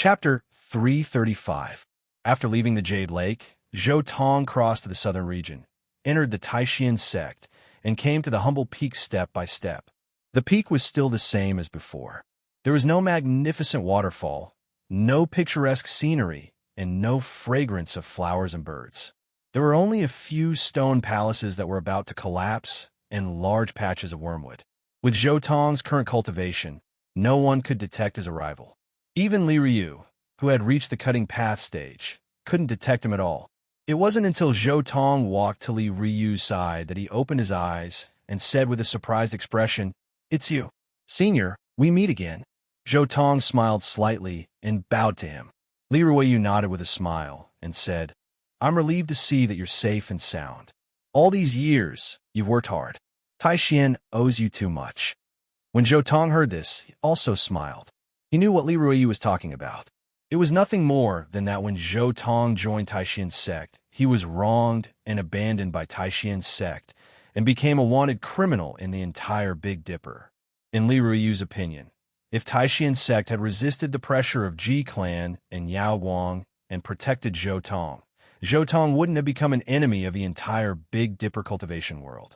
Chapter 335. After leaving the Jade Lake, Zhou Tong crossed to the southern region, entered the Taishan sect, and came to the humble peak step by step. The peak was still the same as before. There was no magnificent waterfall, no picturesque scenery, and no fragrance of flowers and birds. There were only a few stone palaces that were about to collapse and large patches of wormwood. With Zhou Tong's current cultivation, no one could detect his arrival. Even Li Ryu, who had reached the cutting path stage, couldn't detect him at all. It wasn't until Zhou Tong walked to Li Ryu's side that he opened his eyes and said with a surprised expression, "It's you. Senior, we meet again." Zhou Tong smiled slightly and bowed to him. Li Ryu nodded with a smile and said, "I'm relieved to see that you're safe and sound. All these years, you've worked hard. Taishan owes you too much." When Zhou Tong heard this, he also smiled. He knew what Li Ryu was talking about. It was nothing more than that when Zhou Tong joined Taishan's sect, he was wronged and abandoned by Taishan's sect and became a wanted criminal in the entire Big Dipper. In Li Ryu's opinion, if Taishan's sect had resisted the pressure of Ji Clan and Yao Guang and protected Zhou Tong wouldn't have become an enemy of the entire Big Dipper cultivation world.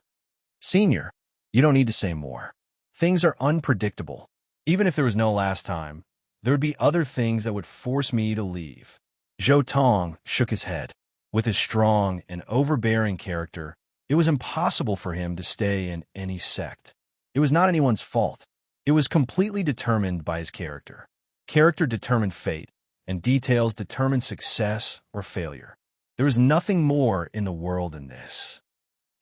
Senior, you don't need to say more. Things are unpredictable. Even if there was no last time, there would be other things that would force me to leave. Zhou Tong shook his head. With his strong and overbearing character, it was impossible for him to stay in any sect. It was not anyone's fault. It was completely determined by his character. Character determined fate, and details determined success or failure. There was nothing more in the world than this.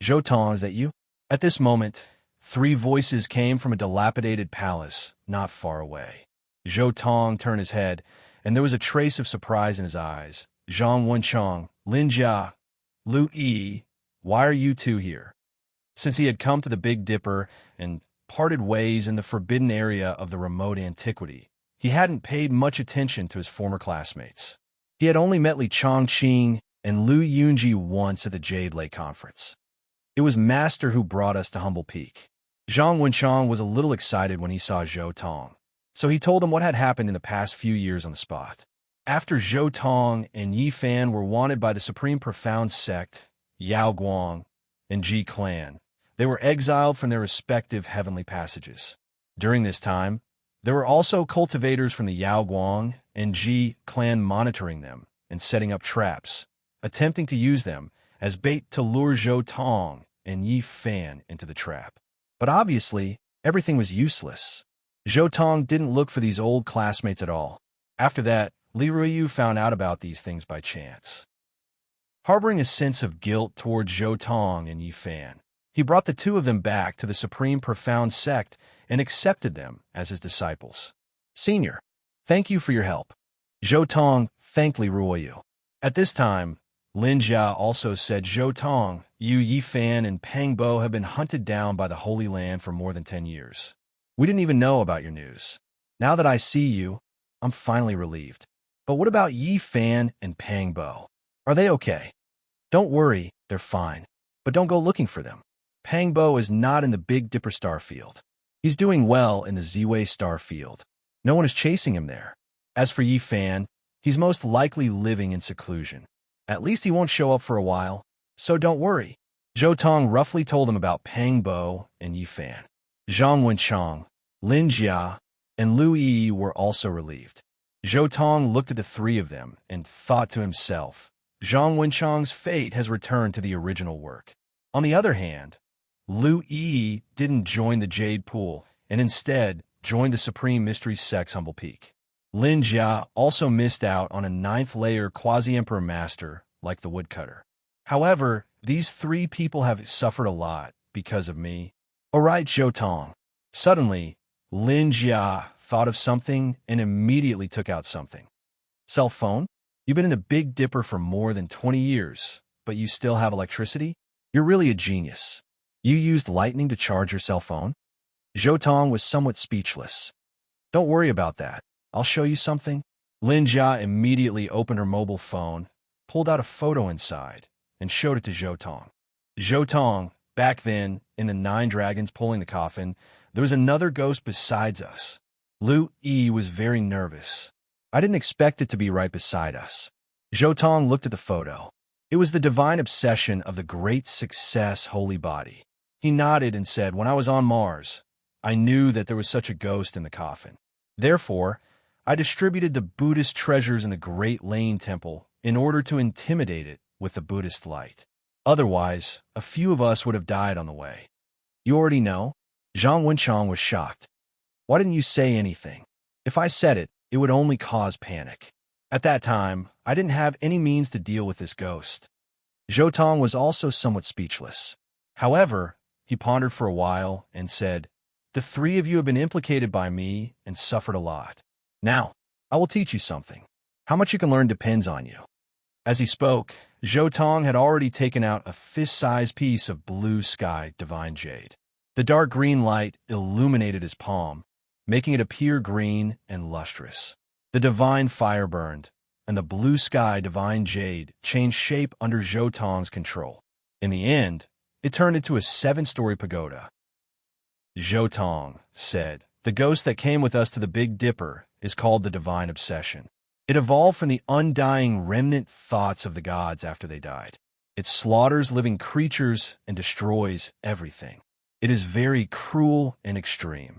"Zhou Tong, is that you?" At this moment, 3 voices came from a dilapidated palace not far away. Zhou Tong turned his head, and there was a trace of surprise in his eyes. "Zhang Wenchang, Lin Jia, Lu Yi, why are you two here?" Since he had come to the Big Dipper and parted ways in the forbidden area of the remote antiquity, he hadn't paid much attention to his former classmates. He had only met Li Chongqing and Lu Yunji once at the Jade Lake Conference. It was Master who brought us to Humble Peak. Zhang Wenchang was a little excited when he saw Zhou Tong, so he told him what had happened in the past few years on the spot. After Zhou Tong and Yi Fan were wanted by the Supreme Profound Sect, Yao Guang, and Ji Clan, they were exiled from their respective heavenly passages. During this time, there were also cultivators from the Yao Guang and Ji Clan monitoring them and setting up traps, attempting to use them as bait to lure Zhou Tong and Yi Fan into the trap. But obviously, everything was useless. Zhou Tong didn't look for these old classmates at all. After that, Li Ryu found out about these things by chance. Harboring a sense of guilt towards Zhou Tong and Yi Fan, he brought the 2 of them back to the Supreme Profound Sect and accepted them as his disciples. "Senior, thank you for your help." Zhou Tong thanked Li Ryu. At this time, Lin Jia also said, "Zhou Tong, you, Yi Fan, and Peng Bo have been hunted down by the Holy Land for more than 10 years. We didn't even know about your news. Now that I see you, I'm finally relieved. But what about Yi Fan and Peng Bo? Are they okay?" "Don't worry, they're fine. But don't go looking for them. Peng Bo is not in the Big Dipper star field. He's doing well in the Ziwei star field. No one is chasing him there. As for Yi Fan, he's most likely living in seclusion. At least he won't show up for a while, so don't worry." Zhou Tong roughly told him about Peng Bo and Yi Fan. Zhang Wenchang, Lin Jia, and Lu Yi were also relieved. Zhou Tong looked at the 3 of them and thought to himself, Zhang Wenchang's fate has returned to the original work. On the other hand, Lu Yi didn't join the Jade Pool and instead joined the Supreme Mystery Sect's Humble Peak. Lin Jia also missed out on a 9th-layer Quasi-Emperor Master like the Woodcutter. However, these 3 people have suffered a lot because of me. "All right, Zhou Tong." Suddenly, Lin Jia thought of something and immediately took out something. "Cell phone? You've been in the Big Dipper for more than 20 years, but you still have electricity? You're really a genius. You used lightning to charge your cell phone?" Zhou Tong was somewhat speechless. "Don't worry about that. I'll show you something." Lin Jia immediately opened her mobile phone, pulled out a photo inside, and showed it to Zhou Tong. Zhou Tong, back then, in the 9 dragons pulling the coffin, there was another ghost besides us. Lu Yi was very nervous. I didn't expect it to be right beside us. Zhou Tong looked at the photo. It was the divine obsession of the great success holy body. He nodded and said, "When I was on Mars, I knew that there was such a ghost in the coffin. Therefore, I distributed the Buddhist treasures in the Great Lane Temple in order to intimidate it with the Buddhist light. Otherwise, a few of us would have died on the way." "You already know?" Zhang Wenchang was shocked. "Why didn't you say anything? If I said it, it would only cause panic. At that time, I didn't have any means to deal with this ghost." Zhou Tong was also somewhat speechless. However, he pondered for a while and said, "The three of you have been implicated by me and suffered a lot. Now, I will teach you something. How much you can learn depends on you." As he spoke, Zhou Tong had already taken out a fist-sized piece of blue sky divine jade. The dark green light illuminated his palm, making it appear green and lustrous. The divine fire burned, and the blue sky divine jade changed shape under Zhou Tong's control. In the end, it turned into a 7-story pagoda. Zhou Tong said, "The ghost that came with us to the Big Dipper is called the divine obsession. It evolved from the undying remnant thoughts of the gods after they died. It slaughters living creatures and destroys everything. It is very cruel and extreme.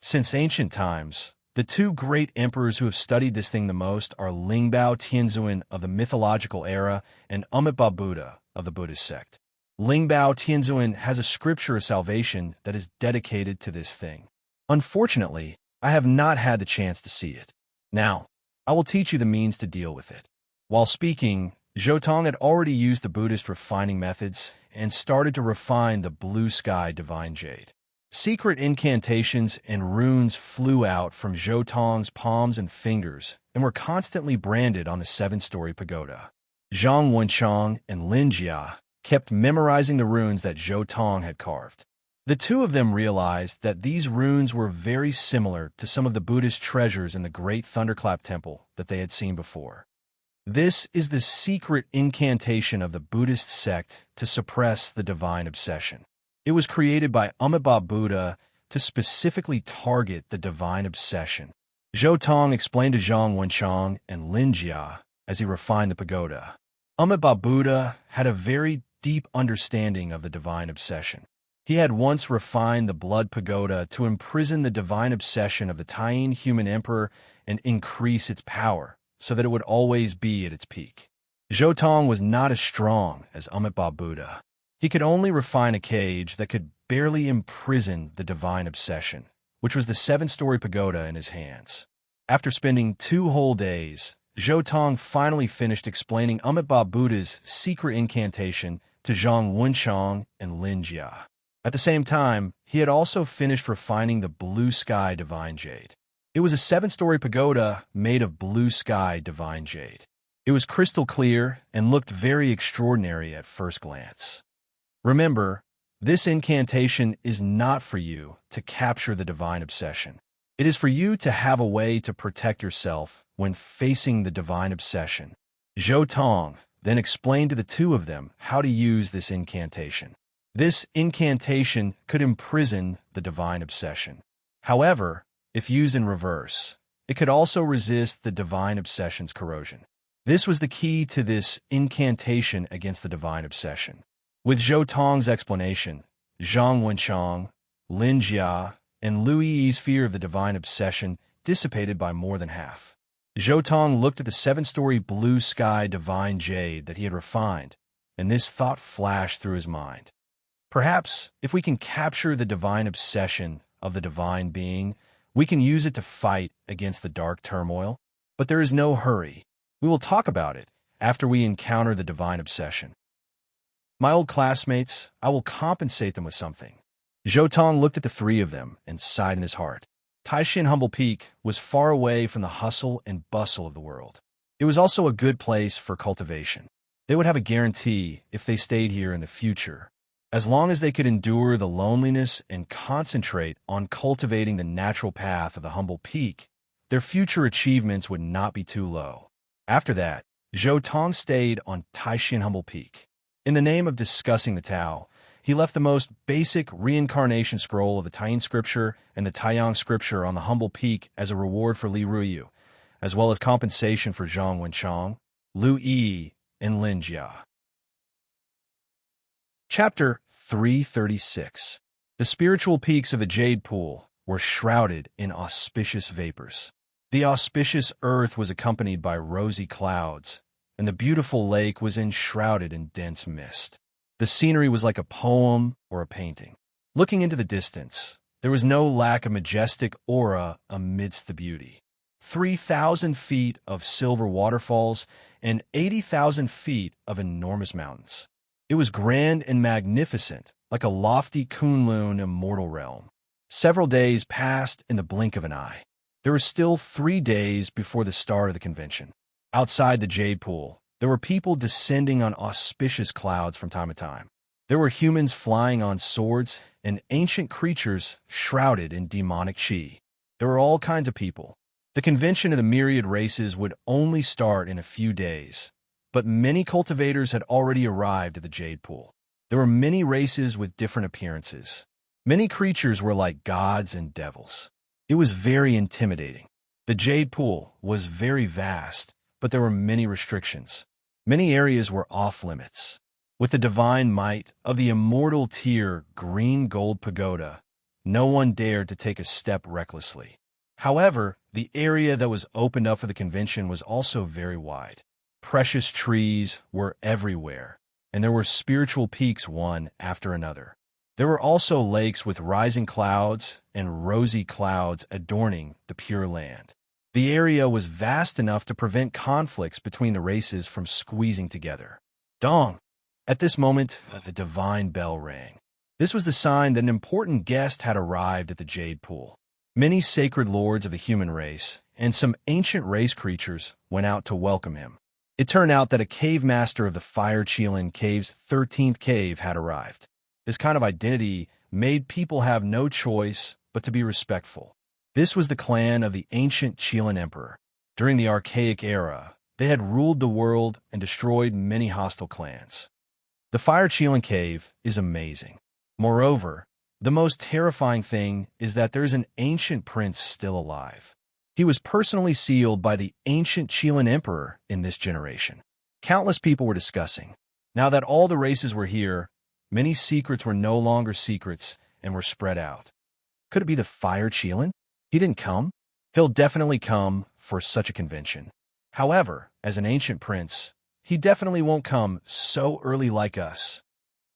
Since ancient times, the two great emperors who have studied this thing the most are Lingbao Tianzuan of the mythological era and Amitabha Buddha of the Buddhist sect. Lingbao Tianzuan has a scripture of salvation that is dedicated to this thing. Unfortunately, I have not had the chance to see it. Now, I will teach you the means to deal with it." While speaking, Zhou Tong had already used the Buddhist refining methods and started to refine the blue sky divine jade. Secret incantations and runes flew out from Zhou Tong's palms and fingers and were constantly branded on the 7-story pagoda. Zhang Wenchang and Lin Jia kept memorizing the runes that Zhou Tong had carved. The two of them realized that these runes were very similar to some of the Buddhist treasures in the Great Thunderclap Temple that they had seen before. This is the secret incantation of the Buddhist sect to suppress the divine obsession. It was created by Amitabha Buddha to specifically target the divine obsession. Zhou Tong explained to Zhang Wenchang and Lin Jia as he refined the pagoda. Amitabha Buddha had a very deep understanding of the divine obsession. He had once refined the blood pagoda to imprison the divine obsession of the Taiyin human emperor and increase its power so that it would always be at its peak. Zhou Tong was not as strong as Amitabha Buddha. He could only refine a cage that could barely imprison the divine obsession, which was the 7-story pagoda in his hands. After spending 2 whole days, Zhou Tong finally finished explaining Amitabha Buddha's secret incantation to Zhang Wenchang and Lin Jia. At the same time, he had also finished refining the blue sky divine jade. It was a 7-story pagoda made of blue sky divine jade. It was crystal clear and looked very extraordinary at first glance. Remember, this incantation is not for you to capture the divine obsession. It is for you to have a way to protect yourself when facing the divine obsession. Zhou Tong then explained to the two of them how to use this incantation. This incantation could imprison the divine obsession. However, if used in reverse, it could also resist the divine obsession's corrosion. This was the key to this incantation against the divine obsession. With Zhou Tong's explanation, Zhang Wenchang, Lin Jia, and Lu Yi's fear of the divine obsession dissipated by more than half. Zhou Tong looked at the 7-story blue sky divine jade that he had refined, and this thought flashed through his mind. Perhaps, if we can capture the divine obsession of the divine being, we can use it to fight against the dark turmoil. But there is no hurry. We will talk about it after we encounter the divine obsession. My old classmates, I will compensate them with something. Zhou Tong looked at the three of them and sighed in his heart. Taishan Humble Peak was far away from the hustle and bustle of the world. It was also a good place for cultivation. They would have a guarantee if they stayed here in the future. As long as they could endure the loneliness and concentrate on cultivating the natural path of the humble peak, their future achievements would not be too low. After that, Zhou Tong stayed on Taishan Humble Peak. In the name of discussing the Tao, he left the most basic reincarnation scroll of the Taiyin scripture and the Taiyang scripture on the humble peak as a reward for Li Ruyu, as well as compensation for Zhang Wenchang, Lu Yi, and Lin Jia. Chapter 336. The spiritual peaks of the Jade Pool were shrouded in auspicious vapors. The auspicious earth was accompanied by rosy clouds, and the beautiful lake was enshrouded in dense mist. The scenery was like a poem or a painting. Looking into the distance, there was no lack of majestic aura amidst the beauty. 3,000 feet of silver waterfalls and 80,000 feet of enormous mountains. It was grand and magnificent, like a lofty Kunlun immortal realm. Several days passed in the blink of an eye. There were still 3 days before the start of the convention. Outside the Jade Pool, there were people descending on auspicious clouds from time to time. There were humans flying on swords and ancient creatures shrouded in demonic chi. There were all kinds of people. The convention of the myriad races would only start in a few days, but many cultivators had already arrived at the Jade Pool. There were many races with different appearances. Many creatures were like gods and devils. It was very intimidating. The Jade Pool was very vast, but there were many restrictions. Many areas were off-limits. With the divine might of the immortal tier green gold pagoda, no one dared to take a step recklessly. However, the area that was opened up for the convention was also very wide. Precious trees were everywhere, and there were spiritual peaks one after another. There were also lakes with rising clouds and rosy clouds adorning the pure land. The area was vast enough to prevent conflicts between the races from squeezing together. Dong! At this moment, the divine bell rang. This was the sign that an important guest had arrived at the Jade Pool. Many sacred lords of the human race and some ancient race creatures went out to welcome him. It turned out that a cave master of the Fire Qilin Cave's 13th cave had arrived. This kind of identity made people have no choice but to be respectful. This was the clan of the ancient Qilin Emperor. During the Archaic era, they had ruled the world and destroyed many hostile clans. The Fire Qilin Cave is amazing. Moreover, the most terrifying thing is that there's an ancient prince still alive. He was personally sealed by the ancient Qilin Emperor in this generation. Countless people were discussing. Now that all the races were here, many secrets were no longer secrets and were spread out. Could it be the Fire Qilin? He didn't come? He'll definitely come for such a convention. However, as an ancient prince, he definitely won't come so early like us.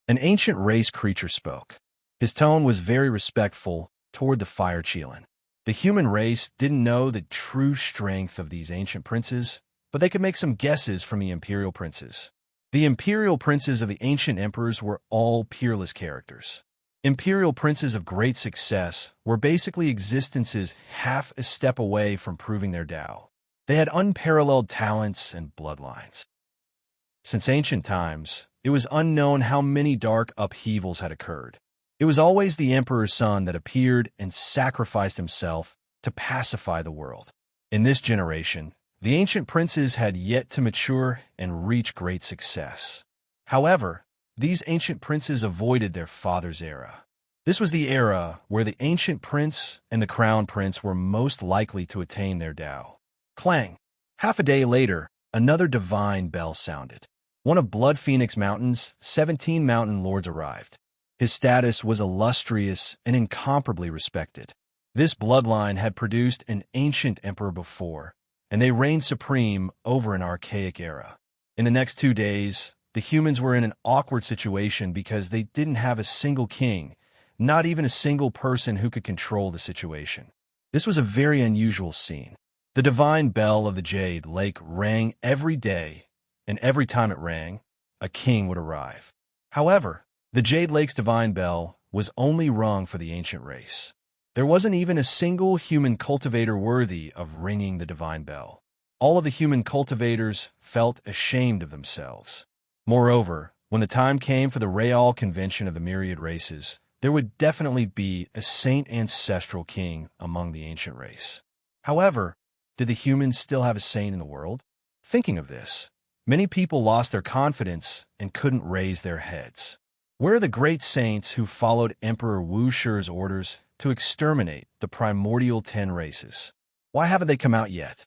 An ancient race creature spoke. His tone was very respectful toward the Fire Qilin. The human race didn't know the true strength of these ancient princes, but they could make some guesses from the imperial princes. The imperial princes of the ancient emperors were all peerless characters. Imperial princes of great success were basically existences half a step away from proving their Tao. They had unparalleled talents and bloodlines. Since ancient times, it was unknown how many dark upheavals had occurred. It was always the emperor's son that appeared and sacrificed himself to pacify the world. In this generation, the ancient princes had yet to mature and reach great success. However, these ancient princes avoided their father's era. This was the era where the ancient prince and the crown prince were most likely to attain their Tao. Clang! Half a day later, another divine bell sounded. One of Blood Phoenix Mountain's 17 mountain lords arrived. His status was illustrious and incomparably respected. This bloodline had produced an ancient emperor before, and they reigned supreme over an archaic era. In the next 2 days, the humans were in an awkward situation because they didn't have a single king, not even a single person who could control the situation. This was a very unusual scene. The divine bell of the Jade Lake rang every day, and every time it rang, a king would arrive. However, the Jade Lake's divine bell was only rung for the ancient race. There wasn't even a single human cultivator worthy of ringing the divine bell. All of the human cultivators felt ashamed of themselves. Moreover, when the time came for the Real Convention of the Myriad Races, there would definitely be a saint ancestral king among the ancient race. However, did the humans still have a saint in the world? Thinking of this, many people lost their confidence and couldn't raise their heads. Where are the great saints who followed Emperor Wu Shi's orders to exterminate the primordial 10 races? Why haven't they come out yet?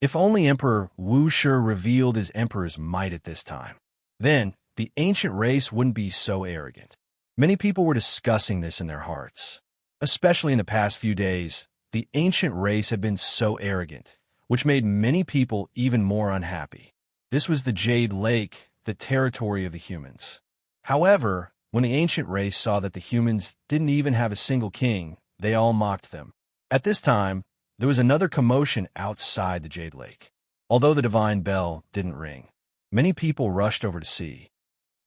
If only Emperor Wu Shi revealed his emperor's might at this time. Then, the ancient race wouldn't be so arrogant. Many people were discussing this in their hearts. Especially in the past few days, the ancient race had been so arrogant, which made many people even more unhappy. This was the Jade Lake, the territory of the humans. However, when the ancient race saw that the humans didn't even have a single king, they all mocked them. At this time, there was another commotion outside the Jade Lake. Although the divine bell didn't ring, many people rushed over to see.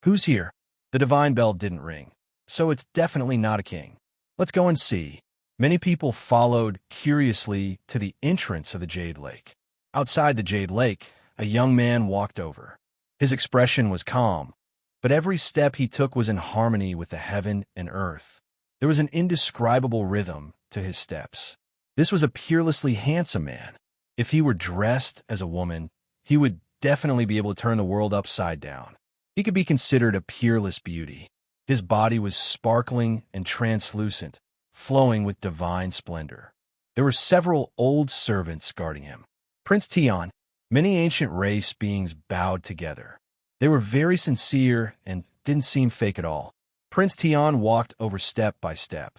Who's here? The divine bell didn't ring, so it's definitely not a king. Let's go and see. Many people followed curiously to the entrance of the Jade Lake. Outside the Jade Lake, a young man walked over. His expression was calm, but every step he took was in harmony with the heaven and earth. There was an indescribable rhythm to his steps. This was a peerlessly handsome man. If he were dressed as a woman, he would definitely be able to turn the world upside down. He could be considered a peerless beauty. His body was sparkling and translucent, flowing with divine splendor. There were several old servants guarding him. Prince Tian, many ancient race beings bowed together. They were very sincere and didn't seem fake at all. Prince Tian walked over step by step.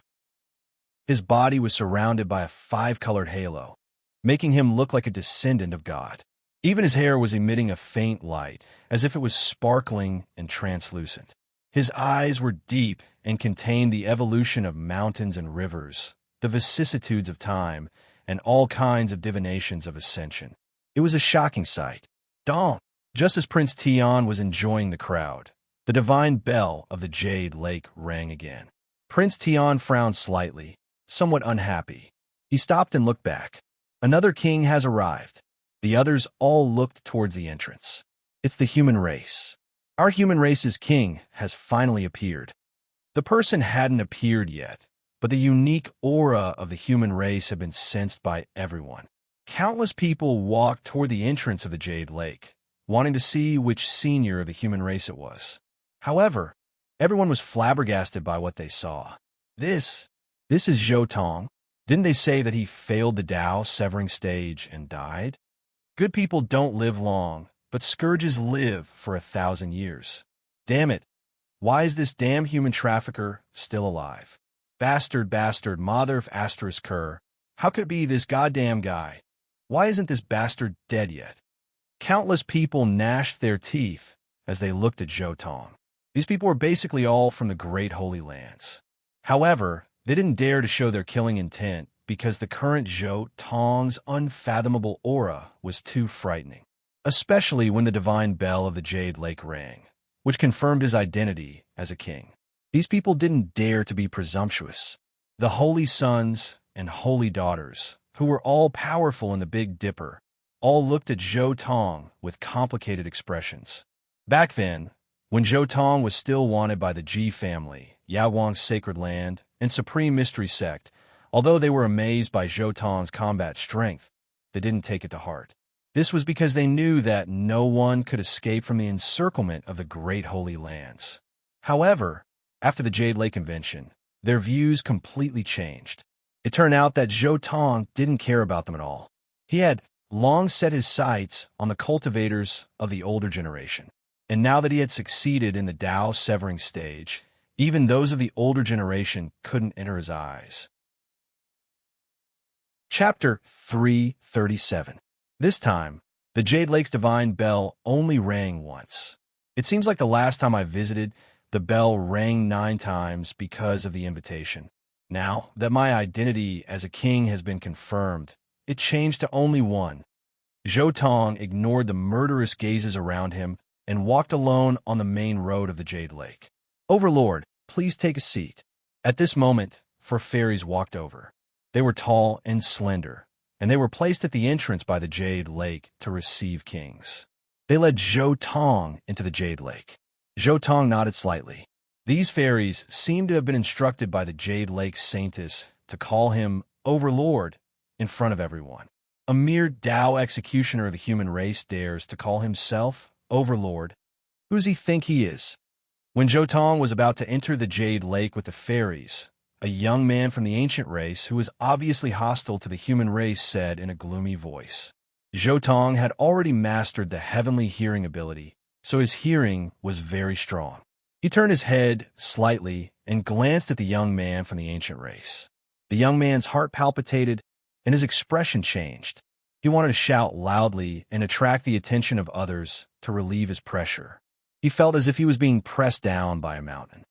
His body was surrounded by a five-colored halo, making him look like a descendant of God. Even his hair was emitting a faint light, as if it was sparkling and translucent. His eyes were deep and contained the evolution of mountains and rivers, the vicissitudes of time, and all kinds of divinations of ascension. It was a shocking sight. Dawn! Just as Prince Tian was enjoying the crowd, the divine bell of the Jade Lake rang again. Prince Tian frowned slightly, somewhat unhappy. He stopped and looked back. Another king has arrived. The others all looked towards the entrance. It's the human race. Our human race's king has finally appeared. The person hadn't appeared yet, but the unique aura of the human race had been sensed by everyone. Countless people walked toward the entrance of the Jade Lake, wanting to see which senior of the human race it was. However, everyone was flabbergasted by what they saw. This is Zhou Tong. Didn't they say that he failed the Tao severing stage and died? Good people don't live long, but scourges live for 1,000 years. Damn it. Why is this damn human trafficker still alive? Bastard, mother of asterisk cur. How could it be this goddamn guy? Why isn't this bastard dead yet? Countless people gnashed their teeth as they looked at Zhou Tong. These people were basically all from the Great Holy Lands. However, they didn't dare to show their killing intent because the current Zhou Tong's unfathomable aura was too frightening, especially when the divine bell of the Jade Lake rang, which confirmed his identity as a king. These people didn't dare to be presumptuous. The holy sons and holy daughters, who were all powerful in the Big Dipper, all looked at Zhou Tong with complicated expressions. Back then, when Zhou Tong was still wanted by the Ji family, Yawang's sacred land, and Supreme Mystery Sect, although they were amazed by Zhou Tong's combat strength, they didn't take it to heart. This was because they knew that no one could escape from the encirclement of the Great Holy Lands. However, after the Jade Lake Convention, their views completely changed. It turned out that Zhou Tong didn't care about them at all. He had long set his sights on the cultivators of the older generation. And now that he had succeeded in the Tao severing stage, even those of the older generation couldn't enter his eyes. Chapter 337. This time, the Jade Lake's divine bell only rang once. It seems like the last time I visited, the bell rang 9 times because of the invitation. Now that my identity as a king has been confirmed, it changed to only one. Zhou Tong ignored the murderous gazes around him and walked alone on the main road of the Jade Lake. Overlord, please take a seat. At this moment, 4 fairies walked over. They were tall and slender, and they were placed at the entrance by the Jade Lake to receive kings. They led Zhou Tong into the Jade Lake. Zhou Tong nodded slightly. These fairies seemed to have been instructed by the Jade Lake Saintess to call him Overlord in front of everyone. A mere Tao executioner of the human race dares to call himself Overlord. Who does he think he is? When Zhou Tong was about to enter the Jade Lake with the fairies, a young man from the ancient race who was obviously hostile to the human race said in a gloomy voice, Zhou Tong had already mastered the heavenly hearing ability, so his hearing was very strong. He turned his head slightly and glanced at the young man from the ancient race. The young man's heart palpitated, and his expression changed. He wanted to shout loudly and attract the attention of others to relieve his pressure. He felt as if he was being pressed down by a mountain.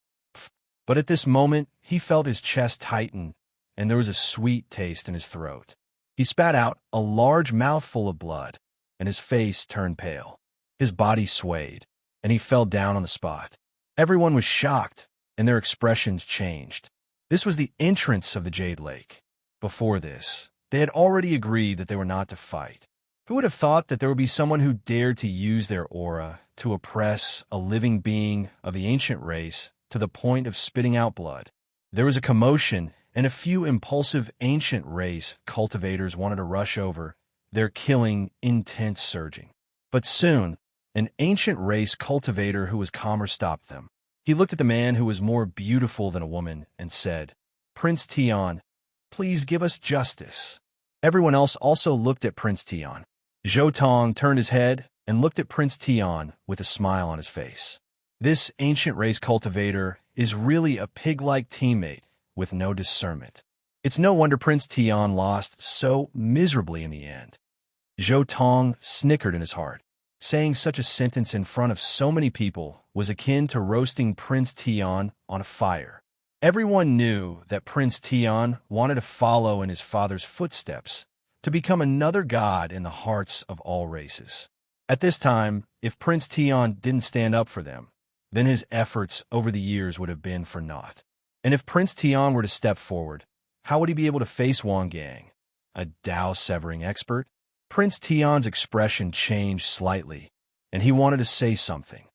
But at this moment, he felt his chest tighten, and there was a sweet taste in his throat. He spat out a large mouthful of blood, and his face turned pale. His body swayed, and he fell down on the spot. Everyone was shocked, and their expressions changed. This was the entrance of the Jade Lake. Before this, they had already agreed that they were not to fight. Who would have thought that there would be someone who dared to use their aura to oppress a living being of the ancient race to the point of spitting out blood? There was a commotion, and a few impulsive ancient race cultivators wanted to rush over, their killing intent surging. But soon, an ancient race cultivator who was calmer stopped them. He looked at the man who was more beautiful than a woman and said, "Prince Tian, please give us justice." Everyone else also looked at Prince Tian. Zhou Tong turned his head and looked at Prince Tian with a smile on his face. This ancient race cultivator is really a pig-like teammate with no discernment. It's no wonder Prince Tian lost so miserably in the end. Zhou Tong snickered in his heart. Saying such a sentence in front of so many people was akin to roasting Prince Tian on a fire. Everyone knew that Prince Tian wanted to follow in his father's footsteps, to become another god in the hearts of all races. At this time, if Prince Tian didn't stand up for them, then his efforts over the years would have been for naught. And if Prince Tian were to step forward, how would he be able to face Wang Gang, a Dao-severing expert? Prince Tian's expression changed slightly, and he wanted to say something.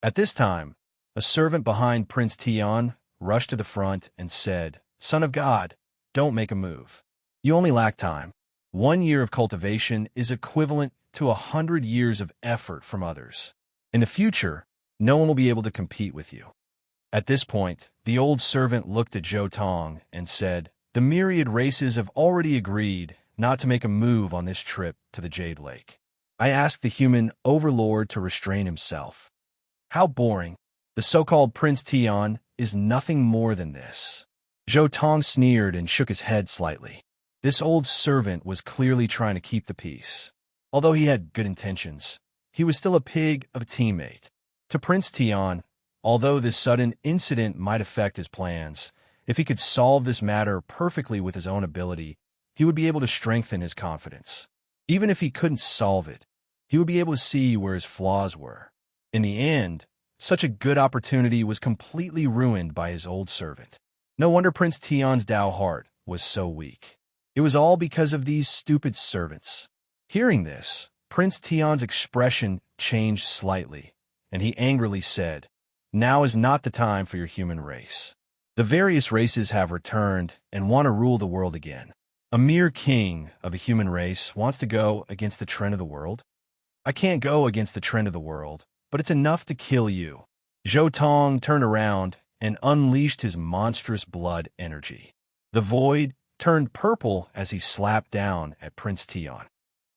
At this time, a servant behind Prince Tian rushed to the front and said, "Son of God, don't make a move. You only lack time. 1 year of cultivation is equivalent to 100 years of effort from others. In the future, no one will be able to compete with you." At this point, the old servant looked at Zhou Tong and said, "The myriad races have already agreed not to make a move on this trip to the Jade Lake. I ask the human overlord to restrain himself." How boring. The so-called Prince Tian is nothing more than this. Zhou Tong sneered and shook his head slightly. This old servant was clearly trying to keep the peace. Although he had good intentions, he was still a pig of a teammate. To Prince Tian, although this sudden incident might affect his plans, if he could solve this matter perfectly with his own ability, he would be able to strengthen his confidence. Even if he couldn't solve it, he would be able to see where his flaws were. In the end, such a good opportunity was completely ruined by his old servant. No wonder Prince Tian's Dao heart was so weak. It was all because of these stupid servants. Hearing this, Prince Tian's expression changed slightly, and he angrily said, "Now is not the time for your human race. The various races have returned and want to rule the world again. A mere king of a human race wants to go against the trend of the world? I can't go against the trend of the world, but it's enough to kill you." Zhou Tong turned around and unleashed his monstrous blood energy. The void turned purple as he slapped down at Prince Tian.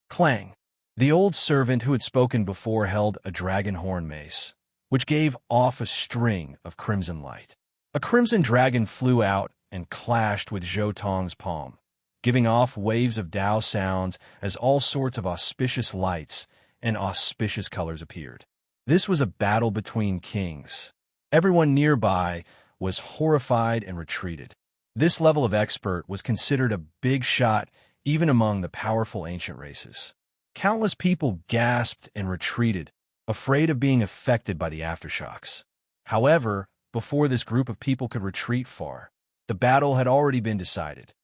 Clang! The old servant who had spoken before held a dragon horn mace, which gave off a string of crimson light. A crimson dragon flew out and clashed with Zhou Tong's palm, giving off waves of Dao sounds as all sorts of auspicious lights and auspicious colors appeared. This was a battle between kings. Everyone nearby was horrified and retreated. This level of expert was considered a big shot even among the powerful ancient races. Countless people gasped and retreated, afraid of being affected by the aftershocks. However, before this group of people could retreat far, the battle had already been decided.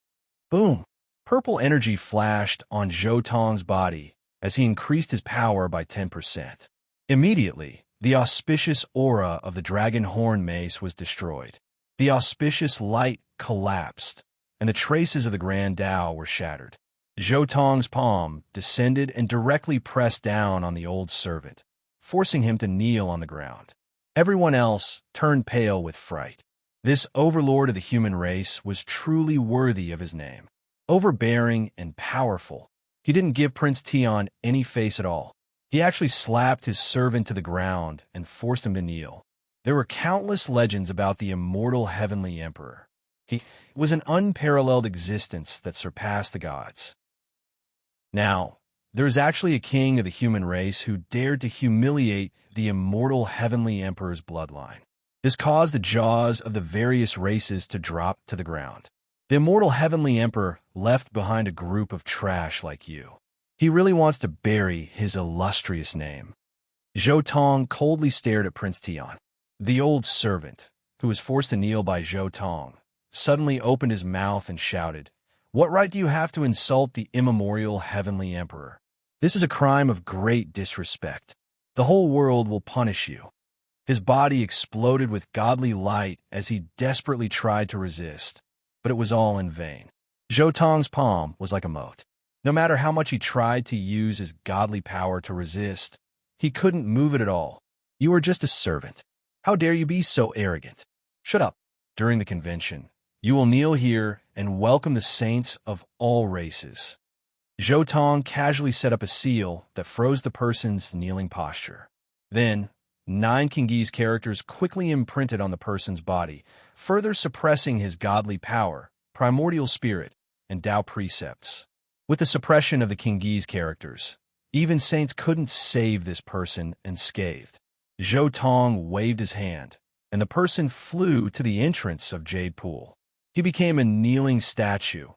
Boom! Purple energy flashed on Zhou Tong's body as he increased his power by 10%. Immediately, the auspicious aura of the dragon horn mace was destroyed. The auspicious light collapsed, and the traces of the Grand Dao were shattered. Zhou Tong's palm descended and directly pressed down on the old servant, forcing him to kneel on the ground. Everyone else turned pale with fright. This overlord of the human race was truly worthy of his name. Overbearing and powerful, He didn't give Prince Tian any face at all. He actually slapped his servant to the ground and forced him to kneel. There were countless legends about the immortal heavenly emperor. He was an unparalleled existence that surpassed the gods. Now, there is actually a king of the human race who dared to humiliate the immortal heavenly emperor's bloodline. This caused the jaws of the various races to drop to the ground. The immortal heavenly emperor left behind a group of trash like you. He really wants to bury his illustrious name. Zhou Tong coldly stared at Prince Tian. The old servant, who was forced to kneel by Zhou Tong, suddenly opened his mouth and shouted, "What right do you have to insult the immemorial heavenly emperor? This is a crime of great disrespect. The whole world will punish you." His body exploded with godly light as he desperately tried to resist, but it was all in vain. Zhou Tong's palm was like a moat. No matter how much he tried to use his godly power to resist, he couldn't move it at all. "You are just a servant. How dare you be so arrogant? Shut up." During the convention, you will kneel here and welcome the saints of all races. Zhou Tong casually set up a seal that froze the person's kneeling posture. Then, 9 Kingese characters quickly imprinted on the person's body, further suppressing his godly power, primordial spirit, and Tao precepts. With the suppression of the Kingese characters, even saints couldn't save this person unscathed. Zhou Tong waved his hand, and the person flew to the entrance of Jade Pool. He became a kneeling statue,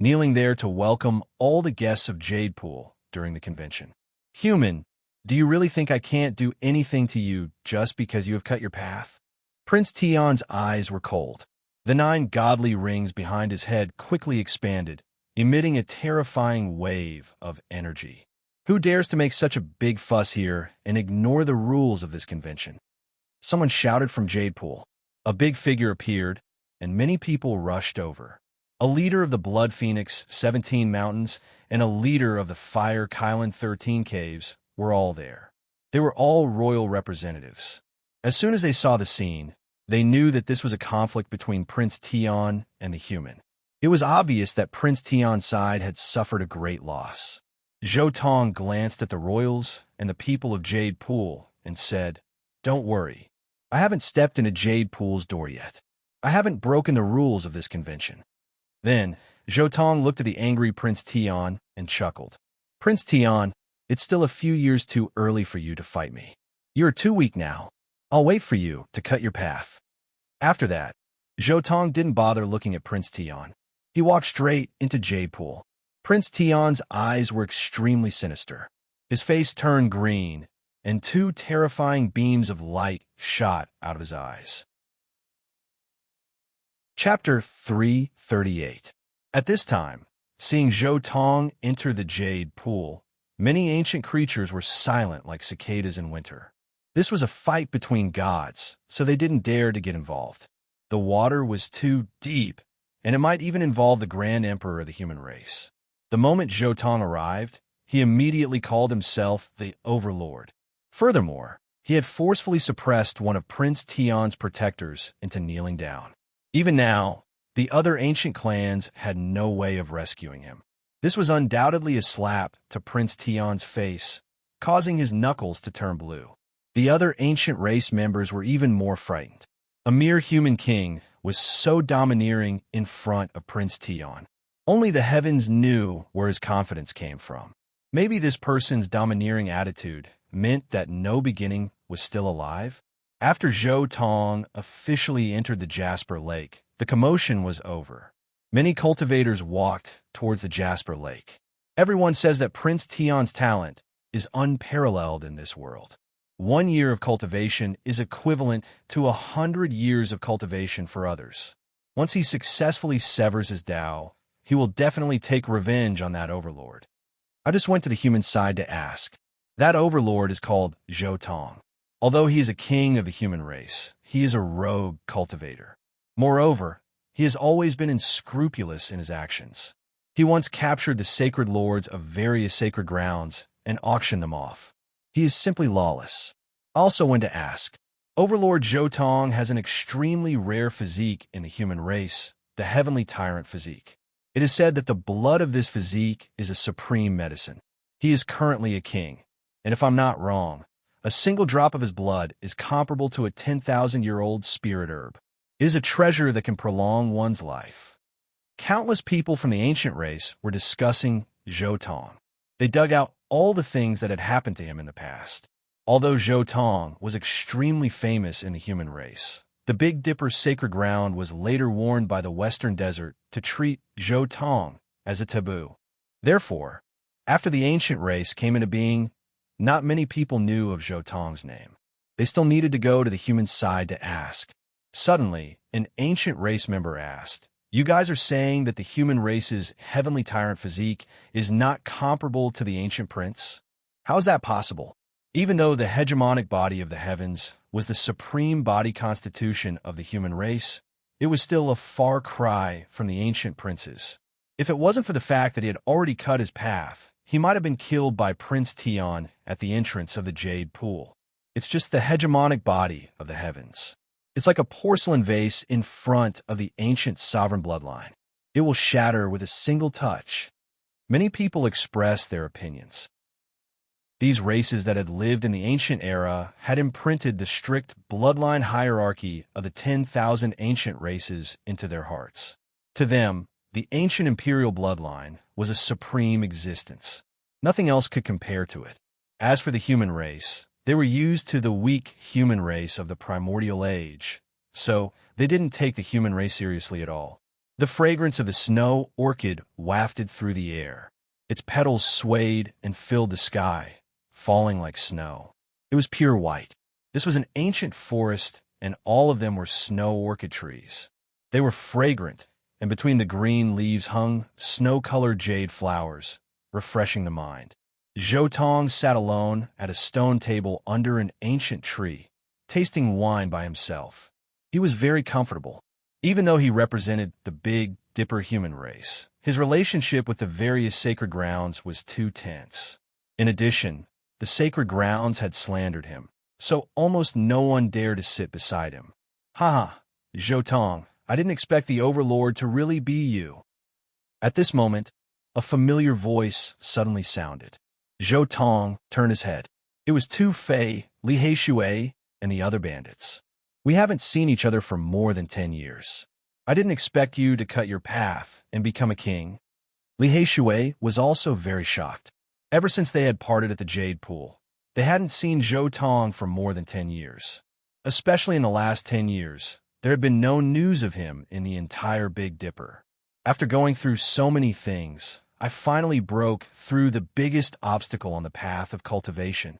kneeling there to welcome all the guests of Jade Pool during the convention. "Human, do you really think I can't do anything to you just because you have cut your path?" Prince Tian's eyes were cold. The 9 godly rings behind his head quickly expanded, emitting a terrifying wave of energy. "Who dares to make such a big fuss here and ignore the rules of this convention?" Someone shouted from Jade Pool. A big figure appeared, and many people rushed over. A leader of the Blood Phoenix 17 Mountains and a leader of the Fire Kylan 13 Caves were all there. They were all royal representatives. As soon as they saw the scene, they knew that this was a conflict between Prince Tian and the human. It was obvious that Prince Tian's side had suffered a great loss. Zhou Tong glanced at the royals and the people of Jade Pool and said, "Don't worry. I haven't stepped into Jade Pool's door yet. I haven't broken the rules of this convention." Then, Zhou Tong looked at the angry Prince Tian and chuckled. "Prince Tian, it's still a few years too early for you to fight me. You are too weak now. I'll wait for you to cut your path." After that, Zhou Tong didn't bother looking at Prince Tian. He walked straight into Jade Pool. Prince Tian's eyes were extremely sinister. His face turned green, and 2 terrifying beams of light shot out of his eyes. Chapter 338. At this time, seeing Zhou Tong enter the Jade Pool, many ancient creatures were silent like cicadas in winter. This was a fight between gods, so they didn't dare to get involved. The water was too deep, and it might even involve the Grand Emperor of the human race. The moment Zhou Tong arrived, he immediately called himself the Overlord. Furthermore, he had forcefully suppressed one of Prince Tian's protectors into kneeling down. Even now, the other ancient clans had no way of rescuing him. This was undoubtedly a slap to Prince Tian's face, causing his knuckles to turn blue. The other ancient race members were even more frightened. A mere human king was so domineering in front of Prince Tian. Only the heavens knew where his confidence came from. Maybe this person's domineering attitude meant that no beginning was still alive? After Zhou Tong officially entered the Jasper Lake, the commotion was over. Many cultivators walked towards the Jasper Lake. Everyone says that Prince Tian's talent is unparalleled in this world. 1 year of cultivation is equivalent to 100 years of cultivation for others. Once he successfully severs his Tao, he will definitely take revenge on that overlord. I just went to the human side to ask. That overlord is called Zhou Tong. Although he is a king of the human race, he is a rogue cultivator. Moreover, he has always been unscrupulous in his actions. He once captured the sacred lords of various sacred grounds and auctioned them off. He is simply lawless. I also went to ask. Overlord Zhou Tong has an extremely rare physique in the human race, the heavenly tyrant physique. It is said that the blood of this physique is a supreme medicine. He is currently a king, and if I'm not wrong, a single drop of his blood is comparable to a 10,000-year-old spirit herb. It is a treasure that can prolong one's life. Countless people from the ancient race were discussing Zhou Tong. They dug out all the things that had happened to him in the past. Although Zhou Tong was extremely famous in the human race, the Big Dipper's sacred ground was later warned by the Western Desert to treat Zhou Tong as a taboo. Therefore, after the ancient race came into being, not many people knew of Zhou Tong's name. They still needed to go to the human side to ask. Suddenly, an ancient race member asked, "You guys are saying that the human race's heavenly tyrant physique is not comparable to the ancient prince? How is that possible? Even though the hegemonic body of the heavens was the supreme body constitution of the human race, it was still a far cry from the ancient princes. If it wasn't for the fact that he had already cut his path, he might have been killed by Prince Tian at the entrance of the Jade Pool. It's just the hegemonic body of the heavens. It's like a porcelain vase in front of the ancient sovereign bloodline. It will shatter with a single touch." Many people expressed their opinions. These races that had lived in the ancient era had imprinted the strict bloodline hierarchy of the 10,000 ancient races into their hearts. To them, the ancient imperial bloodline was a supreme existence. Nothing else could compare to it. As for the human race, they were used to the weak human race of the primordial age, so they didn't take the human race seriously at all. The fragrance of the snow orchid wafted through the air. Its petals swayed and filled the sky, falling like snow. It was pure white. This was an ancient forest, and all of them were snow orchid trees. They were fragrant, and between the green leaves hung snow-colored jade flowers, refreshing the mind. Zhou Tong sat alone at a stone table under an ancient tree, tasting wine by himself. He was very comfortable. Even though he represented the Big Dipper human race, his relationship with the various sacred grounds was too tense. In addition, the sacred grounds had slandered him, so almost no one dared to sit beside him. "Haha, Zhou Tong, I didn't expect the Overlord to really be you." At this moment, a familiar voice suddenly sounded. Zhou Tong turned his head. It was Tu Fei, Li Heishui, and the other bandits. "We haven't seen each other for more than 10 years. I didn't expect you to cut your path and become a king." Li Heishui was also very shocked. Ever since they had parted at the Jade Pool, they hadn't seen Zhou Tong for more than 10 years. Especially in the last 10 years, there had been no news of him in the entire Big Dipper. "After going through so many things, I finally broke through the biggest obstacle on the path of cultivation."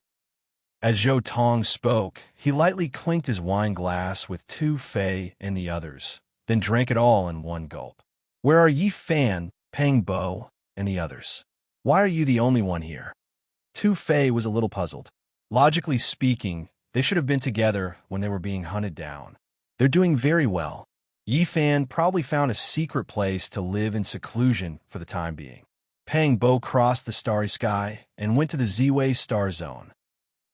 As Zhou Tong spoke, he lightly clinked his wine glass with Tu Fei and the others, then drank it all in one gulp. "Where are Yi Fan, Pang Bo, and the others? Why are you the only one here?" Tu Fei was a little puzzled. Logically speaking, they should have been together when they were being hunted down. "They're doing very well. Yi Fan probably found a secret place to live in seclusion for the time being." Pang Bo crossed the starry sky and went to the Z-Way star zone.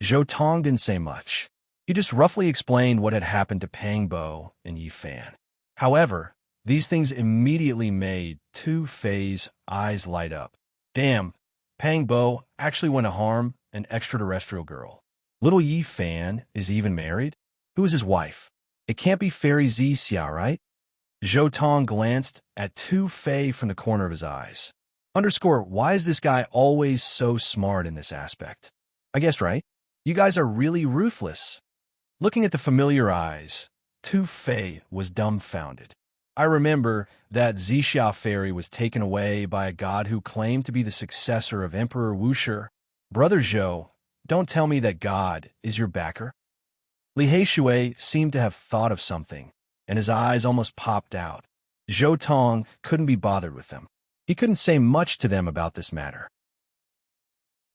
Zhou Tong didn't say much. He just roughly explained what had happened to Pang Bo and Yi Fan. However, these things immediately made Tu Fei's eyes light up. Damn, Pang Bo actually went to harm an extraterrestrial girl. Little Yi Fan is even married? Who is his wife? It can't be Fairy Zi Xia, right? Zhou Tong glanced at Tu Fei from the corner of his eyes. Why is this guy always so smart in this aspect? I guessed right. You guys are really ruthless. Looking at the familiar eyes, Tu Fei was dumbfounded. I remember that Zixia Fairy was taken away by a god who claimed to be the successor of Emperor Wushi. Brother Zhou, don't tell me that god is your backer. Li Heishui seemed to have thought of something, and his eyes almost popped out. Zhou Tong couldn't be bothered with them. He couldn't say much to them about this matter.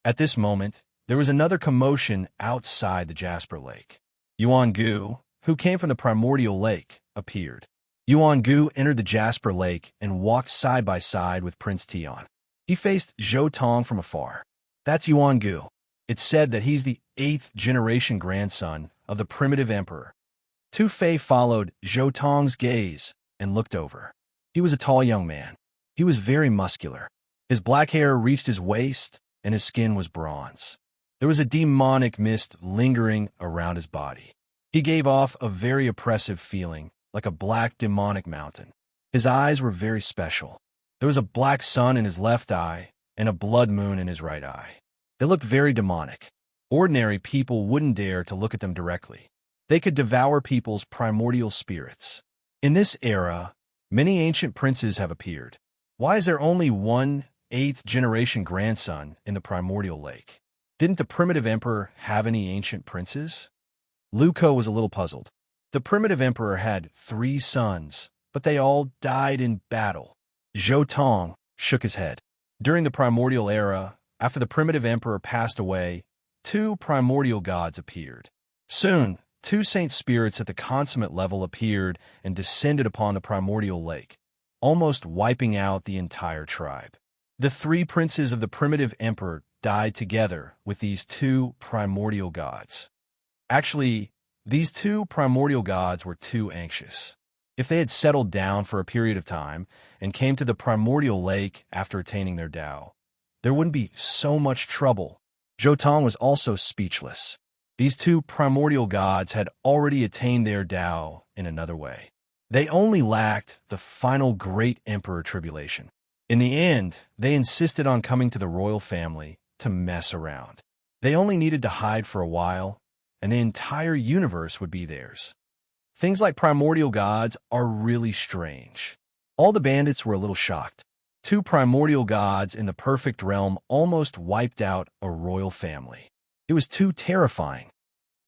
At this moment, there was another commotion outside the Jasper Lake. Yuan Gu, who came from the primordial lake, appeared. Yuan Gu entered the Jasper Lake and walked side by side with Prince Tian. He faced Zhou Tong from afar. That's Yuan Gu. It's said that he's the 8th-generation grandson of the primitive emperor. Tu Fei followed Zhou Tong's gaze and looked over. He was a tall young man. He was very muscular. His black hair reached his waist, and his skin was bronze. There was a demonic mist lingering around his body. He gave off a very oppressive feeling, like a black demonic mountain. His eyes were very special. There was a black sun in his left eye and a blood moon in his right eye. They looked very demonic. Ordinary people wouldn't dare to look at them directly. They could devour people's primordial spirits. In this era, many ancient princes have appeared. Why is there only one 8th-generation grandson in the primordial lake? Didn't the primitive emperor have any ancient princes? Luko was a little puzzled. The primitive emperor had 3 sons, but they all died in battle. Zhou Tong shook his head. During the primordial era, after the primitive emperor passed away, 2 primordial gods appeared. Soon, 2 saint spirits at the consummate level appeared and descended upon the primordial lake, almost wiping out the entire tribe. The 3 princes of the primitive emperor died together with these 2 primordial gods. Actually, these 2 primordial gods were too anxious. If they had settled down for a period of time and came to the primordial lake after attaining their Tao, there wouldn't be so much trouble. Zhou Tong was also speechless. These 2 primordial gods had already attained their Tao in another way. They only lacked the final great emperor tribulation. In the end, they insisted on coming to the royal family to mess around. They only needed to hide for a while, and the entire universe would be theirs. Things like primordial gods are really strange. All the bandits were a little shocked. 2 primordial gods in the perfect realm almost wiped out a royal family. It was too terrifying.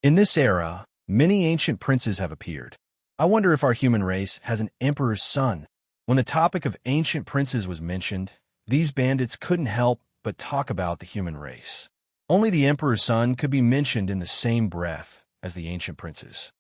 In this era, many ancient princes have appeared. I wonder if our human race has an emperor's son. When the topic of ancient princes was mentioned, these bandits couldn't help but talk about the human race. Only the emperor's son could be mentioned in the same breath as the ancient princes.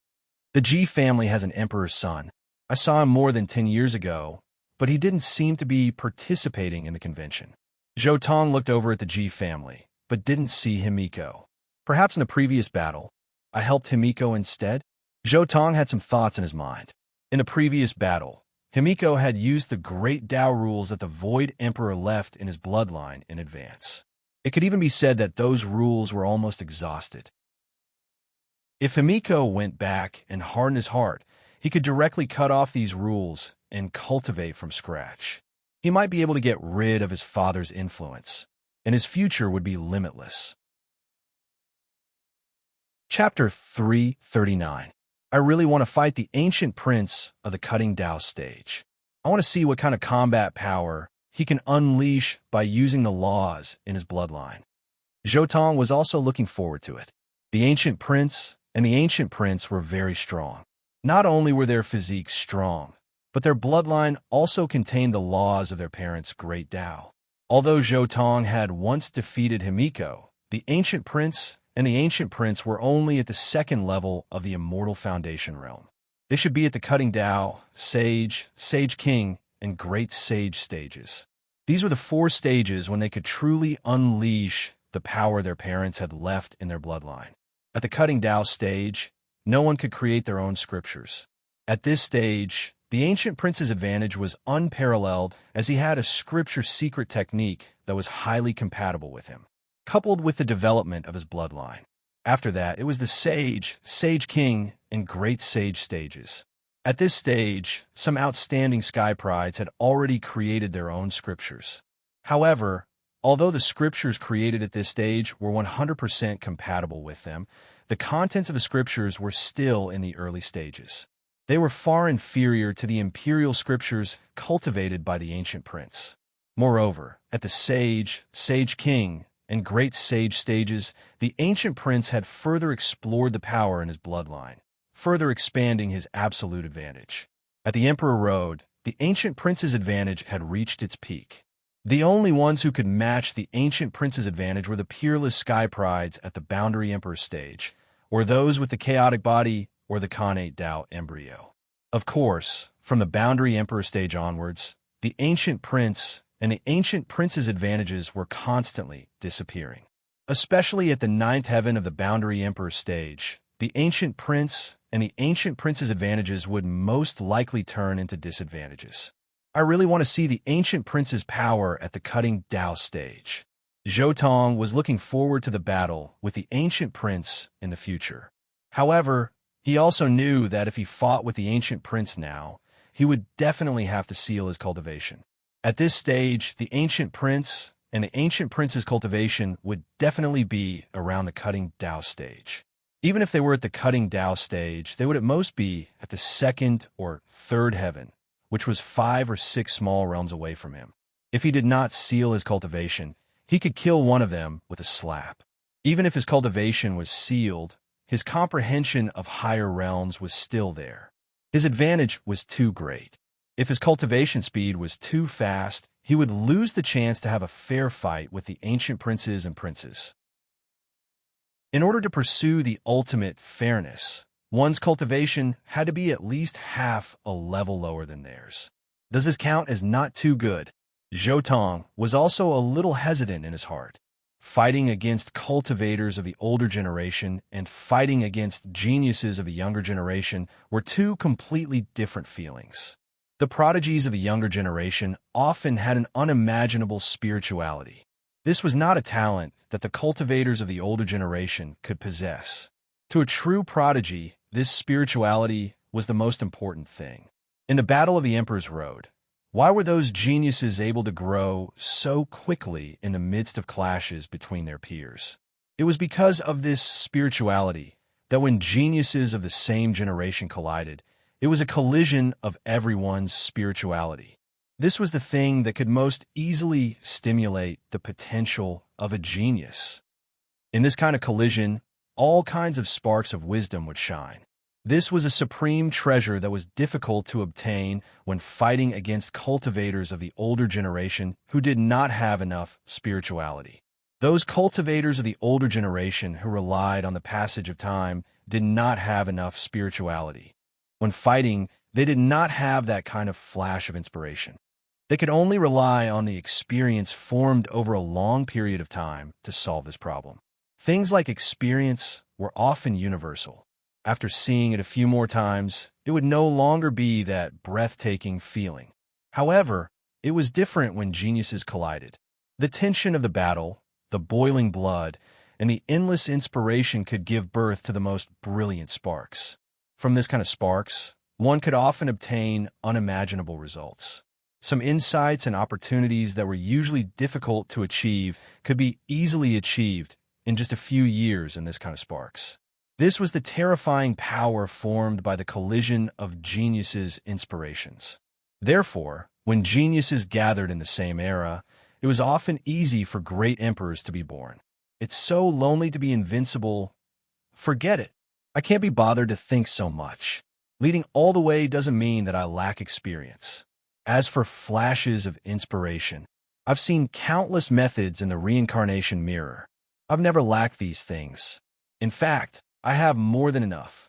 The Ji family has an emperor's son. I saw him more than 10 years ago, but he didn't seem to be participating in the convention. Zhou Tong looked over at the Ji family, but didn't see Himiko. Perhaps in a previous battle, I helped Himiko instead? Zhou Tong had some thoughts in his mind. In the previous battle, Himiko had used the great Tao rules that the Void Emperor left in his bloodline in advance. It could even be said that those rules were almost exhausted. If Himiko went back and hardened his heart, he could directly cut off these rules and cultivate from scratch. He might be able to get rid of his father's influence, and his future would be limitless. Chapter 339. I really want to fight the ancient prince of the Cutting Tao stage. I want to see what kind of combat power he can unleash by using the laws in his bloodline. Zhou Tong was also looking forward to it. The ancient prince and the ancient prince were very strong. Not only were their physiques strong, but their bloodline also contained the laws of their parents' great Tao. Although Zhou Tong had once defeated Himiko, the ancient prince and the ancient prince were only at the 2nd level of the immortal foundation realm. They should be at the Cutting Tao, Sage, Sage King, and Great Sage stages. These were the 4 stages when they could truly unleash the power their parents had left in their bloodline. At the Cutting Tao stage, no one could create their own scriptures. At this stage, the ancient prince's advantage was unparalleled as he had a scripture secret technique that was highly compatible with him, coupled with the development of his bloodline. After that, it was the Sage, Sage King, and Great Sage stages. At this stage, some outstanding sky prides had already created their own scriptures. However, although the scriptures created at this stage were 100% compatible with them, the contents of the scriptures were still in the early stages. They were far inferior to the imperial scriptures cultivated by the ancient prince. Moreover, at the Sage, Sage King, and Great Sage stages, the ancient prince had further explored the power in his bloodline, further expanding his absolute advantage. At the Emperor Road, the ancient prince's advantage had reached its peak. The only ones who could match the ancient prince's advantage were the peerless sky prides at the Boundary Emperor stage, or those with the chaotic body or the Khanate Tao embryo. Of course, from the Boundary Emperor stage onwards, the ancient prince and the ancient prince's advantages were constantly disappearing. Especially at the 9th heaven of the Boundary Emperor stage, the ancient prince and the ancient prince's advantages would most likely turn into disadvantages. I really want to see the ancient prince's power at the cutting Dao stage. Zhou Tong was looking forward to the battle with the ancient prince in the future. However, he also knew that if he fought with the ancient prince now, he would definitely have to seal his cultivation. At this stage, the ancient prince and the ancient prince's cultivation would definitely be around the cutting Dao stage. Even if they were at the cutting Dao stage, they would at most be at the second or third heaven, which was 5 or 6 small realms away from him. If he did not seal his cultivation, he could kill one of them with a slap. Even if his cultivation was sealed, his comprehension of higher realms was still there. His advantage was too great. If his cultivation speed was too fast, he would lose the chance to have a fair fight with the ancient princes and princes. In order to pursue the ultimate fairness, one's cultivation had to be at least half a level lower than theirs. Does this count as not too good? Zhou Tong was also a little hesitant in his heart. Fighting against cultivators of the older generation and fighting against geniuses of the younger generation were two completely different feelings. The prodigies of the younger generation often had an unimaginable spirituality. This was not a talent that the cultivators of the older generation could possess. To a true prodigy, this spirituality was the most important thing. In the Battle of the Emperor's Road, why were those geniuses able to grow so quickly in the midst of clashes between their peers? It was because of this spirituality that when geniuses of the same generation collided, it was a collision of everyone's spirituality. This was the thing that could most easily stimulate the potential of a genius. In this kind of collision, all kinds of sparks of wisdom would shine. This was a supreme treasure that was difficult to obtain when fighting against cultivators of the older generation who did not have enough spirituality. Those cultivators of the older generation who relied on the passage of time did not have enough spirituality. When fighting, they did not have that kind of flash of inspiration. They could only rely on the experience formed over a long period of time to solve this problem. Things like experience were often universal. After seeing it a few more times, it would no longer be that breathtaking feeling. However, it was different when geniuses collided. The tension of the battle, the boiling blood, and the endless inspiration could give birth to the most brilliant sparks. From this kind of sparks, one could often obtain unimaginable results. Some insights and opportunities that were usually difficult to achieve could be easily achieved in just a few years in this kind of sparks. This was the terrifying power formed by the collision of geniuses' inspirations. Therefore, when geniuses gathered in the same era, it was often easy for great emperors to be born. It's so lonely to be invincible. Forget it. I can't be bothered to think so much. Leading all the way doesn't mean that I lack experience. As for flashes of inspiration, I've seen countless methods in the reincarnation mirror. I've never lacked these things. In fact, I have more than enough.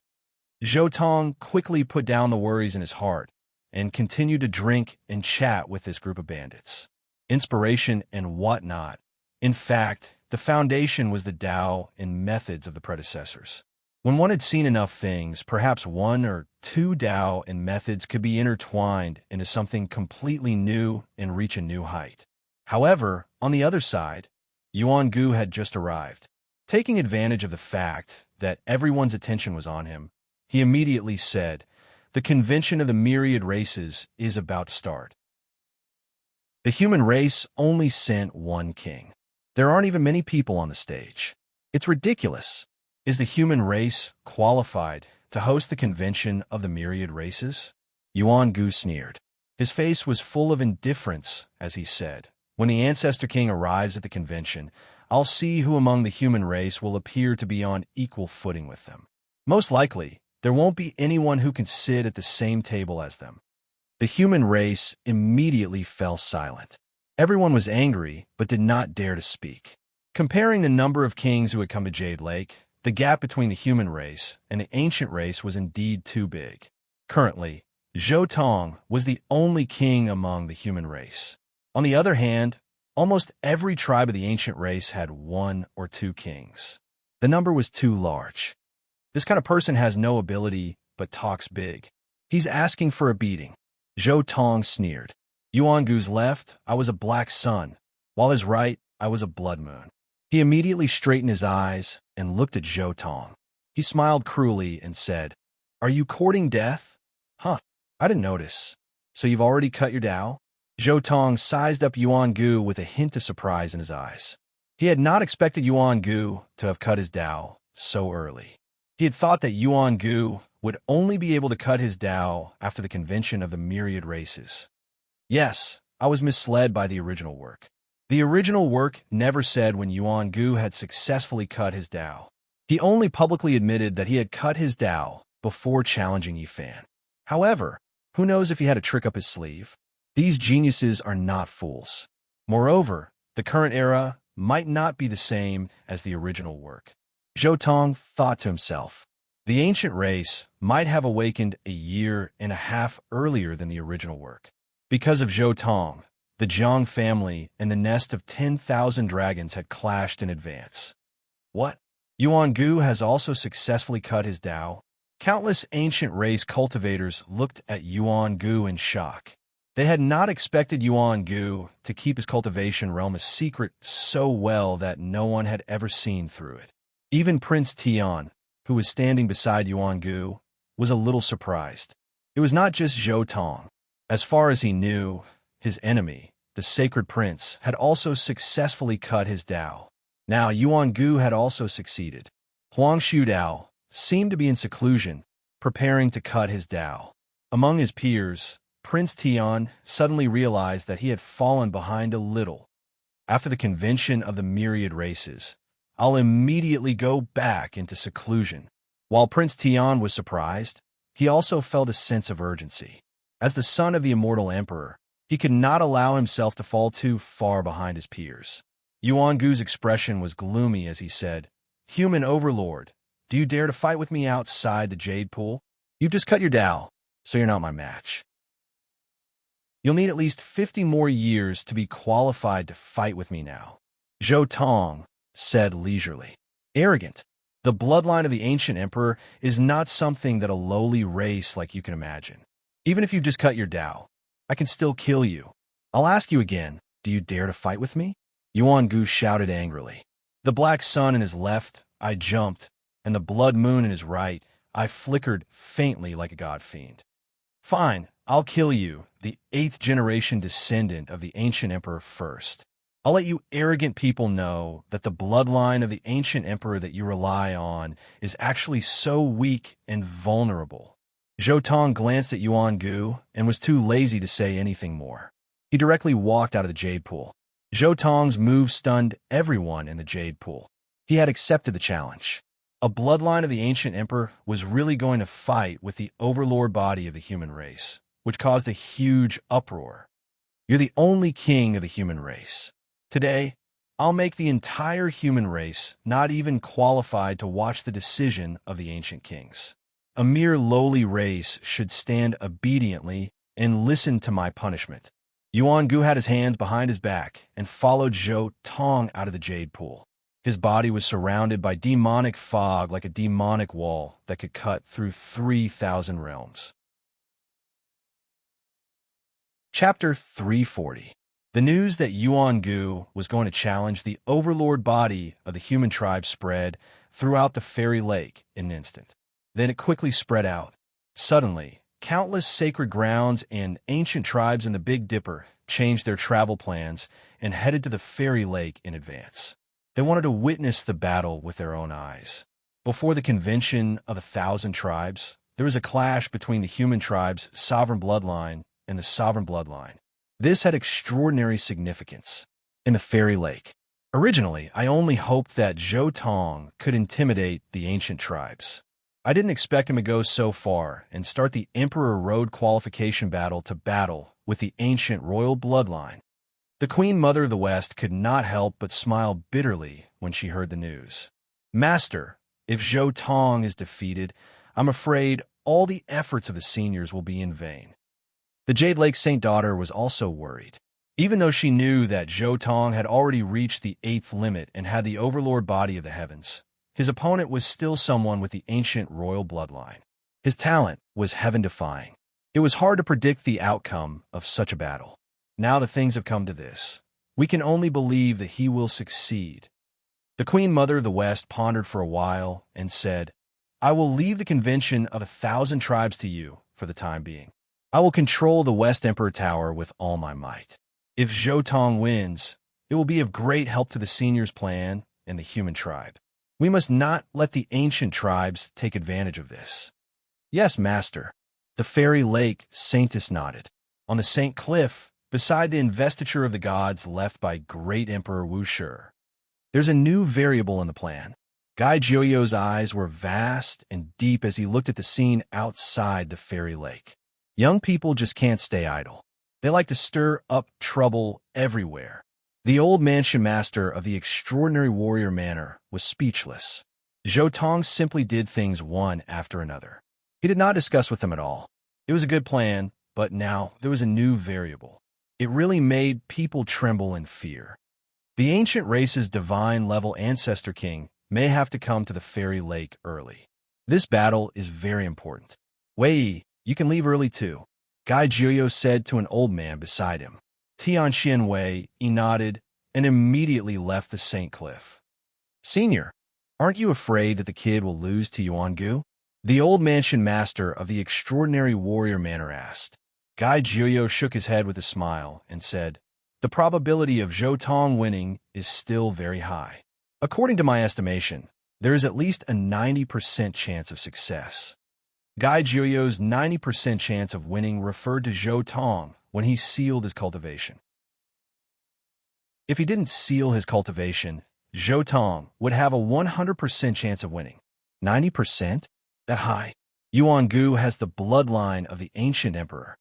Zhou Tong quickly put down the worries in his heart and continued to drink and chat with this group of bandits. Inspiration and whatnot. In fact, the foundation was the Tao and methods of the predecessors. When one had seen enough things, perhaps 1 or 2 Tao and methods could be intertwined into something completely new and reach a new height. However, on the other side, Yuan Gu had just arrived. Taking advantage of the fact that everyone's attention was on him, he immediately said, "The convention of the myriad races is about to start. The human race only sent 1 king. There aren't even many people on the stage. It's ridiculous. Is the human race qualified to host the convention of the myriad races?" Yuan Gu sneered. His face was full of indifference as he said, "When the Ancestor King arrives at the convention, I'll see who among the human race will appear to be on equal footing with them. Most likely, there won't be anyone who can sit at the same table as them." The human race immediately fell silent. Everyone was angry, but did not dare to speak. Comparing the number of kings who had come to Jade Lake, the gap between the human race and the ancient race was indeed too big. Currently, Zhou Tong was the only king among the human race. On the other hand, almost every tribe of the ancient race had 1 or 2 kings. The number was too large. This kind of person has no ability, but talks big. He's asking for a beating. Zhou Tong sneered. Yuangu's left, I was a black sun, while his right, I was a blood moon. He immediately straightened his eyes and looked at Zhou Tong. He smiled cruelly and said, "Are you courting death?" "Huh, I didn't notice. So you've already cut your Tao?" Zhou Tong sized up Yuangu with a hint of surprise in his eyes. He had not expected Yuangu to have cut his Tao so early. He had thought that Yuangu would only be able to cut his Tao after the convention of the myriad races. Yes, I was misled by the original work. The original work never said when Yuangu had successfully cut his Tao. He only publicly admitted that he had cut his Tao before challenging Yifan. However, who knows if he had a trick up his sleeve? These geniuses are not fools. Moreover, the current era might not be the same as the original work. Zhou Tong thought to himself, the ancient race might have awakened a year and a half earlier than the original work. Because of Zhou Tong, the Jiang family and the nest of 10,000 dragons had clashed in advance. What? Yuangu has also successfully cut his Tao? Countless ancient race cultivators looked at Yuangu in shock. They had not expected Yuangu to keep his cultivation realm a secret so well that no one had ever seen through it. Even Prince Tian, who was standing beside Yuangu, was a little surprised. It was not just Zhou Tong. As far as he knew, his enemy, the sacred prince, had also successfully cut his Tao. Now Yuangu had also succeeded. Huang Shudao seemed to be in seclusion, preparing to cut his Tao. Among his peers, Prince Tian suddenly realized that he had fallen behind a little. After the convention of the myriad races, I'll immediately go back into seclusion. While Prince Tian was surprised, he also felt a sense of urgency. As the son of the immortal emperor, he could not allow himself to fall too far behind his peers. Yuangu's expression was gloomy as he said, "Human overlord, do you dare to fight with me outside the jade pool? You've just cut your Tao, so you're not my match. You'll need at least 50 more years to be qualified to fight with me now." Zhou Tong said leisurely. "Arrogant. The bloodline of the ancient emperor is not something that a lowly race like you can imagine. Even if you just cut your Tao, I can still kill you. I'll ask you again, do you dare to fight with me?" Yuangu shouted angrily. The black sun in his left, I jumped, and the blood moon in his right, I flickered faintly like a god fiend. "Fine, I'll kill you, the 8th generation descendant of the ancient emperor first. I'll let you arrogant people know that the bloodline of the ancient emperor that you rely on is actually so weak and vulnerable." Zhou Tong glanced at Yuangu and was too lazy to say anything more. He directly walked out of the jade pool. Zhou Tong's move stunned everyone in the jade pool. He had accepted the challenge. A bloodline of the ancient emperor was really going to fight with the overlord body of the human race, which caused a huge uproar. "You're the only king of the human race. Today, I'll make the entire human race not even qualified to watch the decision of the ancient kings. A mere lowly race should stand obediently and listen to my punishment." Yuangu had his hands behind his back and followed Zhou Tong out of the jade pool. His body was surrounded by demonic fog like a demonic wall that could cut through 3,000 realms. Chapter 340. The news that Yuangu was going to challenge the overlord body of the human tribe spread throughout the fairy lake in an instant. Then it quickly spread out. Suddenly, countless sacred grounds and ancient tribes in the Big Dipper changed their travel plans and headed to the fairy lake in advance. They wanted to witness the battle with their own eyes. Before the convention of 1,000 tribes, there was a clash between the human tribe's sovereign bloodline and the sovereign bloodline. This had extraordinary significance. In the fairy lake, originally, I only hoped that Zhou Tong could intimidate the ancient tribes. I didn't expect him to go so far and start the Emperor Road qualification battle to battle with the ancient royal bloodline. The Queen Mother of the West could not help but smile bitterly when she heard the news. "Master, if Zhou Tong is defeated, I'm afraid all the efforts of the seniors will be in vain." The Jade Lake Saint Daughter was also worried. Even though she knew that Zhou Tong had already reached the 8th limit and had the overlord body of the heavens, his opponent was still someone with the ancient royal bloodline. His talent was heaven-defying. It was hard to predict the outcome of such a battle. Now that things have come to this, we can only believe that he will succeed. The Queen Mother of the West pondered for a while and said, I will leave the convention of 1,000 tribes to you for the time being. I will control the West Emperor Tower with all my might. If Zhou Tong wins, it will be of great help to the seniors' plan and the human tribe. We must not let the ancient tribes take advantage of this. Yes, master. The fairy lake Saintess nodded. On the Saint Cliff, beside the investiture of the gods left by great Emperor Wu Shi, there's a new variable in the plan. Guy Joyo's eyes were vast and deep as he looked at the scene outside the fairy lake. Young people just can't stay idle. They like to stir up trouble everywhere. The old mansion master of the extraordinary warrior manor was speechless. Zhou Tong simply did things one after another. He did not discuss with them at all. It was a good plan, but now there was a new variable. It really made people tremble in fear. The ancient race's divine-level ancestor king may have to come to the fairy lake early. This battle is very important. Wei, you can leave early too, Guy Joyo said to an old man beside him. Tianxian Wei, he nodded and immediately left the St. Cliff. Senior, aren't you afraid that the kid will lose to Yuangu? The old mansion master of the extraordinary warrior manor asked. Guy Joyo shook his head with a smile and said, the probability of Zhou Tong winning is still very high. According to my estimation, there is at least a 90% chance of success. Guy Joyo's 90% chance of winning referred to Zhou Tong when he sealed his cultivation. If he didn't seal his cultivation, Zhou Tong would have a 100% chance of winning. 90%? That high? Yuangu has the bloodline of the ancient emperor.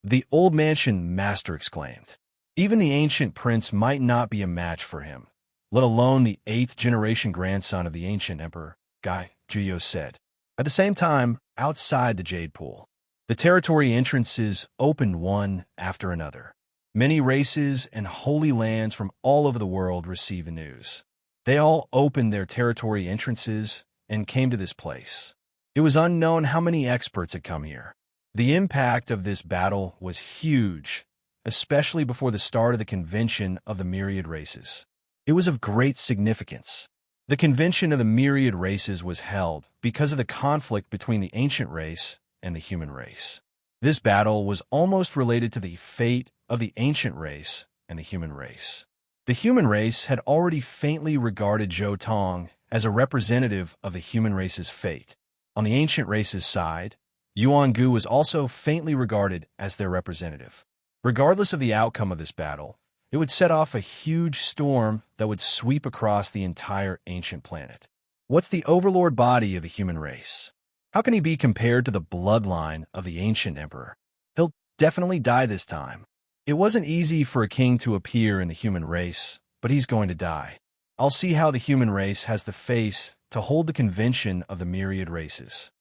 The old mansion master exclaimed. Even the ancient prince might not be a match for him, let alone the 8th-generation grandson of the ancient emperor, Guy Joyo said. At the same time, outside the Jade Pool, the territory entrances opened one after another. Many races and holy lands from all over the world received the news. They all opened their territory entrances and came to this place. It was unknown how many experts had come here. The impact of this battle was huge, especially before the start of the convention of the myriad races. It was of great significance. The convention of the myriad races was held because of the conflict between the ancient race and the human race. This battle was almost related to the fate of the ancient race and the human race. The human race had already faintly regarded Zhou Tong as a representative of the human race's fate. On the ancient race's side, Yuangu was also faintly regarded as their representative. Regardless of the outcome of this battle, it would set off a huge storm that would sweep across the entire ancient planet. What's the overlord body of the human race? How can he be compared to the bloodline of the ancient emperor? He'll definitely die this time. It wasn't easy for a king to appear in the human race, but he's going to die. I'll see how the human race has the face to hold the convention of the myriad races.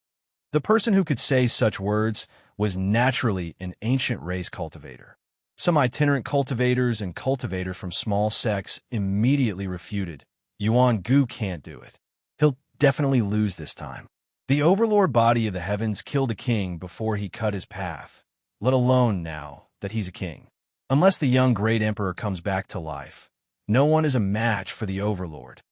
The person who could say such words was naturally an ancient race cultivator. Some itinerant cultivators and cultivators from small sects immediately refuted. Yuangu can't do it. He'll definitely lose this time. The overlord body of the heavens killed a king before he cut his path, let alone now that he's a king. Unless the young great emperor comes back to life, no one is a match for the overlord.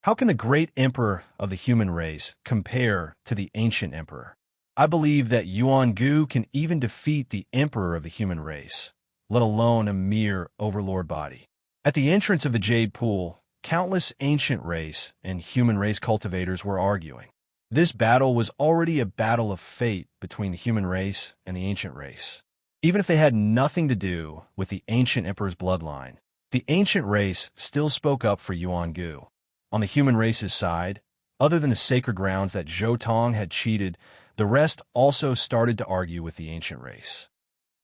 How can the great emperor of the human race compare to the ancient emperor? I believe that Yuangu can even defeat the emperor of the human race, let alone a mere overlord body. At the entrance of the Jade Pool, countless ancient race and human race cultivators were arguing. This battle was already a battle of fate between the human race and the ancient race. Even if they had nothing to do with the ancient emperor's bloodline, the ancient race still spoke up for Yuangu. On the human race's side, other than the sacred grounds that Zhou Tong had cheated, the rest also started to argue with the ancient race.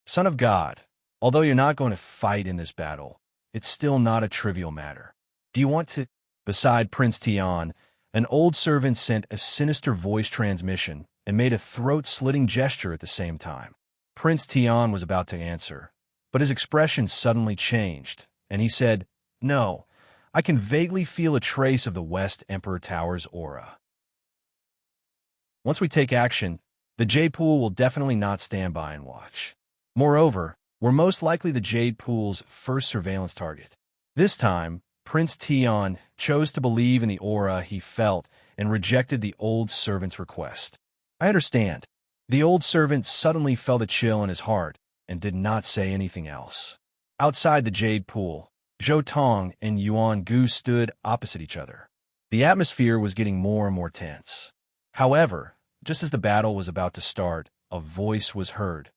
Son of God, although you're not going to fight in this battle, it's still not a trivial matter. Do you want to? Beside Prince Tian, an old servant sent a sinister voice transmission and made a throat-slitting gesture at the same time. Prince Tian was about to answer, but his expression suddenly changed, and he said, "No, I can vaguely feel a trace of the West Emperor Tower's aura. Once we take action, the Jade Pool will definitely not stand by and watch. Moreover, were most likely the Jade Pool's first surveillance target. This time, Prince Tion chose to believe in the aura he felt and rejected the old servant's request. I understand. The old servant suddenly felt a chill in his heart and did not say anything else. Outside the Jade Pool, Zhou Tong and Yuan Gu stood opposite each other. The atmosphere was getting more and more tense. However, just as the battle was about to start, a voice was heard.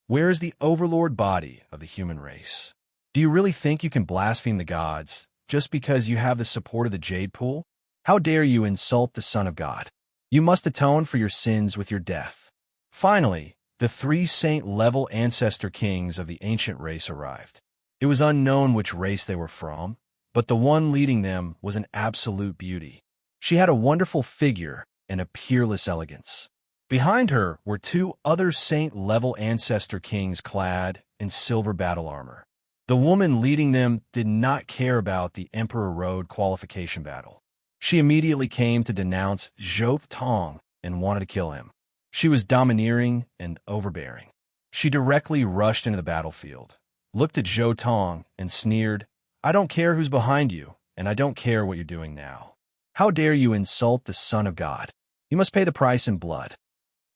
Where is the overlord body of the human race? Do you really think you can blaspheme the gods just because you have the support of the Jade Pool? How dare you insult the Son of God? You must atone for your sins with your death. Finally, the three saint-level ancestor kings of the ancient race arrived. It was unknown which race they were from, but the one leading them was an absolute beauty. She had a wonderful figure and a peerless elegance. Behind her were two other saint-level ancestor kings clad in silver battle armor. The woman leading them did not care about the Emperor Road qualification battle. She immediately came to denounce Zhou Tong and wanted to kill him. She was domineering and overbearing. She directly rushed into the battlefield, looked at Zhou Tong, and sneered, "I don't care who's behind you, and I don't care what you're doing now. How dare you insult the Son of God? You must pay the price in blood."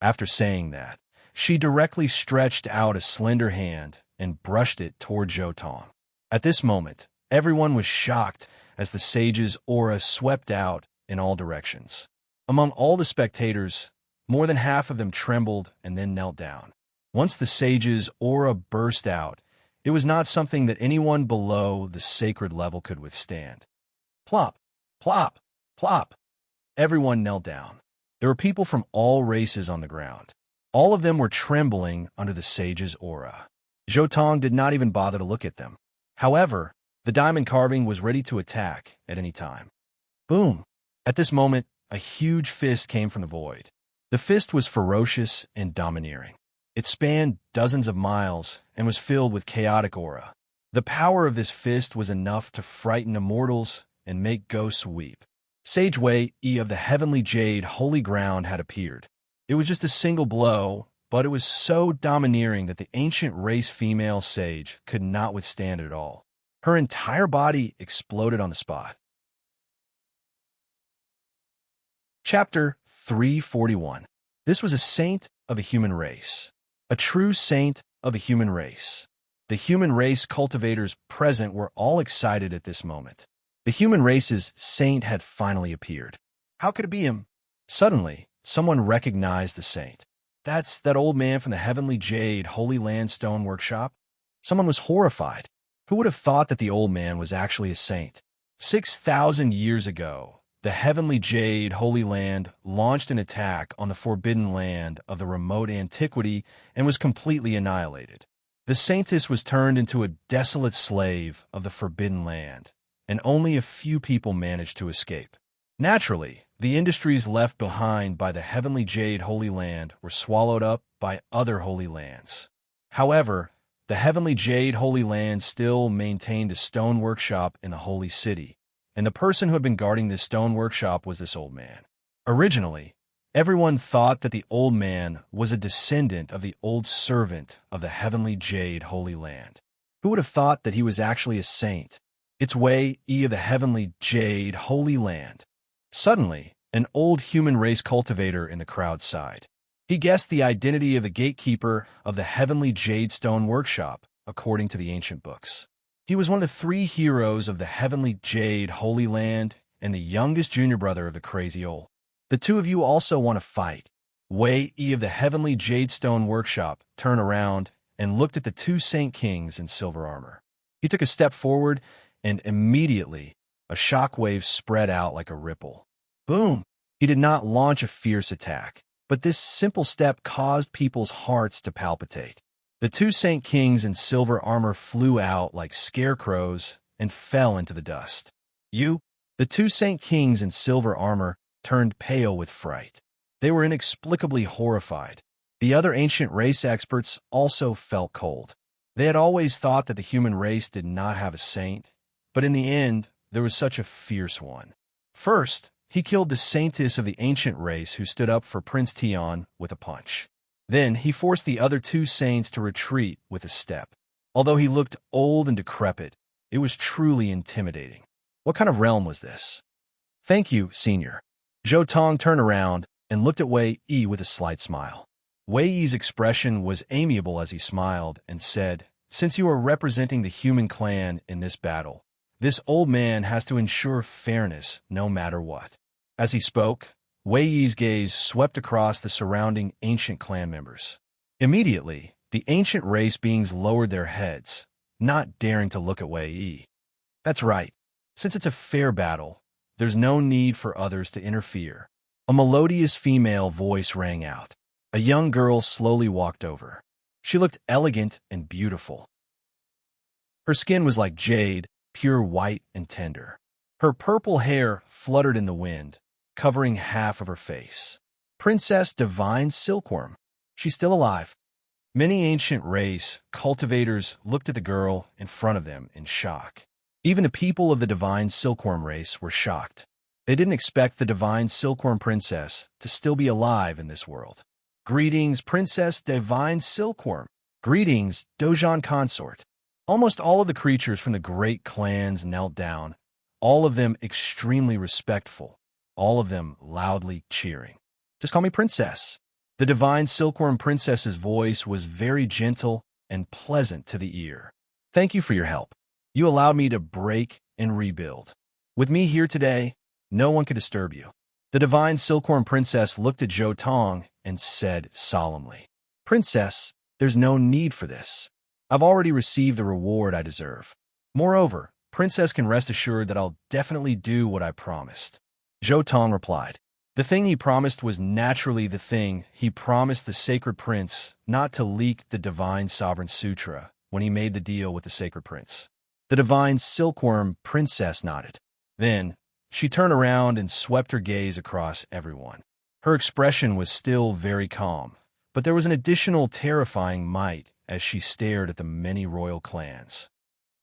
After saying that, she directly stretched out a slender hand and brushed it toward Zhou Tong. At this moment, everyone was shocked as the sage's aura swept out in all directions. Among all the spectators, more than half of them trembled and then knelt down. Once the sage's aura burst out, it was not something that anyone below the sacred level could withstand. Plop, plop, plop. Everyone knelt down. There were people from all races on the ground. All of them were trembling under the sage's aura. Zhou Tong did not even bother to look at them. However, the diamond carving was ready to attack at any time. Boom! At this moment, a huge fist came from the void. The fist was ferocious and domineering. It spanned dozens of miles and was filled with chaotic aura. The power of this fist was enough to frighten immortals and make ghosts weep. Sage Wei Yi of the heavenly jade holy ground had appeared. It was just a single blow, but it was so domineering that the ancient race female sage could not withstand it at all. Her entire body exploded on the spot. Chapter 341. This was a saint of a human race. A true saint of a human race. The human race cultivators present were all excited at this moment. The human race's saint had finally appeared. How could it be him? Suddenly, someone recognized the saint. That's that old man from the Heavenly Jade Holy Land Stone Workshop. Someone was horrified. Who would have thought that the old man was actually a saint? 6,000 years ago, the Heavenly Jade Holy Land launched an attack on the forbidden land of the remote antiquity and was completely annihilated. The saintess was turned into a desolate slave of the forbidden land, and only a few people managed to escape. Naturally, the industries left behind by the Heavenly Jade Holy Land were swallowed up by other holy lands. However, the Heavenly Jade Holy Land still maintained a stone workshop in the Holy City, and the person who had been guarding this stone workshop was this old man. Originally, everyone thought that the old man was a descendant of the old servant of the Heavenly Jade Holy Land. Who would have thought that he was actually a saint? It's Wei Yi of the Heavenly Jade Holy Land. Suddenly, an old human race cultivator in the crowd sighed. He guessed the identity of the gatekeeper of the Heavenly Jade Stone Workshop, according to the ancient books. He was one of the three heroes of the Heavenly Jade Holy Land and the youngest junior brother of the Crazy Old. The two of you also want to fight. Wei Yi of the Heavenly Jade Stone Workshop turned around and looked at the two Saint Kings in silver armor. He took a step forward, and immediately, a shockwave spread out like a ripple. Boom! He did not launch a fierce attack, but this simple step caused people's hearts to palpitate. The two Saint Kings in silver armor flew out like scarecrows and fell into the dust. The two Saint Kings in silver armor turned pale with fright. They were inexplicably horrified. The other ancient race experts also felt cold. They had always thought that the human race did not have a saint, but in the end, there was such a fierce one. First, he killed the saintess of the ancient race who stood up for Prince Tion with a punch. Then he forced the other two saints to retreat with a step. Although he looked old and decrepit, it was truly intimidating. What kind of realm was this? Thank you, Senior. Zhou Tong turned around and looked at Wei Yi with a slight smile. Wei Yi's expression was amiable as he smiled and said, "Since you are representing the human clan in this battle, this old man has to ensure fairness no matter what." As he spoke, Wei Yi's gaze swept across the surrounding ancient clan members. Immediately, the ancient race beings lowered their heads, not daring to look at Wei Yi. That's right. Since it's a fair battle, there's no need for others to interfere. A melodious female voice rang out. A young girl slowly walked over. She looked elegant and beautiful. Her skin was like jade, pure white and tender. Her purple hair fluttered in the wind, covering half of her face. Princess Divine Silkworm. She's still alive. Many ancient race cultivators looked at the girl in front of them in shock. Even the people of the Divine Silkworm race were shocked. They didn't expect the Divine Silkworm Princess to still be alive in this world. Greetings, Princess Divine Silkworm. Greetings, Dojan Consort. Almost all of the creatures from the great clans knelt down, all of them extremely respectful, all of them loudly cheering. Just call me Princess. The Divine Silkworm Princess's voice was very gentle and pleasant to the ear. Thank you for your help. You allowed me to break and rebuild. With me here today, no one could disturb you. The Divine Silkworm Princess looked at Zhou Tong and said solemnly, "Princess, there's no need for this. I've already received the reward I deserve. Moreover, Princess can rest assured that I'll definitely do what I promised." Zhou Tong replied. The thing he promised was naturally the thing he promised the Sacred Prince not to leak the Divine Sovereign Sutra when he made the deal with the Sacred Prince. The Divine Silkworm Princess nodded. Then, she turned around and swept her gaze across everyone. Her expression was still very calm, but there was an additional terrifying might as she stared at the many royal clans.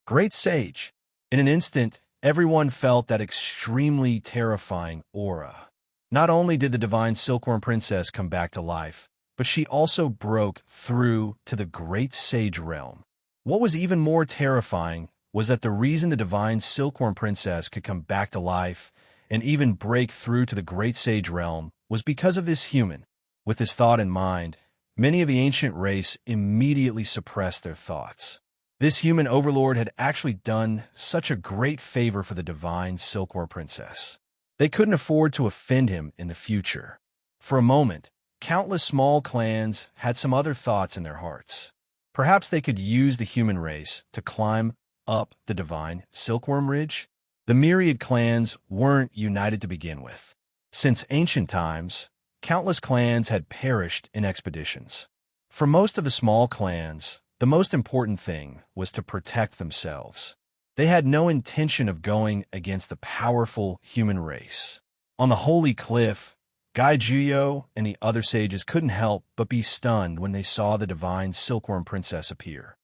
Great Sage! In an instant, everyone felt that extremely terrifying aura. Not only did the Divine Silkworm Princess come back to life, but she also broke through to the Great Sage realm. What was even more terrifying was that the reason the Divine Silkworm Princess could come back to life and even break through to the Great Sage realm was because of this human. With this thought in mind, many of the ancient race immediately suppressed their thoughts. This human overlord had actually done such a great favor for the Divine Silkworm Princess. They couldn't afford to offend him in the future. For a moment, countless small clans had some other thoughts in their hearts. Perhaps they could use the human race to climb up the Divine Silkworm Ridge. The myriad clans weren't united to begin with. Since ancient times, countless clans had perished in expeditions. For most of the small clans, the most important thing was to protect themselves. They had no intention of going against the powerful human race. On the holy cliff, Gai Juyo and the other sages couldn't help but be stunned when they saw the Divine Silkworm Princess appear.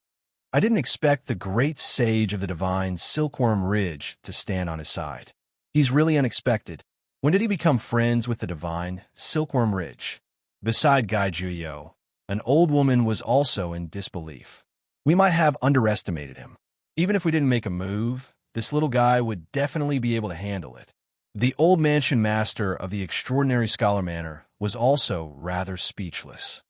I didn't expect the great sage of the Divine Silkworm Ridge to stand on his side. He's really unexpected. When did he become friends with the Divine Silkworm Ridge? Beside Gai Juyo, an old woman was also in disbelief. We might have underestimated him. Even if we didn't make a move, this little guy would definitely be able to handle it. The old mansion master of the Extraordinary Scholar Manor was also rather speechless.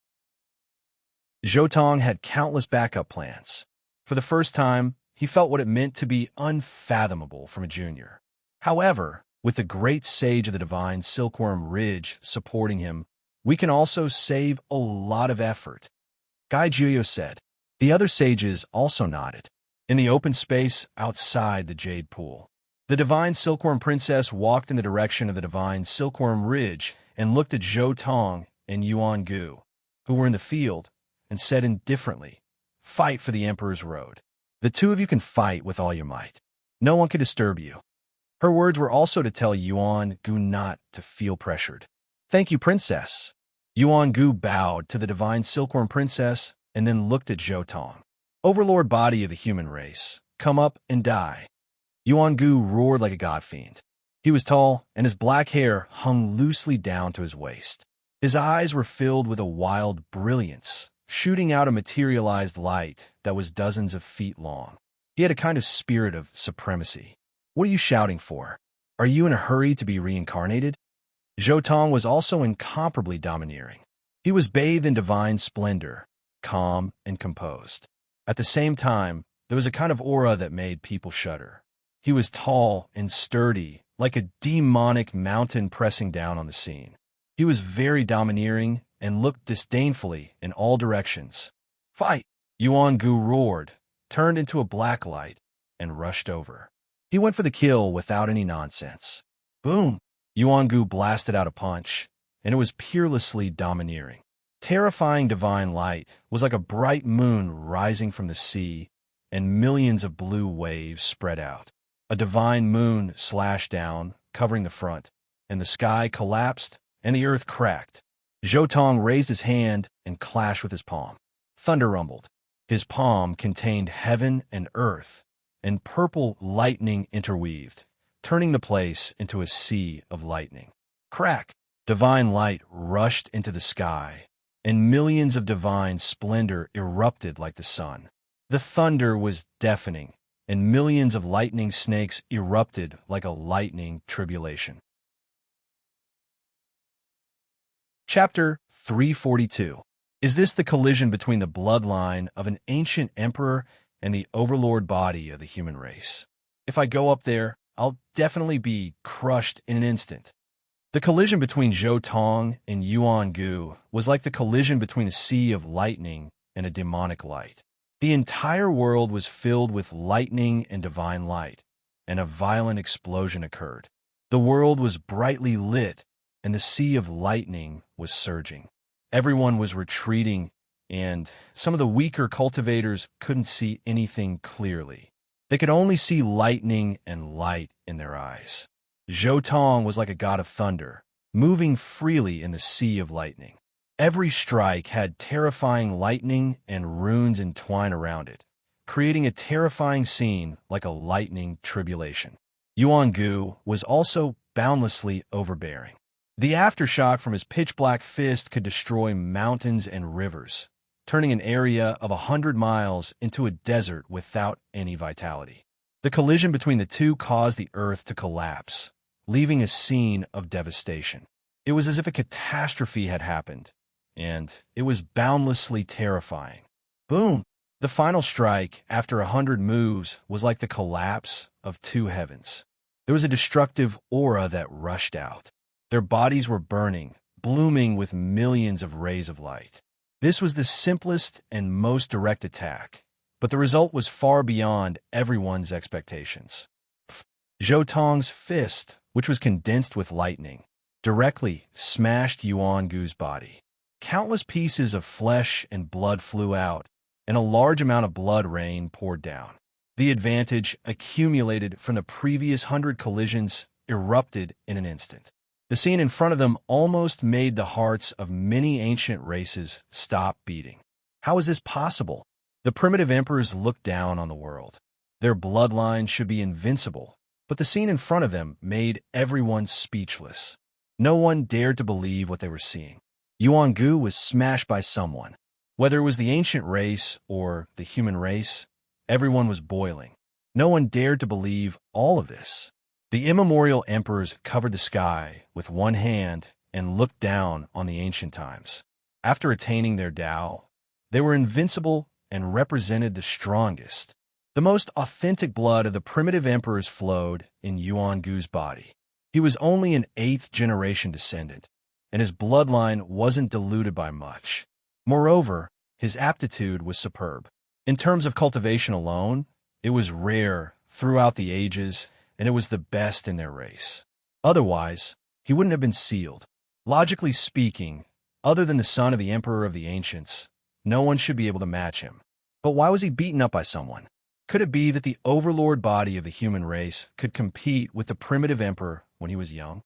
Zhou Tong had countless backup plans. For the first time, he felt what it meant to be unfathomable from a junior. However, with the great sage of the Divine Silkworm Ridge supporting him, we can also save a lot of effort. Gai Juyo said. The other sages also nodded. In the open space outside the Jade Pool, the Divine Silkworm Princess walked in the direction of the Divine Silkworm Ridge and looked at Zhou Tong and Yuan Gu, who were in the field, and said indifferently, "Fight for the Emperor's Road. The two of you can fight with all your might. No one can disturb you." Her words were also to tell Yuan Gu not to feel pressured. "Thank you, Princess." Yuan Gu bowed to the Divine Silkworm Princess and then looked at Zhou Tong. "Overlord body of the human race, come up and die." Yuan Gu roared like a god fiend. He was tall, and his black hair hung loosely down to his waist. His eyes were filled with a wild brilliance, shooting out a materialized light that was dozens of feet long. He had a kind of spirit of supremacy. "What are you shouting for? Are you in a hurry to be reincarnated?" Zhou Tong was also incomparably domineering. He was bathed in divine splendor, calm and composed. At the same time, there was a kind of aura that made people shudder. He was tall and sturdy, like a demonic mountain pressing down on the scene. He was very domineering and looked disdainfully in all directions. "Fight!" Yuan Gu roared, turned into a black light, and rushed over. He went for the kill without any nonsense. Boom! Yuan Gu blasted out a punch, and it was peerlessly domineering. Terrifying divine light was like a bright moon rising from the sea, and millions of blue waves spread out. A divine moon slashed down, covering the front, and the sky collapsed, and the earth cracked. Zhou Tong raised his hand and clashed with his palm. Thunder rumbled. His palm contained heaven and earth, and purple lightning interweaved, turning the place into a sea of lightning. Crack! Divine light rushed into the sky, and millions of divine splendor erupted like the sun. The thunder was deafening, and millions of lightning snakes erupted like a lightning tribulation. Chapter 342. Is this the collision between the bloodline of an ancient emperor and the overlord body of the human race? If I go up there, I'll definitely be crushed in an instant. The collision between Zhou Tong and Yuan Gu was like the collision between a sea of lightning and a demonic light. The entire world was filled with lightning and divine light, and a violent explosion occurred. The world was brightly lit, and the sea of lightning was surging. Everyone was retreating, and some of the weaker cultivators couldn't see anything clearly. They could only see lightning and light in their eyes. Zhou Tong was like a god of thunder, moving freely in the sea of lightning. Every strike had terrifying lightning and runes entwined around it, creating a terrifying scene like a lightning tribulation. Yuan Gu was also boundlessly overbearing. The aftershock from his pitch-black fist could destroy mountains and rivers, turning an area of 100 miles into a desert without any vitality. The collision between the two caused the earth to collapse, leaving a scene of devastation. It was as if a catastrophe had happened, and it was boundlessly terrifying. Boom! The final strike, after 100 moves, was like the collapse of two heavens. There was a destructive aura that rushed out. Their bodies were burning, blooming with millions of rays of light. This was the simplest and most direct attack, but the result was far beyond everyone's expectations. Zhou Tong's fist, which was condensed with lightning, directly smashed Yuan Gu's body. Countless pieces of flesh and blood flew out, and a large amount of blood rain poured down. The advantage accumulated from the previous 100 collisions erupted in an instant. The scene in front of them almost made the hearts of many ancient races stop beating. How is this possible? The primitive emperors looked down on the world. Their bloodline should be invincible, but the scene in front of them made everyone speechless. No one dared to believe what they were seeing. Yuan Gu was smashed by someone. Whether it was the ancient race or the human race, everyone was boiling. No one dared to believe all of this. The immemorial emperors covered the sky with one hand and looked down on the ancient times. After attaining their Tao, they were invincible and represented the strongest. The most authentic blood of the primitive emperors flowed in Yuan Gu's body. He was only an 8th-generation descendant, and his bloodline wasn't diluted by much. Moreover, his aptitude was superb. In terms of cultivation alone, it was rare throughout the ages, and it was the best in their race. Otherwise, he wouldn't have been sealed. Logically speaking, other than the son of the Emperor of the Ancients, no one should be able to match him. But why was he beaten up by someone? Could it be that the overlord body of the human race could compete with the primitive emperor when he was young?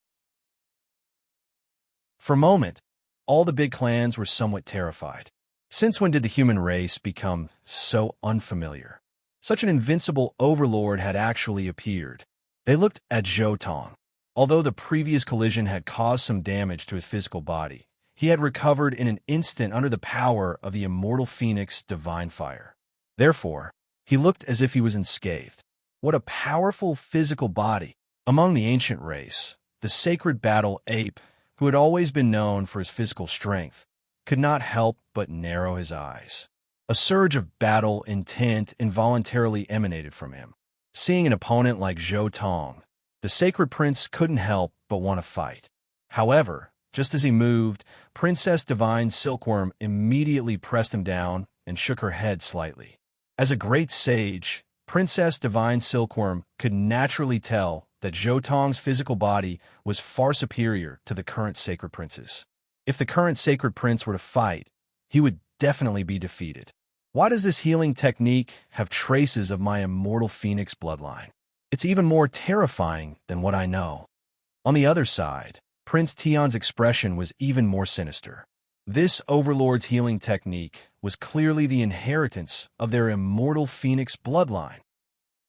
For a moment, all the big clans were somewhat terrified. Since when did the human race become so unfamiliar? Such an invincible overlord had actually appeared. They looked at Zhou Tong. Although the previous collision had caused some damage to his physical body, he had recovered in an instant under the power of the immortal phoenix divine fire. Therefore, he looked as if he was unscathed. What a powerful physical body! Among the ancient race, the sacred battle ape, who had always been known for his physical strength, could not help but narrow his eyes. A surge of battle intent involuntarily emanated from him. Seeing an opponent like Zhou Tong, the sacred prince couldn't help but want to fight. However, just as he moved, Princess Divine Silkworm immediately pressed him down and shook her head slightly. As a great sage, Princess Divine Silkworm could naturally tell that Zhou Tong's physical body was far superior to the current sacred prince's. If the current sacred prince were to fight, he would definitely be defeated. Why does this healing technique have traces of my immortal phoenix bloodline? It's even more terrifying than what I know. On the other side, Prince Tian's expression was even more sinister. This overlord's healing technique was clearly the inheritance of their immortal phoenix bloodline.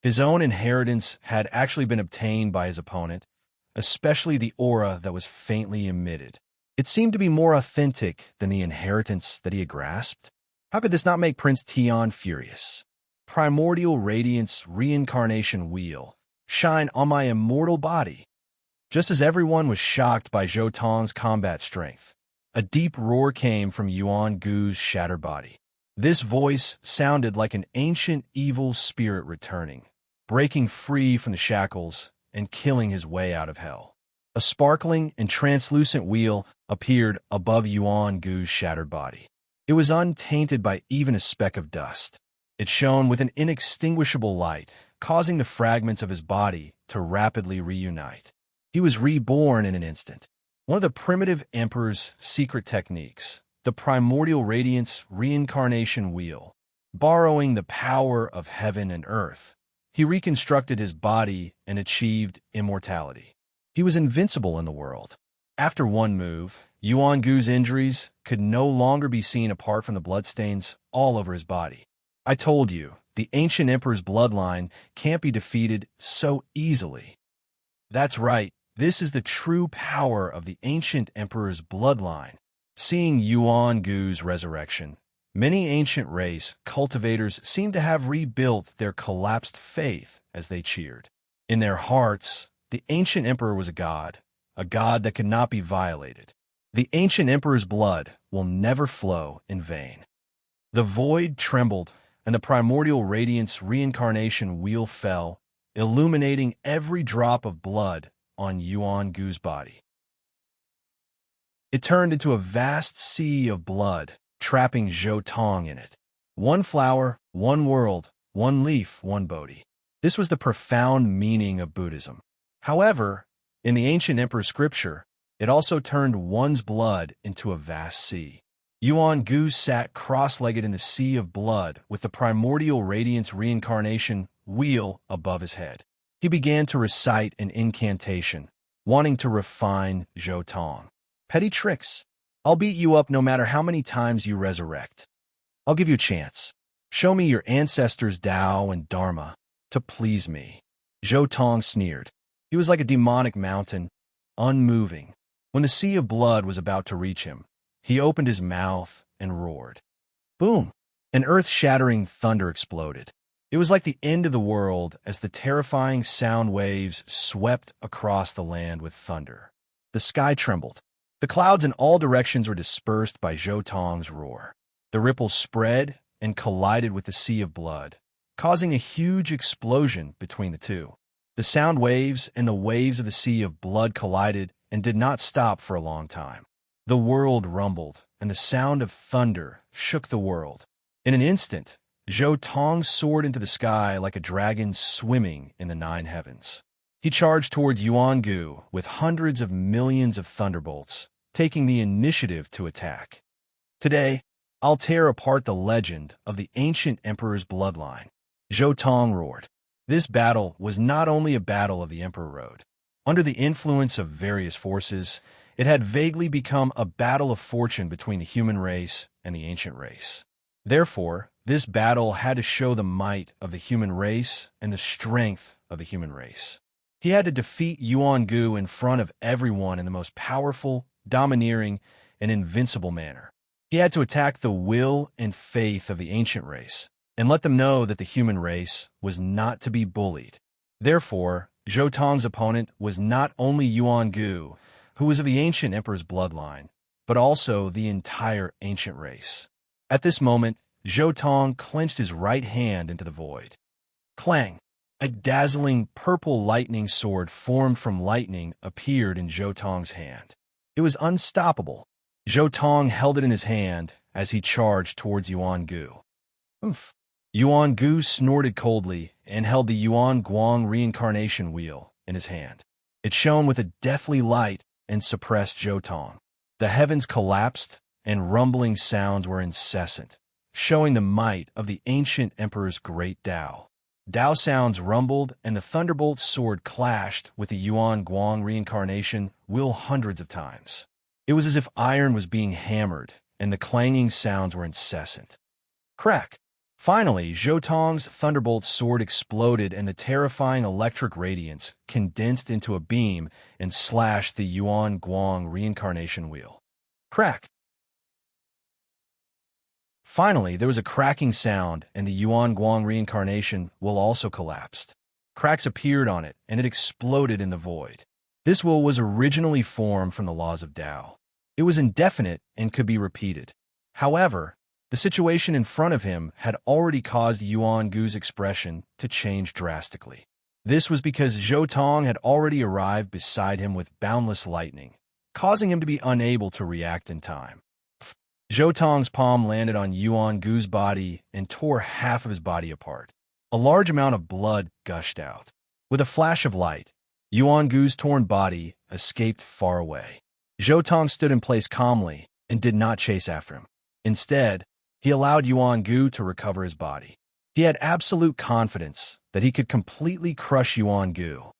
His own inheritance had actually been obtained by his opponent, especially the aura that was faintly emitted. It seemed to be more authentic than the inheritance that he had grasped. How could this not make Prince Tian furious? Primordial Radiance Reincarnation Wheel, shine on my immortal body. Just as everyone was shocked by Zhou Tong's combat strength, a deep roar came from Yuan Gu's shattered body. This voice sounded like an ancient evil spirit returning, breaking free from the shackles and killing his way out of hell. A sparkling and translucent wheel appeared above Yuan Gu's shattered body. It was untainted by even a speck of dust. It shone with an inextinguishable light, causing the fragments of his body to rapidly reunite. He was reborn in an instant. One of the primitive emperor's secret techniques, the primordial radiance reincarnation wheel. Borrowing the power of heaven and earth, he reconstructed his body and achieved immortality. He was invincible in the world. After one move, Yuan Gu's injuries could no longer be seen apart from the bloodstains all over his body. I told you, the ancient emperor's bloodline can't be defeated so easily. That's right, this is the true power of the ancient emperor's bloodline. Seeing Yuan Gu's resurrection, many ancient race cultivators seem to have rebuilt their collapsed faith as they cheered. In their hearts, the ancient emperor was a god that could not be violated. The ancient emperor's blood will never flow in vain. The void trembled, and the primordial radiance reincarnation wheel fell, illuminating every drop of blood on Yuan Gu's body. It turned into a vast sea of blood, trapping Zhou Tong in it. One flower, one world, one leaf, one Bodhi. This was the profound meaning of Buddhism. However, in the ancient emperor's scripture, it also turned one's blood into a vast sea. Yuan Gu sat cross-legged in the sea of blood with the primordial radiance reincarnation wheel above his head. He began to recite an incantation, wanting to refine Zhou Tong. Petty tricks. I'll beat you up no matter how many times you resurrect. I'll give you a chance. Show me your ancestors' Tao and Dharma to please me. Zhou Tong sneered. He was like a demonic mountain, unmoving. When the sea of blood was about to reach him, he opened his mouth and roared. Boom! An earth-shattering thunder exploded. It was like the end of the world as the terrifying sound waves swept across the land with thunder. The sky trembled. The clouds in all directions were dispersed by Zhou Tong's roar. The ripples spread and collided with the sea of blood, causing a huge explosion between the two. The sound waves and the waves of the sea of blood collided and did not stop for a long time. The world rumbled, and the sound of thunder shook the world. In an instant, Zhou Tong soared into the sky like a dragon swimming in the 9 heavens. He charged towards Yuan Gu with hundreds of millions of thunderbolts, taking the initiative to attack. Today, I'll tear apart the legend of the ancient emperor's bloodline. Zhou Tong roared. This battle was not only a battle of the Emperor Road. Under the influence of various forces, it had vaguely become a battle of fortune between the human race and the ancient race. Therefore, this battle had to show the might of the human race and the strength of the human race. He had to defeat Yuan Gu in front of everyone in the most powerful, domineering, and invincible manner. He had to attack the will and faith of the ancient race, and let them know that the human race was not to be bullied. Therefore, Zhou Tong's opponent was not only Yuan Gu, who was of the ancient emperor's bloodline, but also the entire ancient race. At this moment, Zhou Tong clenched his right hand into the void. Clang! A dazzling purple lightning sword formed from lightning appeared in Zhou Tong's hand. It was unstoppable. Zhou Tong held it in his hand as he charged towards Yuan Gu. Oof! Yuan Gu snorted coldly and held the Yuan Guang reincarnation wheel in his hand. It shone with a deathly light and suppressed Zhou Tong. The heavens collapsed, and rumbling sounds were incessant, showing the might of the ancient emperor's great Tao. Tao sounds rumbled, and the thunderbolt sword clashed with the Yuan Guang reincarnation wheel hundreds of times. It was as if iron was being hammered, and the clanging sounds were incessant. Crack! Finally, Zhou Tong's thunderbolt sword exploded, and the terrifying electric radiance condensed into a beam and slashed the Yuan Guang reincarnation wheel. Crack! Finally, there was a cracking sound, and the Yuan Guang reincarnation wheel also collapsed. Cracks appeared on it, and it exploded in the void. This wheel was originally formed from the laws of Tao. It was indefinite and could be repeated. However, the situation in front of him had already caused Yuan Gu's expression to change drastically. This was because Zhou Tong had already arrived beside him with boundless lightning, causing him to be unable to react in time. Zhou Tong's palm landed on Yuan Gu's body and tore half of his body apart. A large amount of blood gushed out. With a flash of light, Yuan Gu's torn body escaped far away. Zhou Tong stood in place calmly and did not chase after him. Instead, he allowed Yuan Gu to recover his body. He had absolute confidence that he could completely crush Yuan Gu.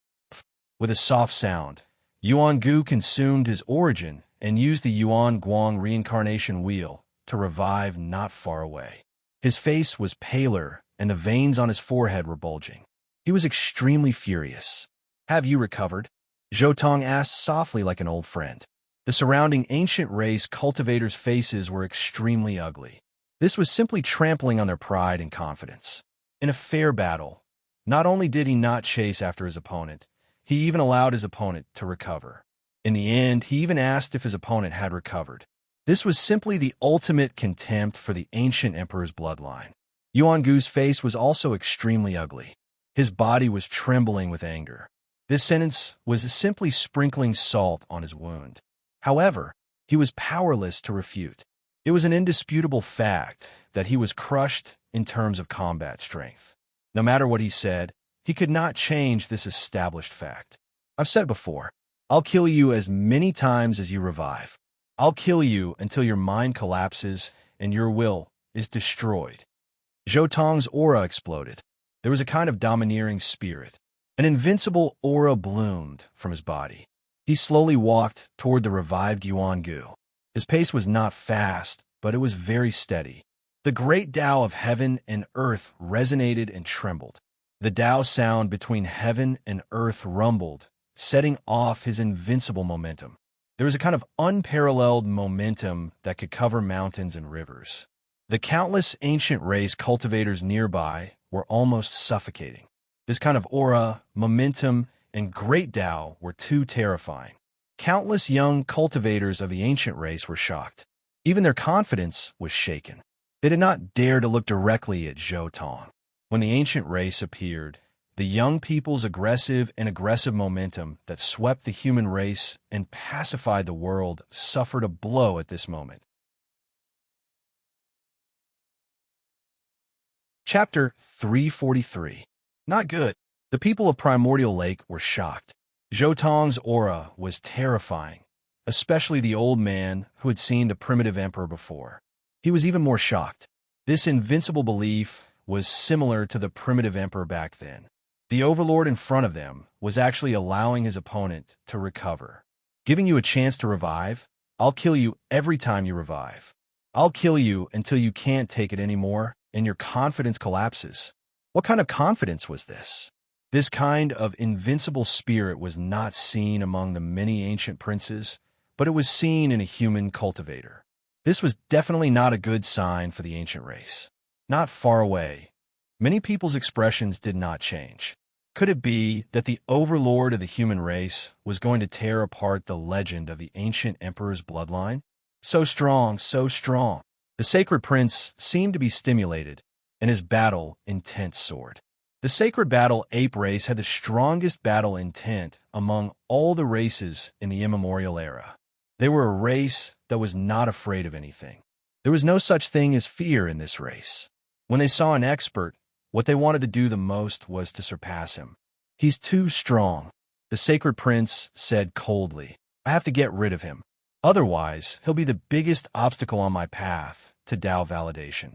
With a soft sound, Yuan Gu consumed his origin and used the Yuan Guang reincarnation wheel to revive not far away. His face was paler, and the veins on his forehead were bulging. He was extremely furious. "Have you recovered?" Zhou Tong asked softly like an old friend. The surrounding ancient race cultivators' faces were extremely ugly. This was simply trampling on their pride and confidence. In a fair battle, not only did he not chase after his opponent, he even allowed his opponent to recover. In the end, he even asked if his opponent had recovered. This was simply the ultimate contempt for the ancient emperor's bloodline. Yuan Gu's face was also extremely ugly. His body was trembling with anger. This sentence was simply sprinkling salt on his wound. However, he was powerless to refute. It was an indisputable fact that he was crushed in terms of combat strength. No matter what he said, he could not change this established fact. I've said before, I'll kill you as many times as you revive. I'll kill you until your mind collapses and your will is destroyed. Zhou Tong's aura exploded. There was a kind of domineering spirit. An invincible aura bloomed from his body. He slowly walked toward the revived Yuan Gu. His pace was not fast, but it was very steady. The great Tao of heaven and earth resonated and trembled. The Tao sound between heaven and earth rumbled, setting off his invincible momentum. There was a kind of unparalleled momentum that could cover mountains and rivers. The countless ancient race cultivators nearby were almost suffocating. This kind of aura, momentum, and great Tao were too terrifying. Countless young cultivators of the ancient race were shocked. Even their confidence was shaken. They did not dare to look directly at Zhou Tong. When the ancient race appeared, the young people's aggressive momentum that swept the human race and pacified the world suffered a blow at this moment. Chapter 343. Not good. The people of Primordial Lake were shocked. Zhou Tong's aura was terrifying, especially the old man who had seen the primitive emperor before. He was even more shocked. This invincible belief was similar to the primitive emperor back then. The overlord in front of them was actually allowing his opponent to recover. Giving you a chance to revive? I'll kill you every time you revive. I'll kill you until you can't take it anymore and your confidence collapses. What kind of confidence was this? This kind of invincible spirit was not seen among the many ancient princes, but it was seen in a human cultivator. This was definitely not a good sign for the ancient race. Not far away, many people's expressions did not change. Could it be that the overlord of the human race was going to tear apart the legend of the ancient emperor's bloodline? So strong, so strong. The sacred prince seemed to be stimulated, and his battle intent soared. The sacred battle ape race had the strongest battle intent among all the races in the immemorial era. They were a race that was not afraid of anything. There was no such thing as fear in this race. When they saw an expert, what they wanted to do the most was to surpass him. He's too strong, the sacred prince said coldly. I have to get rid of him. Otherwise, he'll be the biggest obstacle on my path to Tao validation.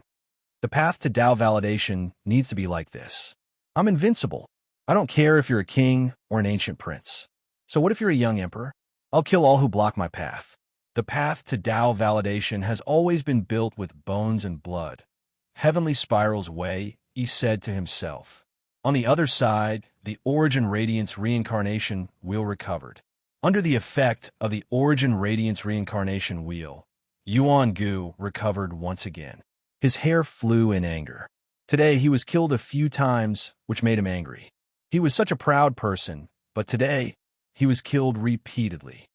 The path to Tao validation needs to be like this. I'm invincible. I don't care if you're a king or an ancient prince. So what if you're a young emperor? I'll kill all who block my path. The path to Tao validation has always been built with bones and blood. Heavenly Spiral's way, he said to himself. On the other side, the Origin Radiance reincarnation wheel recovered. Under the effect of the Origin Radiance reincarnation wheel, Yuan Gu recovered once again. His hair flew in anger. Today he was killed a few times, which made him angry. He was such a proud person, but today he was killed repeatedly.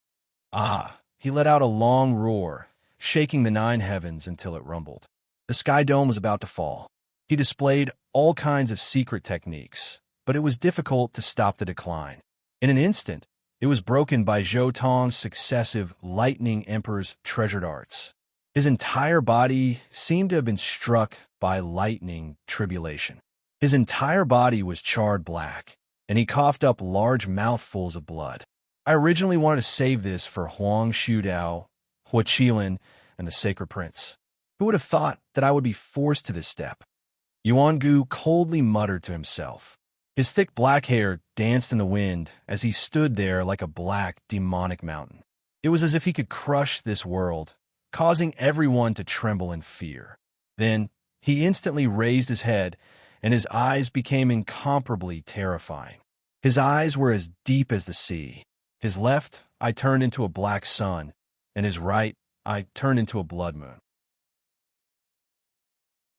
Ah, he let out a long roar, shaking the 9 heavens until it rumbled. The sky dome was about to fall. He displayed all kinds of secret techniques, but it was difficult to stop the decline. In an instant, it was broken by Zhou Tong's successive lightning emperor's treasured arts. His entire body seemed to have been struck by lightning tribulation. His entire body was charred black, and he coughed up large mouthfuls of blood. I originally wanted to save this for Huang Shudao, Hua Qilin, and the Sacred Prince. Who would have thought that I would be forced to this step? Yuan Gu coldly muttered to himself. His thick black hair danced in the wind as he stood there like a black, demonic mountain. It was as if he could crush this world, causing everyone to tremble in fear. Then, he instantly raised his head, and his eyes became incomparably terrifying. His eyes were as deep as the sea. His left eye turned into a black sun, and his right eye turned into a blood moon.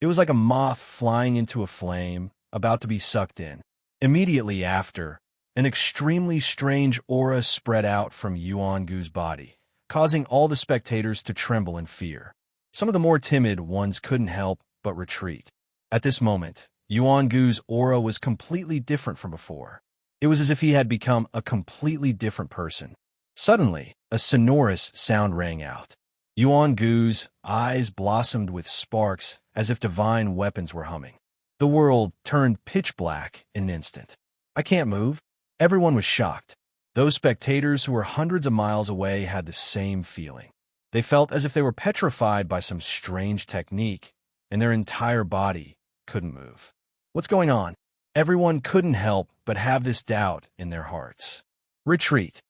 It was like a moth flying into a flame, about to be sucked in. Immediately after, an extremely strange aura spread out from Yuan Gu's body, causing all the spectators to tremble in fear. Some of the more timid ones couldn't help but retreat. At this moment, Yuan Gu's aura was completely different from before. It was as if he had become a completely different person. Suddenly, a sonorous sound rang out. Yuan Gu's eyes blossomed with sparks as if divine weapons were humming. The world turned pitch black in an instant. I can't move. Everyone was shocked. Those spectators who were hundreds of miles away had the same feeling. They felt as if they were petrified by some strange technique, and their entire body couldn't move. What's going on? Everyone couldn't help but have this doubt in their hearts. Retreat.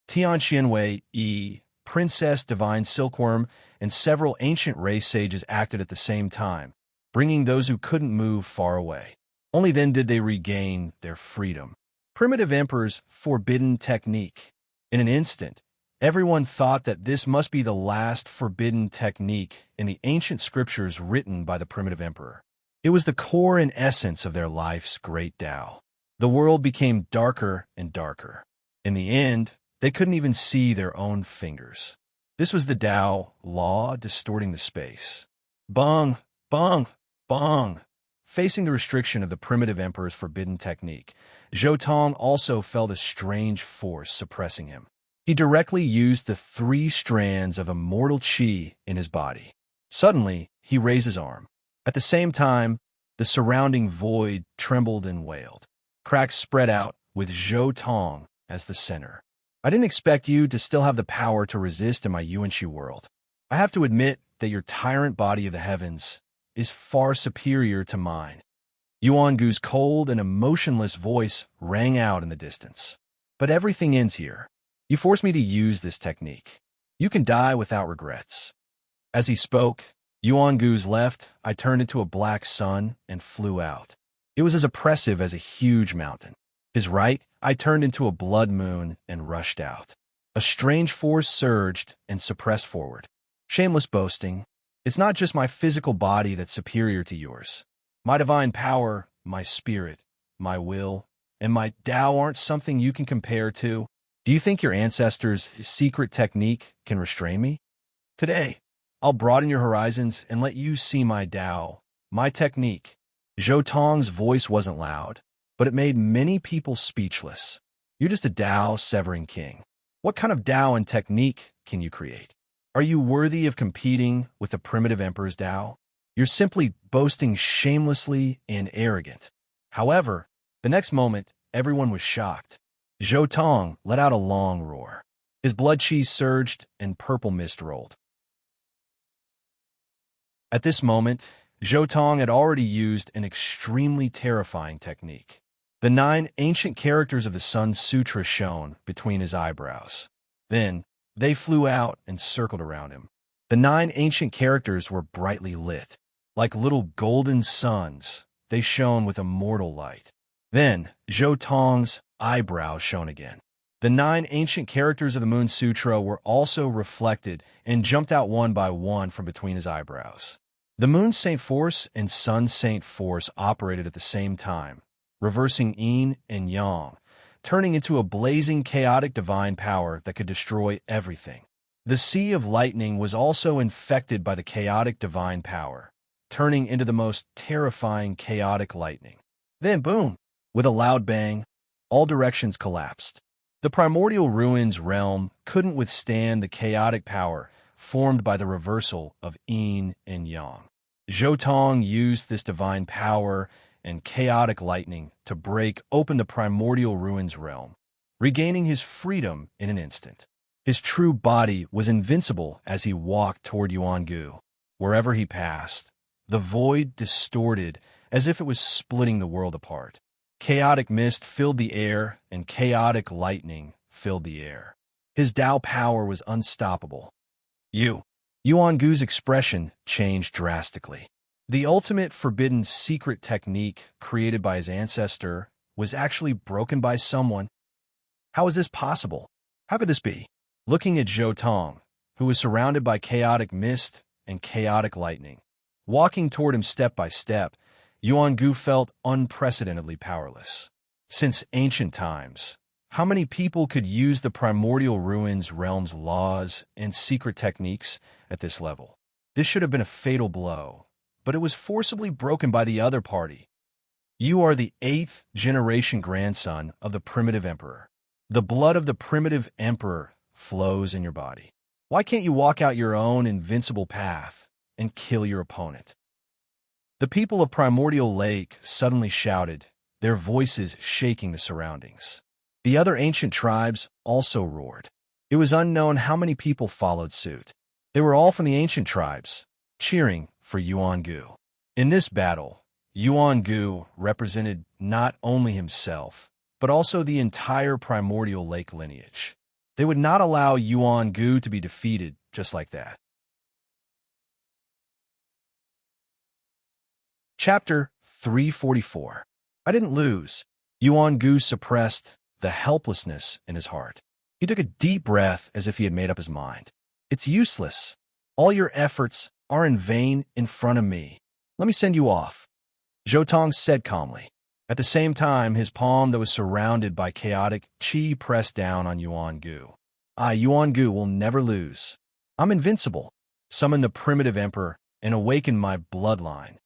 Tian Xianwei, Princess Divine Silkworm, and several ancient race sages acted at the same time, bringing those who couldn't move far away. Only then did they regain their freedom. Primitive Emperor's forbidden technique. In an instant, everyone thought that this must be the last forbidden technique in the ancient scriptures written by the Primitive Emperor. It was the core and essence of their life's great Tao. The world became darker and darker. In the end, they couldn't even see their own fingers. This was the Tao law distorting the space. Bong, bong, bong. Facing the restriction of the Primitive Emperor's forbidden technique, Zhou Tong also felt a strange force suppressing him. He directly used the 3 strands of immortal qi in his body. Suddenly, he raised his arm. At the same time, the surrounding void trembled and wailed. Cracks spread out with Zhou Tong as the center. I didn't expect you to still have the power to resist in my Yuanxi world. I have to admit that your tyrant body of the heavens is far superior to mine. Yuan Gu's cold and emotionless voice rang out in the distance. But everything ends here. You forced me to use this technique. You can die without regrets. As he spoke, Yuan Gu's left eye turned into a black sun and flew out. It was as oppressive as a huge mountain. His right eye turned into a blood moon and rushed out. A strange force surged and suppressed forward. Shameless boasting. It's not just my physical body that's superior to yours. My divine power, my spirit, my will, and my Tao aren't something you can compare to. Do you think your ancestors' secret technique can restrain me? Today, I'll broaden your horizons and let you see my Tao, my technique. Zhou Tong's voice wasn't loud, but it made many people speechless. You're just a Tao-severing king. What kind of Tao and technique can you create? Are you worthy of competing with the primitive emperor's Tao? You're simply boasting shamelessly and arrogant. However, the next moment, everyone was shocked. Zhou Tong let out a long roar. His blood chi surged and purple mist rolled. At this moment, Zhou Tong had already used an extremely terrifying technique. The 9 ancient characters of the Sun Sutra shone between his eyebrows. Then, they flew out and circled around him. The 9 ancient characters were brightly lit. Like little golden suns, they shone with immortal light. Then, Zhou Tong's eyebrows shone again. The 9 ancient characters of the Moon Sutra were also reflected and jumped out one by one from between his eyebrows. The Moon Saint Force and Sun Saint Force operated at the same time, reversing yin and yang, turning into a blazing chaotic divine power that could destroy everything. The Sea of Lightning was also infected by the chaotic divine power, turning into the most terrifying chaotic lightning. Then boom! With a loud bang, all directions collapsed. The primordial ruins realm couldn't withstand the chaotic power formed by the reversal of yin and yang. Zhou Tong used this divine power and chaotic lightning to break open the primordial ruins realm, regaining his freedom in an instant. His true body was invincible as he walked toward Yuangu. Wherever he passed, the void distorted as if it was splitting the world apart. Chaotic mist filled the air, and chaotic lightning filled the air. His Tao power was unstoppable. Yuangu's expression changed drastically. The ultimate forbidden secret technique created by his ancestor was actually broken by someone. How is this possible? How could this be? Looking at Zhou Tong, who was surrounded by chaotic mist and chaotic lightning, walking toward him step by step, Yuangu felt unprecedentedly powerless. Since ancient times, how many people could use the primordial ruins realm's laws and secret techniques at this level? This should have been a fatal blow, but it was forcibly broken by the other party. You are the 8th generation grandson of the primitive emperor. The blood of the primitive emperor flows in your body. Why can't you walk out your own invincible path and kill your opponent? The people of Primordial Lake suddenly shouted, their voices shaking the surroundings. The other ancient tribes also roared. It was unknown how many people followed suit. They were all from the ancient tribes, cheering for Yuangu. In this battle, Yuangu represented not only himself, but also the entire Primordial Lake lineage. They would not allow Yuangu to be defeated just like that. Chapter 344. I didn't lose. Yuangu suppressed the helplessness in his heart. He took a deep breath as if he had made up his mind. It's useless. All your efforts are in vain in front of me. Let me send you off. Zhou Tong said calmly. At the same time, his palm that was surrounded by chaotic chi pressed down on Yuangu. Yuangu will never lose. I'm invincible. Summon the primitive emperor and awaken my bloodline.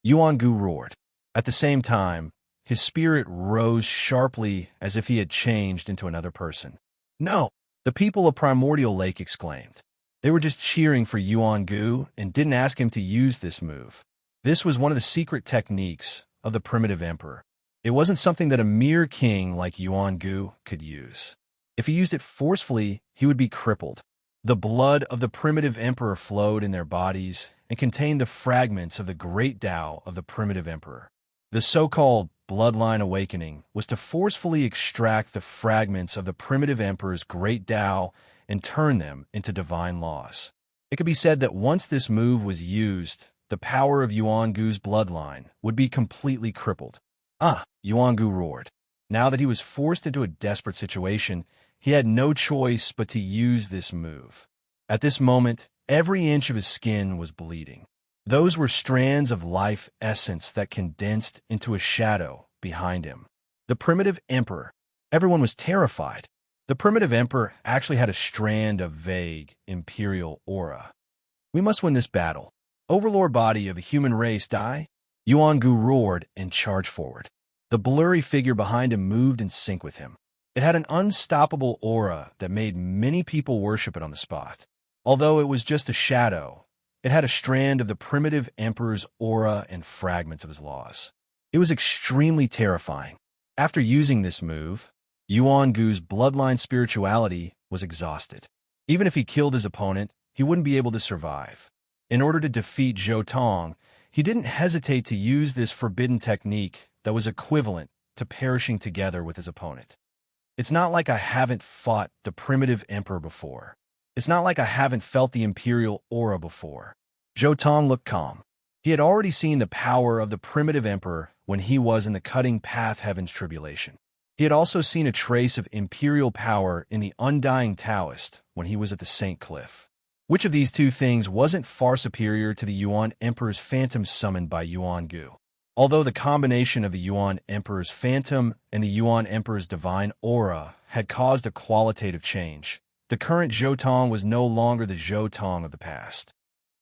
Yuangu roared. At the same time, his spirit rose sharply as if he had changed into another person. No! The people of Primordial Lake exclaimed. They were just cheering for Yuangu and didn't ask him to use this move. This was one of the secret techniques of the primitive emperor. It wasn't something that a mere king like Yuangu could use. If he used it forcefully, he would be crippled. The blood of the primitive emperor flowed in their bodies and contained the fragments of the great Tao of the primitive emperor. The so-called bloodline awakening was to forcefully extract the fragments of the primitive emperor's great Tao and turn them into divine laws. It could be said that once this move was used, the power of Yuangu's bloodline would be completely crippled. Yuangu roared. Now that he was forced into a desperate situation, He had no choice but to use this move. At this moment, every inch of his skin was bleeding. Those were strands of life essence that condensed into a shadow behind him. The primitive emperor. Everyone was terrified. The primitive emperor actually had a strand of vague, imperial aura. We must win this battle. Overlord body of a human race die? Yuan-gu roared and charged forward. The blurry figure behind him moved in sync with him. It had an unstoppable aura that made many people worship it on the spot. Although it was just a shadow, it had a strand of the primitive emperor's aura and fragments of his laws. It was extremely terrifying. After using this move, Yuan-gu's bloodline spirituality was exhausted. Even if he killed his opponent, he wouldn't be able to survive. In order to defeat Zhou Tong, he didn't hesitate to use this forbidden technique that was equivalent to perishing together with his opponent. It's not like I haven't fought the primitive emperor before. It's not like I haven't felt the imperial aura before. Zhou Tong looked calm. He had already seen the power of the primitive emperor when he was in the cutting path heaven's tribulation. He had also seen a trace of imperial power in the undying Taoist when he was at the Saint Cliff. Which of these two things wasn't far superior to the Yuan Emperor's phantom summoned by Yuan-gu? Although the combination of the Yuan Emperor's phantom and the Yuan Emperor's divine aura had caused a qualitative change, the current Zhou Tong was no longer the Zhou Tong of the past.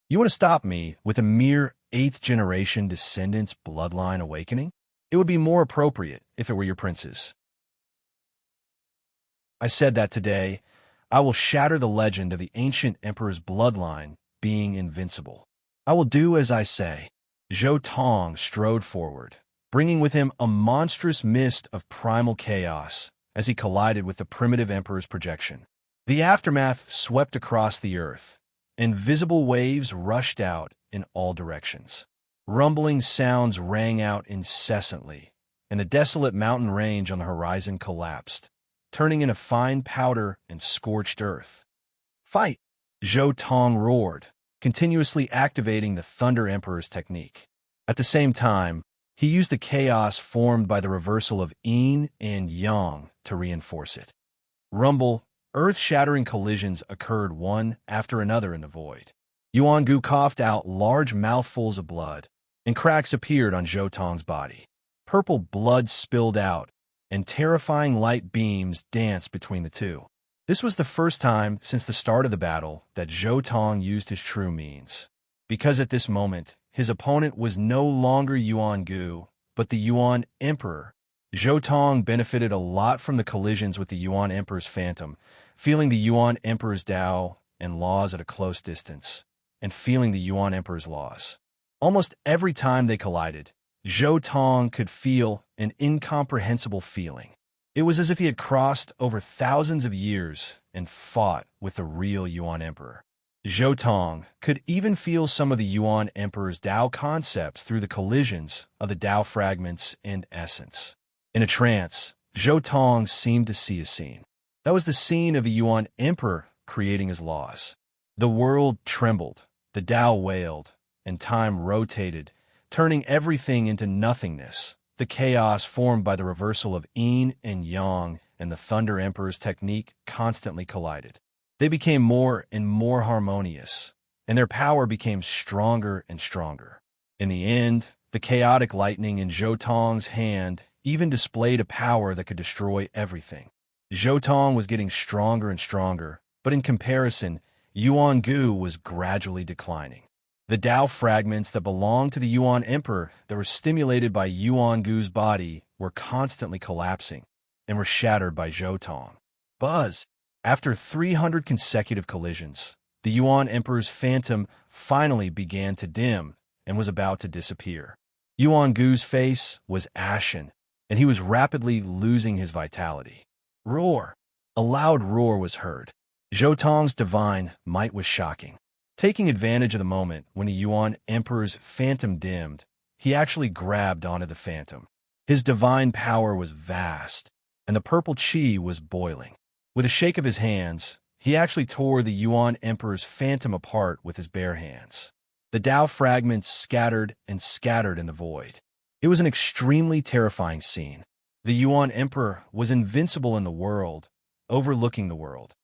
You want to stop me with a mere 8th-generation descendant's bloodline awakening? It would be more appropriate if it were your prince's. I said that today, I will shatter the legend of the ancient emperor's bloodline being invincible. I will do as I say. Zhou Tong strode forward, bringing with him a monstrous mist of primal chaos as he collided with the primitive emperor's projection. The aftermath swept across the earth. Invisible waves rushed out in all directions. Rumbling sounds rang out incessantly, and the desolate mountain range on the horizon collapsed, turning into fine powder and scorched earth. Fight! Zhou Tong roared, continuously activating the Thunder Emperor's technique. At the same time, he used the chaos formed by the reversal of yin and yang to reinforce it. Rumble, earth-shattering collisions occurred one after another in the void. Yuan-gu coughed out large mouthfuls of blood, and cracks appeared on Zhou Tong's body. Purple blood spilled out, and terrifying light beams danced between the two. This was the first time since the start of the battle that Zhou Tong used his true means. Because at this moment, his opponent was no longer Yuan-gu, but the Yuan Emperor. Zhou Tong benefited a lot from the collisions with the Yuan Emperor's phantom, feeling the Yuan Emperor's Tao and laws at a close distance, and feeling the Yuan Emperor's laws. Almost every time they collided, Zhou Tong could feel an incomprehensible feeling. It was as if he had crossed over thousands of years and fought with the real Yuan Emperor. Zhou Tong could even feel some of the Yuan Emperor's Tao concepts through the collisions of the Tao fragments and essence. In a trance, Zhou Tong seemed to see a scene. That was the scene of a Yuan Emperor creating his laws. The world trembled, the Tao wailed, and time rotated, turning everything into nothingness. The chaos formed by the reversal of yin and yang and the Thunder Emperor's technique constantly collided. They became more and more harmonious, and their power became stronger and stronger. In the end, the chaotic lightning in Zhou Tong's hand even displayed a power that could destroy everything. Zhou Tong was getting stronger and stronger, but in comparison, Yuan-gu was gradually declining. The Tao fragments that belonged to the Yuan Emperor that were stimulated by Yuan-gu's body were constantly collapsing and were shattered by Zhou Tong. Buzz! After 300 consecutive collisions, the Yuan Emperor's phantom finally began to dim and was about to disappear. Yuan-gu's face was ashen, and he was rapidly losing his vitality. Roar! A loud roar was heard. Zhou Tong's divine might was shocking. Taking advantage of the moment when the Yuan Emperor's phantom dimmed, he actually grabbed onto the phantom. His divine power was vast, and the purple qi was boiling. With a shake of his hands, he actually tore the Yuan Emperor's phantom apart with his bare hands. The Tao fragments scattered and scattered in the void. It was an extremely terrifying scene. The Yuan Emperor was invincible in the world, overlooking the world.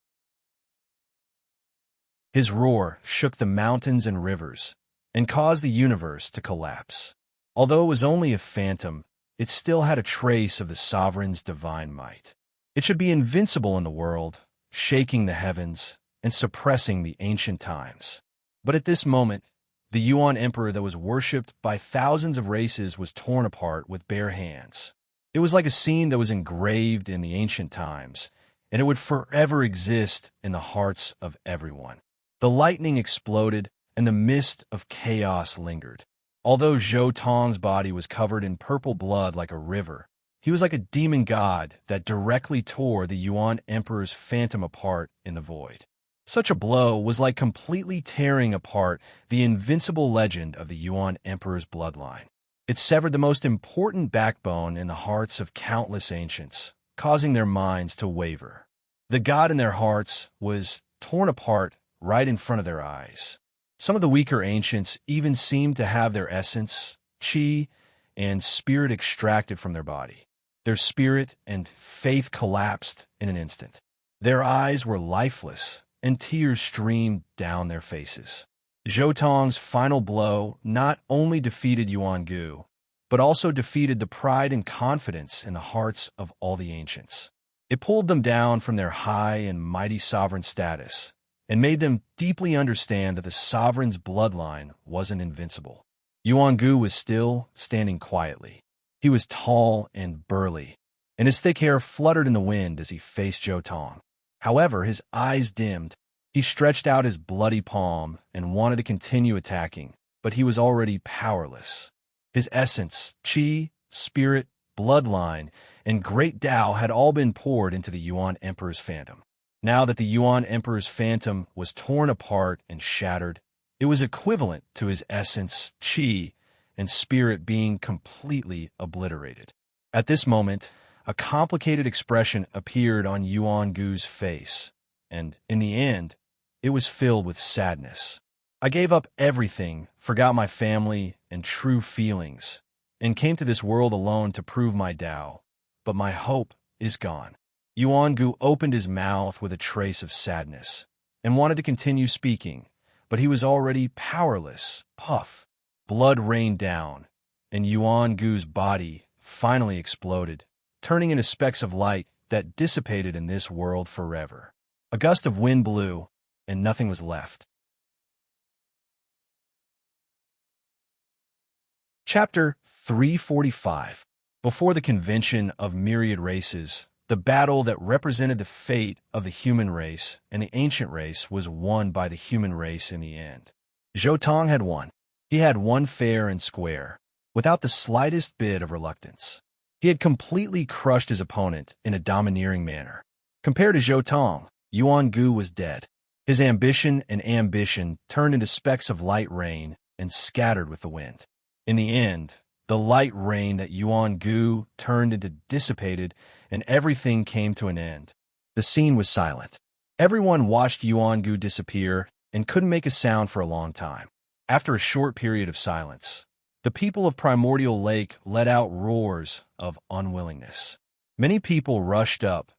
His roar shook the mountains and rivers and caused the universe to collapse. Although it was only a phantom, it still had a trace of the sovereign's divine might. It should be invincible in the world, shaking the heavens and suppressing the ancient times. But at this moment, the Yuan emperor that was worshipped by thousands of races was torn apart with bare hands. It was like a scene that was engraved in the ancient times, and it would forever exist in the hearts of everyone. The lightning exploded, and the mist of chaos lingered. Although Zhou Tong's body was covered in purple blood like a river, he was like a demon god that directly tore the Yuan emperor's phantom apart in the void. Such a blow was like completely tearing apart the invincible legend of the Yuan emperor's bloodline. It severed the most important backbone in the hearts of countless ancients, causing their minds to waver. The god in their hearts was torn apart right in front of their eyes. Some of the weaker ancients even seemed to have their essence, qi, and spirit extracted from their body. Their spirit and faith collapsed in an instant. Their eyes were lifeless, and tears streamed down their faces. Zhou Tong's final blow not only defeated Yuan Gu, but also defeated the pride and confidence in the hearts of all the ancients. It pulled them down from their high and mighty sovereign status, and made them deeply understand that the sovereign's bloodline wasn't invincible. Yuan Gu was still standing quietly. He was tall and burly, and his thick hair fluttered in the wind as he faced Zhou Tong. However, his eyes dimmed. He stretched out his bloody palm and wanted to continue attacking, but he was already powerless. His essence, qi, spirit, bloodline, and great Tao had all been poured into the Yuan emperor's phantom. Now that the Yuan emperor's phantom was torn apart and shattered, it was equivalent to his essence, qi, and spirit being completely obliterated. At this moment, a complicated expression appeared on Yuan Gu's face, and in the end, it was filled with sadness. I gave up everything, forgot my family and true feelings, and came to this world alone to prove my Tao, but my hope is gone. Yuan Gu opened his mouth with a trace of sadness and wanted to continue speaking, but he was already powerless. Puff. Blood rained down, and Yuan Gu's body finally exploded, turning into specks of light that dissipated in this world forever. A gust of wind blew, and nothing was left. Chapter 345. Before the convention of myriad races, the battle that represented the fate of the human race and the ancient race was won by the human race in the end. Zhou Tong had won. He had won fair and square, without the slightest bit of reluctance. He had completely crushed his opponent in a domineering manner. Compared to Zhou Tong, Yuan Gu was dead. His ambition and ambition turned into specks of light rain and scattered with the wind. In the end, the light rain that Yuan Gu turned into dissipated, and everything came to an end. The scene was silent. Everyone watched Yuan Gu disappear and couldn't make a sound for a long time. After a short period of silence, the people of Primordial Lake let out roars of unwillingness. Many people rushed up,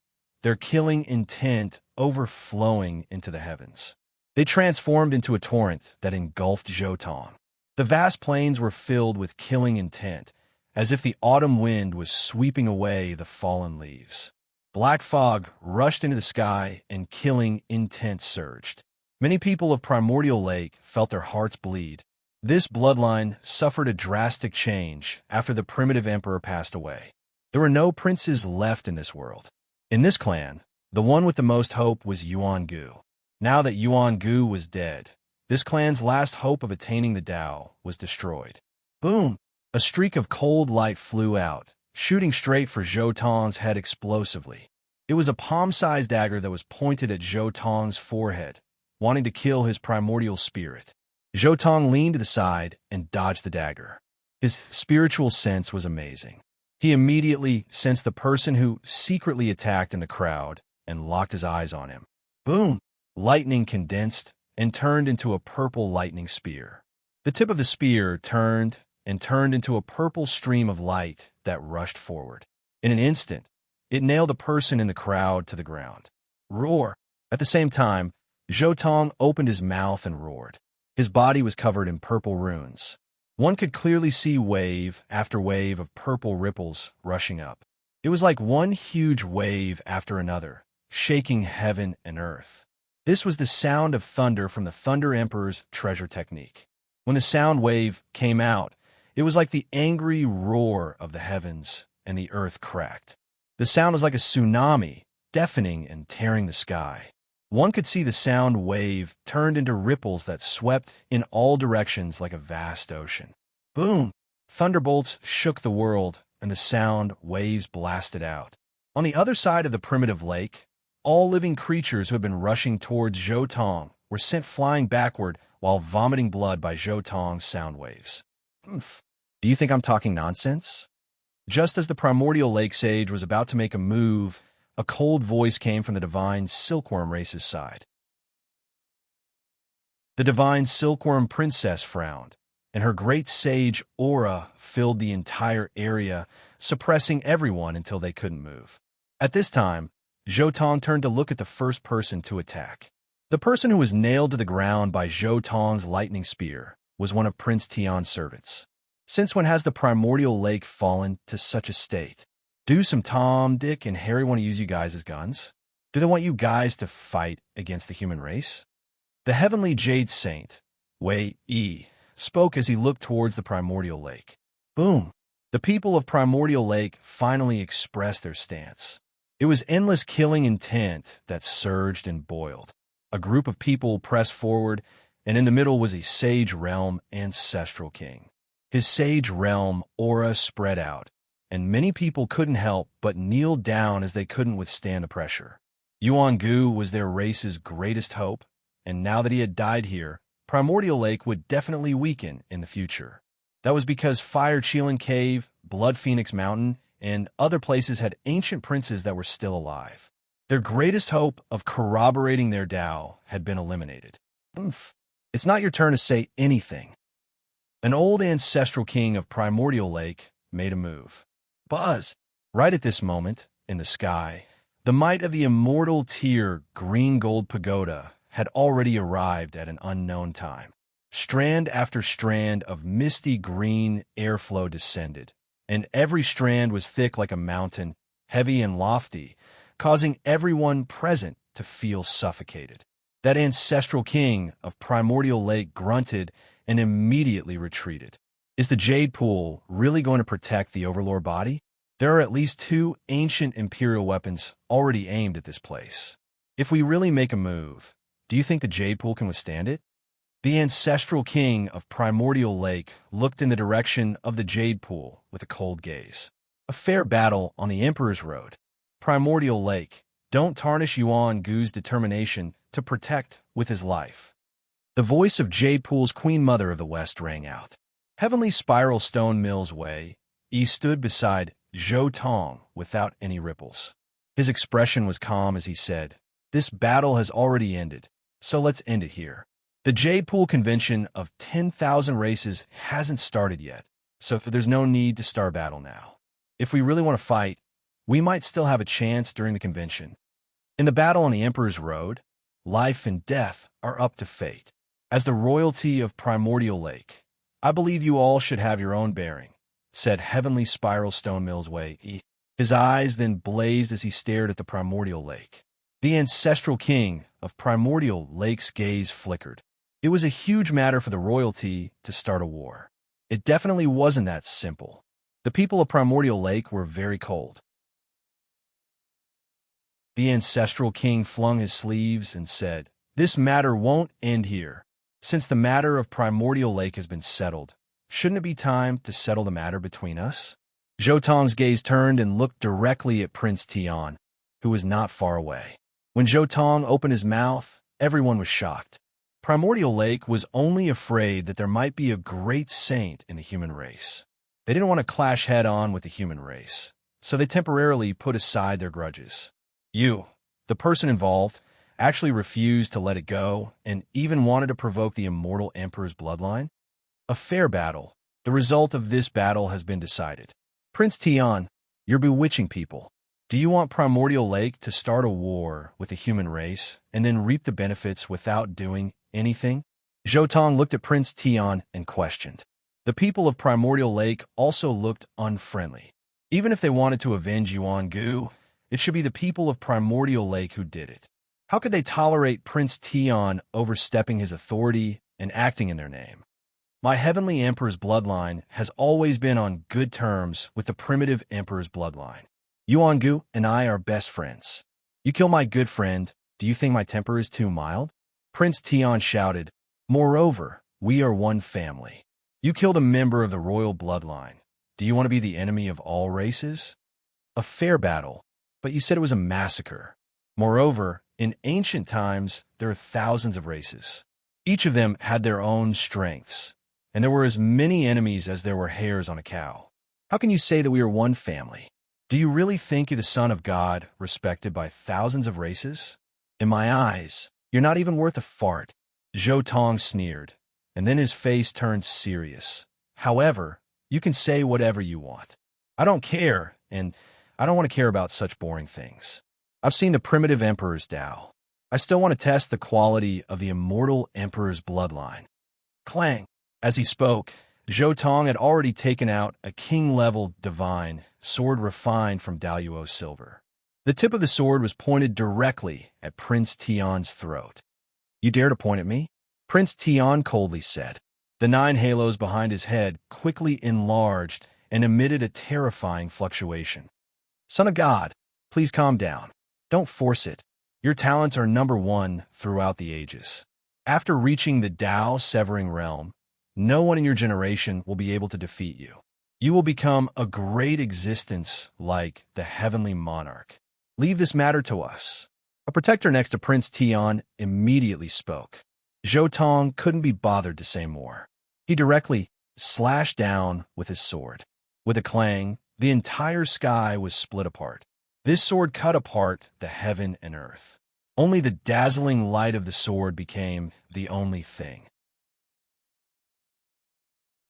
their killing intent overflowing into the heavens. They transformed into a torrent that engulfed Zhou Tong. The vast plains were filled with killing intent, as if the autumn wind was sweeping away the fallen leaves. Black fog rushed into the sky, and killing intent surged. Many people of Primordial Lake felt their hearts bleed. This bloodline suffered a drastic change after the primitive emperor passed away. There were no princes left in this world. In this clan, the one with the most hope was Yuan Gu. Now that Yuan Gu was dead, this clan's last hope of attaining the Tao was destroyed. Boom! A streak of cold light flew out, shooting straight for Zhou Tong's head explosively. It was a palm-sized dagger that was pointed at Zhou Tong's forehead, wanting to kill his primordial spirit. Zhou Tong leaned to the side and dodged the dagger. His spiritual sense was amazing. He immediately sensed the person who secretly attacked in the crowd and locked his eyes on him. Boom! Lightning condensed and turned into a purple lightning spear. The tip of the spear turned into a purple stream of light that rushed forward. In an instant, It nailed a person in the crowd to the ground. Roar! At the same time, Zhou Tong opened his mouth and roared. His body was covered in purple runes. One could clearly see wave after wave of purple ripples rushing up. It was like one huge wave after another, shaking heaven and earth. This was the sound of thunder from the Thunder Emperor's treasure technique. When the sound wave came out, it was like the angry roar of the heavens, and the earth cracked. The sound was like a tsunami, deafening and tearing the sky. One could see the sound wave turned into ripples that swept in all directions like a vast ocean. Boom! Thunderbolts shook the world, and the sound waves blasted out. On the other side of the primitive lake, all living creatures who had been rushing towards Zhou Tong were sent flying backward while vomiting blood by Zhou Tong's sound waves. Oomph. Do you think I'm talking nonsense? Just as the primordial lake sage was about to make a move, a cold voice came from the divine silkworm race's side. The divine silkworm princess frowned, and her great sage aura filled the entire area, suppressing everyone until they couldn't move. At this time, Zhou Tong turned to look at the first person to attack. The person who was nailed to the ground by Zhou Tong's lightning spear was one of Prince Tian's servants. Since when has the primordial lake fallen to such a state? Do some Tom, Dick, and Harry want to use you guys as guns? Do they want you guys to fight against the human race? The heavenly jade saint, Wei Yi, spoke as he looked towards the primordial lake. Boom! The people of Primordial Lake finally expressed their stance. It was endless killing intent that surged and boiled. A group of people pressed forward, and in the middle was a Sage Realm ancestral king. His Sage Realm aura spread out, and many people couldn't help but kneel down as they couldn't withstand the pressure. Yuan Gu was their race's greatest hope, and now that he had died here, Primordial Lake would definitely weaken in the future. That was because Fire Qilin Cave, Blood Phoenix Mountain, and other places had ancient princes that were still alive. Their greatest hope of corroborating their Tao had been eliminated. Oomph. It's not your turn to say anything. An old ancestral king of Primordial Lake made a move. Buzz! Right at this moment, in the sky, the might of the immortal tier green gold pagoda had already arrived at an unknown time. Strand after strand of misty green airflow descended, and every strand was thick like a mountain, heavy and lofty, causing everyone present to feel suffocated. That ancestral king of Primordial Lake grunted and immediately retreated. Is the Jade Pool really going to protect the Overlord body? There are at least 2 ancient Imperial weapons already aimed at this place. If we really make a move, do you think the Jade Pool can withstand it? The ancestral king of Primordial Lake looked in the direction of the Jade Pool with a cold gaze. A fair battle on the Emperor's Road. Primordial Lake, don't tarnish Yuan Gu's determination to protect with his life. The voice of Jade Pool's Queen Mother of the West rang out. Heavenly Spiral Stone Mills Wei Yi stood beside Zhou Tong without any ripples. His expression was calm as he said, "This battle has already ended, so let's end it here. The Jade Pool convention of 10,000 races hasn't started yet, so there's no need to start battle now. If we really want to fight, we might still have a chance during the convention. In the battle on the Emperor's Road, life and death are up to fate. As the royalty of Primordial Lake, I believe you all should have your own bearing," said Heavenly Spiral Stone Mills Wei Yi. His eyes then blazed as he stared at the Primordial Lake. The ancestral king of Primordial Lake's gaze flickered. It was a huge matter for the royalty to start a war. It definitely wasn't that simple. The people of Primordial Lake were very cold. The ancestral king flung his sleeves and said, "This matter won't end here. Since the matter of Primordial Lake has been settled, shouldn't it be time to settle the matter between us?" Zhou Tong's gaze turned and looked directly at Prince Tian, who was not far away. When Zhou Tong opened his mouth, everyone was shocked. Primordial Lake was only afraid that there might be a great saint in the human race. They didn't want to clash head-on with the human race, so they temporarily put aside their grudges. You, the person involved, actually refused to let it go and even wanted to provoke the immortal Emperor's bloodline? A fair battle. The result of this battle has been decided. Prince Tian, you're bewitching people. Do you want Primordial Lake to start a war with the human race and then reap the benefits without doing anything? Zhou Tong looked at Prince Tian and questioned. The people of Primordial Lake also looked unfriendly. Even if they wanted to avenge Yuan Gu, it should be the people of Primordial Lake who did it. How could they tolerate Prince Tian overstepping his authority and acting in their name? My Heavenly Emperor's bloodline has always been on good terms with the primitive Emperor's bloodline. Yuan Gu and I are best friends. You kill my good friend, do you think my temper is too mild? Prince Tian shouted. Moreover, we are one family. You killed a member of the royal bloodline. Do you want to be the enemy of all races? A fair battle, but you said it was a massacre. Moreover, in ancient times, there are thousands of races. Each of them had their own strengths, and there were as many enemies as there were hairs on a cow. How can you say that we are one family? Do you really think you're the son of God, respected by thousands of races? In my eyes, you're not even worth a fart. Zhou Tong sneered, and then his face turned serious. However, you can say whatever you want. I don't care, and I don't want to care about such boring things. I've seen the primitive emperor's Tao. I still want to test the quality of the immortal emperor's bloodline. Clang! As he spoke, Zhou Tong had already taken out a king-level divine sword refined from Daluo silver. The tip of the sword was pointed directly at Prince Tian's throat. You dare to point at me? Prince Tian coldly said. The 9 halos behind his head quickly enlarged and emitted a terrifying fluctuation. Son of God, please calm down. Don't force it. Your talents are number 1 throughout the ages. After reaching the Tao Severing Realm, no one in your generation will be able to defeat you. You will become a great existence like the Heavenly Monarch. Leave this matter to us. A protector next to Prince Tian immediately spoke. Zhou Tong couldn't be bothered to say more. He directly slashed down with his sword. With a clang, the entire sky was split apart. This sword cut apart the heaven and earth. Only the dazzling light of the sword became the only thing.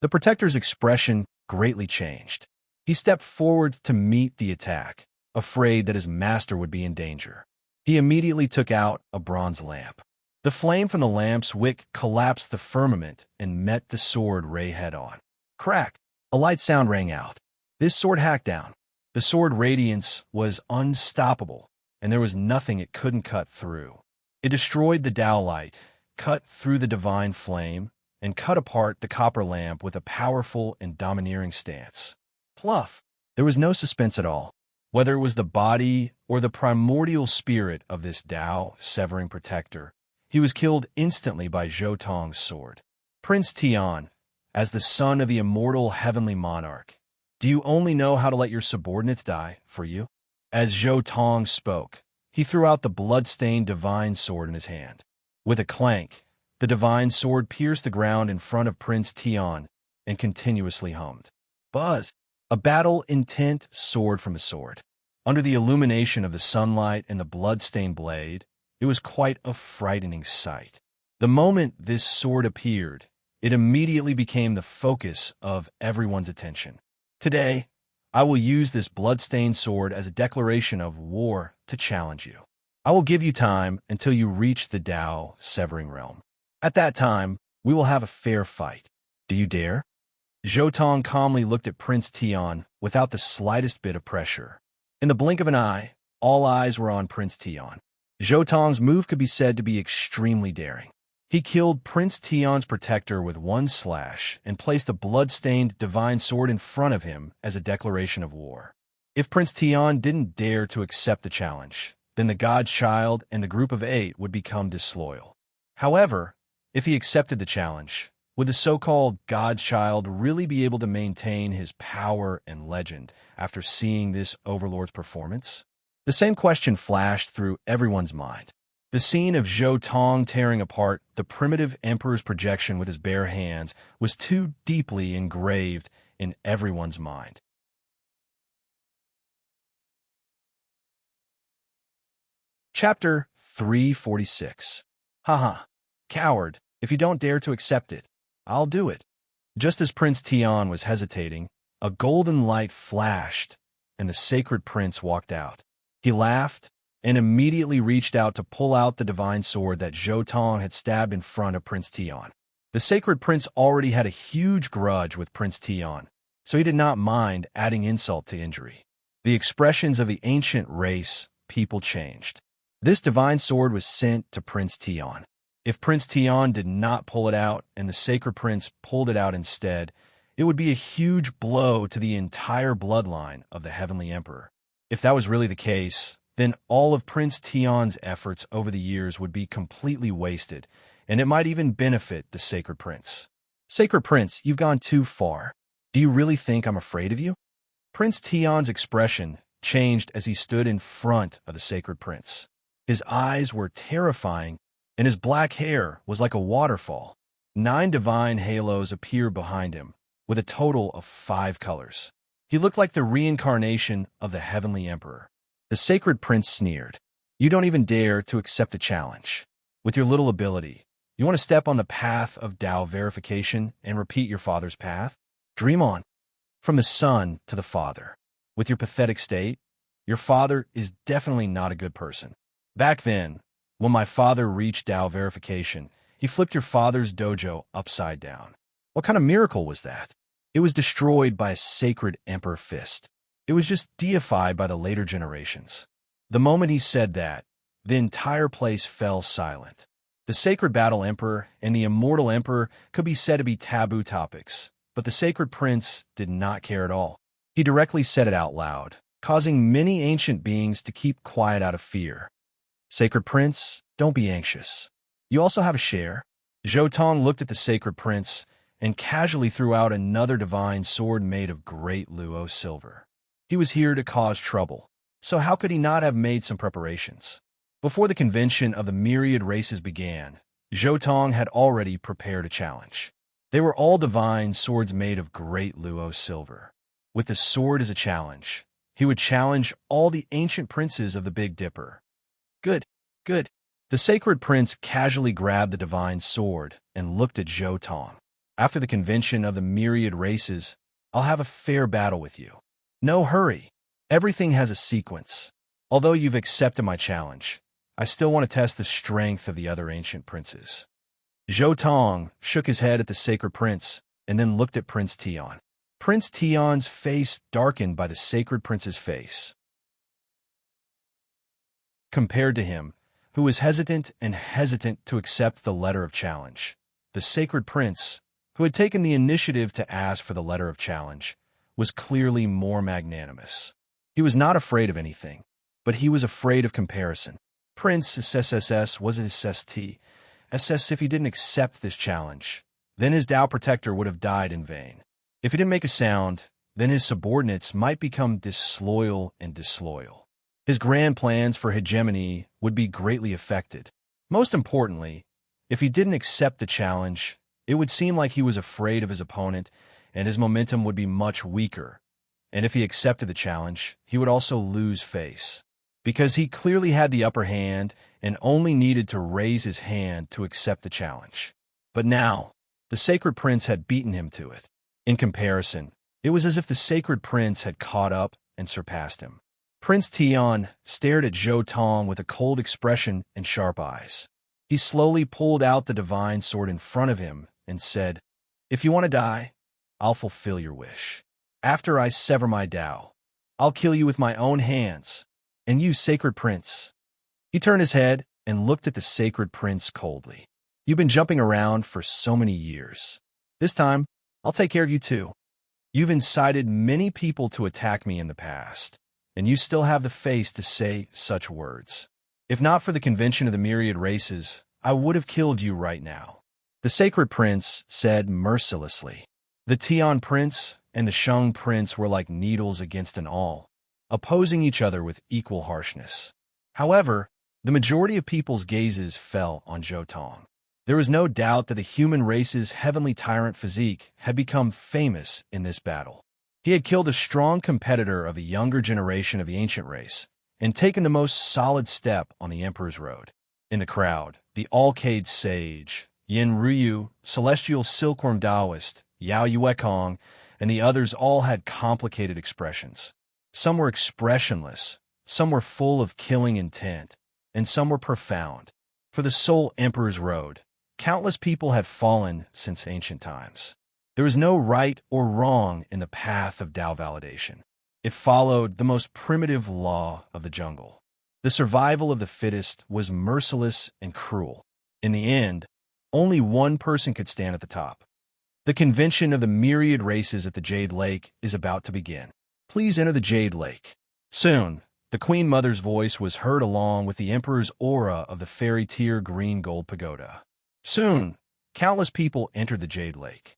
The protector's expression greatly changed. He stepped forward to meet the attack, afraid that his master would be in danger. He immediately took out a bronze lamp. The flame from the lamp's wick collapsed the firmament and met the sword ray head-on. Crack! A light sound rang out. This sword hacked down. The sword radiance was unstoppable, and there was nothing it couldn't cut through. It destroyed the Tao light, cut through the divine flame, and cut apart the copper lamp with a powerful and domineering stance. Pluff! There was no suspense at all. Whether it was the body or the primordial spirit of this Tao severing protector, he was killed instantly by Zhou Tong's sword. Prince Tian, as the son of the immortal heavenly monarch, do you only know how to let your subordinates die for you? As Zhou Tong spoke, he threw out the blood-stained divine sword in his hand. With a clank, the divine sword pierced the ground in front of Prince Tian and continuously hummed. Buzz! A battle-intent sword from a sword. Under the illumination of the sunlight and the blood-stained blade, it was quite a frightening sight. The moment this sword appeared, it immediately became the focus of everyone's attention. Today, I will use this blood-stained sword as a declaration of war to challenge you. I will give you time until you reach the Tao Severing Realm. At that time, we will have a fair fight. Do you dare? Zhou Tong calmly looked at Prince Tian without the slightest bit of pressure. In the blink of an eye, all eyes were on Prince Tian. Zhou Tong's move could be said to be extremely daring. He killed Prince Tian's protector with one slash and placed the blood-stained divine sword in front of him as a declaration of war. If Prince Tian didn't dare to accept the challenge, then the godchild and the group of 8 would become disloyal. However, if he accepted the challenge, would the so-called godchild really be able to maintain his power and legend after seeing this overlord's performance? The same question flashed through everyone's mind. The scene of Zhou Tong tearing apart the primitive emperor's projection with his bare hands was too deeply engraved in everyone's mind. Chapter 346. Haha, coward, if you don't dare to accept it, I'll do it. Just as Prince Tian was hesitating, a golden light flashed, and the sacred prince walked out. He laughed and immediately reached out to pull out the divine sword that Zhou Tong had stabbed in front of Prince Tian. The sacred prince already had a huge grudge with Prince Tian, so he did not mind adding insult to injury. The expressions of the ancient race people changed. This divine sword was sent to Prince Tian. If Prince Tian did not pull it out and the sacred prince pulled it out instead, it would be a huge blow to the entire bloodline of the Heavenly Emperor. If that was really the case, then all of Prince Tian's efforts over the years would be completely wasted, and it might even benefit the sacred prince. Sacred prince, you've gone too far. Do you really think I'm afraid of you? Prince Tian's expression changed as he stood in front of the sacred prince. His eyes were terrifying, and his black hair was like a waterfall. 9 divine halos appeared behind him, with a total of 5 colors. He looked like the reincarnation of the Heavenly Emperor. The sacred prince sneered. You don't even dare to accept a challenge. With your little ability, you want to step on the path of Tao verification and repeat your father's path? Dream on. From the son to the father. With your pathetic state, your father is definitely not a good person. Back then, when my father reached Tao verification, he flipped your father's dojo upside down. What kind of miracle was that? It was destroyed by a sacred emperor fist. It was just deified by the later generations. The moment he said that, the entire place fell silent. The sacred battle emperor and the immortal emperor could be said to be taboo topics, but the sacred prince did not care at all. He directly said it out loud, causing many ancient beings to keep quiet out of fear. Sacred prince, don't be anxious. You also have a share. Zhou Tong looked at the sacred prince and casually threw out another divine sword made of great luo silver. He was here to cause trouble, so how could he not have made some preparations? Before the convention of the myriad races began, Zhou Tong had already prepared a challenge. They were all divine swords made of great luo silver. With the sword as a challenge, he would challenge all the ancient princes of the Big Dipper. Good, good. The sacred prince casually grabbed the divine sword and looked at Zhou Tong. After the convention of the myriad races, I'll have a fair battle with you. No hurry. Everything has a sequence. Although you've accepted my challenge, I still want to test the strength of the other ancient princes. Zhou Tong shook his head at the sacred prince and then looked at Prince Tian. Prince Tian's face darkened by the sacred prince's face. Compared to him, who was hesitant to accept the letter of challenge, the sacred prince, who had taken the initiative to ask for the letter of challenge, was clearly more magnanimous. He was not afraid of anything, but he was afraid of comparison. Prince SSS was his SST. SS if he didn't accept this challenge, then his Tao protector would have died in vain. If he didn't make a sound, then his subordinates might become disloyal. His grand plans for hegemony would be greatly affected. Most importantly, if he didn't accept the challenge, it would seem like he was afraid of his opponent, and his momentum would be much weaker. And if he accepted the challenge, he would also lose face. Because he clearly had the upper hand and only needed to raise his hand to accept the challenge. But now, the sacred prince had beaten him to it. In comparison, it was as if the sacred prince had caught up and surpassed him. Prince Tian stared at Zhou Tong with a cold expression and sharp eyes. He slowly pulled out the divine sword in front of him and said, "If you want to die, I'll fulfill your wish. After I sever my Tao, I'll kill you with my own hands. And you, sacred prince." He turned his head and looked at the sacred prince coldly. "You've been jumping around for so many years. This time, I'll take care of you too. You've incited many people to attack me in the past, and you still have the face to say such words. If not for the convention of the myriad races, I would have killed you right now," the sacred prince said mercilessly. The Tian prince and the Shang prince were like needles against an awl, opposing each other with equal harshness. However, the majority of people's gazes fell on Zhou Tong. There was no doubt that the human race's heavenly tyrant physique had become famous in this battle. He had killed a strong competitor of a younger generation of the ancient race and taken the most solid step on the Emperor's road. In the crowd, the Alcade Sage, Yin Ryu, Celestial Silkworm Taoist, Yao Yuekong, and the others all had complicated expressions. Some were expressionless, Some were full of killing intent, and some were profound. For the sole Emperor's road, countless people had fallen since ancient times. There was no right or wrong in the path of Tao validation. It followed the most primitive law of the jungle. The survival of the fittest was merciless and cruel. In the end, only one person could stand at the top. The convention of the myriad races at the Jade Lake is about to begin. Please enter the Jade Lake. Soon, the Queen Mother's voice was heard along with the Emperor's aura of the fairy tier green gold pagoda. Soon, countless people entered the Jade Lake.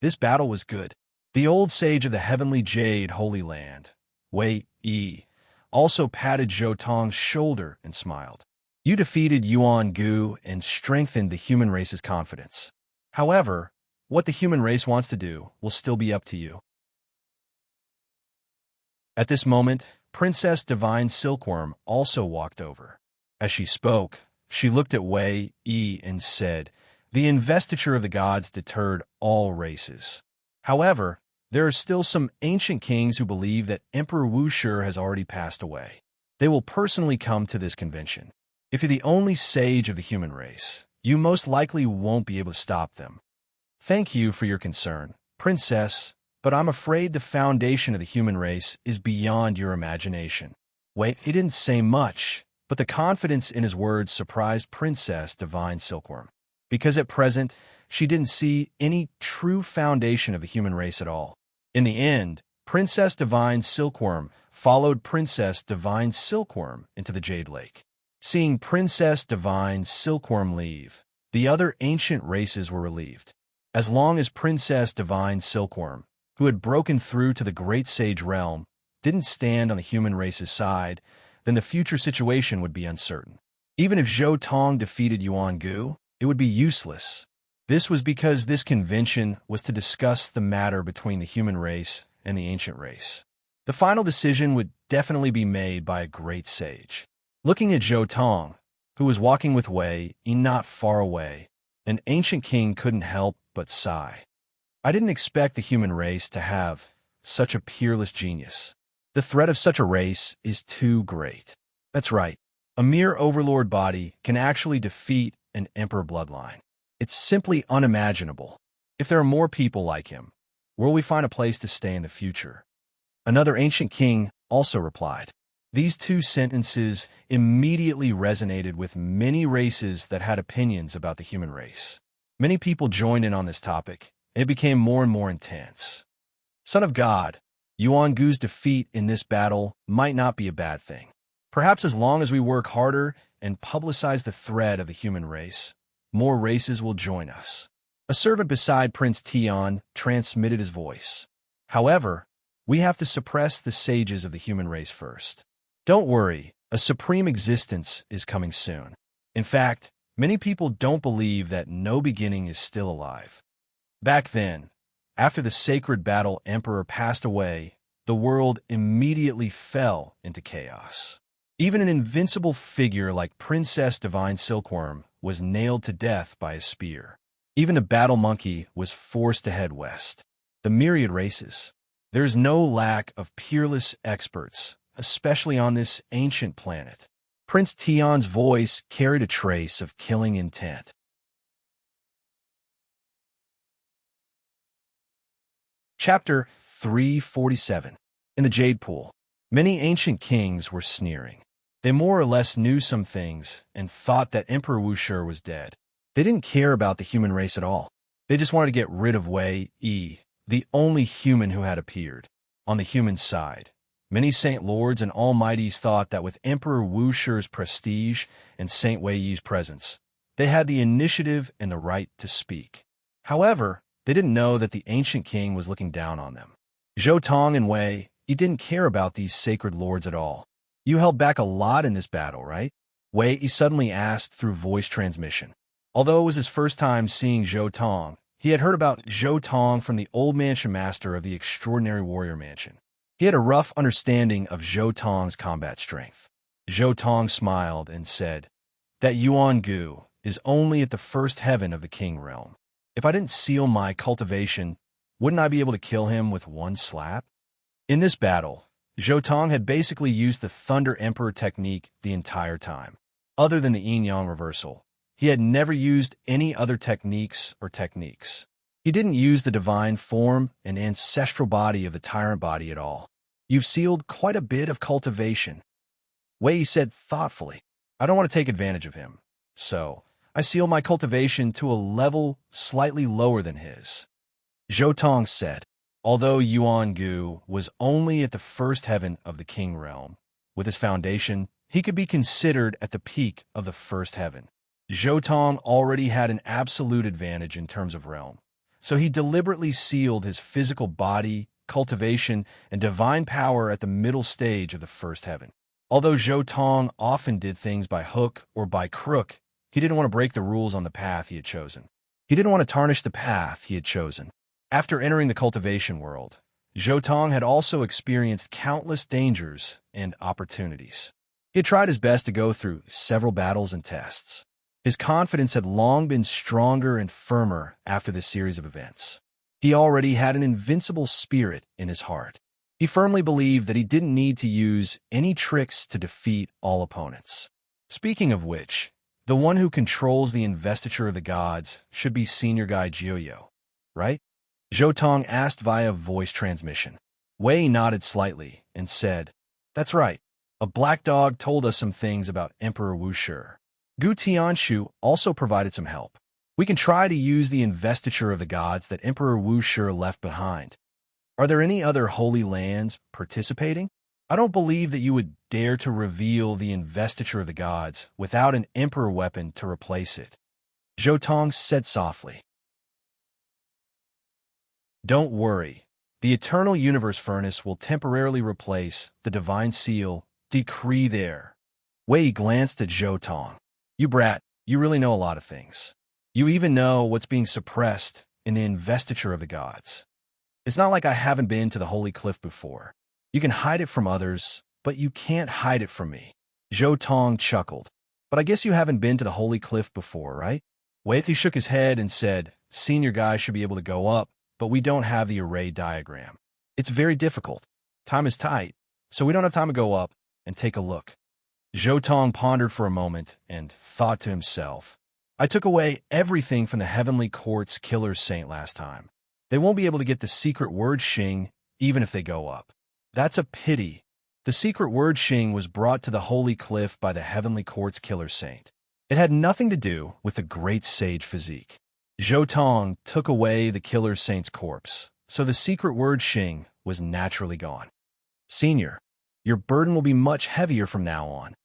This battle was good. The old sage of the heavenly Jade Holy Land, Wei Yi, also patted Zhou Tong's shoulder and smiled. You defeated Yuan Gu and strengthened the human race's confidence. However, what the human race wants to do will still be up to you. At this moment, Princess Divine Silkworm also walked over. As she spoke, she looked at Wei Yi and said, "The investiture of the gods deterred all races. However, there are still some ancient kings who believe that Emperor Wuxi has already passed away. They will personally come to this convention. If you're the only sage of the human race, you most likely won't be able to stop them. Thank you for your concern, Princess, but I'm afraid the foundation of the human race is beyond your imagination." Wait, he didn't say much, but the confidence in his words surprised Princess Divine Silkworm. Because at present, she didn't see any true foundation of the human race at all. In the end, Princess Divine Silkworm followed Princess Divine Silkworm into the Jade Lake. Seeing Princess Divine Silkworm leave, the other ancient races were relieved. As long as Princess Divine Silkworm, who had broken through to the Great Sage Realm, didn't stand on the human race's side, then the future situation would be uncertain. Even if Zhou Tong defeated Yuan Gu, it would be useless. This was because this convention was to discuss the matter between the human race and the ancient race. The final decision would definitely be made by a great sage. Looking at Zhou Tong, who was walking with Wei Yi not far away, an ancient king couldn't help but sigh. I didn't expect the human race to have such a peerless genius. The threat of such a race is too great. That's right. A mere overlord body can actually defeat an emperor bloodline. It's simply unimaginable. If there are more people like him, where will we find a place to stay in the future? Another ancient king also replied. These two sentences immediately resonated with many races that had opinions about the human race. Many people joined in on this topic, and it became more and more intense. Son of God, Yuan Gu's defeat in this battle might not be a bad thing. Perhaps as long as we work harder and publicize the thread of the human race, more races will join us. A servant beside Prince Tian transmitted his voice. However, we have to suppress the sages of the human race first. Don't worry, a supreme existence is coming soon. In fact, many people don't believe that no beginning is still alive. Back then, after the sacred battle emperor passed away, the world immediately fell into chaos. Even an invincible figure like Princess Divine Silkworm was nailed to death by a spear. Even the battle monkey was forced to head west. The myriad races. There's no lack of peerless experts, especially on this ancient planet. Prince Tian's voice carried a trace of killing intent. Chapter 347. In the Jade Pool. Many ancient kings were sneering. They more or less knew some things and thought that Emperor Wuxi was dead. They didn't care about the human race at all. They just wanted to get rid of Wei Yi, the only human who had appeared. On the human side, many Saint Lords and Almighties thought that with Emperor Wuxi's prestige and Saint Wei Yi's presence, they had the initiative and the right to speak. However, they didn't know that the ancient king was looking down on them. Zhou Tong and Wei Yi didn't care about these sacred lords at all. You held back a lot in this battle, right? Wei Yi suddenly asked through voice transmission. Although it was his first time seeing Zhou Tong, he had heard about Zhou Tong from the old mansion master of the extraordinary warrior mansion. He had a rough understanding of Zhou Tong's combat strength. Zhou Tong smiled and said, "That Yuan Gu is only at the first heaven of the king realm. If I didn't seal my cultivation, wouldn't I be able to kill him with one slap?" In this battle, Zhou Tong had basically used the Thunder Emperor technique the entire time. Other than the yin-yang reversal, he had never used any other techniques. He didn't use the divine form and ancestral body of the tyrant body at all. You've sealed quite a bit of cultivation, Wei said thoughtfully. I don't want to take advantage of him, so I seal my cultivation to a level slightly lower than his. Zhou Tong said, although Yuan Gu was only at the first heaven of the king realm, with his foundation, he could be considered at the peak of the first heaven. Zhou Tong already had an absolute advantage in terms of realm, so he deliberately sealed his physical body, cultivation, and divine power at the middle stage of the first heaven. Although Zhou Tong often did things by hook or by crook, he didn't want to break the rules on the path he had chosen. He didn't want to tarnish the path he had chosen. After entering the cultivation world, Zhou Tong had also experienced countless dangers and opportunities. He had tried his best to go through several battles and tests. His confidence had long been stronger and firmer after this series of events. He already had an invincible spirit in his heart. He firmly believed that he didn't need to use any tricks to defeat all opponents. Speaking of which, the one who controls the investiture of the gods should be Senior Guy Jiuyo, right? Zhou Tong asked via voice transmission. Wei nodded slightly and said, That's right. A black dog told us some things about Emperor Wu Shi. Gu Tianshu also provided some help. We can try to use the investiture of the gods that Emperor Wu Shi left behind. Are there any other holy lands participating? I don't believe that you would dare to reveal the investiture of the gods without an emperor weapon to replace it. Zhou Tong said softly. Don't worry. The eternal universe furnace will temporarily replace the divine seal decree there. Wei glanced at Zhou Tong. You brat, you really know a lot of things. You even know what's being suppressed in the investiture of the gods. It's not like I haven't been to the Holy Cliff before. You can hide it from others, but you can't hide it from me. Zhou Tong chuckled. But I guess you haven't been to the Holy Cliff before, right? Wei shook his head and said, Senior Guy should be able to go up, but we don't have the array diagram. It's very difficult. Time is tight, so we don't have time to go up and take a look. Zhou Tong pondered for a moment and thought to himself, I took away everything from the Heavenly Court's Killer Saint last time. They won't be able to get the secret word Xing even if they go up. That's a pity. The secret word Xing was brought to the Holy Cliff by the Heavenly Court's Killer Saint. It had nothing to do with the great sage physique. Zhou Tong took away the Killer Saint's corpse, so the secret word Xing was naturally gone. Senior, your burden will be much heavier from now on.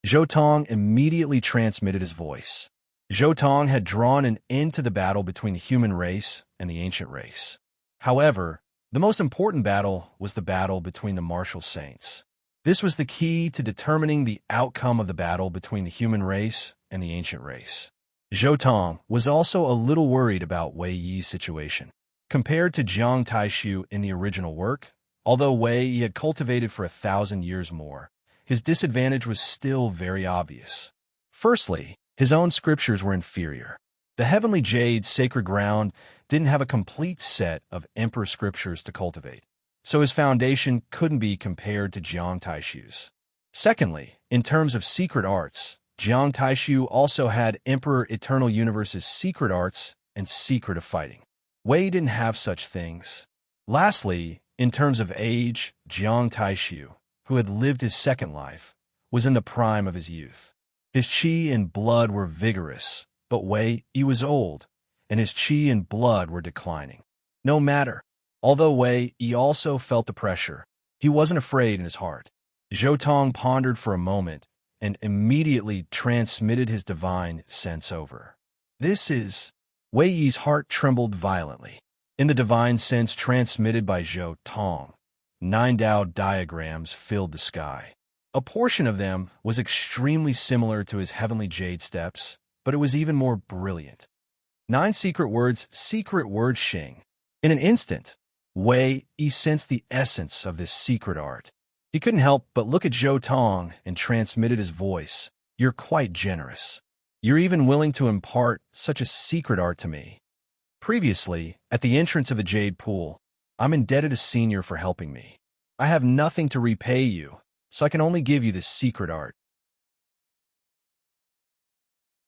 Zhou Tong immediately transmitted his voice. Zhou Tong had drawn an end to the battle between the human race and the ancient race. However, the most important battle was the battle between the martial saints. This was the key to determining the outcome of the battle between the human race and the ancient race. Zhou Tong was also a little worried about Wei Yi's situation. Compared to Jiang Taishu in the original work, although Wei Yi had cultivated for 1,000 years more, his disadvantage was still very obvious. Firstly, his own scriptures were inferior. The Heavenly Jade's sacred ground didn't have a complete set of emperor scriptures to cultivate, so his foundation couldn't be compared to Jiang Taishu's. Secondly, in terms of secret arts, Jiang Taishu also had Emperor Eternal Universe's secret arts and secret of fighting. Wei didn't have such things. Lastly, in terms of age, Jiang Taishu, who had lived his second life, was in the prime of his youth. His qi and blood were vigorous, but Wei Yi was old, and his qi and blood were declining. No matter. Although Wei Yi also felt the pressure, he wasn't afraid in his heart. Zhou Tong pondered for a moment and immediately transmitted his divine sense over. This is... Wei Yi's heart trembled violently. In the divine sense transmitted by Zhou Tong, 9 Dao diagrams filled the sky. A portion of them was extremely similar to his heavenly jade steps, but it was even more brilliant. 9 secret words Xing. In an instant, Wei Yi sensed the essence of this secret art. He couldn't help but look at Zhou Tong and transmitted his voice. You're quite generous. You're even willing to impart such a secret art to me. Previously, at the entrance of the Jade Pool, I'm indebted to Senior for helping me. I have nothing to repay you, so I can only give you this secret art.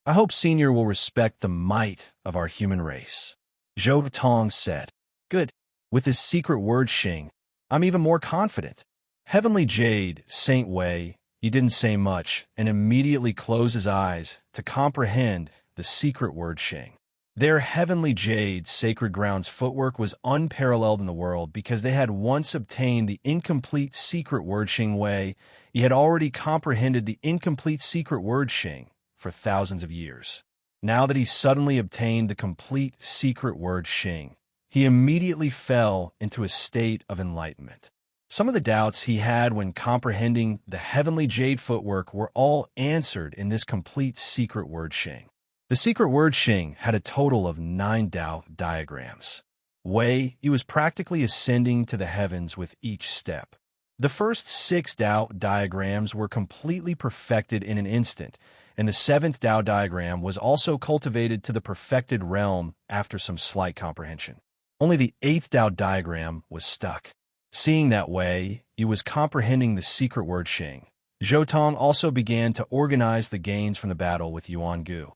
I hope Senior will respect the might of our human race. Zhou Tong said. Good. With his secret word Xing, I'm even more confident. Heavenly Jade, Saint Wei, he didn't say much and immediately closed his eyes to comprehend the secret word Xing. Their Heavenly Jade Sacred Grounds footwork was unparalleled in the world because they had once obtained the incomplete secret word Xing Wei. He had already comprehended the incomplete secret word Xing for thousands of years. Now that he suddenly obtained the complete secret word Xing, he immediately fell into a state of enlightenment. Some of the doubts he had when comprehending the Heavenly Jade footwork were all answered in this complete secret word Xing. The secret word Xing had a total of 9 Tao diagrams. Wei, he was practically ascending to the heavens with each step. The first 6 Tao diagrams were completely perfected in an instant, and the 7th Tao diagram was also cultivated to the perfected realm after some slight comprehension. Only the 8th Tao diagram was stuck. Seeing that Wei, he was comprehending the secret word Xing. Zhou Tong also began to organize the gains from the battle with Yuan Gu.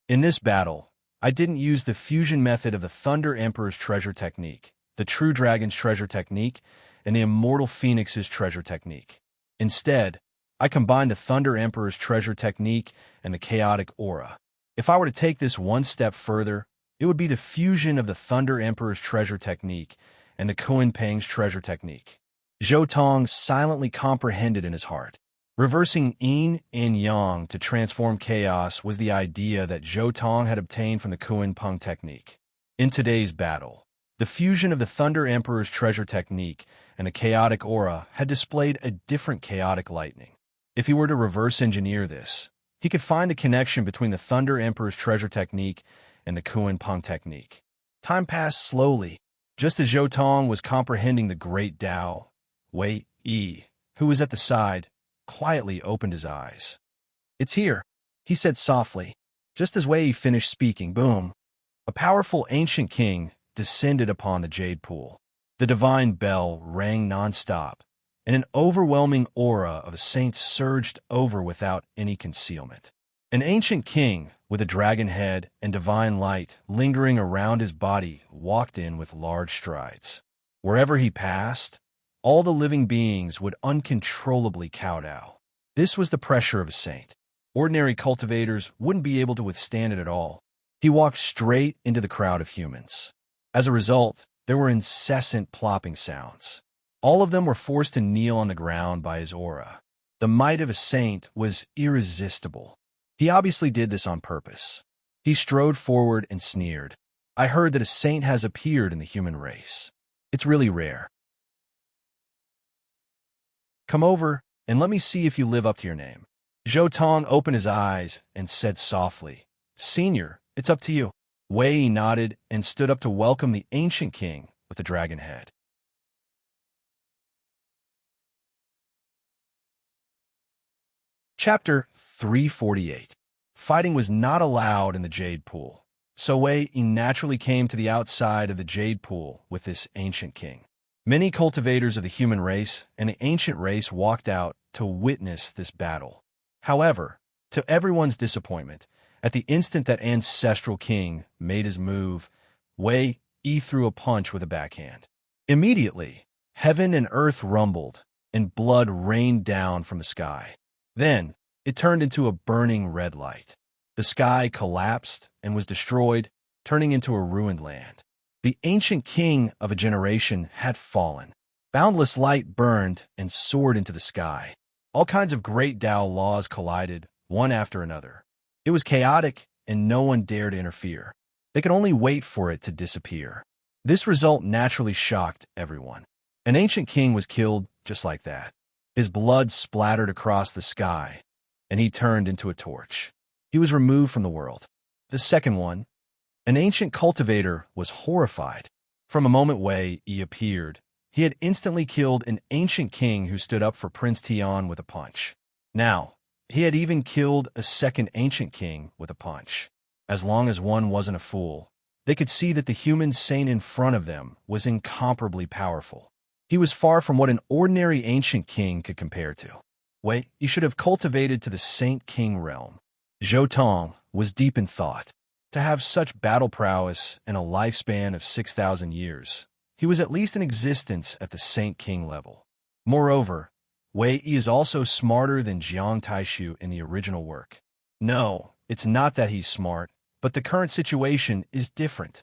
In this battle, I didn't use the fusion method of the Thunder Emperor's treasure technique, the True Dragon's treasure technique, and the Immortal Phoenix's treasure technique. Instead, I combined the Thunder Emperor's treasure technique and the chaotic aura. If I were to take this one step further, it would be the fusion of the Thunder Emperor's treasure technique and the Kuan Pang's treasure technique. Zhou Tong silently comprehended in his heart. Reversing yin and yang to transform chaos was the idea that Zhou Tong had obtained from the Kuan Pang technique. In today's battle, the fusion of the Thunder Emperor's treasure technique and the chaotic aura had displayed a different chaotic lightning. If he were to reverse engineer this, he could find the connection between the Thunder Emperor's treasure technique and the Kuan Pang technique. Time passed slowly. Just as Zhou Tong was comprehending the great Tao, Wei Yi, who was at the side, quietly opened his eyes. It's here, he said softly. Just as Wei Yi finished speaking, boom, a powerful ancient king descended upon the jade pool. The divine bell rang nonstop, and an overwhelming aura of a saint surged over without any concealment. An ancient king, with a dragon head and divine light lingering around his body, walked in with large strides. Wherever he passed, all the living beings would uncontrollably kowtow. This was the pressure of a saint. Ordinary cultivators wouldn't be able to withstand it at all. He walked straight into the crowd of humans. As a result, there were incessant plopping sounds. All of them were forced to kneel on the ground by his aura. The might of a saint was irresistible. He obviously did this on purpose. He strode forward and sneered. I heard that a saint has appeared in the human race. It's really rare. Come over and let me see if you live up to your name. Zhou Tong opened his eyes and said softly, Senior, it's up to you. Wei nodded and stood up to welcome the ancient king with the dragon head. Chapter 348. Fighting was not allowed in the Jade Pool, so Wei naturally came to the outside of the Jade Pool with this ancient king. Many cultivators of the human race and the ancient race walked out to witness this battle. However, to everyone's disappointment, at the instant that ancestral king made his move, Wei threw a punch with a backhand. Immediately, heaven and earth rumbled, and blood rained down from the sky. Then, it turned into a burning red light. The sky collapsed and was destroyed, turning into a ruined land. The ancient king of a generation had fallen. Boundless light burned and soared into the sky. All kinds of great Tao laws collided, one after another. It was chaotic, and no one dared interfere. They could only wait for it to disappear. This result naturally shocked everyone. An ancient king was killed just like that. His blood splattered across the sky, and he turned into a torch. He was removed from the world. The second one, an ancient cultivator, was horrified. From a moment Wei appeared, he had instantly killed an ancient king who stood up for Prince Tian with a punch. Now, he had even killed a second ancient king with a punch. As long as one wasn't a fool, they could see that the human saint in front of them was incomparably powerful. He was far from what an ordinary ancient king could compare to. Wei, you should have cultivated to the Saint King realm. Zhou Tong was deep in thought. To have such battle prowess and a lifespan of 6,000 years, he was at least in existence at the Saint King level. Moreover, Wei Yi is also smarter than Jiang Taishu in the original work. No, it's not that he's smart, but the current situation is different.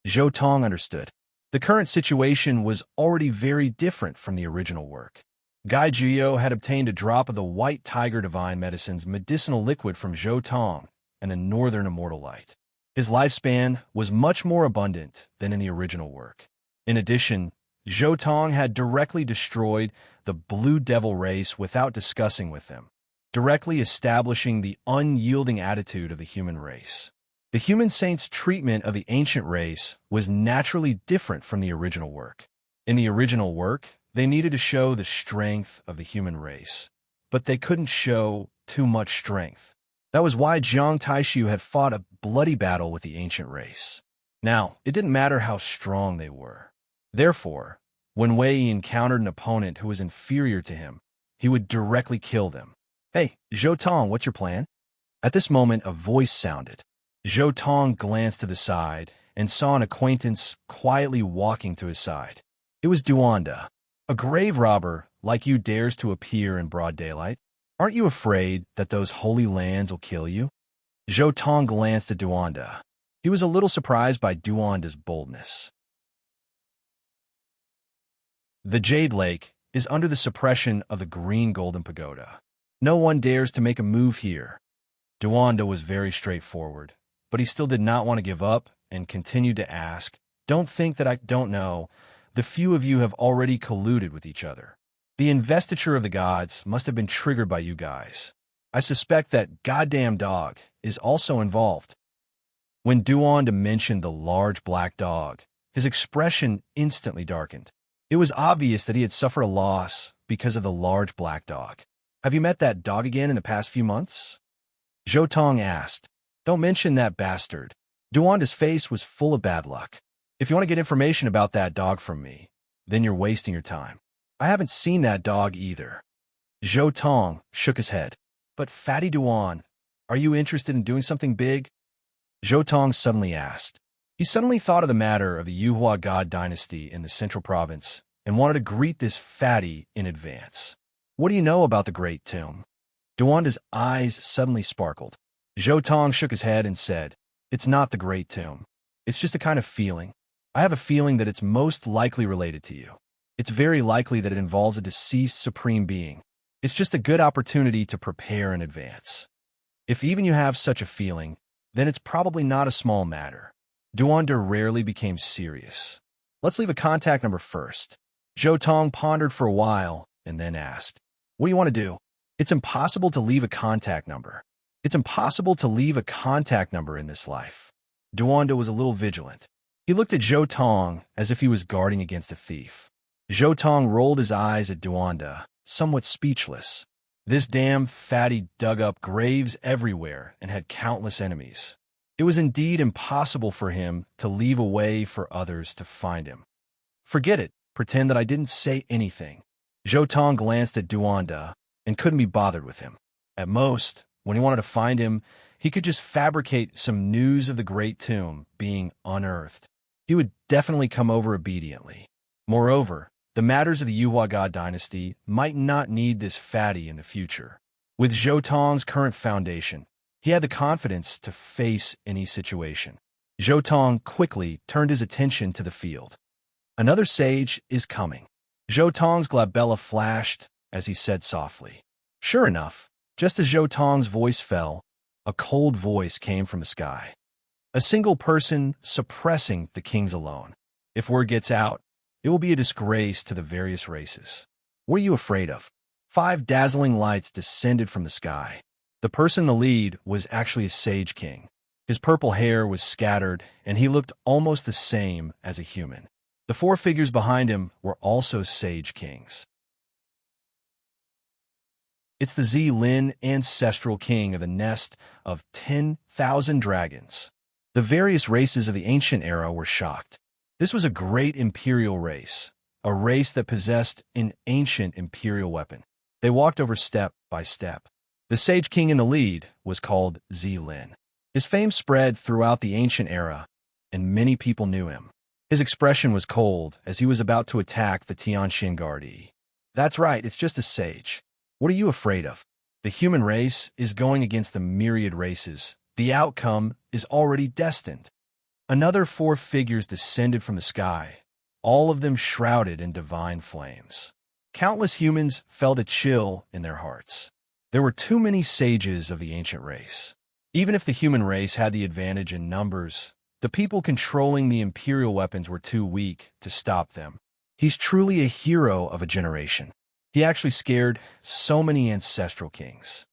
Zhou Tong understood. The current situation was already very different from the original work. Gai Jiyo had obtained a drop of the White Tiger Divine Medicine's medicinal liquid from Zhou Tong and the Northern Immortal Light. His lifespan was much more abundant than in the original work. In addition, Zhou Tong had directly destroyed the Blue Devil race without discussing with them, directly establishing the unyielding attitude of the human race. The human saint's treatment of the ancient race was naturally different from the original work. In the original work, they needed to show the strength of the human race, but they couldn't show too much strength. That was why Jiang Taishu had fought a bloody battle with the ancient race. Now, it didn't matter how strong they were. Therefore, when Wei encountered an opponent who was inferior to him, he would directly kill them. "Hey, Zhou Tong, what's your plan?" At this moment, a voice sounded. Zhou Tong glanced to the side and saw an acquaintance quietly walking to his side. It was Duanda. "A grave robber like you dares to appear in broad daylight? Aren't you afraid that those holy lands will kill you?" Zhou Tong glanced at Duanda. He was a little surprised by Duanda's boldness. The Jade Lake is under the suppression of the Green Golden Pagoda. No one dares to make a move here. Duanda was very straightforward, but he still did not want to give up and continued to ask, "Don't think that I don't know. The few of you have already colluded with each other. The investiture of the gods must have been triggered by you guys. I suspect that goddamn dog is also involved." When Duanda mentioned the large black dog, his expression instantly darkened. It was obvious that he had suffered a loss because of the large black dog. "Have you met that dog again in the past few months?" Zhou Tong asked. "Don't mention that bastard." Duanda's face was full of bad luck. "If you want to get information about that dog from me, then you're wasting your time. I haven't seen that dog either." Zhou Tong shook his head. "But Fatty Duan, are you interested in doing something big?" Zhou Tong suddenly asked. He suddenly thought of the matter of the Yuhua God dynasty in the central province and wanted to greet this fatty in advance. "What do you know about the Great Tomb?" Duanda's eyes suddenly sparkled. Zhou Tong shook his head and said, "It's not the Great Tomb. It's just a kind of feeling. I have a feeling that it's most likely related to you. It's very likely that it involves a deceased supreme being. It's just a good opportunity to prepare in advance. If even you have such a feeling, then it's probably not a small matter." Duanda rarely became serious. "Let's leave a contact number first." Zhou Tong pondered for a while and then asked, "What do you want to do?" "It's impossible to leave a contact number. It's impossible to leave a contact number in this life." Duanda was a little vigilant. He looked at Zhou Tong as if he was guarding against a thief. Zhou Tong rolled his eyes at Duanda, somewhat speechless. This damn fatty dug up graves everywhere and had countless enemies. It was indeed impossible for him to leave a way for others to find him. "Forget it. Pretend that I didn't say anything." Zhou Tong glanced at Duanda and couldn't be bothered with him. At most, when he wanted to find him, he could just fabricate some news of the Great Tomb being unearthed. He would definitely come over obediently. Moreover, the matters of the Yuhua God dynasty might not need this fatty in the future. With Zhou Tong's current foundation, he had the confidence to face any situation. Zhou Tong quickly turned his attention to the field. "Another sage is coming." Zhou Tong's glabella flashed as he said softly. Sure enough, just as Zhou Tong's voice fell, a cold voice came from the sky. "A single person suppressing the kings alone. If word gets out, it will be a disgrace to the various races. What are you afraid of?" 5 dazzling lights descended from the sky. The person in the lead was actually a sage king. His purple hair was scattered, and he looked almost the same as a human. The 4 figures behind him were also sage kings. It's the Zilin ancestral king of the nest of 10,000 dragons. The various races of the ancient era were shocked. This was a great imperial race, a race that possessed an ancient imperial weapon. They walked over step by step. The Sage King in the lead was called Zilin. His fame spread throughout the ancient era, and many people knew him. His expression was cold as he was about to attack the Tianxian Guard. That's right, it's just a sage. What are you afraid of? The human race is going against the myriad races. The outcome is already destined. Another 4 figures descended from the sky, all of them shrouded in divine flames. Countless humans felt a chill in their hearts. There were too many sages of the ancient race. Even if the human race had the advantage in numbers, the people controlling the imperial weapons were too weak to stop them. He's truly a hero of a generation. He actually scared so many ancestral kings.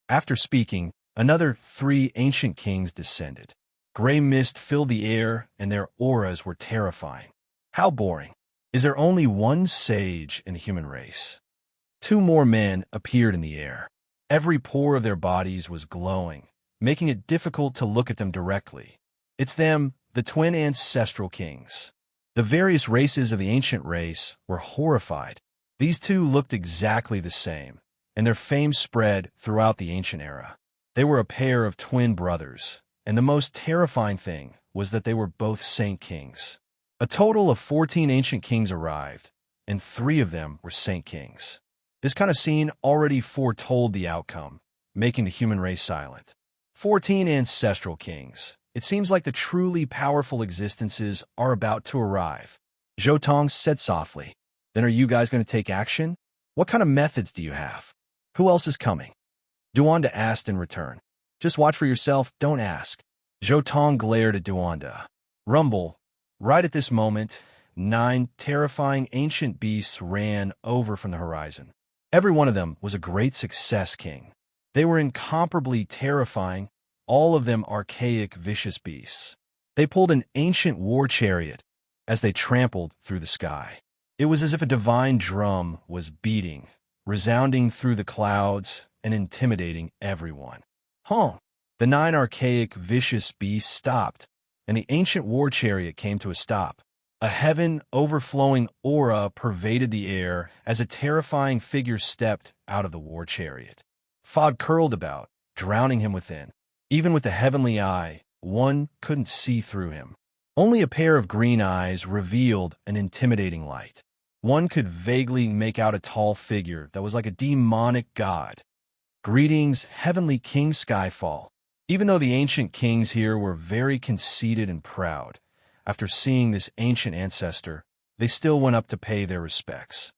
After speaking, another 3 ancient kings descended. Gray mist filled the air, and their auras were terrifying. How boring. Is there only one sage in the human race? 2 more men appeared in the air. Every pore of their bodies was glowing, making it difficult to look at them directly. It's them, the twin ancestral kings. The various races of the ancient race were horrified. These 2 looked exactly the same, and their fame spread throughout the ancient era. They were a pair of twin brothers, and the most terrifying thing was that they were both saint kings. A total of 14 ancient kings arrived, and 3 of them were saint kings. This kind of scene already foretold the outcome, making the human race silent. 14 ancestral kings. It seems like the truly powerful existences are about to arrive. Zhou Tong said softly. Then are you guys going to take action? What kind of methods do you have? Who else is coming? Duanda asked in return. Just watch for yourself, don't ask. Zhou Tong glared at Duanda. Rumble. Right at this moment, 9 terrifying ancient beasts ran over from the horizon. Every one of them was a great success king. They were incomparably terrifying, all of them archaic, vicious beasts. They pulled an ancient war chariot as they trampled through the sky. It was as if a divine drum was beating, resounding through the clouds and intimidating everyone. The 9 archaic, vicious beasts stopped, and the ancient war chariot came to a stop. A heaven-overflowing aura pervaded the air as a terrifying figure stepped out of the war chariot. Fog curled about, drowning him within. Even with the heavenly eye, one couldn't see through him. Only a pair of green eyes revealed an intimidating light. One could vaguely make out a tall figure that was like a demonic god. Greetings, heavenly King Skyfall. Even though the ancient kings here were very conceited and proud, after seeing this ancient ancestor, they still went up to pay their respects.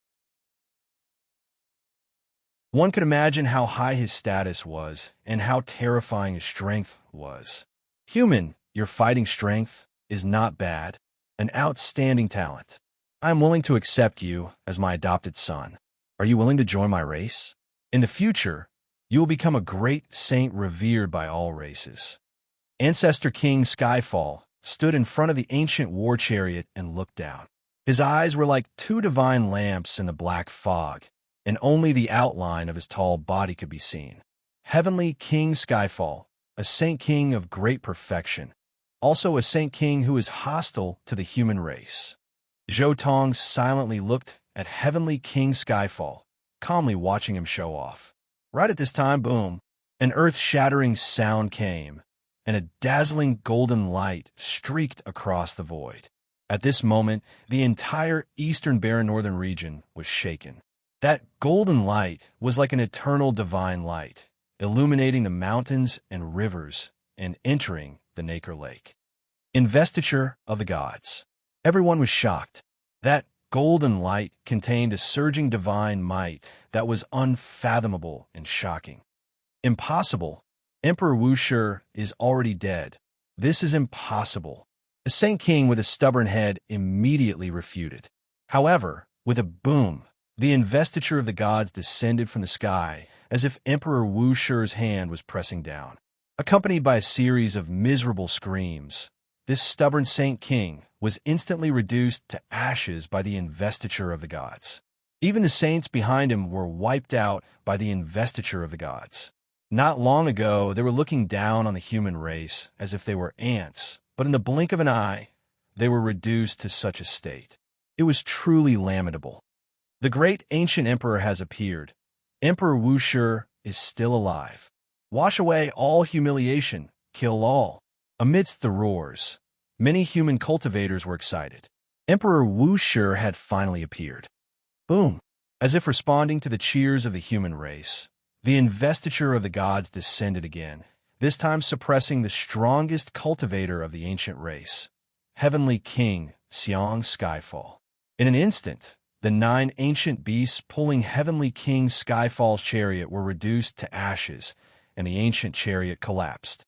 One could imagine how high his status was and how terrifying his strength was. Human, your fighting strength is not bad, an outstanding talent. I am willing to accept you as my adopted son. Are you willing to join my race? In the future, you will become a great saint revered by all races. Ancestor King Skyfall stood in front of the ancient war chariot and looked down. His eyes were like 2 divine lamps in the black fog, and only the outline of his tall body could be seen. Heavenly King Skyfall, a saint king of great perfection, also a saint king who is hostile to the human race. Zhou Tong silently looked at Heavenly King Skyfall, calmly watching him show off. Right at this time, boom, an earth-shattering sound came, and a dazzling golden light streaked across the void. At this moment, the entire eastern barren northern region was shaken. That golden light was like an eternal divine light, illuminating the mountains and rivers and entering the Nacre Lake. Investiture of the gods. Everyone was shocked. That golden light contained a surging divine might that was unfathomable and shocking. Impossible. Emperor Wushi is already dead. This is impossible. The Saint King with a stubborn head immediately refuted. However, with a boom, the investiture of the gods descended from the sky as if Emperor Wushi's hand was pressing down. Accompanied by a series of miserable screams, this stubborn Saint King was instantly reduced to ashes by the investiture of the gods. Even the saints behind him were wiped out by the investiture of the gods. Not long ago, they were looking down on the human race as if they were ants, but in the blink of an eye, they were reduced to such a state. It was truly lamentable. The great ancient emperor has appeared. Emperor Wushi is still alive. Wash away all humiliation, kill all. Amidst the roars, many human cultivators were excited. Emperor Wushi had finally appeared. Boom! As if responding to the cheers of the human race, the investiture of the gods descended again, this time suppressing the strongest cultivator of the ancient race, Heavenly King Xiang Skyfall. In an instant, the 9 ancient beasts pulling Heavenly King Skyfall's chariot were reduced to ashes, and the ancient chariot collapsed.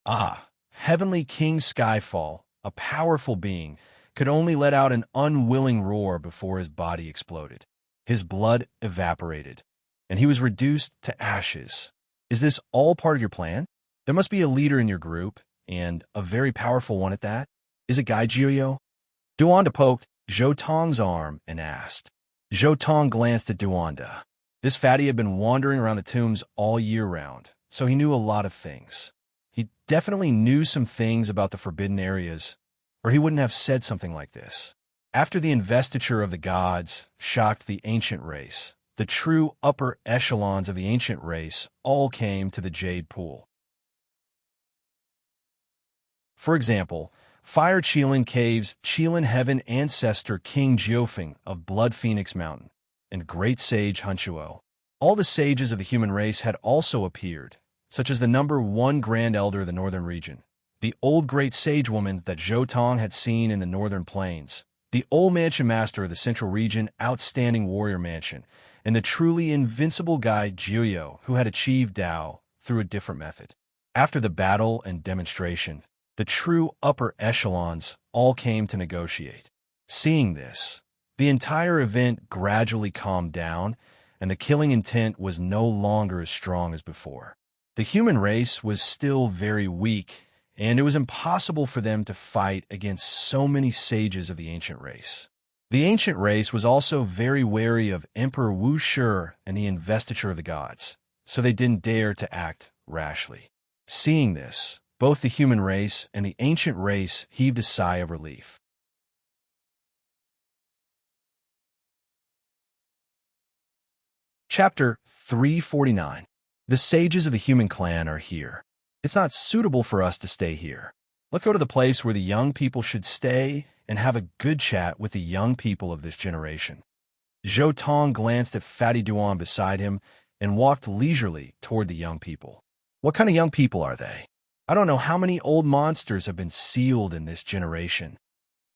Ah! Heavenly King Skyfall, a powerful being, could only let out an unwilling roar before his body exploded. His blood evaporated, and he was reduced to ashes. Is this all part of your plan? There must be a leader in your group, and a very powerful one at that. Is it Guy Jiuyo? Duanda poked Zhou Tong's arm and asked. Zhou Tong glanced at Duanda. This fatty had been wandering around the tombs all year round, so he knew a lot of things. He definitely knew some things about the forbidden areas, or he wouldn't have said something like this. After the investiture of the gods shocked the ancient race, the true upper echelons of the ancient race all came to the Jade Pool. For example, Fire Qilin Caves, Qilin Heaven Ancestor King Jiufeng of Blood Phoenix Mountain, and Great Sage Hunchuo. All the sages of the human race had also appeared, such as the number 1 Grand Elder of the Northern Region, the old Great Sage Woman that Zhou Tong had seen in the Northern Plains, the old Mansion Master of the Central Region Outstanding Warrior Mansion, and the truly invincible guy Jiuyo who had achieved Dao through a different method. After the battle and demonstration, the true upper echelons all came to negotiate. Seeing this, the entire event gradually calmed down, and the killing intent was no longer as strong as before. The human race was still very weak, and it was impossible for them to fight against so many sages of the ancient race. The ancient race was also very wary of Emperor Wushi and the investiture of the gods, so they didn't dare to act rashly. Seeing this, both the human race and the ancient race heaved a sigh of relief. Chapter 349. The sages of the human clan are here. It's not suitable for us to stay here. Let's go to the place where the young people should stay and have a good chat with the young people of this generation. Zhou Tong glanced at Fatty Duan beside him and walked leisurely toward the young people. What kind of young people are they? I don't know how many old monsters have been sealed in this generation.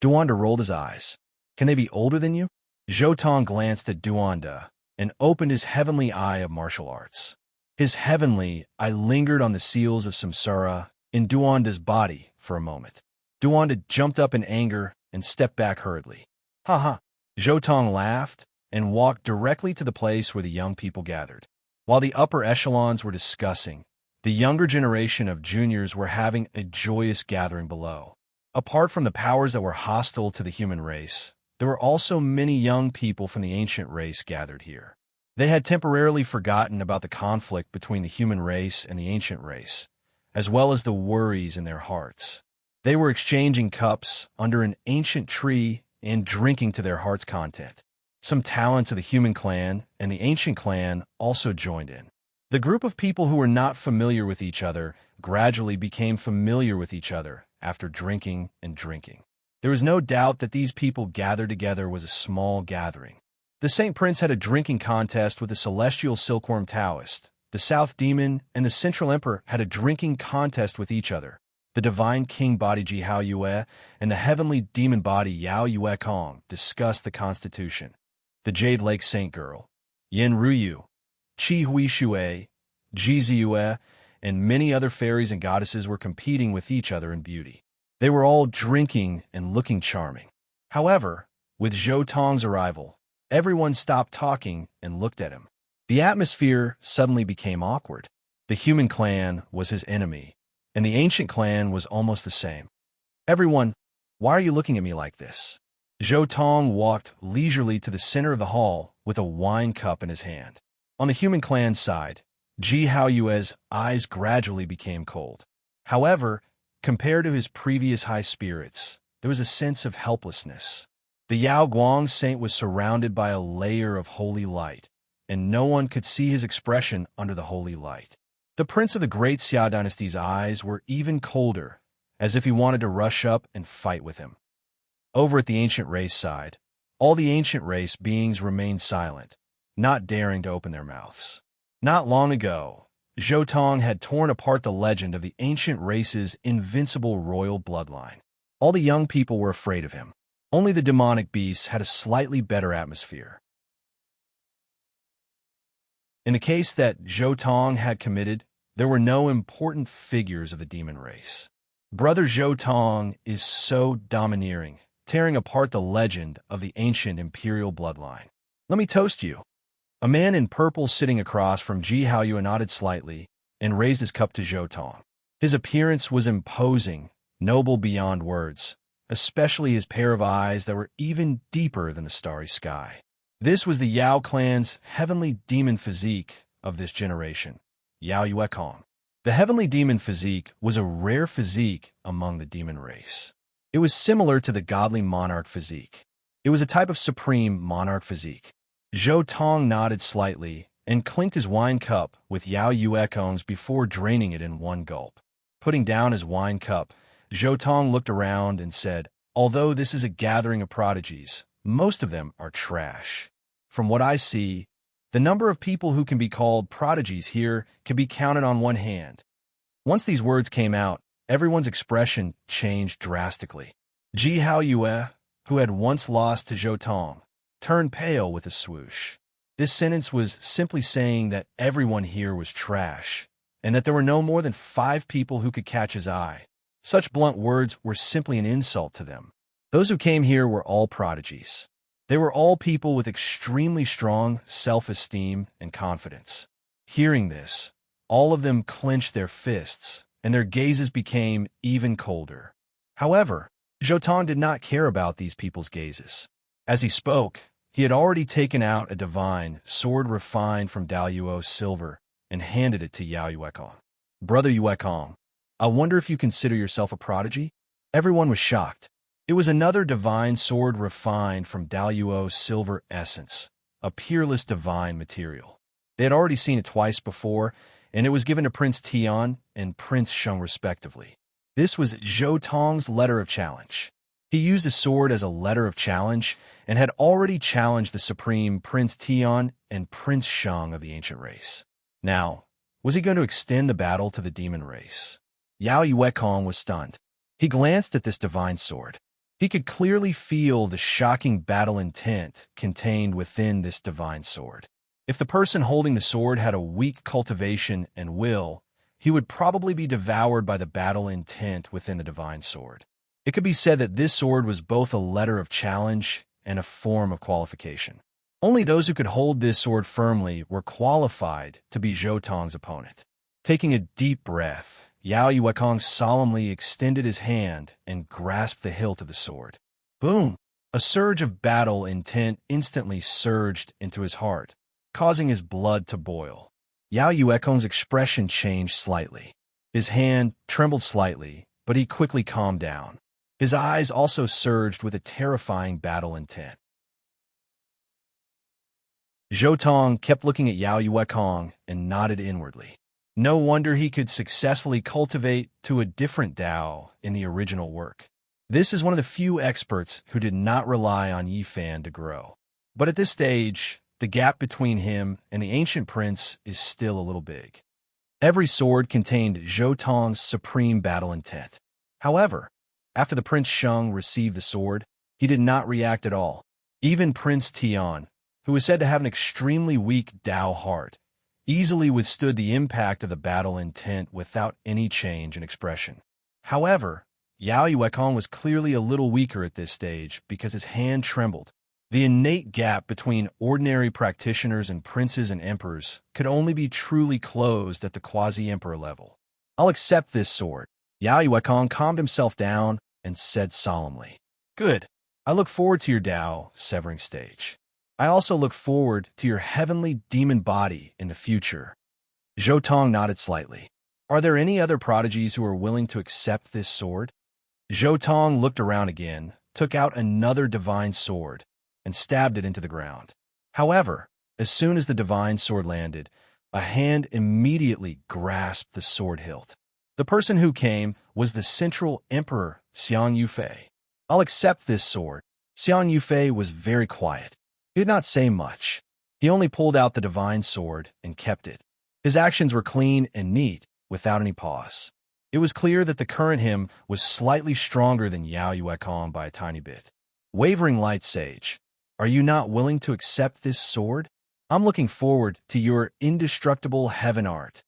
Duanda rolled his eyes. Can they be older than you? Zhou Tong glanced at Duanda and opened his heavenly eye of martial arts. His heavenly eye lingered on the seals of samsara in Duanda's body for a moment. Duanda jumped up in anger and stepped back hurriedly. Ha ha! Zhou Tong laughed and walked directly to the place where the young people gathered. While the upper echelons were discussing, the younger generation of juniors were having a joyous gathering below. Apart from the powers that were hostile to the human race, there were also many young people from the ancient race gathered here. They had temporarily forgotten about the conflict between the human race and the ancient race, as well as the worries in their hearts. They were exchanging cups under an ancient tree and drinking to their heart's content. Some talents of the human clan and the ancient clan also joined in. The group of people who were not familiar with each other gradually became familiar with each other after drinking and drinking. There was no doubt that these people gathered together was a small gathering. The Saint Prince had a drinking contest with the Celestial Silkworm Taoist. The South Demon and the Central Emperor had a drinking contest with each other. The Divine King Body Ji Hao Yue and the Heavenly Demon Body Yao Yue Kong discussed the Constitution. The Jade Lake Saint Girl, Yin Ruyu, Qi Hui Shui, Ji Ziyue, and many other fairies and goddesses were competing with each other in beauty. They were all drinking and looking charming. However, with Zhou Tong's arrival, everyone stopped talking and looked at him. The atmosphere suddenly became awkward. The human clan was his enemy, and the ancient clan was almost the same. Everyone, why are you looking at me like this? Zhou Tong walked leisurely to the center of the hall with a wine cup in his hand. On the human clan side, Ji Hao Yue's eyes gradually became cold. However, compared to his previous high spirits, there was a sense of helplessness. The The Yao Guang saint was surrounded by a layer of holy light, and no one could see his expression under the holy light. The prince of the great Xia dynasty's eyes were even colder, as if he wanted to rush up and fight with him. Over at the ancient race side, all the ancient race beings remained silent, not daring to open their mouths. Not long ago, Zhou Tong had torn apart the legend of the ancient race's invincible royal bloodline. All the young people were afraid of him. Only the demonic beasts had a slightly better atmosphere. In the case that Zhou Tong had committed, there were no important figures of the demon race. Brother Zhou Tong is so domineering, tearing apart the legend of the ancient imperial bloodline. Let me toast you. A man in purple sitting across from Ji Haoyue nodded slightly and raised his cup to Zhou Tong. His appearance was imposing, noble beyond words, especially his pair of eyes that were even deeper than the starry sky. This was the Yao clan's heavenly demon physique of this generation, Yao Yuekong. The heavenly demon physique was a rare physique among the demon race. It was similar to the godly monarch physique. It was a type of supreme monarch physique. Zhou Tong nodded slightly and clinked his wine cup with Yao Yuekong's before draining it in one gulp. Putting down his wine cup, Zhou Tong looked around and said, "Although this is a gathering of prodigies, most of them are trash. From what I see, the number of people who can be called prodigies here can be counted on one hand." Once these words came out, everyone's expression changed drastically. Ji Haoyue, who had once lost to Zhou Tong, turned pale with a swoosh. This sentence was simply saying that everyone here was trash, and that there were no more than 5 people who could catch his eye. Such blunt words were simply an insult to them. Those who came here were all prodigies. They were all people with extremely strong self-esteem and confidence. Hearing this, all of them clenched their fists, and their gazes became even colder. However, Zhou Tong did not care about these people's gazes. As he spoke, he had already taken out a divine sword refined from Daluo's silver and handed it to Yao Yuekong. "Brother Yuekong, I wonder if you consider yourself a prodigy?" Everyone was shocked. It was another divine sword refined from Daluo's silver essence, a peerless divine material. They had already seen it twice before, and it was given to Prince Tian and Prince Sheng respectively. This was Zhou Tong's letter of challenge. He used a sword as a letter of challenge and had already challenged the supreme Prince Tian and Prince Sheng of the ancient race. Now, was he going to extend the battle to the demon race? Yao Yuekong was stunned. He glanced at this divine sword. He could clearly feel the shocking battle intent contained within this divine sword. If the person holding the sword had a weak cultivation and will, he would probably be devoured by the battle intent within the divine sword. It could be said that this sword was both a letter of challenge and a form of qualification. Only those who could hold this sword firmly were qualified to be Zhou Tong's opponent. Taking a deep breath, Yao Yuekong solemnly extended his hand and grasped the hilt of the sword. Boom! A surge of battle intent instantly surged into his heart, causing his blood to boil. Yao Yuekong's expression changed slightly. His hand trembled slightly, but he quickly calmed down. His eyes also surged with a terrifying battle intent. Zhou Tong kept looking at Yao Yuekong and nodded inwardly. No wonder he could successfully cultivate to a different Tao in the original work. This is one of the few experts who did not rely on Yifan to grow. But at this stage, the gap between him and the ancient prince is still a little big. Every sword contained Zhou Tong's supreme battle intent. However, after the Prince Sheng received the sword, he did not react at all. Even Prince Tian, who was said to have an extremely weak Tao heart, easily withstood the impact of the battle intent without any change in expression. However, Yao Yuekong was clearly a little weaker at this stage because his hand trembled. The innate gap between ordinary practitioners and princes and emperors could only be truly closed at the quasi-emperor level. "I'll accept this sword." Yao Yuekong calmed himself down and said solemnly, "Good. I look forward to your Tao severing stage. I also look forward to your heavenly demon body in the future." Zhou Tong nodded slightly. "Are there any other prodigies who are willing to accept this sword?" Zhou Tong looked around again, took out another divine sword and stabbed it into the ground. However, as soon as the divine sword landed, a hand immediately grasped the sword hilt. The person who came was the central emperor, Xiang Yufei. "I'll accept this sword." Xiang Yufei was very quiet. He did not say much. He only pulled out the divine sword and kept it. His actions were clean and neat, without any pause. It was clear that the current him was slightly stronger than Yao Yuekong by a tiny bit. "Wavering Light Sage, are you not willing to accept this sword? I'm looking forward to your indestructible heaven art."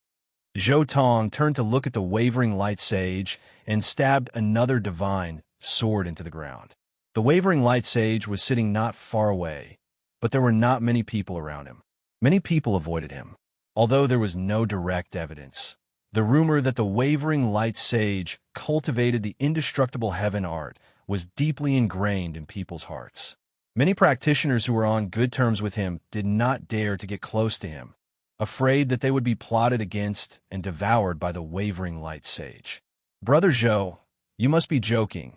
Zhou Tong turned to look at the Wavering Light Sage and stabbed another divine sword into the ground. The Wavering Light Sage was sitting not far away, but there were not many people around him. Many people avoided him, although there was no direct evidence. The rumor that the Wavering Light Sage cultivated the indestructible heaven art was deeply ingrained in people's hearts. Many practitioners who were on good terms with him did not dare to get close to him, afraid that they would be plotted against and devoured by the Wavering Light Sage. "Brother Zhou, you must be joking."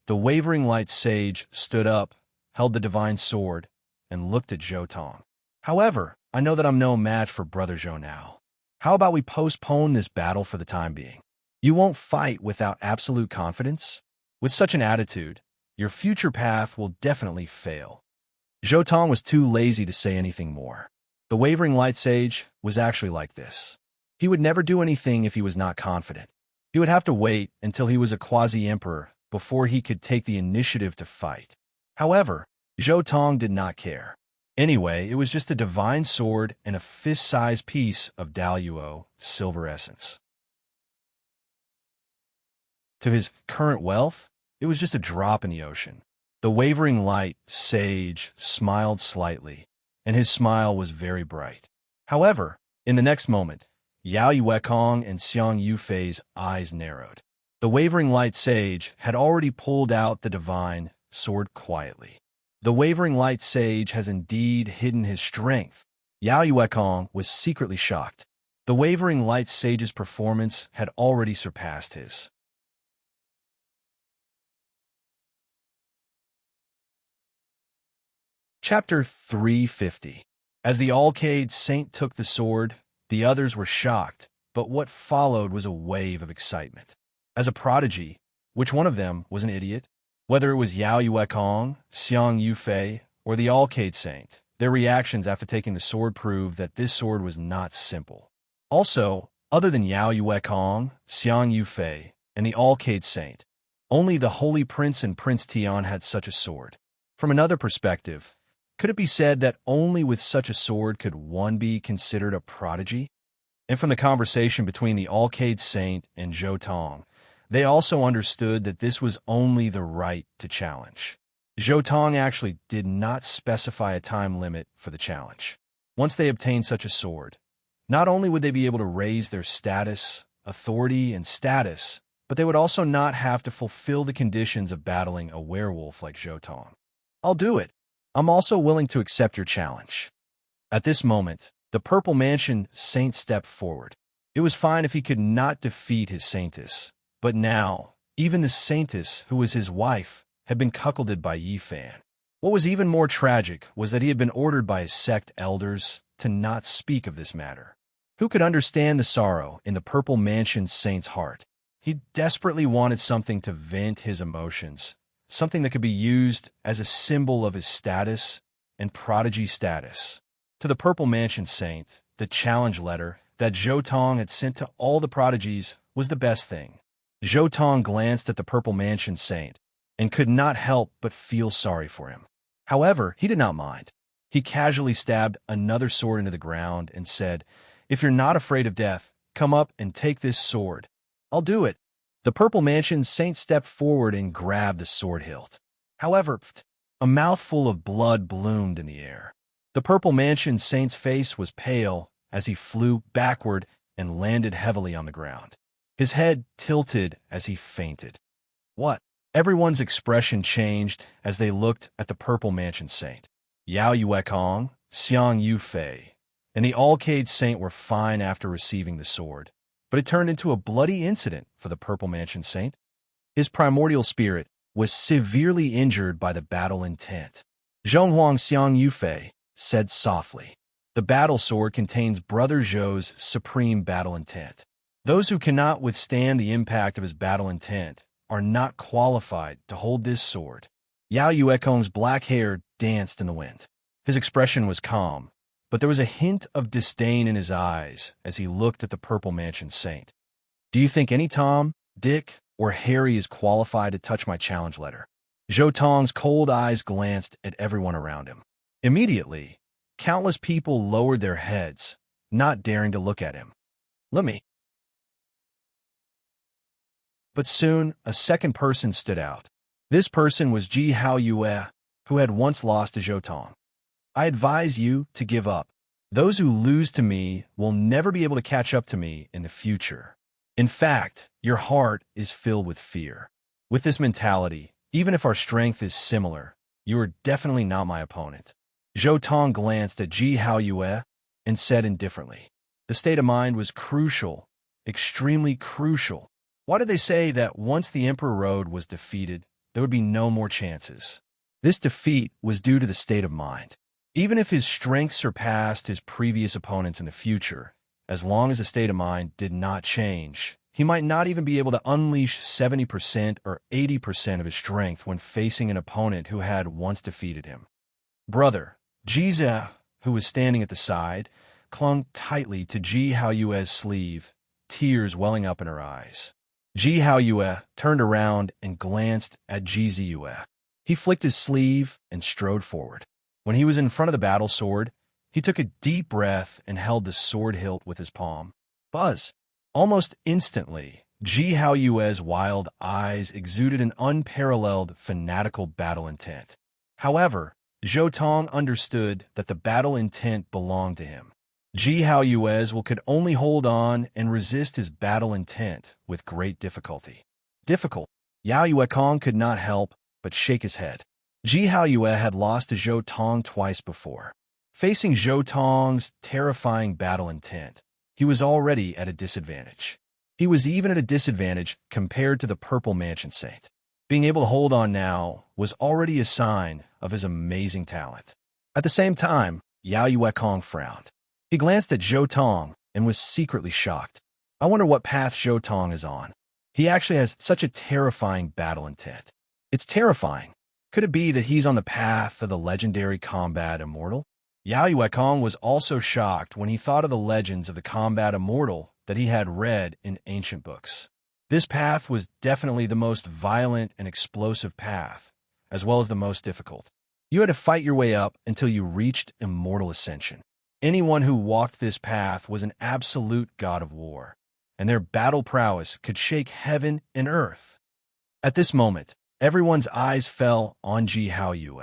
The Wavering Light Sage stood up, held the divine sword, and looked at Zhou Tong. "However, I know that I'm no match for Brother Zhou now. How about we postpone this battle for the time being? You won't fight without absolute confidence? With such an attitude, your future path will definitely fail." Zhou Tong was too lazy to say anything more. The Wavering Light Sage was actually like this. He would never do anything if he was not confident. He would have to wait until he was a quasi-emperor before he could take the initiative to fight. However, Zhou Tong did not care. Anyway, it was just a divine sword and a fist-sized piece of Daluo silver essence. To his current wealth, it was just a drop in the ocean. The Wavering Light Sage smiled slightly, and his smile was very bright. However, in the next moment, Yao Yuekong and Xiang Yufei's eyes narrowed. The Wavering Light Sage had already pulled out the divine sword quietly. The Wavering Light Sage has indeed hidden his strength. Yao Yuekong was secretly shocked. The Wavering Light Sage's performance had already surpassed his. Chapter 350. As the Alcade Saint took the sword, the others were shocked, but what followed was a wave of excitement. As a prodigy, which one of them was an idiot? Whether it was Yao Yuekong, Xiang Yufei, or the Alcade Saint, their reactions after taking the sword proved that this sword was not simple. Also, other than Yao Yuekong, Xiang Yufei, and the Alcade Saint, only the Holy Prince and Prince Tian had such a sword. From another perspective, could it be said that only with such a sword could one be considered a prodigy? And from the conversation between the Alcade Saint and Zhou Tong, they also understood that this was only the right to challenge. Zhou Tong actually did not specify a time limit for the challenge. Once they obtained such a sword, not only would they be able to raise their status, authority, and status, but they would also not have to fulfill the conditions of battling a werewolf like Zhou Tong. "I'll do it. I'm also willing to accept your challenge." At this moment, the Purple Mansion Saint stepped forward. It was fine if he could not defeat his Saintess, but now, even the Saintess, who was his wife, had been cuckolded by Yi Fan. What was even more tragic was that he had been ordered by his sect elders to not speak of this matter. Who could understand the sorrow in the Purple Mansion Saint's heart? He desperately wanted something to vent his emotions, something that could be used as a symbol of his status and prodigy status. To the Purple Mansion Saint, the challenge letter that Zhou Tong had sent to all the prodigies was the best thing. Zhou Tong glanced at the Purple Mansion Saint and could not help but feel sorry for him. However, he did not mind. He casually stabbed another sword into the ground and said, "If you're not afraid of death, come up and take this sword." "I'll do it." The Purple Mansion Saint stepped forward and grabbed the sword hilt. However, a mouthful of blood bloomed in the air. The Purple Mansion Saint's face was pale as he flew backward and landed heavily on the ground. His head tilted as he fainted. "What?" Everyone's expression changed as they looked at the Purple Mansion Saint. Yao Yuekong, Xiang Yufei, and the Alcade Saint were fine after receiving the sword, but it turned into a bloody incident for the Purple Mansion Saint. His primordial spirit was severely injured by the battle intent. Zhonghuang Xiang Yufei said softly, "The battle sword contains Brother Zhou's supreme battle intent. Those who cannot withstand the impact of his battle intent are not qualified to hold this sword." Yao Yuekong's black hair danced in the wind. His expression was calm, but there was a hint of disdain in his eyes as he looked at the Purple Mansion Saint. "Do you think any Tom, Dick, or Harry is qualified to touch my challenge letter?" Zhou Tong's cold eyes glanced at everyone around him. Immediately, countless people lowered their heads, not daring to look at him. "Let me." But soon, a second person stood out. This person was Ji Hao Yue, who had once lost to Zhou Tong. "I advise you to give up. Those who lose to me will never be able to catch up to me in the future. In fact, your heart is filled with fear. With this mentality, even if our strength is similar, you are definitely not my opponent." Zhou Tong glanced at Ji Hao Yue and said indifferently, "The state of mind was crucial, extremely crucial. Why did they say that once the Emperor Road was defeated, there would be no more chances? This defeat was due to the state of mind. Even if his strength surpassed his previous opponents in the future, as long as the state of mind did not change, he might not even be able to unleash 70% or 80% of his strength when facing an opponent who had once defeated him." Brother Jize, who was standing at the side, clung tightly to Ji Hao Yue's sleeve, tears welling up in her eyes. Ji Hao Yue turned around and glanced at Jize Yue. He flicked his sleeve and strode forward. When he was in front of the battle sword, he took a deep breath and held the sword hilt with his palm. Buzz! Almost instantly, Ji Hao Yue's wild eyes exuded an unparalleled fanatical battle intent. However, Zhou Tong understood that the battle intent belonged to him. Ji Hao Yue's will could only hold on and resist his battle intent with great difficulty. Difficult? Yao Yuekong could not help but shake his head. Ji Hao Yue had lost to Zhou Tong twice before. Facing Zhou Tong's terrifying battle intent, he was already at a disadvantage. He was even at a disadvantage compared to the Purple Mansion Saint. Being able to hold on now was already a sign of his amazing talent. At the same time, Yao Yuekong frowned. He glanced at Zhou Tong and was secretly shocked. I wonder what path Zhou Tong is on. He actually has such a terrifying battle intent. It's terrifying. Could it be that he's on the path of the legendary combat immortal? Yao Yuekong was also shocked when he thought of the legends of the combat immortal that he had read in ancient books. This path was definitely the most violent and explosive path, as well as the most difficult. You had to fight your way up until you reached immortal ascension. Anyone who walked this path was an absolute god of war, and their battle prowess could shake heaven and earth. At this moment, everyone's eyes fell on Ji Hao Yue.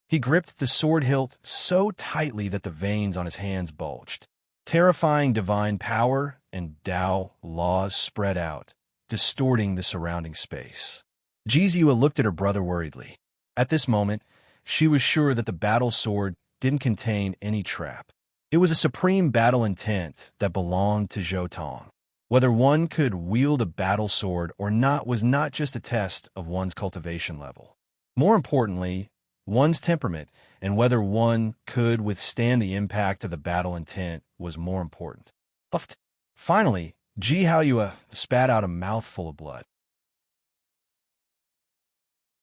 He gripped the sword hilt so tightly that the veins on his hands bulged. Terrifying divine power and Tao laws spread out, distorting the surrounding space. Jize Yue looked at her brother worriedly. At this moment, she was sure that the battle sword didn't contain any trap. It was a supreme battle intent that belonged to Zhou Tong. Whether one could wield a battle sword or not was not just a test of one's cultivation level. More importantly, one's temperament and whether one could withstand the impact of the battle intent was more important. Puffed. Finally, Ji Hao Yue spat out a mouthful of blood.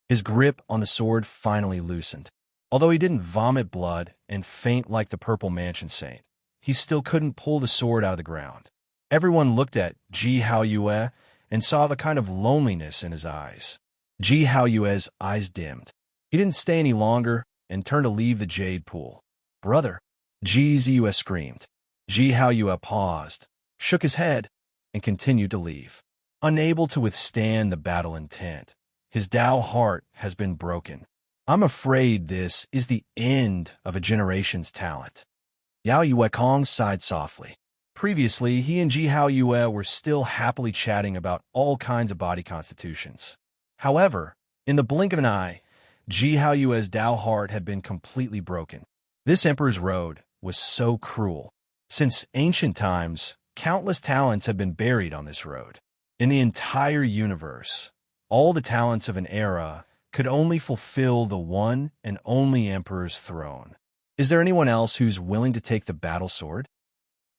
His grip on the sword finally loosened. Although he didn't vomit blood and faint like the Purple Mansion Saint, he still couldn't pull the sword out of the ground. Everyone looked at Ji Hao Yue and saw the kind of loneliness in his eyes. Ji Hao Yue's eyes dimmed. He didn't stay any longer and turned to leave the jade pool. Brother! Jize Yue screamed. Ji Hao Yue paused, shook his head, and continued to leave. Unable to withstand the battle intent, his Tao heart has been broken. I'm afraid this is the end of a generation's talent. Yao Yuekong sighed softly. Previously, he and Ji Hao Yue were still happily chatting about all kinds of body constitutions. However, in the blink of an eye, Ji Hao Yue's Tao heart had been completely broken. This Emperor's Road was so cruel. Since ancient times, countless talents have been buried on this road. In the entire universe, all the talents of an era could only fulfill the one and only emperor's throne. Is there anyone else who's willing to take the battle sword?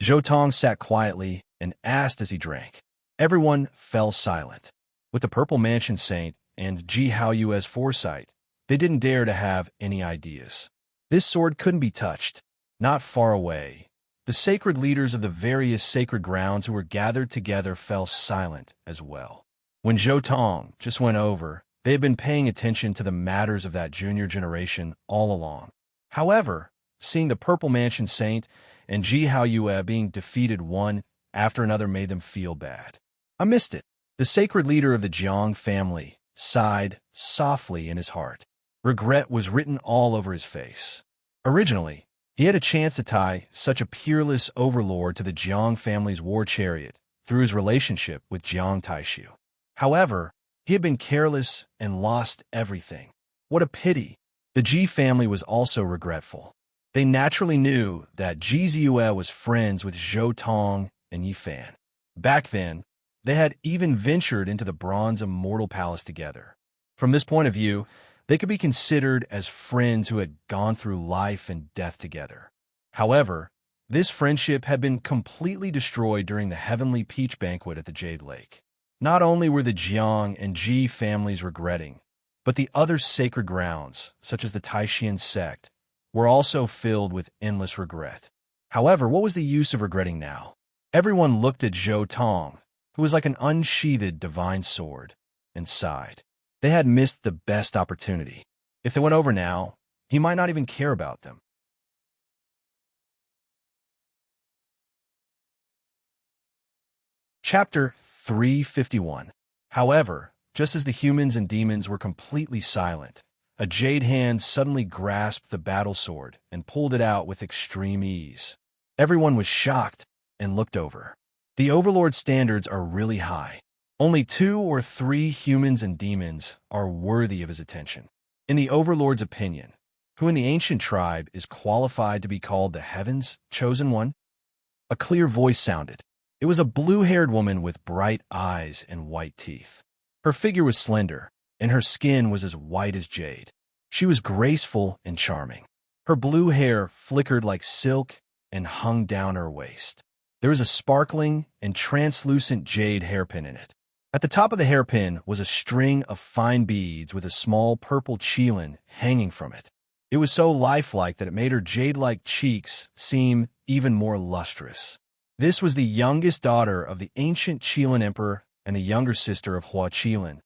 Zhou Tong sat quietly and asked as he drank. Everyone fell silent. With the Purple Mansion Saint and Ji Haoyue's foresight, they didn't dare to have any ideas. This sword couldn't be touched. Not far away, the sacred leaders of the various sacred grounds who were gathered together fell silent as well. When Zhou Tong just went over, they had been paying attention to the matters of that junior generation all along. However, seeing the Purple Mansion Saint and Ji Haoyue being defeated one after another made them feel bad. I missed it. The sacred leader of the Jiang family sighed softly in his heart. Regret was written all over his face. Originally, he had a chance to tie such a peerless overlord to the Jiang family's war chariot through his relationship with Jiang Taishu. However, he had been careless and lost everything. What a pity. The Ji family was also regretful. They naturally knew that Ji Ziyue was friends with Zhou Tong and Yi Fan. Back then, they had even ventured into the Bronze Immortal Palace together. From this point of view, they could be considered as friends who had gone through life and death together. However, this friendship had been completely destroyed during the Heavenly Peach Banquet at the Jade Lake. Not only were the Jiang and Ji families regretting, but the other sacred grounds, such as the Taishan sect, were also filled with endless regret. However, what was the use of regretting now? Everyone looked at Zhou Tong, who was like an unsheathed divine sword, and sighed. They had missed the best opportunity. If they went over now, he might not even care about them. Chapter 351. However, just as the humans and demons were completely silent, a jade hand suddenly grasped the battle sword and pulled it out with extreme ease. Everyone was shocked and looked over. The Overlord's standards are really high. Only 2 or 3 humans and demons are worthy of his attention. In the Overlord's opinion, who in the ancient tribe is qualified to be called the Heaven's Chosen One? A clear voice sounded. It was a blue-haired woman with bright eyes and white teeth. Her figure was slender, and her skin was as white as jade. She was graceful and charming. Her blue hair flickered like silk and hung down her waist. There was a sparkling and translucent jade hairpin in it. At the top of the hairpin was a string of fine beads with a small purple qilin hanging from it. It was so lifelike that it made her jade-like cheeks seem even more lustrous. This was the youngest daughter of the ancient Qilin Emperor and the younger sister of Hua Qilin.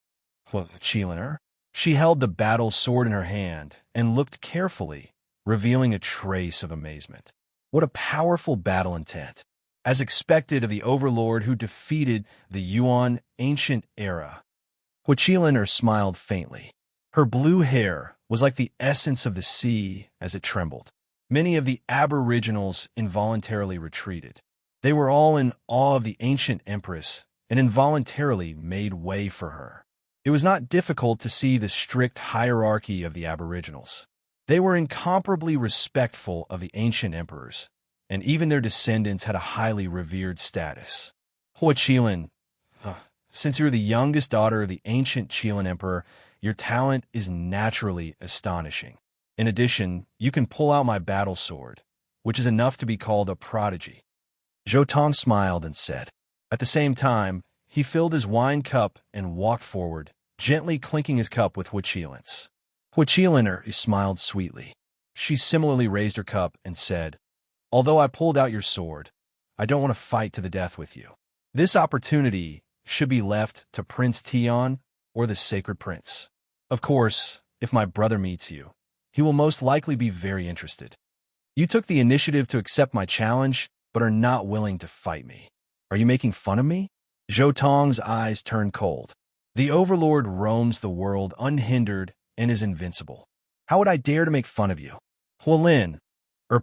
Qiliner? She held the battle sword in her hand and looked carefully, revealing a trace of amazement. What a powerful battle intent! As expected of the Overlord who defeated the Yuan ancient era. Hua Qiliner smiled faintly. Her blue hair was like the essence of the sea as it trembled. Many of the aboriginals involuntarily retreated. They were all in awe of the ancient empress and involuntarily made way for her. It was not difficult to see the strict hierarchy of the aboriginals. They were incomparably respectful of the ancient emperors, and even their descendants had a highly revered status. Hua Qilin, since you're the youngest daughter of the ancient Qilin Emperor, your talent is naturally astonishing. In addition, you can pull out my battle sword, which is enough to be called a prodigy. Zhou Tong smiled and said. At the same time, he filled his wine cup and walked forward, gently clinking his cup with Hua Qilin's. Hua Qiliner smiled sweetly. She similarly raised her cup and said, Although I pulled out your sword, I don't want to fight to the death with you. This opportunity should be left to Prince Tian or the Sacred Prince. Of course, if my brother meets you, he will most likely be very interested. You took the initiative to accept my challenge, but are not willing to fight me. Are you making fun of me? Zhou Tong's eyes turned cold. The Overlord roams the world unhindered and is invincible. How would I dare to make fun of you? Hualin,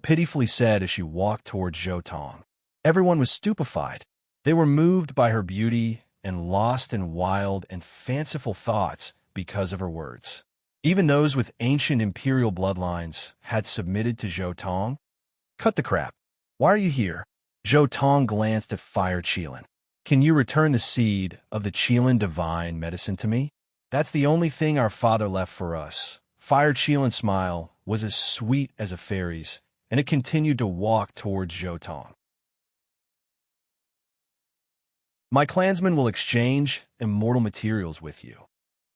pitifully said as she walked towards Zhou Tong. Everyone was stupefied. They were moved by her beauty and lost in wild and fanciful thoughts because of her words. Even those with ancient imperial bloodlines had submitted to Zhou Tong. Cut the crap. Why are you here? Zhou Tong glanced at Fire Qilin. Can you return the seed of the Qilin divine medicine to me? That's the only thing our father left for us. Fire Qilin's smile was as sweet as a fairy's, and it continued to walk towards Zhou. My clansmen will exchange immortal materials with you.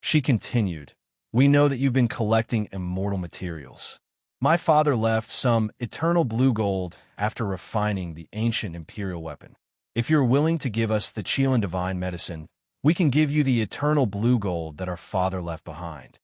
She continued, we know that you've been collecting immortal materials. My father left some eternal blue gold after refining the ancient imperial weapon. If you're willing to give us the Qilin divine medicine, we can give you the eternal blue gold that our father left behind.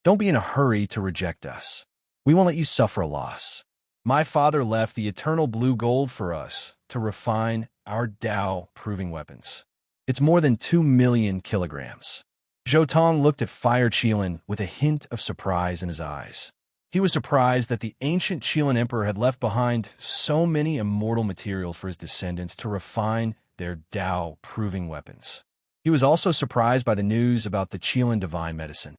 Don't be in a hurry to reject us. We won't let you suffer a loss. My father left the eternal blue gold for us to refine our Dao proving weapons. It's more than 2 million kilograms. Zhou looked at Fire Qilin with a hint of surprise in his eyes. He was surprised that the ancient Qilin emperor had left behind so many immortal materials for his descendants to refine their Dao proving weapons. He was also surprised by the news about the Qilin divine medicine.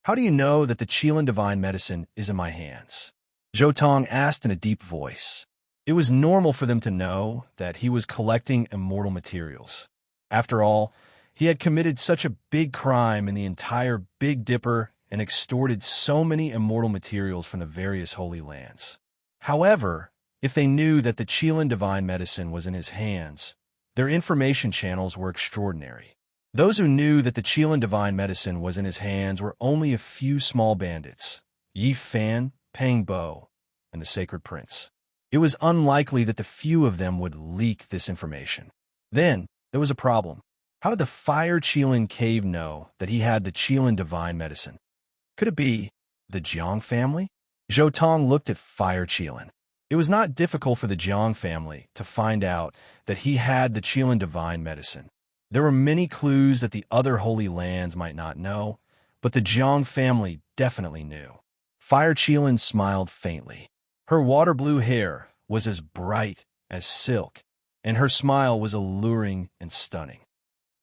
How do you know that the Qilin divine medicine is in my hands? Zhou asked in a deep voice. It was normal for them to know that he was collecting immortal materials. After all, he had committed such a big crime in the entire Big Dipper and extorted so many immortal materials from the various holy lands. However, if they knew that the Qilin divine medicine was in his hands, their information channels were extraordinary. Those who knew that the Qilin divine medicine was in his hands were only a few small bandits, Yi Fan, Pang Bo, and the Sacred Prince. It was unlikely that the few of them would leak this information. Then, there was a problem. How did the Fire Qilin cave know that he had the Qilin divine medicine? Could it be the Jiang family? Zhou looked at Fire Qilin. It was not difficult for the Jiang family to find out that he had the Qilin divine medicine. There were many clues that the other holy lands might not know, but the Jiang family definitely knew. Fire Qilin smiled faintly. Her water blue hair was as bright as silk, and her smile was alluring and stunning.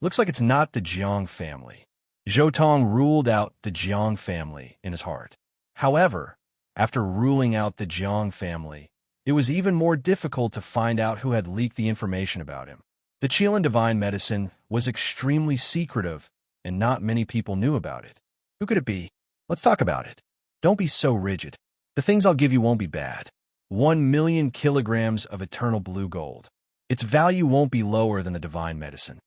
Looks like it's not the Jiang family. Zhou ruled out the Jiang family in his heart. However, after ruling out the Jiang family, it was even more difficult to find out who had leaked the information about him. The Qilin divine medicine was extremely secretive, and not many people knew about it. Who could it be? Let's talk about it. Don't be so rigid. The things I'll give you won't be bad. 1 million kilograms of eternal blue gold. Its value won't be lower than the divine medicine.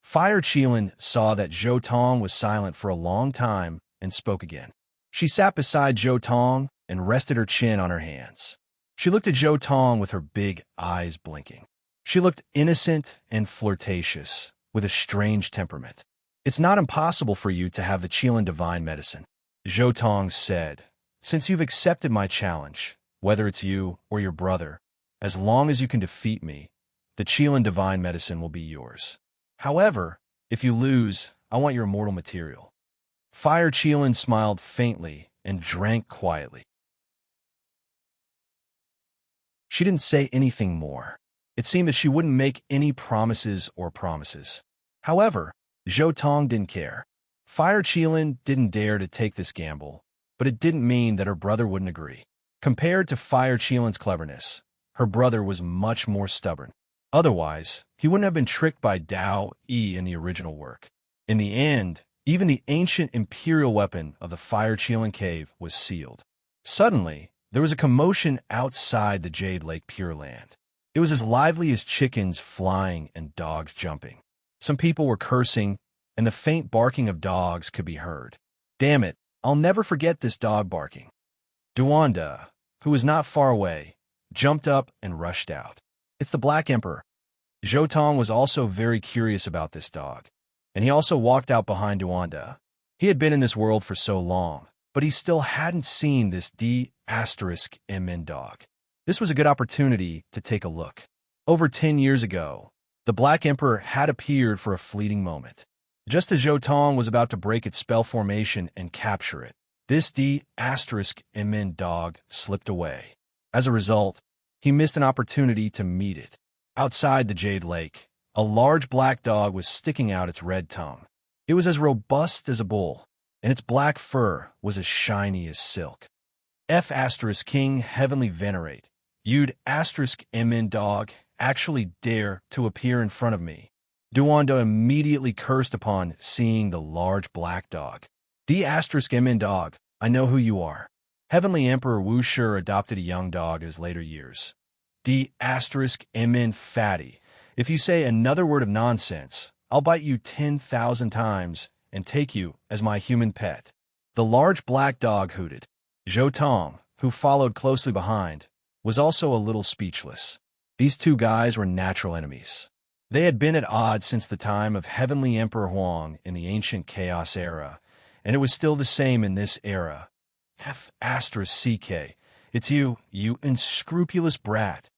Fire Qilin saw that Zhou was silent for a long time and spoke again. She sat beside Zhou and rested her chin on her hands. She looked at Zhou with her big eyes blinking. She looked innocent and flirtatious, with a strange temperament. It's not impossible for you to have the Qilin divine medicine, Zhou said. Since you've accepted my challenge, whether it's you or your brother, as long as you can defeat me, the Qilin divine medicine will be yours. However, if you lose, I want your immortal material. Fire Qilin smiled faintly and drank quietly. She didn't say anything more. It seemed that she wouldn't make any promises. However, Zhou didn't care. Fire Qilin didn't dare to take this gamble, but it didn't mean that her brother wouldn't agree. Compared to Fire Qilin's cleverness, her brother was much more stubborn. Otherwise, he wouldn't have been tricked by Dao Yi in the original work. In the end, even the ancient imperial weapon of the Fire Qilin cave was sealed. Suddenly, there was a commotion outside the Jade Lake Pure Land. It was as lively as chickens flying and dogs jumping. Some people were cursing, and the faint barking of dogs could be heard. Damn it, I'll never forget this dog barking. Duanda, who was not far away, jumped up and rushed out. It's the Black Emperor. Zhou was also very curious about this dog, and he also walked out behind Duanda. He had been in this world for so long, but he still hadn't seen this D***MN dog. This was a good opportunity to take a look. Over 10 years ago, the Black Emperor had appeared for a fleeting moment. Just as Zhou was about to break its spell formation and capture it, this D***MN dog slipped away. As a result, he missed an opportunity to meet it. Outside the Jade Lake, a large black dog was sticking out its red tongue. It was as robust as a bull, and its black fur was as shiny as silk. King Heavenly Venerate, you'd **MN dog actually dare to appear in front of me. Duanda immediately cursed upon seeing the large black dog. D*Mn dog, I know who you are. Heavenly Emperor Wu Shi adopted a young dog in his later years. D*Mn fatty. If you say another word of nonsense, I'll bite you 10,000 times and take you as my human pet. The large black dog hooted. Zhou Tong, who followed closely behind, was also a little speechless. These two guys were natural enemies. They had been at odds since the time of Heavenly Emperor Huang in the ancient Chaos era, and it was still the same in this era. F***, it's you, you unscrupulous brat.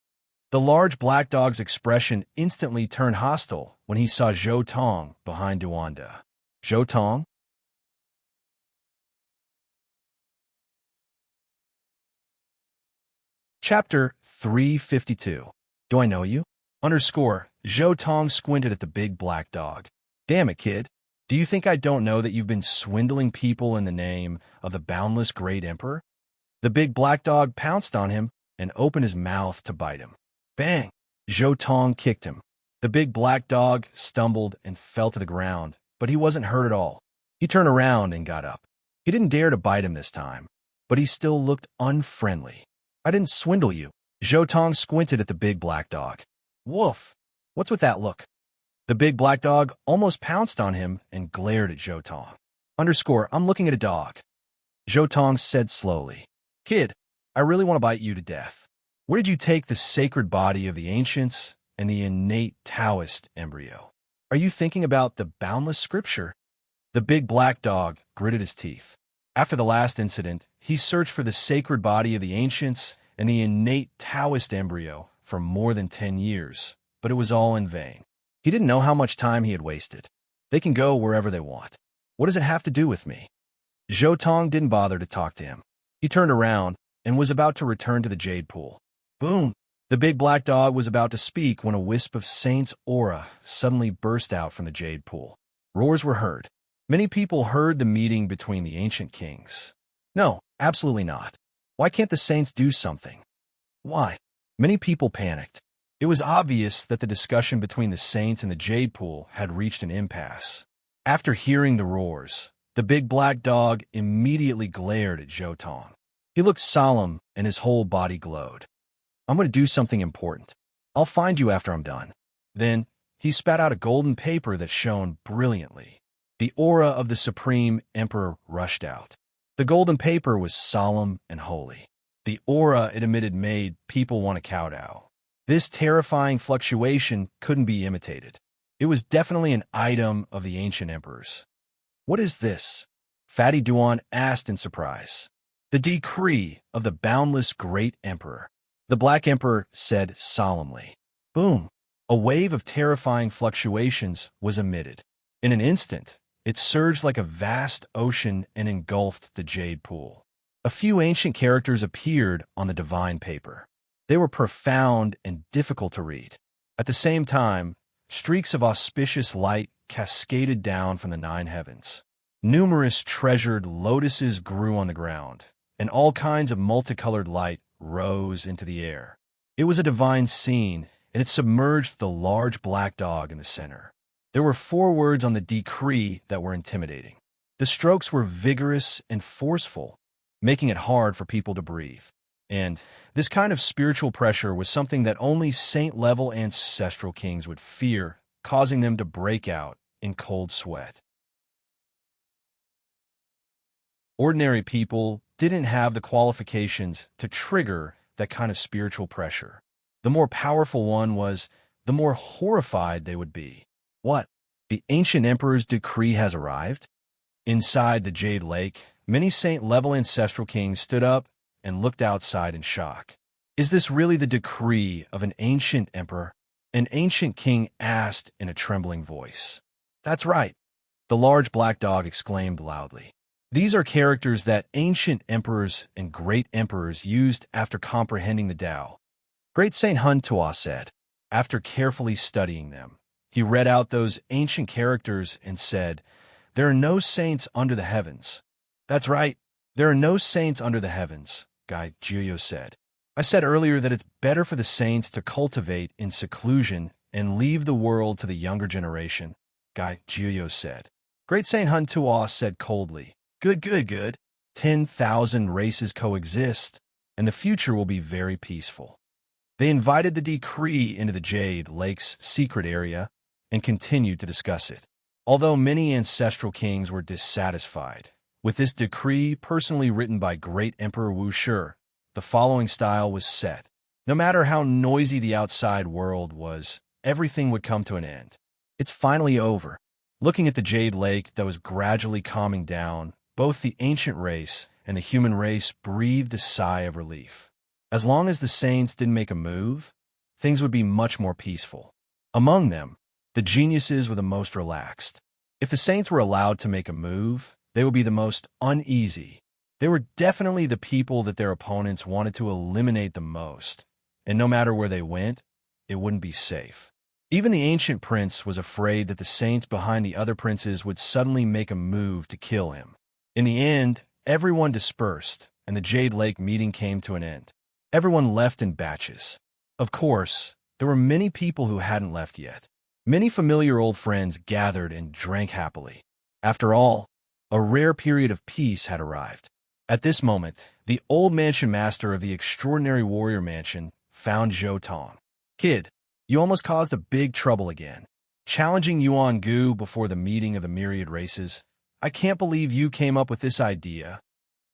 The large black dog's expression instantly turned hostile when he saw Zhou Tong behind Duanda. Zhou Tong? Chapter 352. Do I know you? Zhou Tong squinted at the big black dog. Damn it, kid. Do you think I don't know that you've been swindling people in the name of the boundless great emperor? The big black dog pounced on him and opened his mouth to bite him. Bang! Zhou Tong kicked him. The big black dog stumbled and fell to the ground, but he wasn't hurt at all. He turned around and got up. He didn't dare to bite him this time, but he still looked unfriendly. I didn't swindle you. Zhou Tong squinted at the big black dog. Woof! What's with that look? The big black dog almost pounced on him and glared at Zhou Tong. I'm looking at a dog. Zhou Tong said slowly. Kid, I really want to bite you to death. Where did you take the sacred body of the ancients and the innate Taoist embryo? Are you thinking about the boundless scripture? The big black dog gritted his teeth. After the last incident, he searched for the sacred body of the ancients and the innate Taoist embryo for more than 10 years, but it was all in vain. He didn't know how much time he had wasted. They can go wherever they want. What does it have to do with me? Zhou Tong didn't bother to talk to him. He turned around and was about to return to the jade pool. Boom! The big black dog was about to speak when a wisp of Saint's aura suddenly burst out from the jade pool. Roars were heard. Many people heard the meeting between the ancient kings. No, absolutely not. Why can't the saints do something? Why? Many people panicked. It was obvious that the discussion between the saints and the jade pool had reached an impasse. After hearing the roars, the big black dog immediately glared at Zhou Tong. He looked solemn and his whole body glowed. I'm going to do something important. I'll find you after I'm done. Then, he spat out a golden paper that shone brilliantly. The aura of the Supreme Emperor rushed out. The golden paper was solemn and holy. The aura it emitted made people want to kowtow. This terrifying fluctuation couldn't be imitated. It was definitely an item of the ancient emperors. What is this? Fatty Duan asked in surprise. The decree of the boundless great emperor. The black emperor said solemnly. Boom! A wave of terrifying fluctuations was emitted. In an instant, it surged like a vast ocean and engulfed the jade pool. A few ancient characters appeared on the divine paper. They were profound and difficult to read. At the same time, streaks of auspicious light cascaded down from the 9 heavens. Numerous treasured lotuses grew on the ground, and all kinds of multicolored light rose into the air. It was a divine scene, and it submerged the large black dog in the center. There were 4 words on the decree that were intimidating. The strokes were vigorous and forceful, making it hard for people to breathe. And this kind of spiritual pressure was something that only saint-level ancestral kings would fear, causing them to break out in cold sweat. Ordinary people didn't have the qualifications to trigger that kind of spiritual pressure. The more powerful one was, the more horrified they would be. What? The ancient emperor's decree has arrived? Inside the Jade Lake, many saint-level ancestral kings stood up and looked outside in shock. Is this really the decree of an ancient emperor? An ancient king asked in a trembling voice. That's right, the large black dog exclaimed loudly. These are characters that ancient emperors and great emperors used after comprehending the Tao. Great Saint Hun Tua said, after carefully studying them. He read out those ancient characters and said, There are no saints under the heavens. That's right, there are no saints under the heavens, Guy Jiyo said. I said earlier that it's better for the saints to cultivate in seclusion and leave the world to the younger generation, Guy Giulio said. Great Saint Hun Tuo said coldly, Good, good, good. 10,000 races coexist, and the future will be very peaceful. They invited the decree into the Jade Lake's secret area and continued to discuss it. Although many ancestral kings were dissatisfied with this decree personally written by Great Emperor Wu Shi, the following style was set. No matter how noisy the outside world was, everything would come to an end. It's finally over. Looking at the Jade Lake that was gradually calming down, both the ancient race and the human race breathed a sigh of relief. As long as the saints didn't make a move, things would be much more peaceful. Among them, the geniuses were the most relaxed. If the saints were allowed to make a move, they would be the most uneasy. They were definitely the people that their opponents wanted to eliminate the most, and no matter where they went, it wouldn't be safe. Even the ancient prince was afraid that the saints behind the other princes would suddenly make a move to kill him. In the end, everyone dispersed, and the Jade Lake meeting came to an end. Everyone left in batches. Of course, there were many people who hadn't left yet. Many familiar old friends gathered and drank happily. After all, a rare period of peace had arrived. At this moment, the old mansion master of the extraordinary warrior mansion found Zhou Tong. Kid, you almost caused a big trouble again. Challenging Yuan Gu before the meeting of the myriad races. I can't believe you came up with this idea.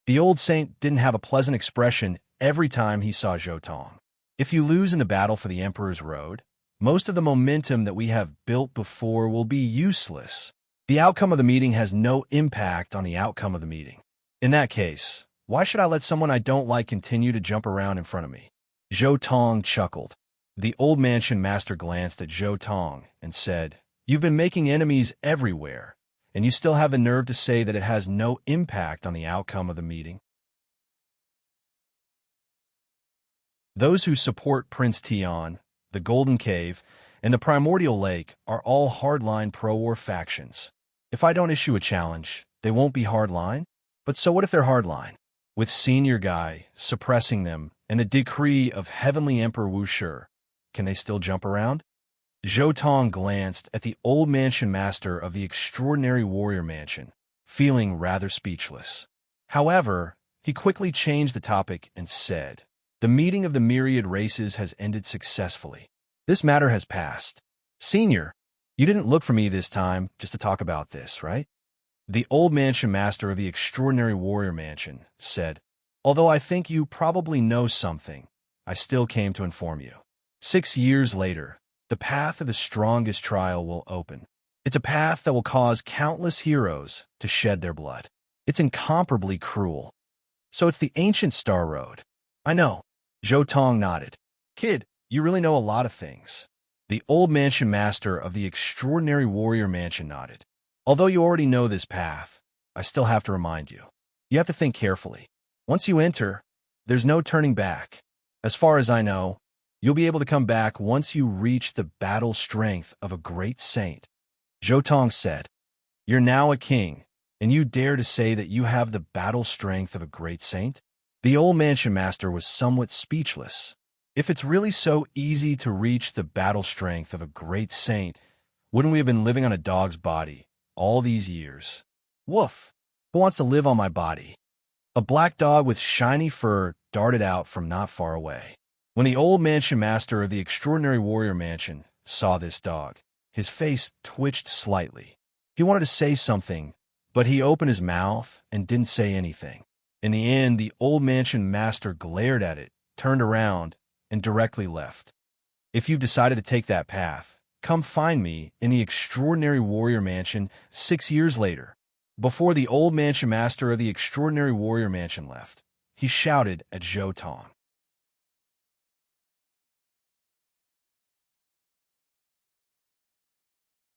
The old saint didn't have a pleasant expression every time he saw Zhou Tong. If you lose in the battle for the Emperor's Road, most of the momentum that we have built before will be useless. The outcome of the meeting has no impact on the outcome of the meeting. In that case, why should I let someone I don't like continue to jump around in front of me? Zhou Tong chuckled. The old mansion master glanced at Zhou Tong and said, You've been making enemies everywhere, and you still have the nerve to say that it has no impact on the outcome of the meeting. Those who support Prince Tian, the Golden Cave, and the Primordial Lake are all hardline pro-war factions. If I don't issue a challenge, they won't be hardline? But so what if they're hardline? With Senior Guy suppressing them and the decree of Heavenly Emperor Wu Shi, can they still jump around? Zhou Tong glanced at the old mansion master of the extraordinary warrior mansion, feeling rather speechless. However, he quickly changed the topic and said, The meeting of the myriad races has ended successfully. This matter has passed. Senior, you didn't look for me this time just to talk about this, right? The old mansion master of the extraordinary warrior mansion said, Although I think you probably know something, I still came to inform you. 6 years later, the path of the strongest trial will open. It's a path that will cause countless heroes to shed their blood. It's incomparably cruel. So it's the ancient Star Road. I know. Zhou Tong nodded. Kid, you really know a lot of things. The old mansion master of the extraordinary warrior mansion nodded. Although you already know this path, I still have to remind you. You have to think carefully. Once you enter, there's no turning back. As far as I know, you'll be able to come back once you reach the battle strength of a great saint. Zhou Tong said, You're now a king, and you dare to say that you have the battle strength of a great saint? The old mansion master was somewhat speechless. If it's really so easy to reach the battle strength of a great saint, wouldn't we have been living on a dog's body all these years? Woof! Who wants to live on my body? A black dog with shiny fur darted out from not far away. When the old mansion master of the extraordinary warrior mansion saw this dog, his face twitched slightly. He wanted to say something, but he opened his mouth and didn't say anything. In the end, the old mansion master glared at it, turned around, and directly left. If you've decided to take that path, come find me in the extraordinary warrior mansion 6 years later. Before the old mansion master of the extraordinary warrior mansion left, he shouted at Zhou Tong.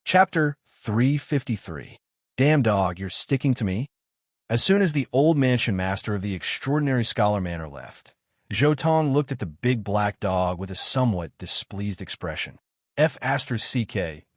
Chapter 353. Damn dog, you're sticking to me? As soon as the old mansion master of the extraordinary scholar manor left, Zhou Tong looked at the big black dog with a somewhat displeased expression. F***,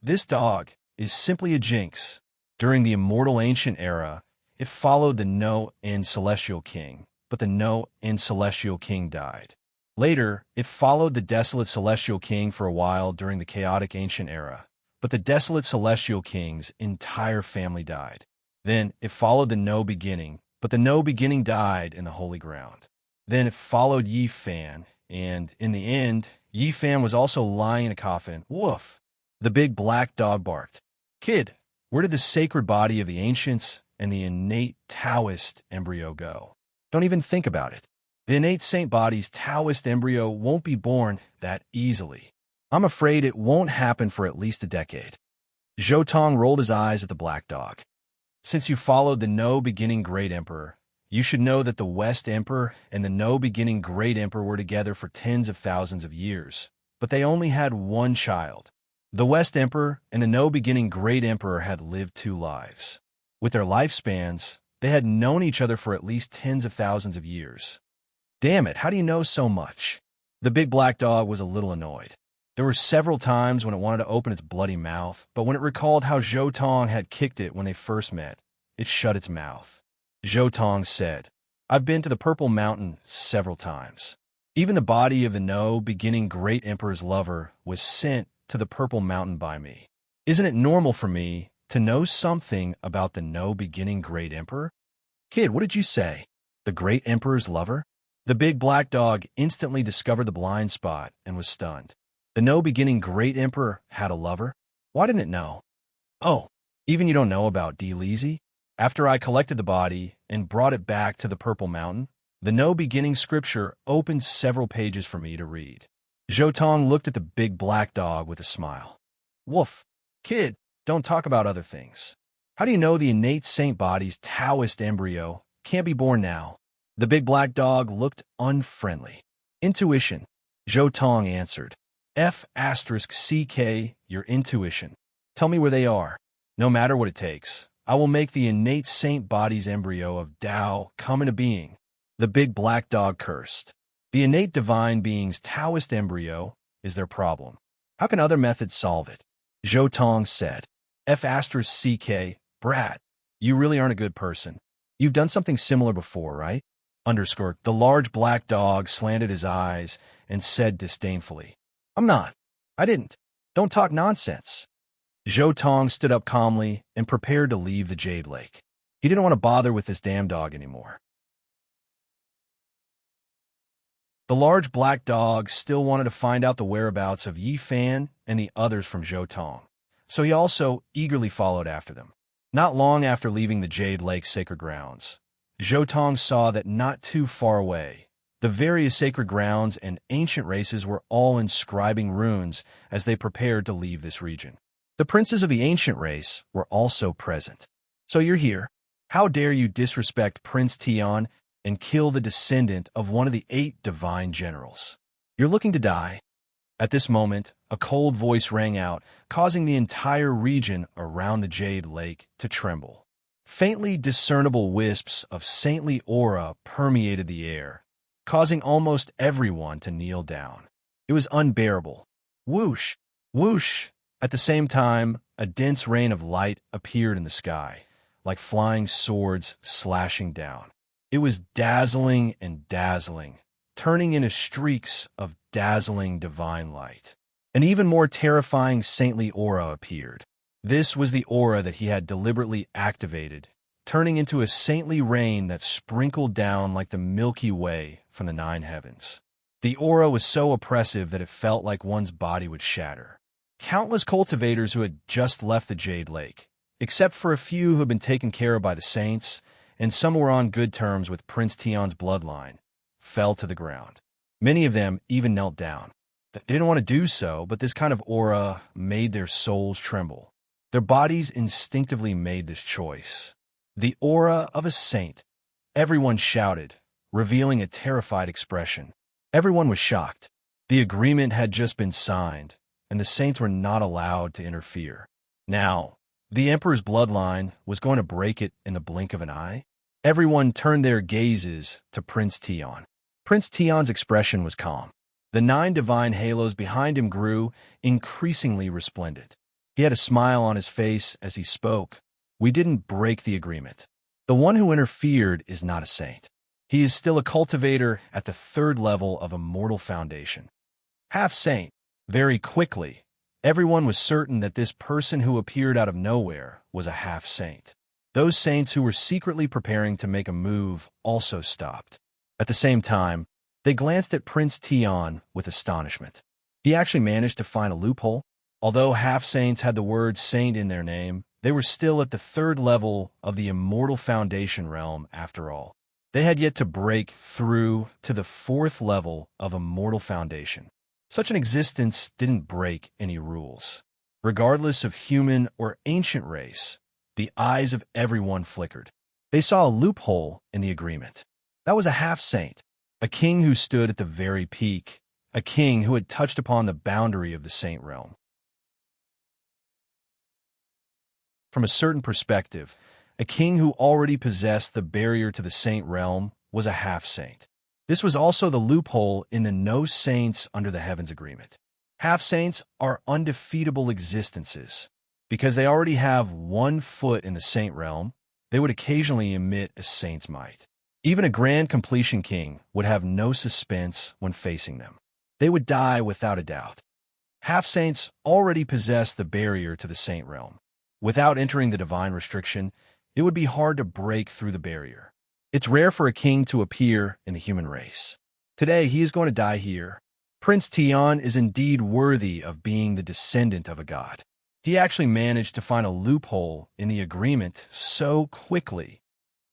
this dog is simply a jinx. During the immortal ancient era, it followed the No-End Celestial King, but the No-End Celestial King died. Later, it followed the desolate celestial king for a while during the chaotic ancient era, but the desolate celestial king's entire family died. Then it followed the no beginning, but the no beginning died in the holy ground. Then it followed Yi Fan, and in the end, Yi Fan was also lying in a coffin. Woof! The big black dog barked. Kid, where did the sacred body of the ancients and the innate Taoist embryo go? Don't even think about it. The innate saint body's Taoist embryo won't be born that easily. I'm afraid it won't happen for at least a decade. Zhou Tong rolled his eyes at the black dog. Since you followed the no-beginning great emperor, you should know that the West Emperor and the no-beginning great emperor were together for tens of thousands of years, but they only had one child. The West Emperor and the no-beginning great emperor had lived 2 lives. With their lifespans, they had known each other for at least tens of thousands of years. Damn it, how do you know so much? The big black dog was a little annoyed. There were several times when it wanted to open its bloody mouth, but when it recalled how Zhou Tong had kicked it when they first met, it shut its mouth. Zhou Tong said, I've been to the Purple Mountain several times. Even the body of the no-beginning great emperor's lover was sent to the Purple Mountain by me. Isn't it normal for me to know something about the no-beginning great emperor? Kid, what did you say? The great emperor's lover? The big black dog instantly discovered the blind spot and was stunned. The no-beginning great emperor had a lover? Why didn't it know? Oh, even you don't know about Di Lizzie? After I collected the body and brought it back to the Purple Mountain, the no-beginning scripture opened several pages for me to read. Zhou Tong looked at the big black dog with a smile. Woof, kid, don't talk about other things. How do you know the innate saint body's Taoist embryo can't be born now? The big black dog looked unfriendly. Intuition, Zhou Tong answered. F*CK, your intuition. Tell me where they are. No matter what it takes, I will make the innate saint body's embryo of Tao come into being. The big black dog cursed. The innate divine being's Taoist embryo is their problem. How can other methods solve it? Zhou Tong said. F*CK, brat, you really aren't a good person. You've done something similar before, right? The large black dog slanted his eyes and said disdainfully, I'm not. I didn't. Don't talk nonsense. Zhou Tong stood up calmly and prepared to leave the Jade Lake. He didn't want to bother with this damn dog anymore. The large black dog still wanted to find out the whereabouts of Yi Fan and the others from Zhou Tong, so he also eagerly followed after them. Not long after leaving the Jade Lake sacred grounds, Zhou Tong saw that not too far away, the various sacred grounds and ancient races were all inscribing runes as they prepared to leave this region. The princes of the ancient race were also present. So you're here. How dare you disrespect Prince Tian and kill the descendant of one of the 8 divine generals? You're looking to die. At this moment, a cold voice rang out, causing the entire region around the Jade Lake to tremble. Faintly discernible wisps of saintly aura permeated the air, causing almost everyone to kneel down. It was unbearable. Whoosh! Whoosh! At the same time, a dense rain of light appeared in the sky, like flying swords slashing down. It was dazzling and dazzling, turning into streaks of dazzling divine light. An even more terrifying saintly aura appeared. This was the aura that he had deliberately activated, turning into a saintly rain that sprinkled down like the Milky Way from the 9 heavens. The aura was so oppressive that it felt like one's body would shatter. Countless cultivators who had just left the Jade Lake, except for a few who had been taken care of by the saints, and some were on good terms with Prince Tian's bloodline, fell to the ground. Many of them even knelt down. They didn't want to do so, but this kind of aura made their souls tremble. Their bodies instinctively made this choice. The aura of a saint. Everyone shouted, revealing a terrified expression. Everyone was shocked. The agreement had just been signed, and the saints were not allowed to interfere. Now, the emperor's bloodline was going to break it in the blink of an eye. Everyone turned their gazes to Prince Tian. Prince Tian's expression was calm. The 9 divine halos behind him grew, increasingly resplendent. He had a smile on his face as he spoke. We didn't break the agreement. The one who interfered is not a saint. He is still a cultivator at the third level of immortal foundation. Half-saint. Very quickly, everyone was certain that this person who appeared out of nowhere was a half-saint. Those saints who were secretly preparing to make a move also stopped. At the same time, they glanced at Prince Tian with astonishment. He actually managed to find a loophole. Although half-saints had the word saint in their name, they were still at the third level of the immortal foundation realm after all. They had yet to break through to the fourth level of immortal foundation. Such an existence didn't break any rules. Regardless of human or ancient race, the eyes of everyone flickered. They saw a loophole in the agreement. That was a half-saint, a king who stood at the very peak, a king who had touched upon the boundary of the saint realm. From a certain perspective, a king who already possessed the barrier to the saint realm was a half-saint. This was also the loophole in the no saints under the heavens agreement. Half-saints are undefeatable existences. Because they already have 1 foot in the saint realm, they would occasionally emit a saint's might. Even a grand completion king would have no suspense when facing them. They would die without a doubt. Half-saints already possess the barrier to the saint realm. Without entering the divine restriction, it would be hard to break through the barrier. It's rare for a king to appear in the human race. Today, he is going to die here. Prince Tian is indeed worthy of being the descendant of a god. He actually managed to find a loophole in the agreement so quickly.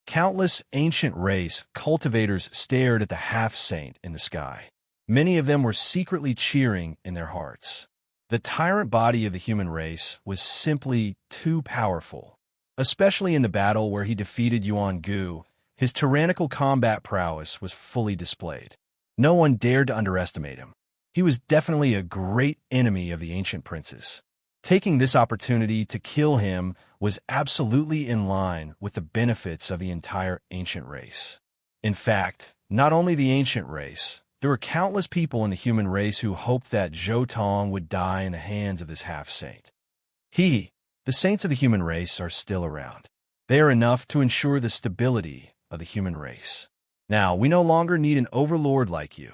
Countless ancient race cultivators stared at the half-saint in the sky. Many of them were secretly cheering in their hearts. The tyrant body of the human race was simply too powerful. Especially in the battle where he defeated Yuan Gu, his tyrannical combat prowess was fully displayed. No one dared to underestimate him. He was definitely a great enemy of the ancient princes. Taking this opportunity to kill him was absolutely in line with the benefits of the entire ancient race. In fact, not only the ancient race, there were countless people in the human race who hoped that Zhou Tong would die in the hands of this half-saint. The saints of the human race are still around. They are enough to ensure the stability of the human race. Now, we no longer need an overlord like you.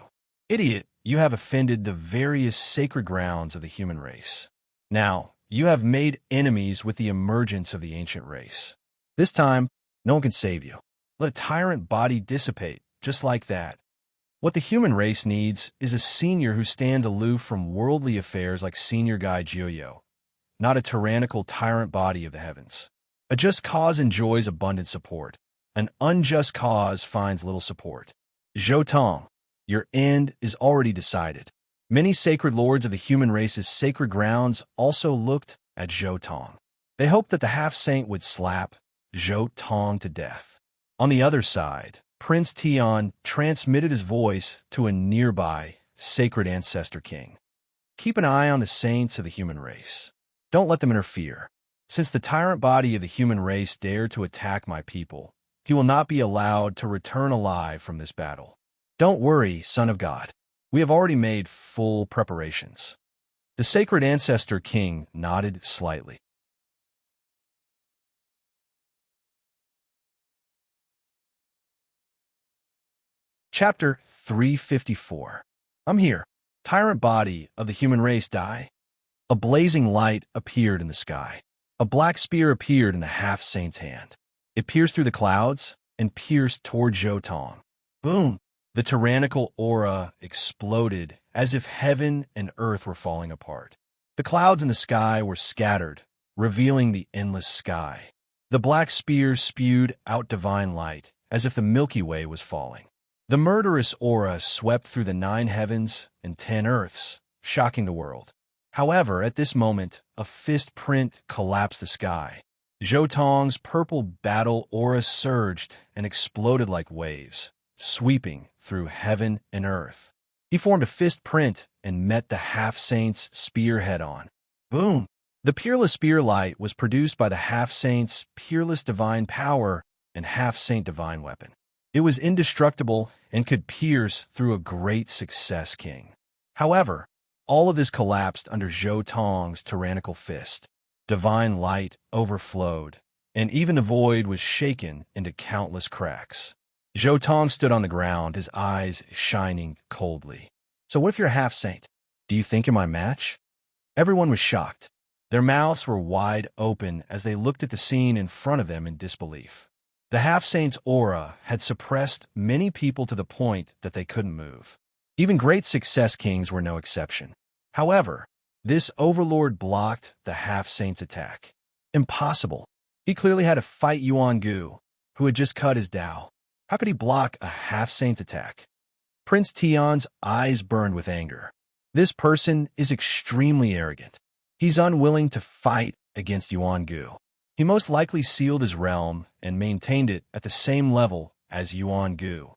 Idiot, you have offended the various sacred grounds of the human race. Now, you have made enemies with the emergence of the ancient race. This time, no one can save you. Let a tyrant body dissipate, just like that. What the human race needs is a senior who stands aloof from worldly affairs like Senior Guy Jiuyo, not a tyrannical tyrant body of the heavens. A just cause enjoys abundant support. An unjust cause finds little support. Zhou Tong, your end is already decided. Many sacred lords of the human race's sacred grounds also looked at Zhou Tong. They hoped that the half-saint would slap Zhou Tong to death. On the other side, Prince Tian transmitted his voice to a nearby sacred ancestor king. Keep an eye on the saints of the human race. Don't let them interfere. Since the tyrant body of the human race dared to attack my people, he will not be allowed to return alive from this battle. Don't worry, son of God. We have already made full preparations. The sacred ancestor king nodded slightly. Chapter 354. I'm here. Tyrant body of the human race die. A blazing light appeared in the sky. A black spear appeared in the half-saint's hand. It pierced through the clouds and pierced toward Zhou Tong. Boom! The tyrannical aura exploded as if heaven and earth were falling apart. The clouds in the sky were scattered, revealing the endless sky. The black spear spewed out divine light as if the Milky Way was falling. The murderous aura swept through the 9 heavens and 10 earths, shocking the world. However, at this moment, a fist print collapsed the sky. Zhou Tong's purple battle aura surged and exploded like waves, sweeping through heaven and earth. He formed a fist print and met the half-saint's spear head-on. Boom! The peerless spear light was produced by the half-saint's peerless divine power and half-saint divine weapon. It was indestructible and could pierce through a great success king. However, all of this collapsed under Zhou Tong's tyrannical fist. Divine light overflowed, and even the void was shaken into countless cracks. Zhou Tong stood on the ground, his eyes shining coldly. So what if you're a half-saint? Do you think you're my match? Everyone was shocked. Their mouths were wide open as they looked at the scene in front of them in disbelief. The half-saint's aura had suppressed many people to the point that they couldn't move. Even great success kings were no exception. However, this overlord blocked the half-saint's attack. Impossible. He clearly had to fight Yuan Gu, who had just cut his Dao. How could he block a half-saint's attack? Prince Tian's eyes burned with anger. This person is extremely arrogant. He's unwilling to fight against Yuan Gu. He most likely sealed his realm and maintained it at the same level as Yuan Gu.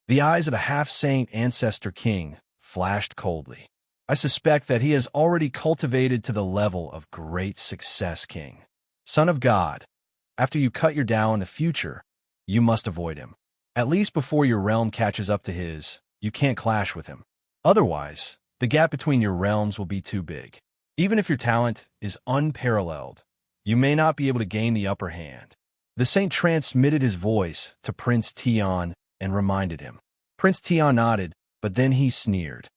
The eyes of a half-saint ancestor king flashed coldly. I suspect that he has already cultivated to the level of great success king. Son of God, after you cut your Dao in the future, you must avoid him. At least before your realm catches up to his, you can't clash with him. Otherwise, the gap between your realms will be too big. Even if your talent is unparalleled, you may not be able to gain the upper hand. The saint transmitted his voice to Prince Tian and reminded him. Prince Tian nodded, but then he sneered.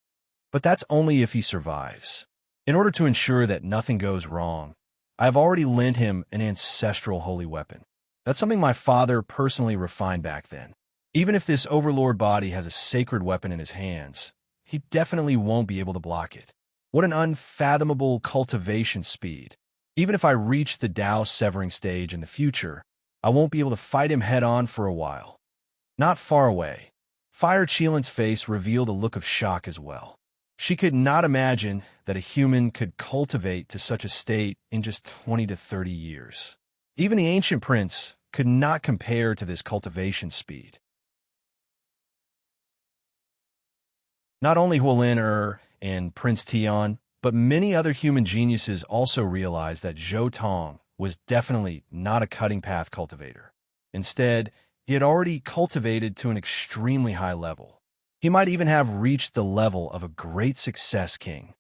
But that's only if he survives. In order to ensure that nothing goes wrong, I have already lent him an ancestral holy weapon. That's something my father personally refined back then. Even if this overlord body has a sacred weapon in his hands, he definitely won't be able to block it. What an unfathomable cultivation speed. Even if I reach the Dao severing stage in the future, I won't be able to fight him head-on for a while. Not far away, Fire Qilin's face revealed a look of shock as well. She could not imagine that a human could cultivate to such a state in just 20 to 30 years. Even the ancient prince could not compare to this cultivation speed. Not only Huolin and Prince Tian, but many other human geniuses also realized that Zhou Tong was definitely not a cutting path cultivator. Instead, he had already cultivated to an extremely high level. He might even have reached the level of a great success king.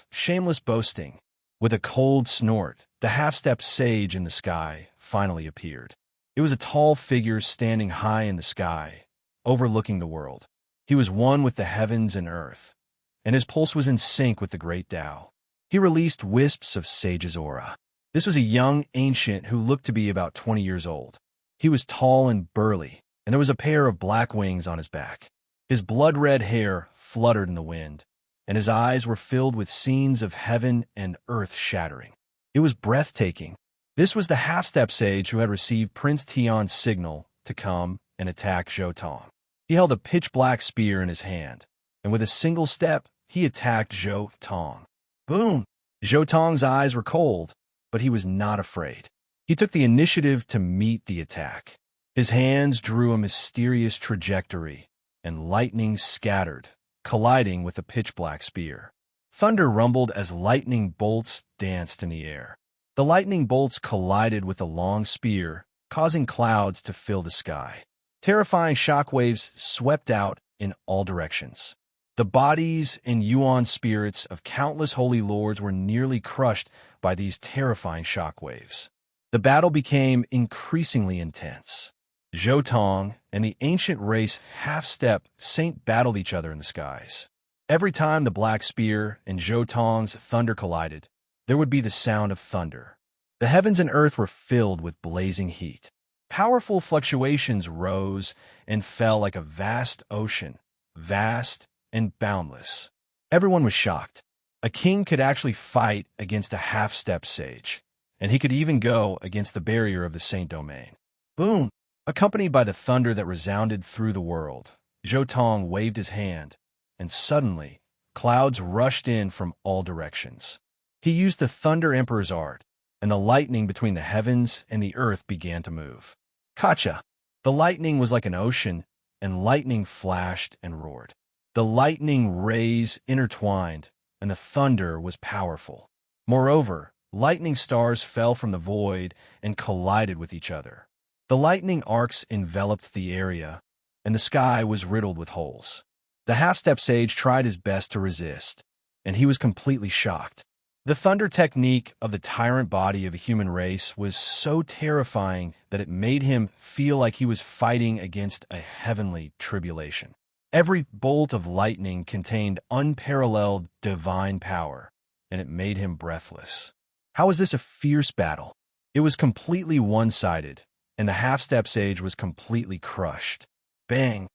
Shameless boasting. With a cold snort, the half-step sage in the sky finally appeared. It was a tall figure standing high in the sky, overlooking the world. He was one with the heavens and earth, and his pulse was in sync with the great Tao. He released wisps of sage's aura. This was a young ancient who looked to be about 20 years old. He was tall and burly, and there was a pair of black wings on his back. His blood-red hair fluttered in the wind, and his eyes were filled with scenes of heaven and earth shattering. It was breathtaking. This was the half-step sage who had received Prince Tian's signal to come and attack Zhou Tong. He held a pitch-black spear in his hand, and with a single step, he attacked Zhou Tong. Boom! Zhou Tong's eyes were cold, but he was not afraid. He took the initiative to meet the attack. His hands drew a mysterious trajectory, and lightning scattered, colliding with the pitch-black spear. Thunder rumbled as lightning bolts danced in the air. The lightning bolts collided with the long spear, causing clouds to fill the sky. Terrifying shockwaves swept out in all directions. The bodies and Yuan spirits of countless holy lords were nearly crushed by these terrifying shockwaves. The battle became increasingly intense. Zhou Tong and the ancient race half-step saint battled each other in the skies. Every time the black spear and Zhou Tong's thunder collided, there would be the sound of thunder. The heavens and earth were filled with blazing heat. Powerful fluctuations rose and fell like a vast ocean, vast and boundless. Everyone was shocked. A king could actually fight against a half-step sage, and he could even go against the barrier of the saint domain. Boom! Accompanied by the thunder that resounded through the world, Zhou Tong waved his hand, and suddenly, clouds rushed in from all directions. He used the Thunder Emperor's art, and the lightning between the heavens and the earth began to move. Kacha! The lightning was like an ocean, and lightning flashed and roared. The lightning rays intertwined, and the thunder was powerful. Moreover, lightning stars fell from the void and collided with each other. The lightning arcs enveloped the area, and the sky was riddled with holes. The half-step sage tried his best to resist, and he was completely shocked. The thunder technique of the tyrant body of a human race was so terrifying that it made him feel like he was fighting against a heavenly tribulation. Every bolt of lightning contained unparalleled divine power, and it made him breathless. How was this a fierce battle? It was completely one-sided, and the half-step sage was completely crushed. Bang!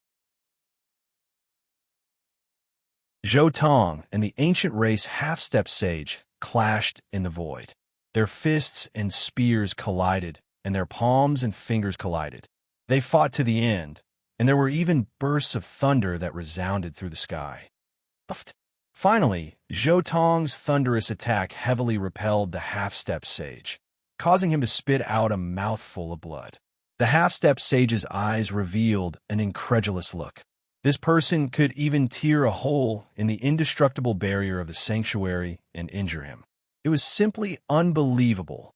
Zhou Tong and the ancient race half-step sage clashed in the void. Their fists and spears collided, and their palms and fingers collided. They fought to the end, and there were even bursts of thunder that resounded through the sky. Finally, Zhou Tong's thunderous attack heavily repelled the half-step sage, causing him to spit out a mouthful of blood. The half-step sage's eyes revealed an incredulous look. This person could even tear a hole in the indestructible barrier of the sanctuary and injure him. It was simply unbelievable.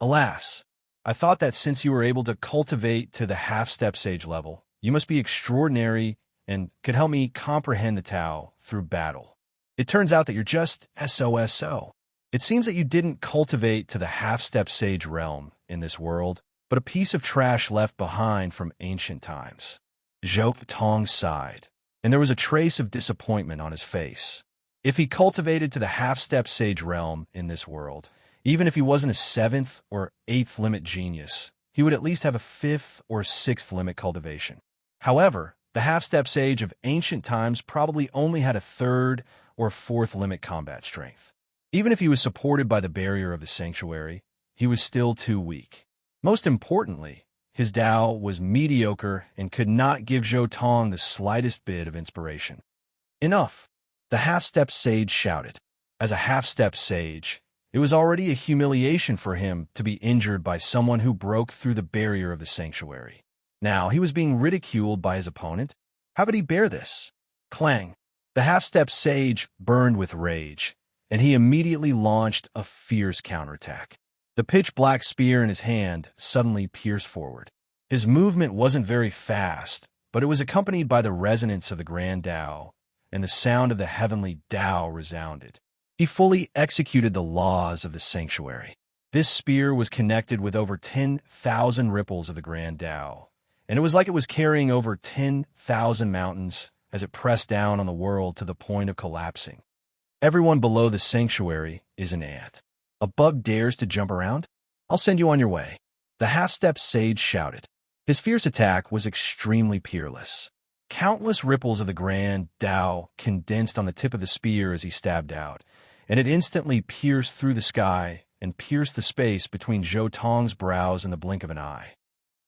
Alas, I thought that since you were able to cultivate to the half-step sage level, you must be extraordinary and could help me comprehend the Tao through battle. It turns out that you're just SOSO. It seems that you didn't cultivate to the half-step sage realm in this world, but a piece of trash left behind from ancient times. Zhou Tong sighed, and there was a trace of disappointment on his face. If he cultivated to the half-step sage realm in this world, even if he wasn't a 7th or 8th limit genius, he would at least have a 5th or 6th limit cultivation. However, the half-step sage of ancient times probably only had a 3rd or 4th limit combat strength. Even if he was supported by the barrier of the sanctuary, he was still too weak. Most importantly, his Tao was mediocre and could not give Zhou Tong the slightest bit of inspiration. Enough! The half-step sage shouted. As a half-step sage, it was already a humiliation for him to be injured by someone who broke through the barrier of the sanctuary. Now he was being ridiculed by his opponent. How could he bear this? Clang! The half-step sage burned with rage, and he immediately launched a fierce counterattack. The pitch-black spear in his hand suddenly pierced forward. His movement wasn't very fast, but it was accompanied by the resonance of the Grand Tao, and the sound of the heavenly Tao resounded. He fully executed the laws of the sanctuary. This spear was connected with over 10,000 ripples of the Grand Tao, and it was like it was carrying over 10,000 mountains as it pressed down on the world to the point of collapsing. Everyone below the sanctuary is an ant. A bug dares to jump around? I'll send you on your way. The half-step sage shouted. His fierce attack was extremely peerless. Countless ripples of the Grand Tao condensed on the tip of the spear as he stabbed out, and it instantly pierced through the sky and pierced the space between Zhou Tong's brows in the blink of an eye.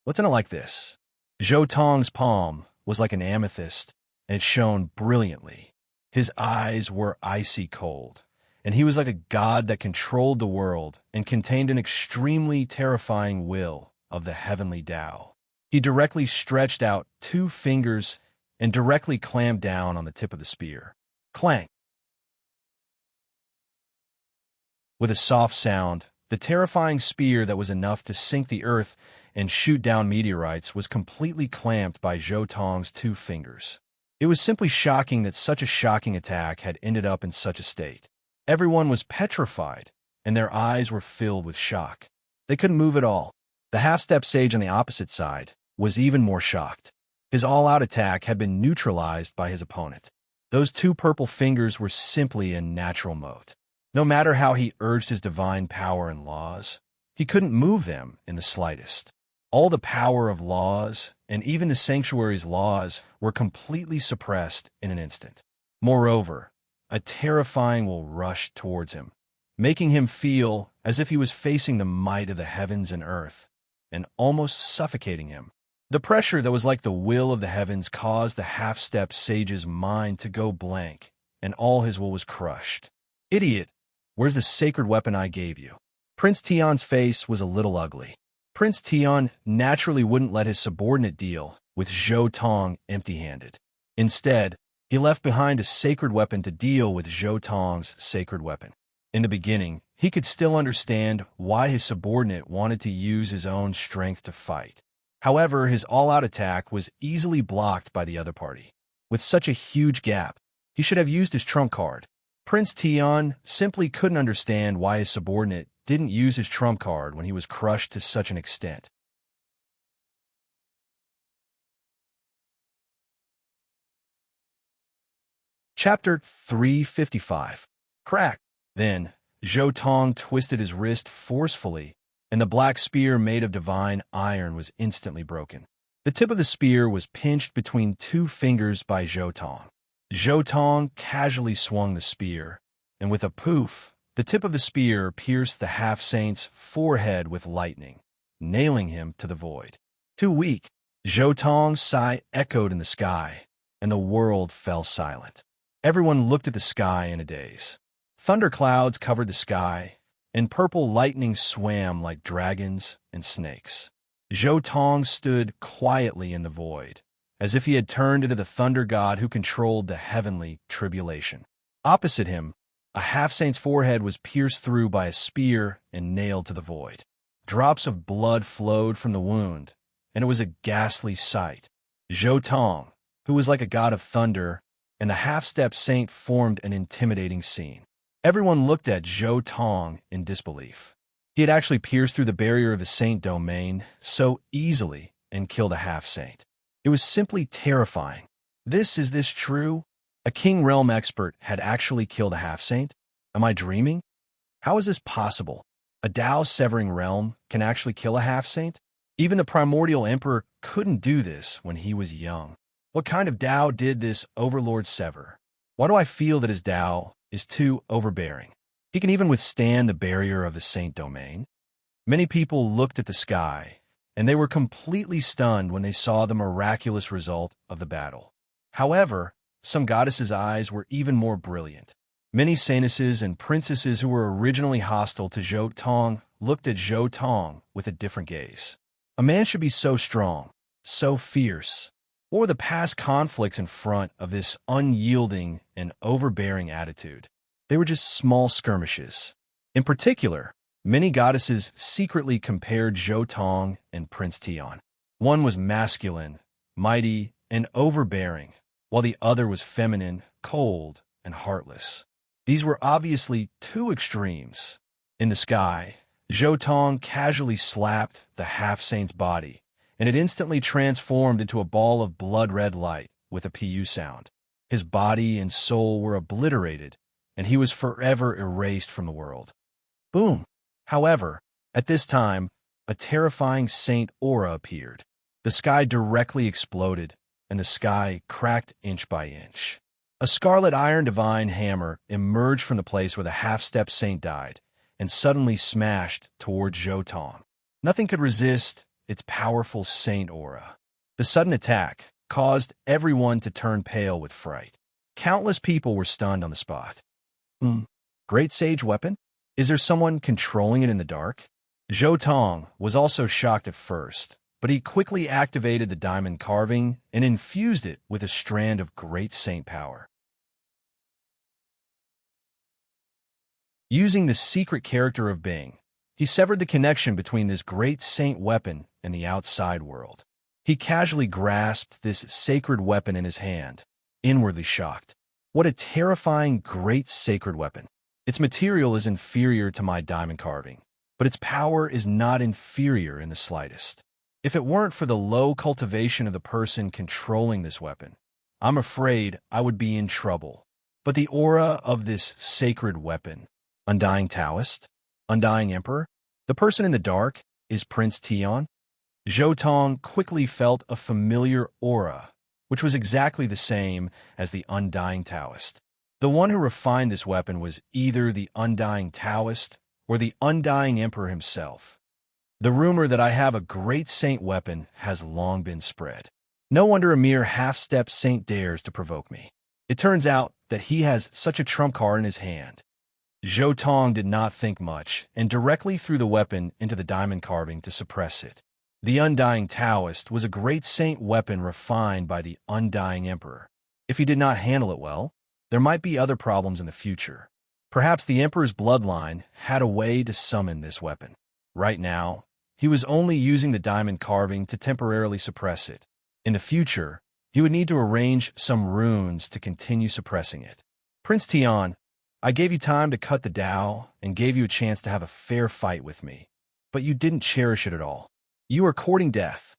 What's in it like this? Zhou Tong's palm was like an amethyst, and it shone brilliantly. His eyes were icy cold, and he was like a god that controlled the world and contained an extremely terrifying will of the heavenly Tao. He directly stretched out 2 fingers and directly clamped down on the tip of the spear. Clang! With a soft sound, the terrifying spear that was enough to sink the earth and shoot down meteorites was completely clamped by Zhou Tong's 2 fingers. It was simply shocking that such a shocking attack had ended up in such a state. Everyone was petrified, and their eyes were filled with shock. They couldn't move at all. The half-step sage on the opposite side was even more shocked. His all-out attack had been neutralized by his opponent. Those 2 purple fingers were simply in natural mode. No matter how he urged his divine power and laws, he couldn't move them in the slightest. All the power of laws, and even the sanctuary's laws, were completely suppressed in an instant. Moreover, a terrifying will rushed towards him, making him feel as if he was facing the might of the heavens and earth, and almost suffocating him. The pressure that was like the will of the heavens caused the half-step sage's mind to go blank, and all his will was crushed. Idiot! Where's the sacred weapon I gave you? Prince Tian's face was a little ugly. Prince Tian naturally wouldn't let his subordinate deal with Zhou Tong empty-handed. Instead, he left behind a sacred weapon to deal with Zhou Tong's sacred weapon. In the beginning, he could still understand why his subordinate wanted to use his own strength to fight. However, his all-out attack was easily blocked by the other party. With such a huge gap, he should have used his trump card. Prince Tian simply couldn't understand why his subordinate didn't use his trump card when he was crushed to such an extent. Chapter 355. Crack. Then, Zhou Tong twisted his wrist forcefully, and the black spear made of divine iron was instantly broken. The tip of the spear was pinched between two fingers by Zhou Tong. Zhou Tong casually swung the spear, and with a poof, the tip of the spear pierced the half-saint's forehead with lightning, nailing him to the void. Too weak, Zhou Tong's sigh echoed in the sky, and the world fell silent. Everyone looked at the sky in a daze. Thunderclouds covered the sky, and purple lightning swam like dragons and snakes. Zhou Tong stood quietly in the void, as if he had turned into the thunder god who controlled the heavenly tribulation. Opposite him, a half-saint's forehead was pierced through by a spear and nailed to the void. Drops of blood flowed from the wound, and it was a ghastly sight. Zhou Tong, who was like a god of thunder, and the half-step saint formed an intimidating scene. Everyone looked at Zhou Tong in disbelief. He had actually pierced through the barrier of the saint domain so easily and killed a half-saint. It was simply terrifying. Is this true? A king realm expert had actually killed a half-saint? Am I dreaming? How is this possible? A Dao-severing realm can actually kill a half-saint? Even the primordial emperor couldn't do this when he was young. What kind of Dao did this overlord sever? Why do I feel that his Dao is too overbearing? He can even withstand the barrier of the saint domain. Many people looked at the sky, and they were completely stunned when they saw the miraculous result of the battle. However, some goddesses' eyes were even more brilliant. Many saintesses and princesses who were originally hostile to Zhou Tong looked at Zhou Tong with a different gaze. A man should be so strong, so fierce. What were the past conflicts in front of this unyielding and overbearing attitude? They were just small skirmishes. In particular, many goddesses secretly compared Zhou Tong and Prince Tian. One was masculine, mighty, and overbearing, while the other was feminine, cold, and heartless. These were obviously two extremes. In the sky, Zhou Tong casually slapped the half-saint's body, and it instantly transformed into a ball of blood-red light with a PU sound. His body and soul were obliterated, and he was forever erased from the world. Boom! However, at this time, a terrifying saint aura appeared. The sky directly exploded, and the sky cracked inch by inch. A scarlet iron divine hammer emerged from the place where the half-step saint died, and suddenly smashed toward Zhou Tong. Nothing could resist its powerful saint aura. The sudden attack caused everyone to turn pale with fright. Countless people were stunned on the spot. Great sage weapon? Is there someone controlling it in the dark? Zhou Tong was also shocked at first, but he quickly activated the diamond carving and infused it with a strand of great saint power. Using the secret character of Bing, he severed the connection between this great saint weapon and the outside world. He casually grasped this sacred weapon in his hand, inwardly shocked. What a terrifying great sacred weapon. Its material is inferior to my diamond carving, but its power is not inferior in the slightest. If it weren't for the low cultivation of the person controlling this weapon, I'm afraid I would be in trouble. But the aura of this sacred weapon, Undying Taoist, Undying Emperor, the person in the dark, is Prince Tian. Zhou Tong quickly felt a familiar aura, which was exactly the same as the Undying Taoist. The one who refined this weapon was either the Undying Taoist or the Undying Emperor himself. The rumor that I have a great saint weapon has long been spread. No wonder a mere half-step saint dares to provoke me. It turns out that he has such a trump card in his hand. Zhou Tong did not think much and directly threw the weapon into the diamond carving to suppress it. The Undying Taoist was a great saint weapon refined by the Undying Emperor. If he did not handle it well, there might be other problems in the future. Perhaps the Emperor's bloodline had a way to summon this weapon. Right now, he was only using the diamond carving to temporarily suppress it. In the future, he would need to arrange some runes to continue suppressing it. Prince Tian, I gave you time to cut the Tao and gave you a chance to have a fair fight with me, but you didn't cherish it at all. You are courting death."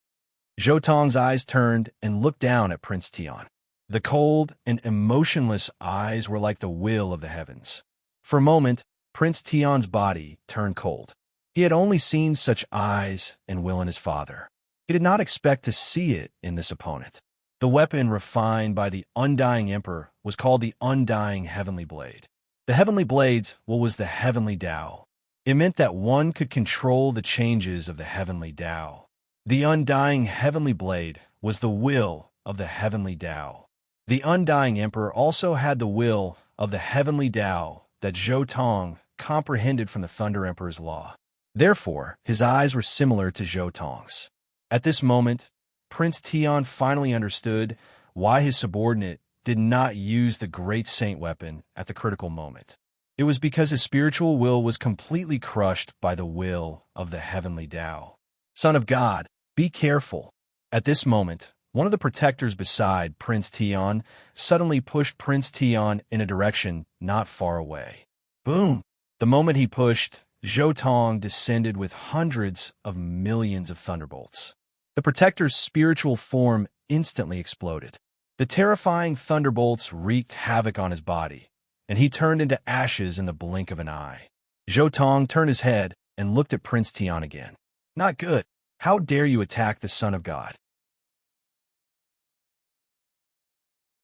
Zhou Tong's eyes turned and looked down at Prince Tian. The cold and emotionless eyes were like the will of the heavens. For a moment, Prince Tian's body turned cold. He had only seen such eyes and will in his father. He did not expect to see it in this opponent. The weapon refined by the Undying Emperor was called the Undying Heavenly Blade. The Heavenly Blade was the Heavenly Tao. It meant that one could control the changes of the Heavenly Tao. The Undying Heavenly Blade was the will of the Heavenly Tao. The Undying Emperor also had the will of the Heavenly Tao that Zhou Tong comprehended from the Thunder Emperor's law. Therefore, his eyes were similar to Zhou Tong's. At this moment, Prince Tian finally understood why his subordinate did not use the Great Saint weapon at the critical moment. It was because his spiritual will was completely crushed by the will of the Heavenly Tao. "Son of God, be careful." At this moment, one of the protectors beside Prince Tian suddenly pushed Prince Tian in a direction not far away. Boom! The moment he pushed, Zhou Tong descended with hundreds of millions of thunderbolts. The protector's spiritual form instantly exploded. The terrifying thunderbolts wreaked havoc on his body, and he turned into ashes in the blink of an eye. Zhou Tong turned his head and looked at Prince Tian again. "Not good. How dare you attack the Son of God?"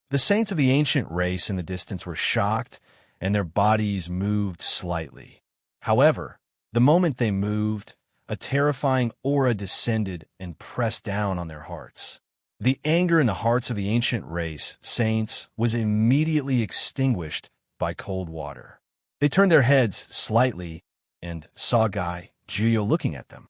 The saints of the ancient race in the distance were shocked, and their bodies moved slightly. However, the moment they moved, a terrifying aura descended and pressed down on their hearts. The anger in the hearts of the ancient race, saints, was immediately extinguished by cold water. They turned their heads slightly and saw Guy Juyo looking at them.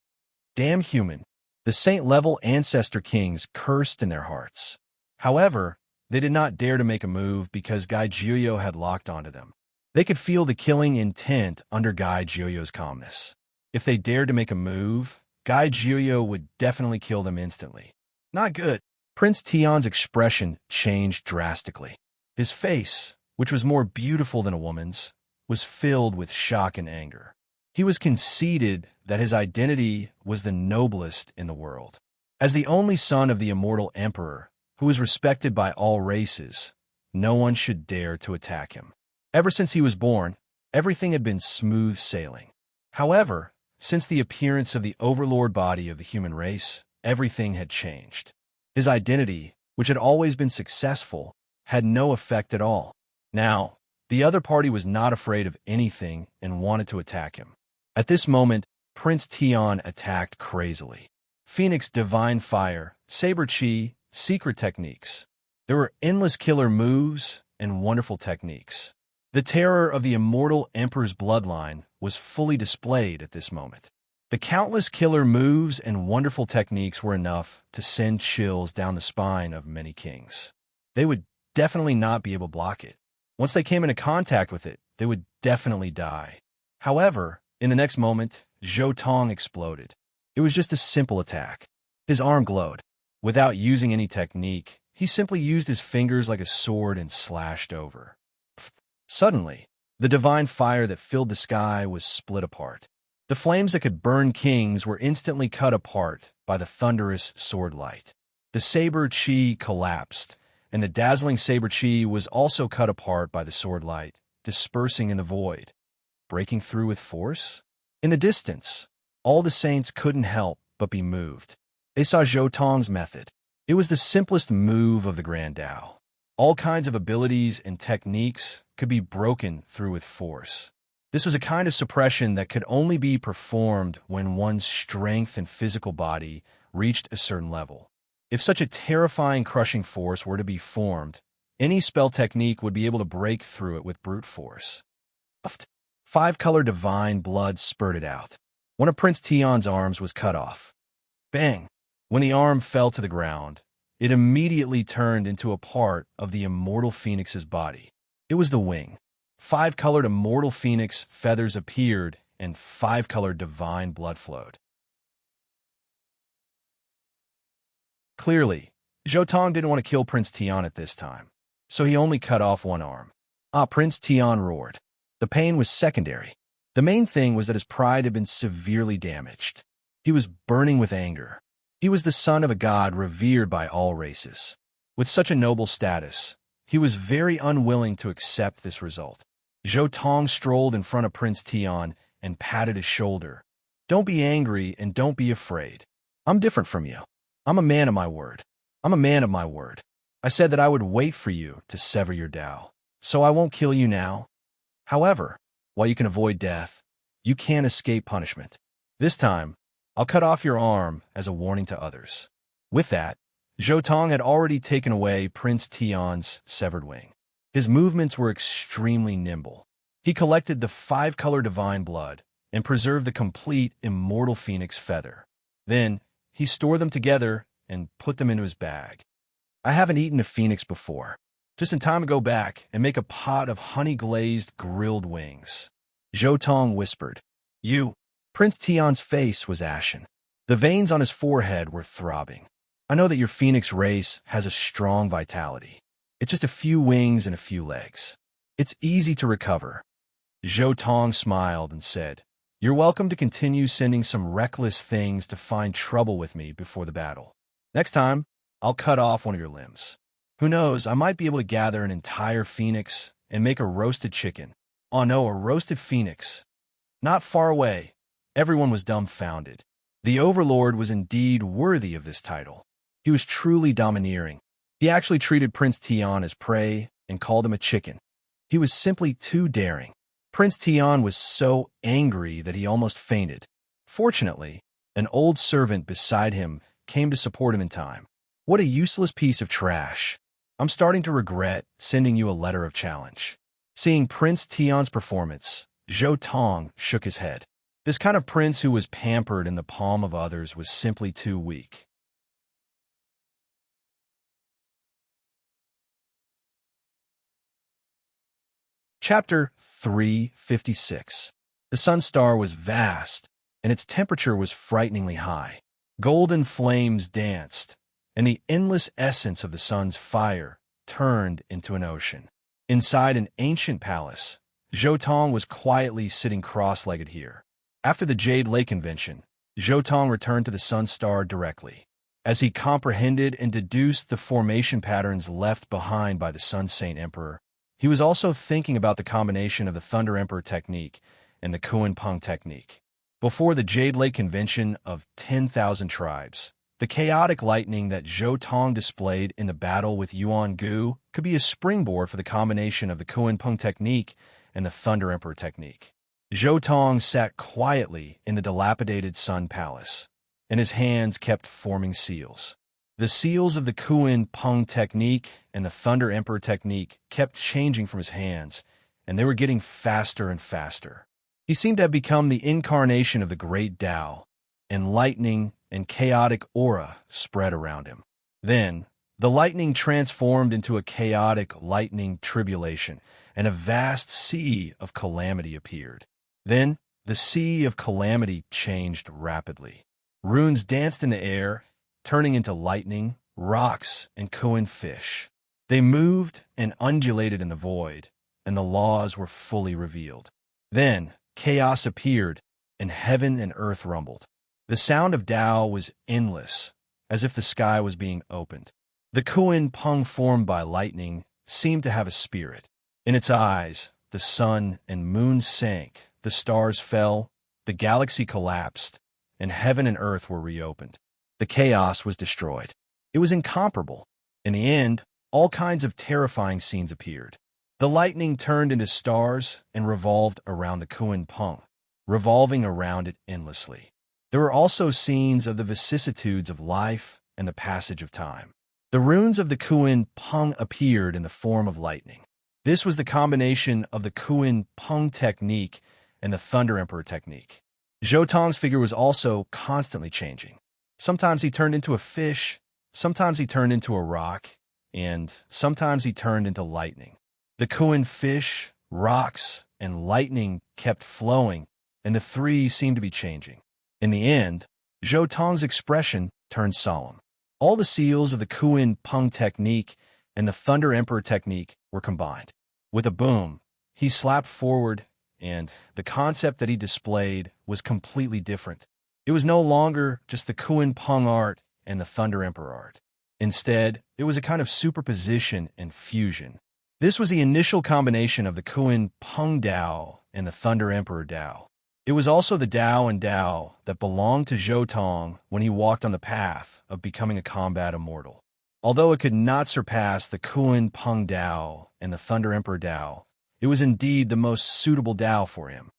Damn human! The saint-level ancestor kings cursed in their hearts. However, they did not dare to make a move because Guy Juyo had locked onto them. They could feel the killing intent under Guy Juyo's calmness. If they dared to make a move, Guy Juyo would definitely kill them instantly. Not good. Prince Tian's expression changed drastically. His face, which was more beautiful than a woman's, was filled with shock and anger. He was conceited that his identity was the noblest in the world. As the only son of the immortal emperor, who was respected by all races, no one should dare to attack him. Ever since he was born, everything had been smooth sailing. However, since the appearance of the overlord body of the human race, everything had changed. His identity, which had always been successful, had no effect at all. Now, the other party was not afraid of anything and wanted to attack him. At this moment, Prince Tian attacked crazily. Phoenix Divine Fire, Saber Chi, secret techniques. There were endless killer moves and wonderful techniques. The terror of the immortal emperor's bloodline was fully displayed at this moment. The countless killer moves and wonderful techniques were enough to send chills down the spine of many kings. They would definitely not be able to block it. Once they came into contact with it, they would definitely die. However, in the next moment, Zhou Tong exploded. It was just a simple attack. His arm glowed. Without using any technique, he simply used his fingers like a sword and slashed over. Suddenly, the divine fire that filled the sky was split apart. The flames that could burn kings were instantly cut apart by the thunderous sword light. The saber chi collapsed, and the dazzling saber chi was also cut apart by the sword light, dispersing in the void. Breaking through with force? In the distance, all the saints couldn't help but be moved. They saw Zhou Tong's method. It was the simplest move of the Grand Tao. All kinds of abilities and techniques could be broken through with force. This was a kind of suppression that could only be performed when one's strength and physical body reached a certain level. If such a terrifying crushing force were to be formed, any spell technique would be able to break through it with brute force. 5-color divine blood spurted out. One of Prince Tian's arms was cut off. Bang! When the arm fell to the ground, it immediately turned into a part of the immortal phoenix's body. It was the wing. 5-colored immortal phoenix feathers appeared, and 5-colored divine blood flowed. Clearly, Zhou Tong didn't want to kill Prince Tian at this time, so he only cut off one arm. Prince Tian roared. The pain was secondary. The main thing was that his pride had been severely damaged. He was burning with anger. He was the son of a god revered by all races. With such a noble status, he was very unwilling to accept this result. Zhou Tong strolled in front of Prince Tian and patted his shoulder. "Don't be angry and don't be afraid. I'm different from you. I'm a man of my word. I'm a man of my word. I said that I would wait for you to sever your Tao, so I won't kill you now. However, while you can avoid death, you can't escape punishment. This time, I'll cut off your arm as a warning to others." With that, Zhou Tong had already taken away Prince Tian's severed wing. His movements were extremely nimble. He collected the 5-color divine blood and preserved the complete immortal phoenix feather. Then, he stored them together and put them into his bag. "I haven't eaten a phoenix before. Just in time to go back and make a pot of honey-glazed grilled wings," Zhou Tong whispered. "You." Prince Tian's face was ashen. The veins on his forehead were throbbing. "I know that your phoenix race has a strong vitality. It's just a few wings and a few legs. It's easy to recover." Zhou Tong smiled and said, "You're welcome to continue sending some reckless things to find trouble with me before the battle. Next time, I'll cut off one of your limbs. Who knows, I might be able to gather an entire phoenix and make a roasted chicken." "Oh no, a roasted phoenix." Not far away, everyone was dumbfounded. The Overlord was indeed worthy of this title. He was truly domineering. He actually treated Prince Tian as prey and called him a chicken. He was simply too daring. Prince Tian was so angry that he almost fainted. Fortunately, an old servant beside him came to support him in time. "What a useless piece of trash. I'm starting to regret sending you a letter of challenge." Seeing Prince Tian's performance, Zhou Tong shook his head. This kind of prince who was pampered in the palm of others was simply too weak. Chapter 356. The sun star was vast, and its temperature was frighteningly high. Golden flames danced, and the endless essence of the sun's fire turned into an ocean. Inside an ancient palace, Zhou Tong was quietly sitting cross-legged here. After the Jade Lake Convention, Zhou Tong returned to the sun star directly. As he comprehended and deduced the formation patterns left behind by the Sun Saint Emperor, he was also thinking about the combination of the Thunder Emperor technique and the Kuan Peng technique. Before the Jade Lake Convention of 10,000 tribes, the chaotic lightning that Zhou Tong displayed in the battle with Yuan Gu could be a springboard for the combination of the Kuan Peng technique and the Thunder Emperor technique. Zhou Tong sat quietly in the dilapidated Sun Palace, and his hands kept forming seals. The seals of the Kuan Peng technique and the Thunder Emperor technique kept changing from his hands, and they were getting faster and faster. He seemed to have become the incarnation of the great Tao, and lightning and chaotic aura spread around him. Then, the lightning transformed into a chaotic lightning tribulation, and a vast sea of calamity appeared. Then, the sea of calamity changed rapidly. Runes danced in the air, turning into lightning, rocks, and Kuan fish. They moved and undulated in the void, and the laws were fully revealed. Then, chaos appeared, and heaven and earth rumbled. The sound of Tao was endless, as if the sky was being opened. The Kuan Peng formed by lightning seemed to have a spirit. In its eyes, the sun and moon sank, the stars fell, the galaxy collapsed, and heaven and earth were reopened. The chaos was destroyed. It was incomparable. In the end, all kinds of terrifying scenes appeared. The lightning turned into stars and revolved around the Kuan Peng, revolving around it endlessly. There were also scenes of the vicissitudes of life and the passage of time. The runes of the Kuan Peng appeared in the form of lightning. This was the combination of the Kuan Peng technique and the Thunder Emperor technique. Zhou Tong's figure was also constantly changing. Sometimes he turned into a fish, sometimes he turned into a rock, and sometimes he turned into lightning. The Kuan fish, rocks, and lightning kept flowing, and the three seemed to be changing. In the end, Zhou Tong's expression turned solemn. All the seals of the Kuan Peng technique and the Thunder Emperor technique were combined. With a boom, he slapped forward, and the concept that he displayed was completely different. It was no longer just the Kuan Peng art and the Thunder Emperor art. Instead, it was a kind of superposition and fusion. This was the initial combination of the Kuan Peng Dao and the Thunder Emperor Dao. It was also the Dao and Dao that belonged to Zhou Tong when he walked on the path of becoming a combat immortal. Although it could not surpass the Kuan Peng Dao and the Thunder Emperor Dao, it was indeed the most suitable Dao for him.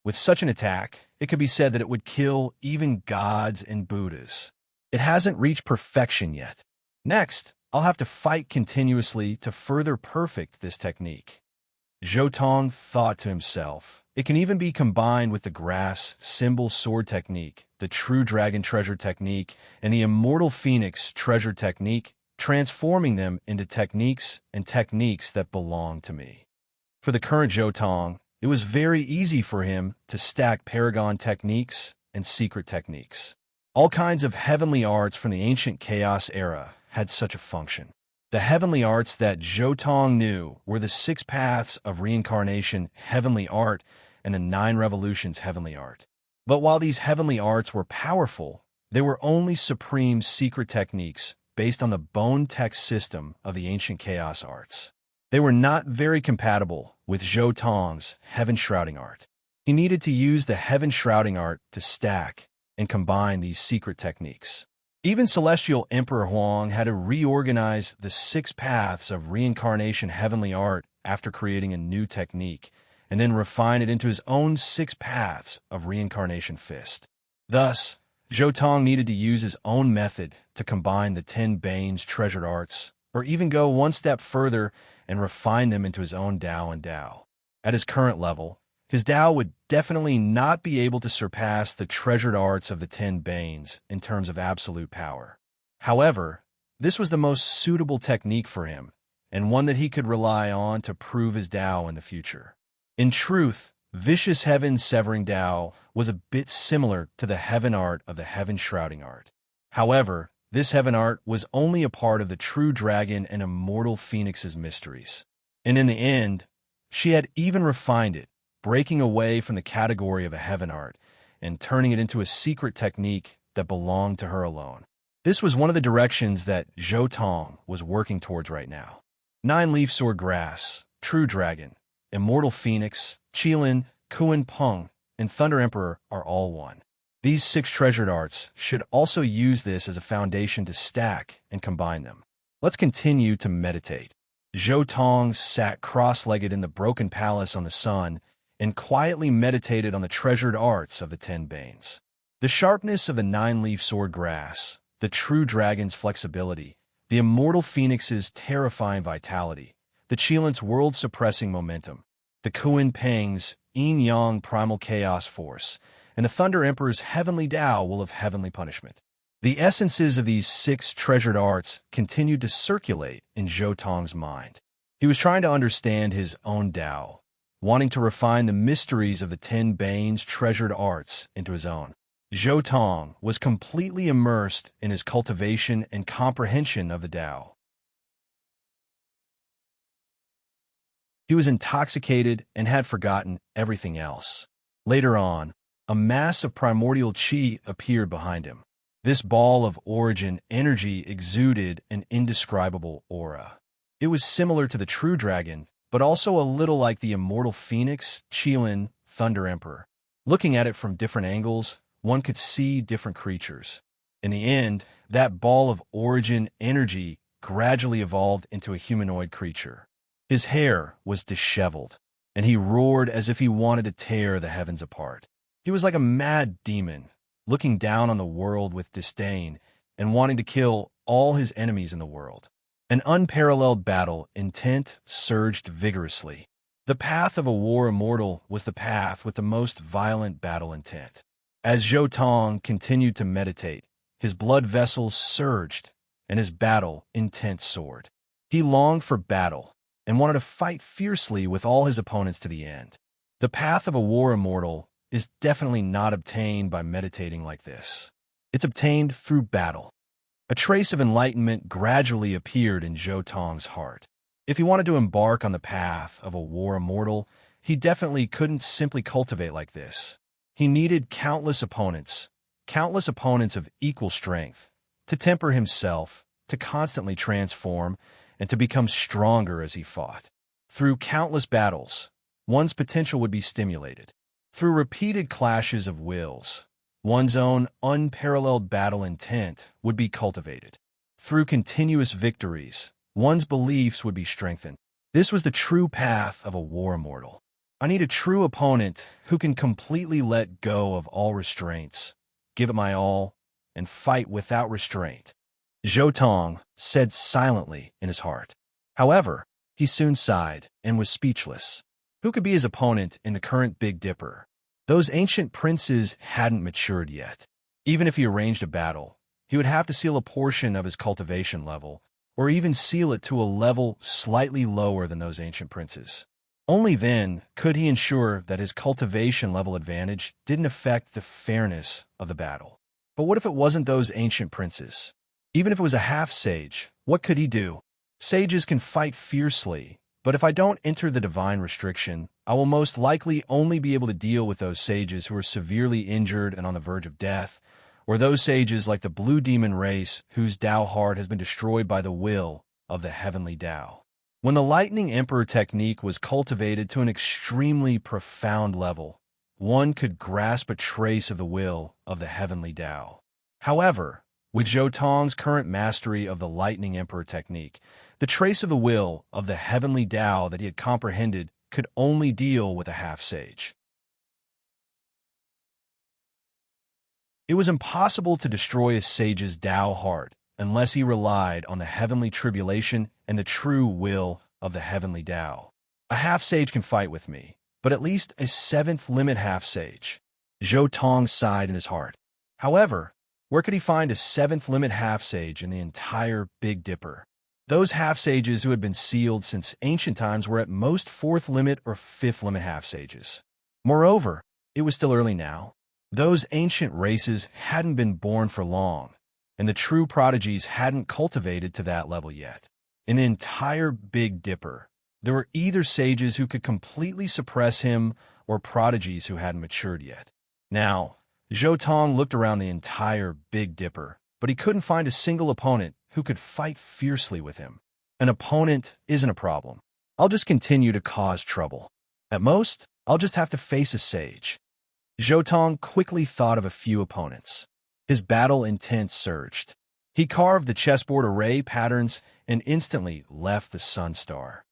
With such an attack, it could be said that it would kill even gods and Buddhas. It hasn't reached perfection yet. Next, I'll have to fight continuously to further perfect this technique. Zhou Tong thought to himself, it can even be combined with the grass symbol sword technique, the true dragon treasure technique, and the immortal phoenix treasure technique, transforming them into techniques that belong to me. For the current Zhou Tong, it was very easy for him to stack paragon techniques and secret techniques. All kinds of heavenly arts from the ancient chaos era had such a function. The heavenly arts that Zhou Tong knew were the 6 paths of reincarnation heavenly art and the 9 revolutions heavenly art. But while these heavenly arts were powerful, they were only supreme secret techniques based on the bone text system of the ancient chaos arts. They were not very compatible with Zhou Tong's heaven shrouding art. He needed to use the heaven shrouding art to stack and combine these secret techniques. Even Celestial Emperor Huang had to reorganize the 6 paths of reincarnation heavenly art after creating a new technique, and then refine it into his own 6 paths of reincarnation fist. Thus, Zhou Tong needed to use his own method to combine the 10 Bane's treasured arts, or even go one step further and refine them into his own Dao and Dao. At his current level, his Dao would definitely not be able to surpass the treasured arts of the 10 Banes in terms of absolute power. However, this was the most suitable technique for him, and one that he could rely on to prove his Dao in the future. In truth, Vicious Heaven Severing Dao was a bit similar to the heaven art of the heaven shrouding art. However, this heaven art was only a part of the true dragon and immortal phoenix's mysteries. And in the end, she had even refined it, breaking away from the category of a heaven art and turning it into a secret technique that belonged to her alone. This was one of the directions that Zhou Tong was working towards right now. 9-leaf sword grass, true dragon, immortal phoenix, Qilin, Kuan Peng, and Thunder Emperor are all one. These 6 treasured arts should also use this as a foundation to stack and combine them. Let's continue to meditate. Zhou Tong sat cross-legged in the broken palace on the sun and quietly meditated on the treasured arts of the 10 Banes. The sharpness of the 9-leaf sword grass, the true dragon's flexibility, the immortal phoenix's terrifying vitality, the Qilin's world-suppressing momentum, the Kuan Peng's yin-yang primal chaos force, and the Thunder Emperor's heavenly Dao will of heavenly punishment. The essences of these 6 treasured arts continued to circulate in Zhou Tong's mind. He was trying to understand his own Dao, wanting to refine the mysteries of the 10 Bane's treasured arts into his own. Zhou Tong was completely immersed in his cultivation and comprehension of the Dao. He was intoxicated and had forgotten everything else. Later on, a mass of primordial qi appeared behind him. This ball of origin energy exuded an indescribable aura. It was similar to the true dragon, but also a little like the immortal phoenix, Qilin, Thunder Emperor. Looking at it from different angles, one could see different creatures. In the end, that ball of origin energy gradually evolved into a humanoid creature. His hair was disheveled, and he roared as if he wanted to tear the heavens apart. He was like a mad demon, looking down on the world with disdain and wanting to kill all his enemies in the world. An unparalleled battle intent surged vigorously. The path of a war immortal was the path with the most violent battle intent. As Zhou Tong continued to meditate, his blood vessels surged and his battle intent soared. He longed for battle and wanted to fight fiercely with all his opponents to the end. The path of a war immortal is definitely not obtained by meditating like this. It's obtained through battle. A trace of enlightenment gradually appeared in Zhou Tong's heart. If he wanted to embark on the path of a war immortal, he definitely couldn't simply cultivate like this. He needed countless opponents of equal strength, to temper himself, to constantly transform, and to become stronger as he fought. Through countless battles, one's potential would be stimulated. Through repeated clashes of wills, one's own unparalleled battle intent would be cultivated. Through continuous victories, one's beliefs would be strengthened. This was the true path of a war immortal. I need a true opponent who can completely let go of all restraints, give it my all, and fight without restraint, Zhou Tong said silently in his heart. However, he soon sighed and was speechless. Who could be his opponent in the current Big Dipper? Those ancient princes hadn't matured yet. Even if he arranged a battle, he would have to seal a portion of his cultivation level, or even seal it to a level slightly lower than those ancient princes. Only then could he ensure that his cultivation level advantage didn't affect the fairness of the battle. But what if it wasn't those ancient princes? Even if it was a half-sage, what could he do? Sages can fight fiercely, but if I don't enter the divine restriction, I will most likely only be able to deal with those sages who are severely injured and on the verge of death, or those sages like the blue demon race whose Tao heart has been destroyed by the will of the heavenly Tao. When the Lightning Emperor technique was cultivated to an extremely profound level, one could grasp a trace of the will of the heavenly Tao. However, with Zhou Tong's current mastery of the Lightning Emperor technique, the trace of the will of the heavenly Tao that he had comprehended could only deal with a half-sage. It was impossible to destroy a sage's Tao heart unless he relied on the heavenly tribulation and the true will of the heavenly Tao. A half-sage can fight with me, but at least a seventh limit half-sage. Zhou Tong sighed in his heart. However, where could he find a seventh limit half-sage in the entire Big Dipper? Those half-sages who had been sealed since ancient times were at most fourth limit or fifth limit half-sages. Moreover, it was still early now. Those ancient races hadn't been born for long, and the true prodigies hadn't cultivated to that level yet. In the entire Big Dipper, there were either sages who could completely suppress him or prodigies who hadn't matured yet. Now, Zhou Tong looked around the entire Big Dipper, but he couldn't find a single opponent who could fight fiercely with him. An opponent isn't a problem. I'll just continue to cause trouble. At most, I'll just have to face a sage. Zhou Tong quickly thought of a few opponents. His battle intent surged. He carved the chessboard array patterns and instantly left the Sun Star.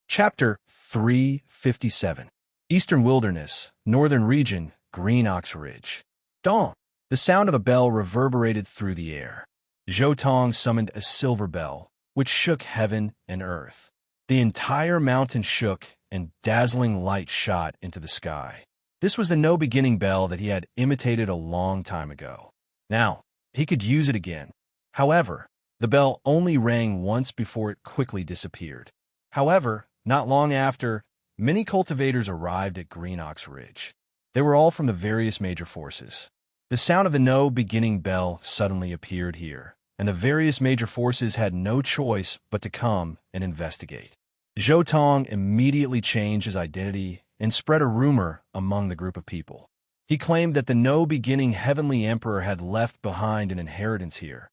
Chapter 357. Eastern Wilderness, Northern Region, Green Ox Ridge. Dawn. The sound of a bell reverberated through the air. Zhou Tong summoned a silver bell, which shook heaven and earth. The entire mountain shook, and dazzling light shot into the sky. This was the no-beginning bell that he had imitated a long time ago. Now, he could use it again. However, the bell only rang once before it quickly disappeared. However, not long after, many cultivators arrived at Green Ox Ridge. They were all from the various major forces. The sound of the no-beginning bell suddenly appeared here, and the various major forces had no choice but to come and investigate. Zhou Tong immediately changed his identity and spread a rumor among the group of people. He claimed that the no-beginning heavenly emperor had left behind an inheritance here,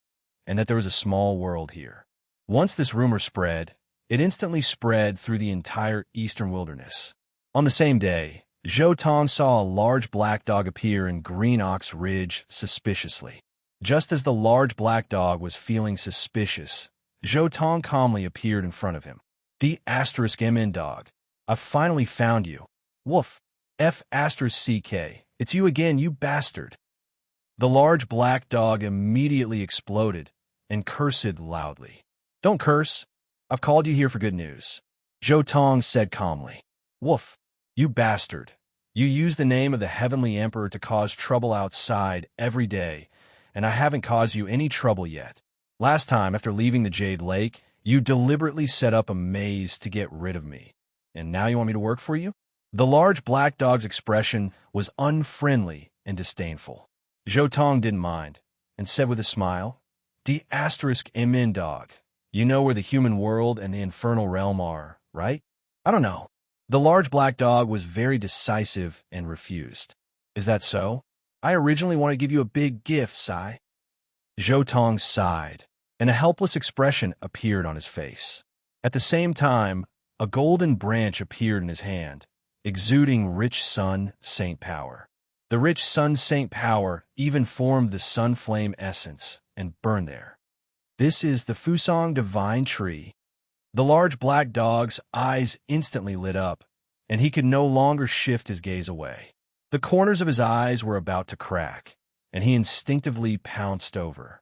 and that there was a small world here. Once this rumor spread, it instantly spread through the entire eastern wilderness. On the same day, Zhou Tong saw a large black dog appear in Green Ox Ridge suspiciously. Just as the large black dog was feeling suspicious, Zhou Tong calmly appeared in front of him. D*MN dog. I've finally found you. Woof. F*CK. It's you again, you bastard. The large black dog immediately exploded and cursed loudly. Don't curse. I've called you here for good news. Zhou Tong said calmly. Woof. You bastard. You use the name of the heavenly emperor to cause trouble outside every day, and I haven't caused you any trouble yet. Last time, after leaving the Jade Lake, you deliberately set up a maze to get rid of me. And now you want me to work for you? The large black dog's expression was unfriendly and disdainful. Zhou Tong didn't mind, and said with a smile, "D***min dog. You know where the human world and the infernal realm are, right?" "I don't know." The large black dog was very decisive and refused. "Is that so? I originally wanted to give you a big gift, Sai." Zhou Tong sighed, and a helpless expression appeared on his face. At the same time, a golden branch appeared in his hand, exuding rich sun saint power. The rich sun saint power even formed the sun flame essence and burned there. "This is the Fusang divine tree." The large black dog's eyes instantly lit up, and he could no longer shift his gaze away. The corners of his eyes were about to crack, and he instinctively pounced over.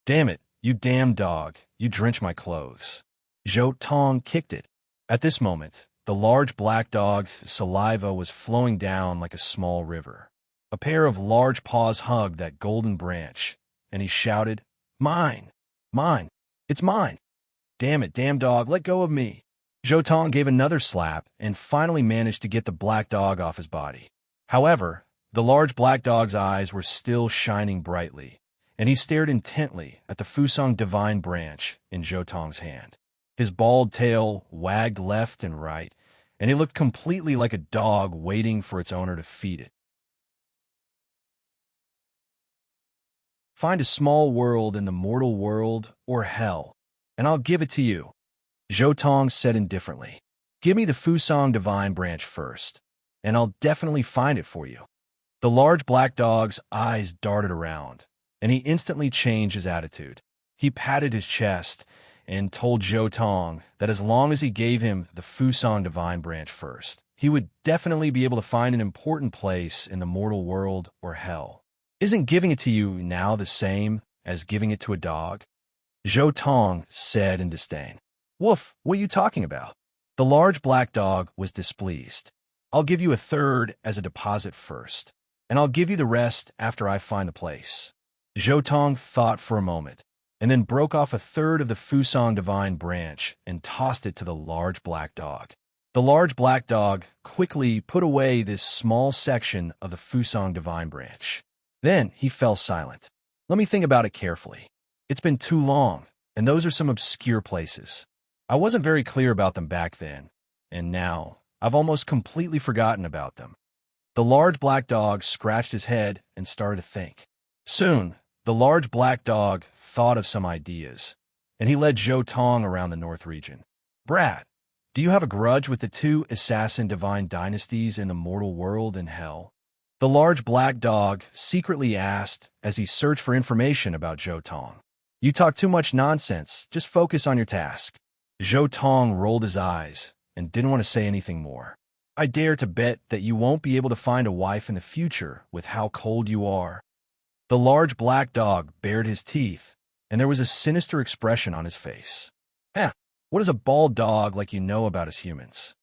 "Damn it, you damn dog, you drench my clothes." Zhou Tong kicked it. At this moment, the large black dog's saliva was flowing down like a small river. A pair of large paws hugged that golden branch, and he shouted, "Mine! Mine! It's mine! Damn it, damn dog, let go of me!" Zhou Tong gave another slap and finally managed to get the black dog off his body. However, the large black dog's eyes were still shining brightly, and he stared intently at the Fusang divine branch in Zhou Tong's hand. His bald tail wagged left and right, and he looked completely like a dog waiting for its owner to feed it. "Find a small world in the mortal world or hell, and I'll give it to you," Zhou Tong said indifferently. "Give me the Fusang divine branch first, and I'll definitely find it for you." The large black dog's eyes darted around, and he instantly changed his attitude. He patted his chest and told Zhou Tong that as long as he gave him the Fusang divine branch first, he would definitely be able to find an important place in the mortal world or hell. "Isn't giving it to you now the same as giving it to a dog?" Zhou Tong said in disdain. "Woof, what are you talking about?" The large black dog was displeased. "I'll give you a third as a deposit first, and I'll give you the rest after I find the place." Zhou Tong thought for a moment, and then broke off a third of the Fusang divine branch and tossed it to the large black dog. The large black dog quickly put away this small section of the Fusang divine branch. Then he fell silent. "Let me think about it carefully. It's been too long, and those are some obscure places. I wasn't very clear about them back then, and now I've almost completely forgotten about them." The large black dog scratched his head and started to think. Soon, the large black dog thought of some ideas, and he led Zhou Tong around the north region. "Brad, do you have a grudge with the two assassin divine dynasties in the mortal world and hell?" The large black dog secretly asked as he searched for information about Zhou Tong. "You talk too much nonsense. Just focus on your task." Zhou Tong rolled his eyes and didn't want to say anything more. "I dare to bet that you won't be able to find a wife in the future with how cold you are." The large black dog bared his teeth, and there was a sinister expression on his face. What does a bald dog like you know about us humans?"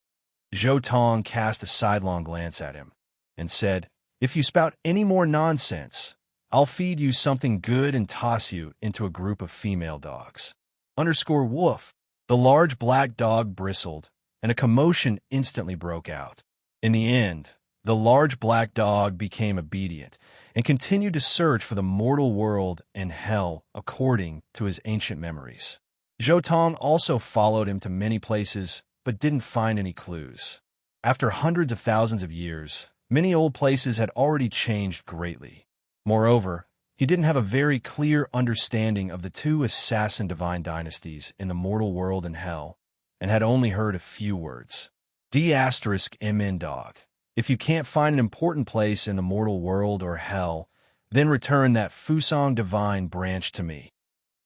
Zhou Tong cast a sidelong glance at him and said, "If you spout any more nonsense, I'll feed you something good and toss you into a group of female dogs." _woof. The large black dog bristled, and a commotion instantly broke out. In the end, the large black dog became obedient and continued to search for the mortal world and hell according to his ancient memories. Zhou Tong also followed him to many places, but didn't find any clues. After hundreds of thousands of years, many old places had already changed greatly. Moreover, he didn't have a very clear understanding of the two assassin divine dynasties in the mortal world and hell, and had only heard a few words. D***min dog. If you can't find an important place in the mortal world or hell, then return that Fusang divine branch to me.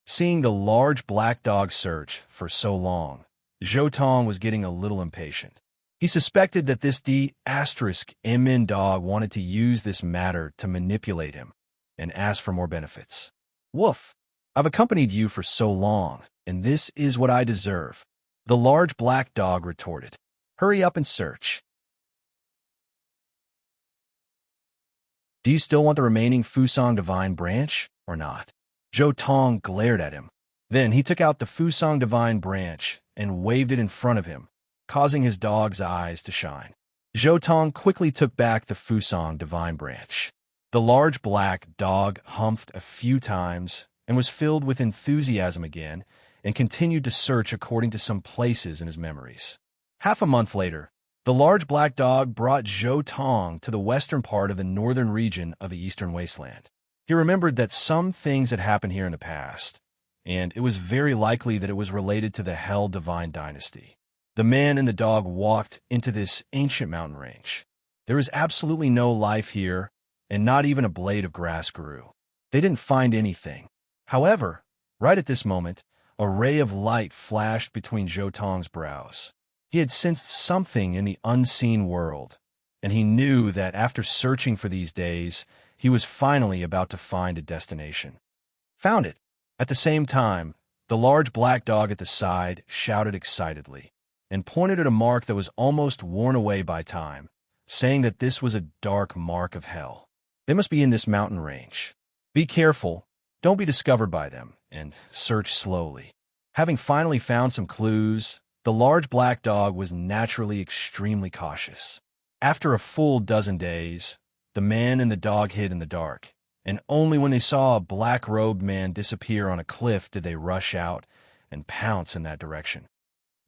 Seeing the large black dog search for so long, Zhou Tong was getting a little impatient. He suspected that this D***min dog wanted to use this matter to manipulate him and ask for more benefits. "Woof, I've accompanied you for so long, and this is what I deserve," the large black dog retorted. "Hurry up and search." "Do you still want the remaining Fusang divine branch or not?" Zhou Tong glared at him. Then he took out the Fusang divine branch and waved it in front of him, causing his dog's eyes to shine. Zhou Tong quickly took back the Fusang divine branch. The large black dog humphed a few times and was filled with enthusiasm again and continued to search according to some places in his memories. Half a month later, the large black dog brought Zhou Tong to the western part of the northern region of the eastern wasteland. He remembered that some things had happened here in the past, and it was very likely that it was related to the Hell Divine Dynasty. The man and the dog walked into this ancient mountain range. There was absolutely no life here, and not even a blade of grass grew. They didn't find anything. However, right at this moment, a ray of light flashed between Zhou Tong's brows. He had sensed something in the unseen world, and he knew that after searching for these days, he was finally about to find a destination. Found it. At the same time, the large black dog at the side shouted excitedly and pointed at a mark that was almost worn away by time, saying that this was a dark mark of hell. They must be in this mountain range. Be careful, don't be discovered by them, and search slowly. Having finally found some clues, the large black dog was naturally extremely cautious. After a full dozen days, the man and the dog hid in the dark, and only when they saw a black-robed man disappear on a cliff did they rush out and pounce in that direction.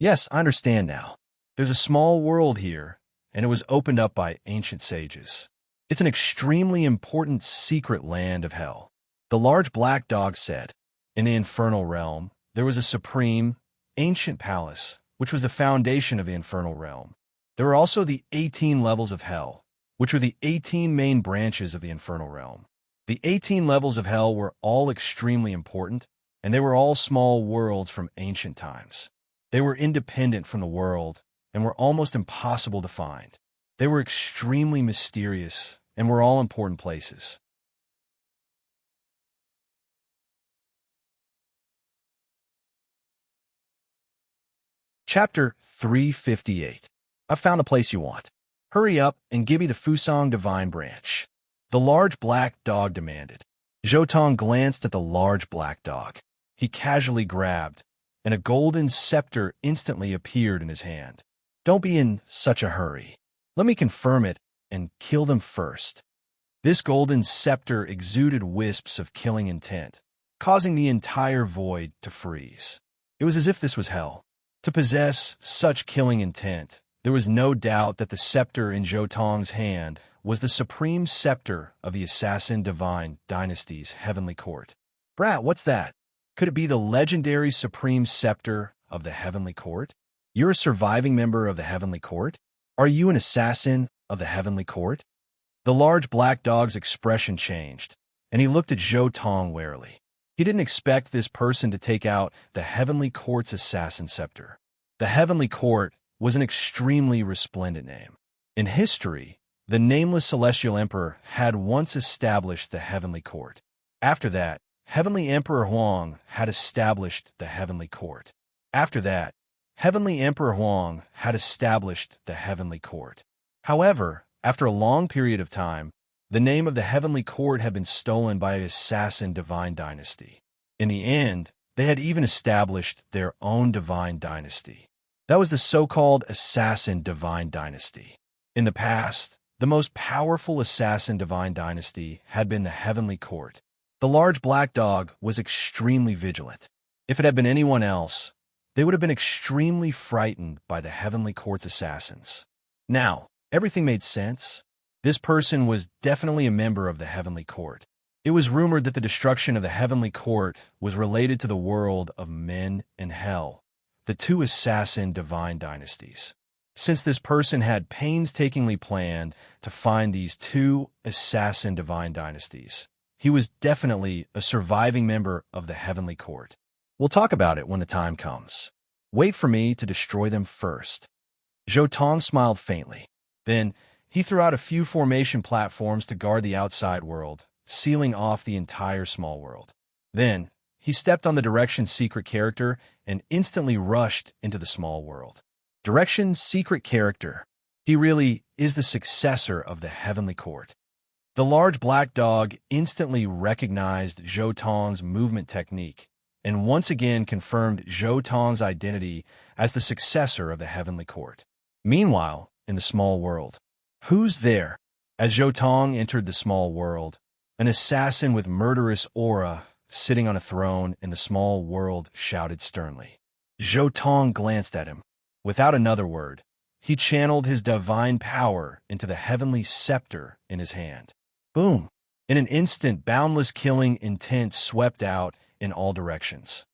Yes, I understand now. There's a small world here, and it was opened up by ancient sages. It's an extremely important secret land of hell. The large black dog said, in the infernal realm, there was a supreme, ancient palace, which was the foundation of the infernal realm. There were also the 18 levels of hell, which were the 18 main branches of the infernal realm. The 18 levels of hell were all extremely important, and they were all small worlds from ancient times. They were independent from the world and were almost impossible to find. They were extremely mysterious and were all important places. Chapter 358. I found the place you want. Hurry up and give me the Fusang Divine Branch. The large black dog demanded. Zhou Tong glanced at the large black dog. He casually grabbed, and a golden scepter instantly appeared in his hand. Don't be in such a hurry. Let me confirm it and kill them first. This golden scepter exuded wisps of killing intent, causing the entire void to freeze. It was as if this was hell. To possess such killing intent, there was no doubt that the scepter in Zhou Tong's hand was the supreme scepter of the Assassin Divine Dynasty's heavenly court. Brat, what's that? Could it be the legendary supreme scepter of the heavenly court? You're a surviving member of the heavenly court? Are you an assassin of the heavenly court? The large black dog's expression changed, and he looked at Zhou Tong warily. He didn't expect this person to take out the heavenly court's assassin scepter. The heavenly court was an extremely resplendent name. In history, the nameless celestial emperor had once established the heavenly court. After that, Heavenly Emperor Huang had established the heavenly court. After that, Heavenly Emperor Huang had established the heavenly court. However, after a long period of time, the name of the heavenly court had been stolen by the Assassin Divine Dynasty. In the end, they had even established their own divine dynasty. That was the so-called Assassin Divine Dynasty. In the past, the most powerful Assassin Divine Dynasty had been the heavenly court. The large black dog was extremely vigilant. If it had been anyone else, they would have been extremely frightened by the heavenly court's assassins. Now, everything made sense. This person was definitely a member of the heavenly court. It was rumored that the destruction of the heavenly court was related to the world of men and hell, the two assassin divine dynasties. Since this person had painstakingly planned to find these two assassin divine dynasties, he was definitely a surviving member of the heavenly court. We'll talk about it when the time comes. Wait for me to destroy them first. Zhou Tong smiled faintly. Then, he threw out a few formation platforms to guard the outside world, sealing off the entire small world. Then, he stepped on the Direction's secret character and instantly rushed into the small world. Direction's secret character. He really is the successor of the heavenly court. The large black dog instantly recognized Zhou Tong's movement technique and once again confirmed Zhou Tong's identity as the successor of the heavenly court. Meanwhile, in the small world. "Who's there?" As Zhou Tong entered the small world, an assassin with murderous aura sitting on a throne in the small world shouted sternly. Zhou Tong glanced at him. Without another word, he channeled his divine power into the heavenly scepter in his hand. Boom! In an instant, boundless killing intent swept out in all directions.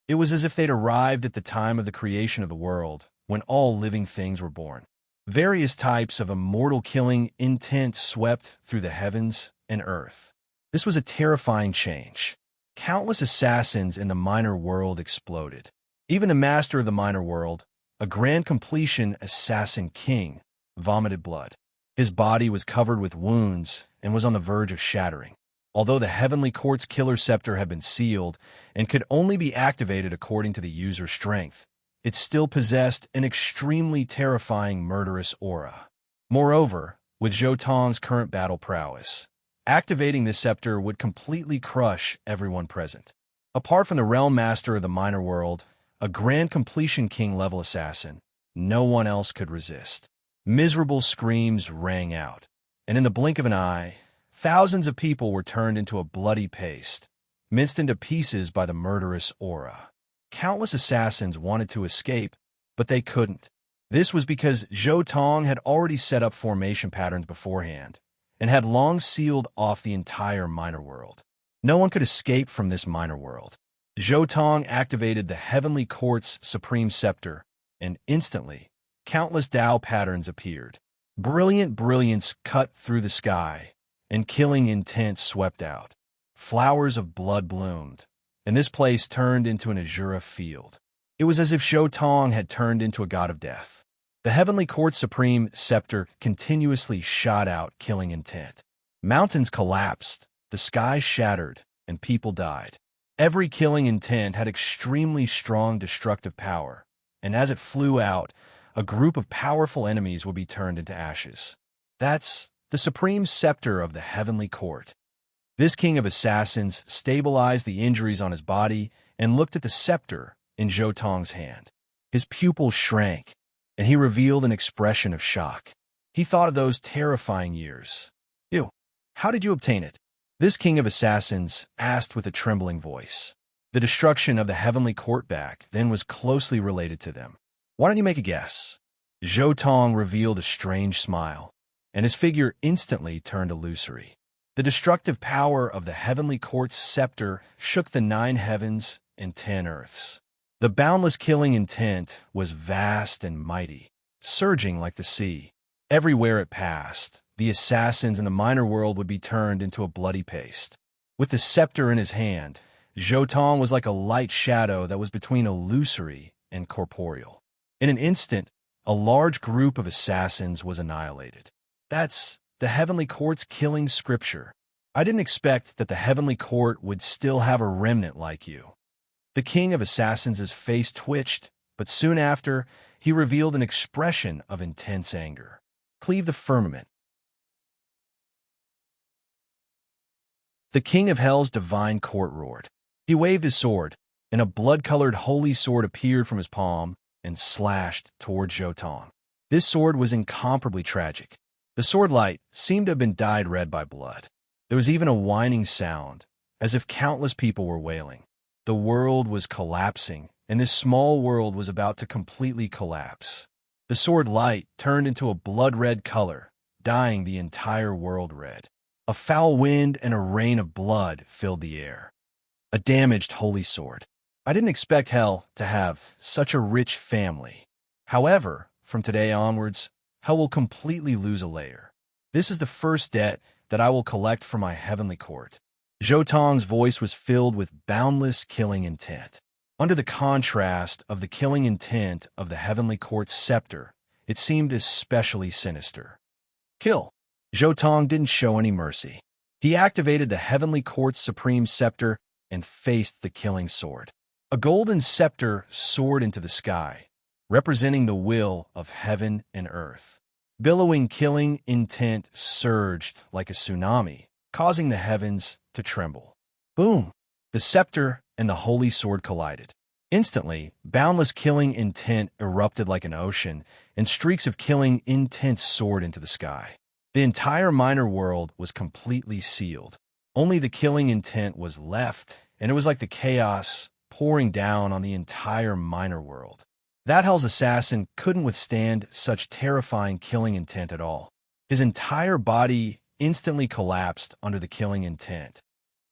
It was as if they'd arrived at the time of the creation of the world, when all living things were born. Various types of immortal killing intent swept through the heavens and earth. This was a terrifying change. Countless assassins in the minor world exploded. Even the master of the minor world, a grand completion assassin king, vomited blood. His body was covered with wounds and was on the verge of shattering. Although the Heavenly Court's killer scepter had been sealed and could only be activated according to the user's strength, it still possessed an extremely terrifying murderous aura. Moreover, with Zhou Tong's current battle prowess, activating the scepter would completely crush everyone present. Apart from the Realm Master of the Minor World, a Grand Completion King-level assassin, no one else could resist. Miserable screams rang out, and in the blink of an eye, thousands of people were turned into a bloody paste, minced into pieces by the murderous aura. Countless assassins wanted to escape, but they couldn't. This was because Zhou Tong had already set up formation patterns beforehand, and had long sealed off the entire minor world. No one could escape from this minor world. Zhou Tong activated the Heavenly Court's supreme scepter, and instantly, countless Tao patterns appeared. Brilliant brilliance cut through the sky, and killing intent swept out. Flowers of blood bloomed, and this place turned into an azure field. It was as if Zhou Tong had turned into a god of death. The Heavenly Court's supreme scepter continuously shot out killing intent. Mountains collapsed, the sky shattered, and people died. Every killing intent had extremely strong destructive power, and as it flew out, a group of powerful enemies would be turned into ashes. That's the supreme scepter of the Heavenly Court. This king of assassins stabilized the injuries on his body and looked at the scepter in Zhou Tong's hand. His pupils shrank, and he revealed an expression of shock. He thought of those terrifying years. "Ew, how did you obtain it?" This king of assassins asked with a trembling voice. The destruction of the Heavenly Court back then was closely related to them. "Why don't you make a guess?" Zhou Tong revealed a strange smile, and his figure instantly turned illusory. The destructive power of the Heavenly Court's scepter shook the 9 heavens and 10 earths. The boundless killing intent was vast and mighty, surging like the sea. Everywhere it passed, the assassins in the minor world would be turned into a bloody paste. With the scepter in his hand, Zhou Tong was like a light shadow that was between illusory and corporeal. In an instant, a large group of assassins was annihilated. That's the Heavenly Court's killing scripture. I didn't expect that the Heavenly Court would still have a remnant like you. The king of assassins' face twitched, but soon after, he revealed an expression of intense anger. "Cleave the firmament." The king of hell's divine court roared. He waved his sword, and a blood-colored holy sword appeared from his palm and slashed toward Zhou Tong. This sword was incomparably tragic. The sword light seemed to have been dyed red by blood. There was even a whining sound, as if countless people were wailing. The world was collapsing, and this small world was about to completely collapse. The sword light turned into a blood-red color, dyeing the entire world red. A foul wind and a rain of blood filled the air. A damaged holy sword. I didn't expect hell to have such a rich family. However, from today onwards, hell will completely lose a layer. This is the first debt that I will collect for my Heavenly Court. Zhou Tong's voice was filled with boundless killing intent. Under the contrast of the killing intent of the Heavenly Court's scepter, it seemed especially sinister. "Kill." Zhou Tong didn't show any mercy. He activated the Heavenly Court's supreme scepter and faced the killing sword. A golden scepter soared into the sky, representing the will of heaven and earth. Billowing killing intent surged like a tsunami, causing the heavens to tremble. Boom! The scepter and the holy sword collided. Instantly, boundless killing intent erupted like an ocean, and streaks of killing intent soared into the sky. The entire minor world was completely sealed. Only the killing intent was left, and it was like the chaos pouring down on the entire minor world. That hell's assassin couldn't withstand such terrifying killing intent at all. His entire body instantly collapsed under the killing intent.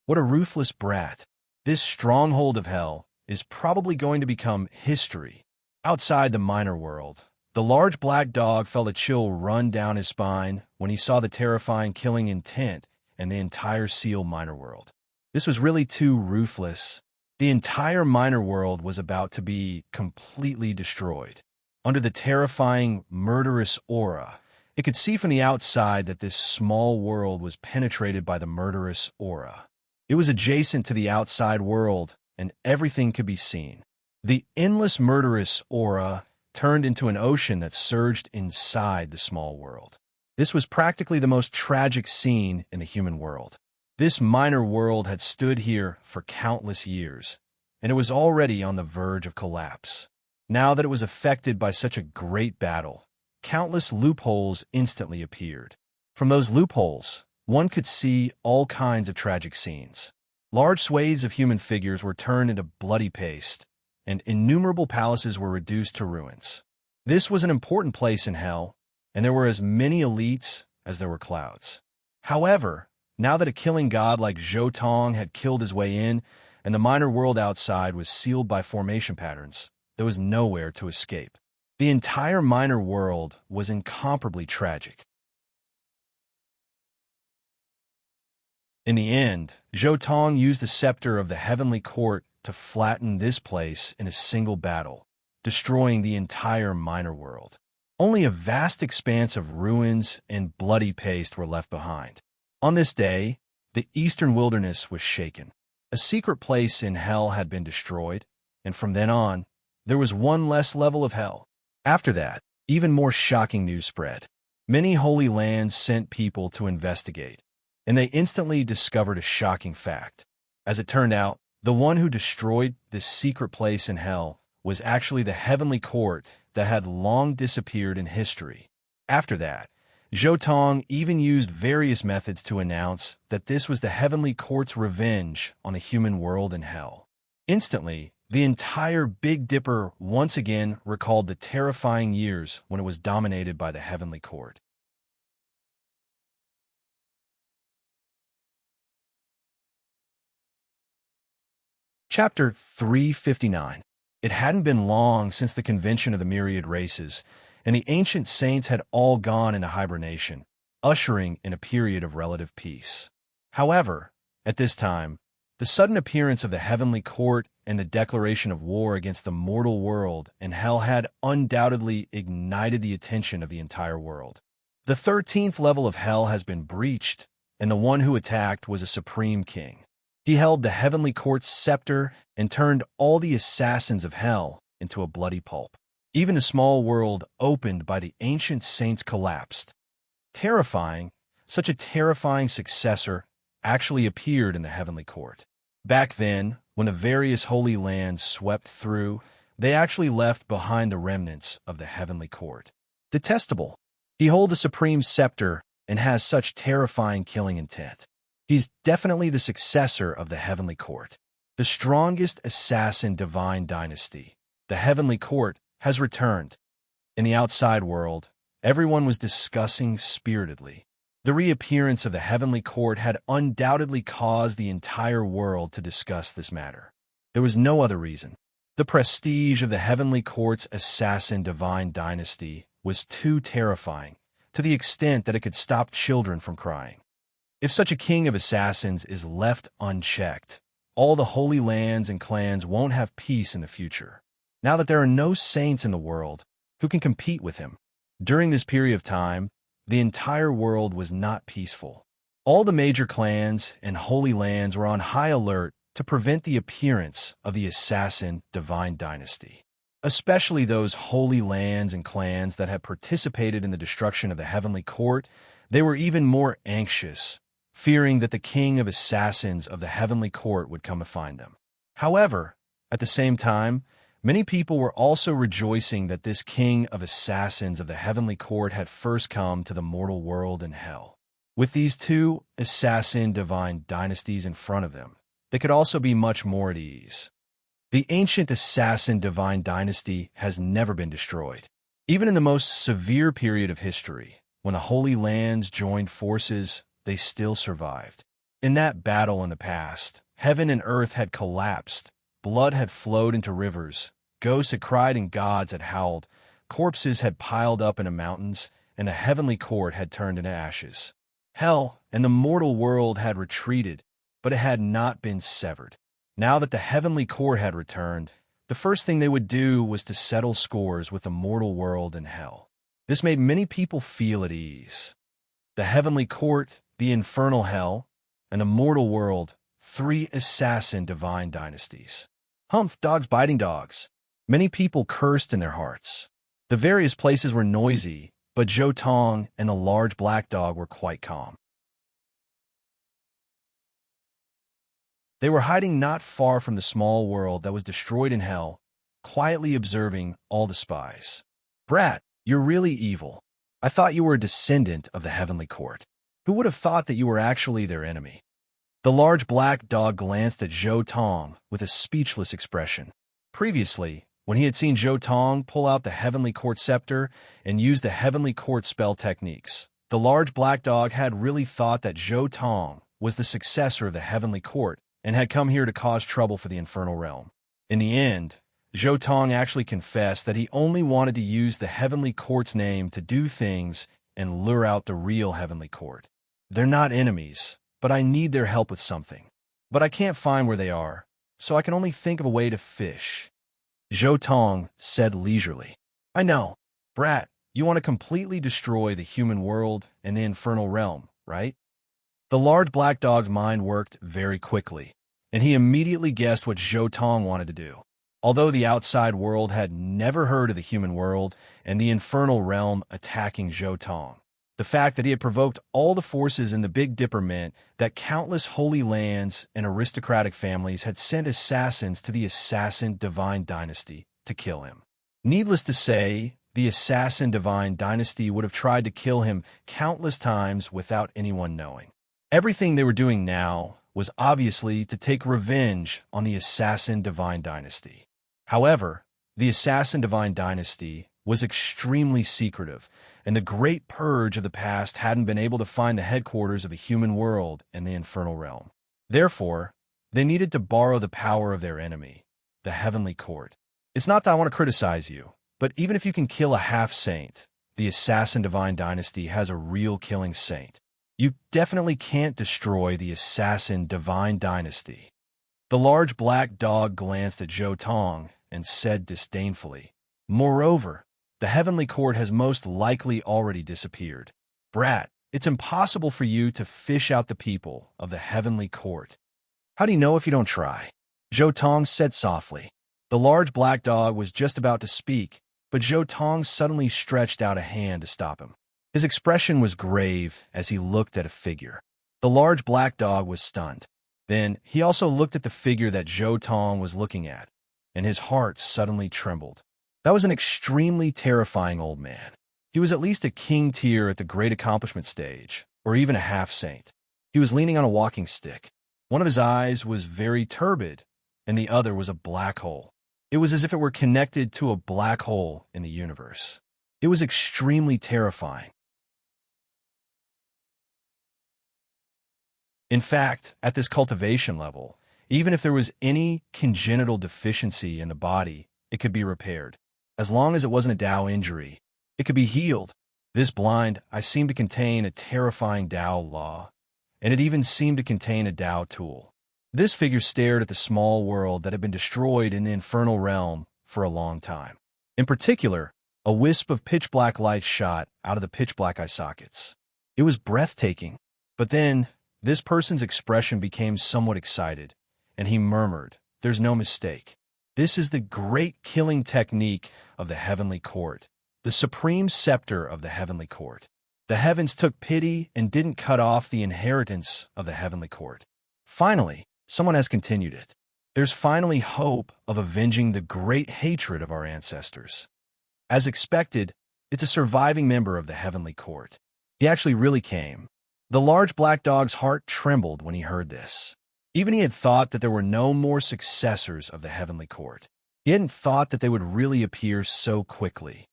What a ruthless brat. This stronghold of hell is probably going to become history. Outside the minor world, the large black dog felt a chill run down his spine when he saw the terrifying killing intent and the entire sealed minor world. This was really too ruthless. The entire minor world was about to be completely destroyed. Under the terrifying, murderous aura, it could see from the outside that this small world was penetrated by the murderous aura. It was adjacent to the outside world, and everything could be seen. The endless murderous aura turned into an ocean that surged inside the small world. This was practically the most tragic scene in the human world. This minor world had stood here for countless years, and it was already on the verge of collapse. Now that it was affected by such a great battle, countless loopholes instantly appeared. From those loopholes, one could see all kinds of tragic scenes. Large swathes of human figures were turned into bloody paste, and innumerable palaces were reduced to ruins. This was an important place in hell, and there were as many elites as there were clouds. However, now that a killing god like Zhou Tong had killed his way in, and the minor world outside was sealed by formation patterns, there was nowhere to escape. The entire minor world was incomparably tragic. In the end, Zhou Tong used the scepter of the heavenly court to flatten this place in a single battle, destroying the entire minor world. Only a vast expanse of ruins and bloody paste were left behind. On this day, the eastern wilderness was shaken. A secret place in hell had been destroyed, and from then on, there was one less level of hell. After that, even more shocking news spread. Many holy lands sent people to investigate, and they instantly discovered a shocking fact. As it turned out, the one who destroyed this secret place in hell was actually the heavenly court that had long disappeared in history. After that, Zhou Tong even used various methods to announce that this was the heavenly court's revenge on the human world in hell. Instantly, the entire Big Dipper once again recalled the terrifying years when it was dominated by the heavenly court. Chapter 359. It hadn't been long since the convention of the myriad races, and the ancient saints had all gone into hibernation, ushering in a period of relative peace. However, at this time, the sudden appearance of the heavenly court and the declaration of war against the mortal world and hell had undoubtedly ignited the attention of the entire world. The 13th level of hell has been breached, and the one who attacked was a supreme king. He held the heavenly court's scepter and turned all the assassins of hell into a bloody pulp. Even the small world opened by the ancient saints collapsed. Terrifying, such a terrifying successor actually appeared in the heavenly court. Back then, when the various holy lands swept through, they actually left behind the remnants of the heavenly court. Detestable. He holds the supreme scepter and has such terrifying killing intent. He's definitely the successor of the heavenly court. The strongest assassin divine dynasty, the heavenly court, has returned. In the outside world, everyone was discussing spiritedly. The reappearance of the heavenly court had undoubtedly caused the entire world to discuss this matter. There was no other reason. The prestige of the heavenly court's assassin divine dynasty was too terrifying, to the extent that it could stop children from crying. If such a king of assassins is left unchecked, all the holy lands and clans won't have peace in the future. Now that there are no saints in the world who can compete with him. During this period of time, the entire world was not peaceful. All the major clans and holy lands were on high alert to prevent the appearance of the assassin divine dynasty. Especially those holy lands and clans that had participated in the destruction of the heavenly court, they were even more anxious, fearing that the king of assassins of the heavenly court would come to find them. However, At the same time, many people were also rejoicing that this king of assassins of the heavenly court had first come to the mortal world and hell. With these two assassin divine dynasties in front of them, they could also be much more at ease. The ancient assassin divine dynasty has never been destroyed. Even in the most severe period of history, when the Holy Lands joined forces, they still survived. In that battle in the past, heaven and earth had collapsed, blood had flowed into rivers, ghosts had cried and gods had howled, corpses had piled up into mountains, and the heavenly court had turned into ashes. Hell and the mortal world had retreated, but it had not been severed. Now that the heavenly court had returned, the first thing they would do was to settle scores with the mortal world and hell. This made many people feel at ease. The heavenly court, the infernal hell, and the mortal world, three assassin divine dynasties. Humph, dogs biting dogs. Many people cursed in their hearts. The various places were noisy, but Zhou Tong and the large black dog were quite calm. They were hiding not far from the small world that was destroyed in hell, quietly observing all the spies. Brat, you're really evil. I thought you were a descendant of the heavenly court. Who would have thought that you were actually their enemy? The large black dog glanced at Zhou Tong with a speechless expression. Previously, when he had seen Zhou Tong pull out the heavenly court scepter and use the heavenly court spell techniques, the large black dog had really thought that Zhou Tong was the successor of the heavenly court and had come here to cause trouble for the infernal realm. In the end, Zhou Tong actually confessed that he only wanted to use the heavenly court's name to do things and lure out the real heavenly court. They're not enemies, but I need their help with something. But I can't find where they are, so I can only think of a way to fish. Zhou Tong said leisurely. I know. Brat, you want to completely destroy the human world and the infernal realm, right? The large black dog's mind worked very quickly, and he immediately guessed what Zhou Tong wanted to do. Although the outside world had never heard of the human world and the infernal realm attacking Zhou Tong, the fact that he had provoked all the forces in the Big Dipper meant that countless holy lands and aristocratic families had sent assassins to the assassin divine dynasty to kill him. Needless to say, the assassin divine dynasty would have tried to kill him countless times without anyone knowing. Everything they were doing now was obviously to take revenge on the assassin divine dynasty. However, the assassin divine dynasty was extremely secretive, and the great purge of the past hadn't been able to find the headquarters of the human world and the infernal realm. Therefore, they needed to borrow the power of their enemy, the heavenly court. It's not that I want to criticize you, but even if you can kill a half-saint, the assassin divine dynasty has a real killing saint. You definitely can't destroy the assassin divine dynasty. The large black dog glanced at Zhou Tong and said disdainfully, Moreover, the heavenly court has most likely already disappeared. Brat, it's impossible for you to fish out the people of the heavenly court. How do you know if you don't try? Zhou Tong said softly. The large black dog was just about to speak, but Zhou Tong suddenly stretched out a hand to stop him. His expression was grave as he looked at a figure. The large black dog was stunned. Then he also looked at the figure that Zhou Tong was looking at, and his heart suddenly trembled. That was an extremely terrifying old man. He was at least a king tier at the great accomplishment stage, or even a half-saint. He was leaning on a walking stick. One of his eyes was very turbid, and the other was a black hole. It was as if it were connected to a black hole in the universe. It was extremely terrifying. In fact, at this cultivation level, even if there was any congenital deficiency in the body, it could be repaired. As long as it wasn't a Tao injury, it could be healed. This blind eye seemed to contain a terrifying Tao law, and it even seemed to contain a Tao tool. This figure stared at the small world that had been destroyed in the infernal realm for a long time. In particular, a wisp of pitch-black light shot out of the pitch-black eye sockets. It was breathtaking, but then this person's expression became somewhat excited, and he murmured, There's no mistake. This is the great killing technique of the heavenly court, the supreme scepter of the heavenly court. The heavens took pity and didn't cut off the inheritance of the heavenly court. Finally, someone has continued it. There's finally hope of avenging the great hatred of our ancestors. As expected, it's a surviving member of the heavenly court. He actually really came. The large black dog's heart trembled when he heard this. Even he had thought that there were no more successors of the heavenly court. He hadn't thought that they would really appear so quickly.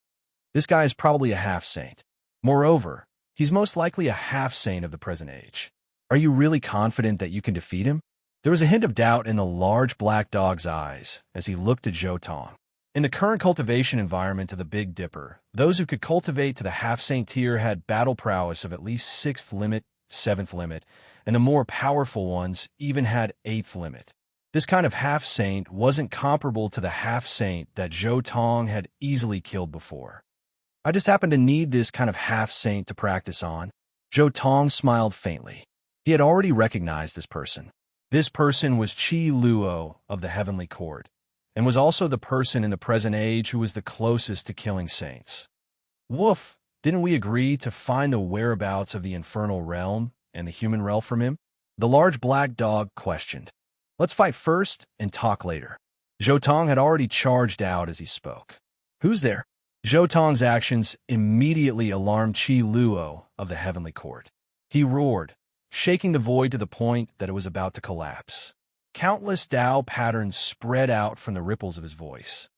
This guy is probably a half-saint. Moreover, he's most likely a half-saint of the present age. Are you really confident that you can defeat him? There was a hint of doubt in the large black dog's eyes as he looked at Zhou Tong. In the current cultivation environment of the Big Dipper, those who could cultivate to the half-saint tier had battle prowess of at least 6th limit, 7th limit, and the more powerful ones even had 8th limit. This kind of half-saint wasn't comparable to the half-saint that Zhou Tong had easily killed before. I just happened to need this kind of half-saint to practice on. Zhou Tong smiled faintly. He had already recognized this person. This person was Qi Luo of the Heavenly Court, and was also the person in the present age who was the closest to killing saints. Woof! Didn't we agree to find the whereabouts of the infernal realm and the human realm from him? The large black dog questioned. Let's fight first and talk later. Zhou Tong had already charged out as he spoke. Who's there? Zhou Tong's actions immediately alarmed Qi Luo of the Heavenly Court. He roared, shaking the void to the point that it was about to collapse. Countless Tao patterns spread out from the ripples of his voice.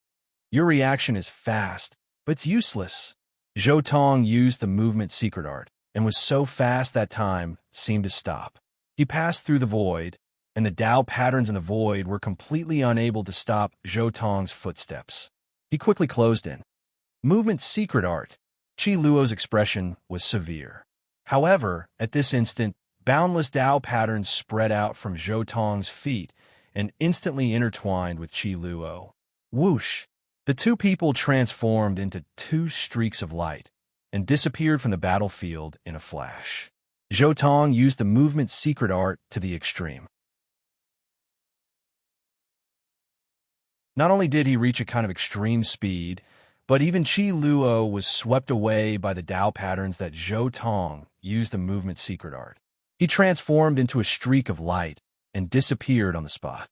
Your reaction is fast, but it's useless. Zhou Tong used the movement secret art, and was so fast that time seemed to stop. He passed through the void, and the Tao patterns in the void were completely unable to stop Zhou Tong's footsteps. He quickly closed in. Movement secret art. Qi Luo's expression was severe. However, at this instant, boundless Tao patterns spread out from Zhou Tong's feet and instantly intertwined with Qi Luo. Whoosh! The two people transformed into two streaks of light and disappeared from the battlefield in a flash. Zhou Tong used the movement secret art to the extreme. Not only did he reach a kind of extreme speed, but even Qi Luo was swept away by the Tao patterns that Zhou Tong used the movement secret art. He transformed into a streak of light and disappeared on the spot.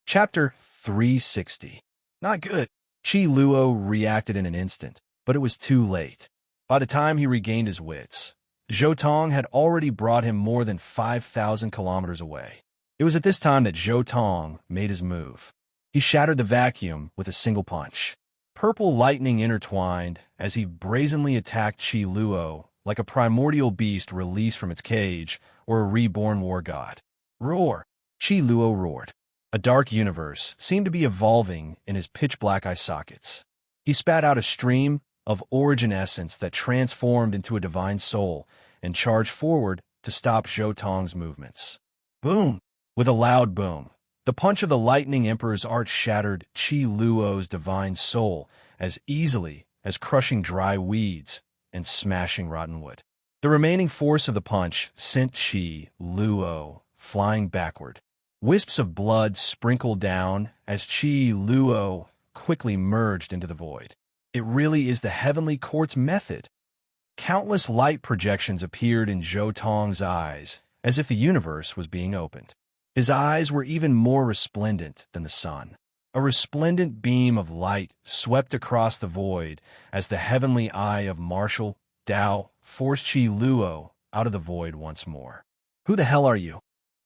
Chapter 360. Not good. Qi Luo reacted in an instant, but it was too late. By the time he regained his wits, Zhou Tong had already brought him more than 5,000 kilometers away. It was at this time that Zhou Tong made his move. He shattered the vacuum with a single punch. Purple lightning intertwined as he brazenly attacked Qi Luo like a primordial beast released from its cage or a reborn war god. Roar! Qi Luo roared. A dark universe seemed to be evolving in his pitch-black eye sockets. He spat out a stream of origin essence that transformed into a divine soul and charged forward to stop Zhou Tong's movements. Boom! With a loud boom, the punch of the Lightning Emperor's art shattered Qi Luo's divine soul as easily as crushing dry weeds and smashing rotten wood. The remaining force of the punch sent Qi Luo flying backward. Wisps of blood sprinkled down as Qi Luo quickly merged into the void. It really is the Heavenly Court's method. Countless light projections appeared in Zhou Tong's eyes, as if the universe was being opened. His eyes were even more resplendent than the sun. A resplendent beam of light swept across the void as the heavenly eye of martial Tao forced Qi Luo out of the void once more. Who the hell are you?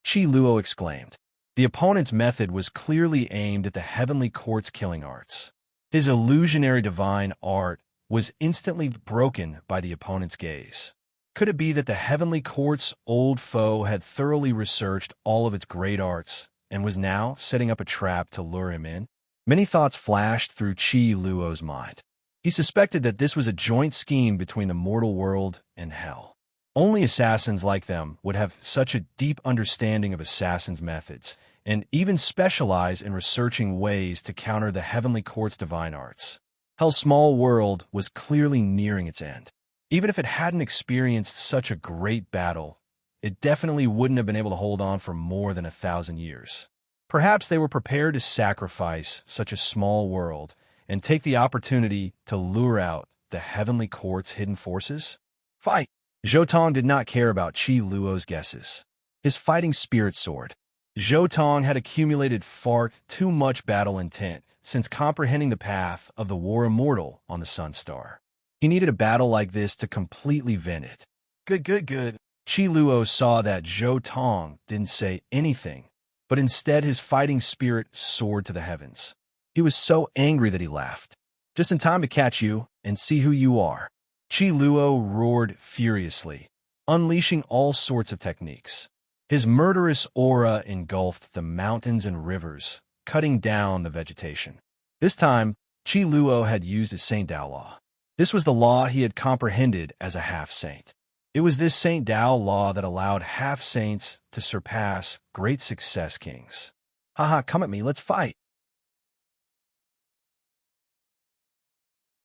Qi Luo exclaimed. The opponent's method was clearly aimed at the Heavenly Court's killing arts. His illusionary divine art was instantly broken by the opponent's gaze. Could it be that the Heavenly Court's old foe had thoroughly researched all of its great arts and was now setting up a trap to lure him in? Many thoughts flashed through Qi Luo's mind. He suspected that this was a joint scheme between the mortal world and hell. Only assassins like them would have such a deep understanding of assassins' methods, and even specialize in researching ways to counter the Heavenly Court's divine arts. Hell's small world was clearly nearing its end. Even if it hadn't experienced such a great battle, it definitely wouldn't have been able to hold on for more than 1,000 years. Perhaps they were prepared to sacrifice such a small world and take the opportunity to lure out the Heavenly Court's hidden forces? Fight! Zhou Tong did not care about Qi Luo's guesses. His fighting spirit soared. Zhou Tong had accumulated far too much battle intent since comprehending the path of the war immortal on the Sun Star. He needed a battle like this to completely vent it. Good. Qi Luo saw that Zhou Tong didn't say anything, but instead his fighting spirit soared to the heavens. He was so angry that he laughed. Just in time to catch you and see who you are. Qi Luo roared furiously, unleashing all sorts of techniques. His murderous aura engulfed the mountains and rivers, cutting down the vegetation. This time, Qi Luo had used his Saint Dao law. This was the law he had comprehended as a half-saint. It was this Saint Dao law that allowed half-saints to surpass great success kings. Haha, come at me, let's fight.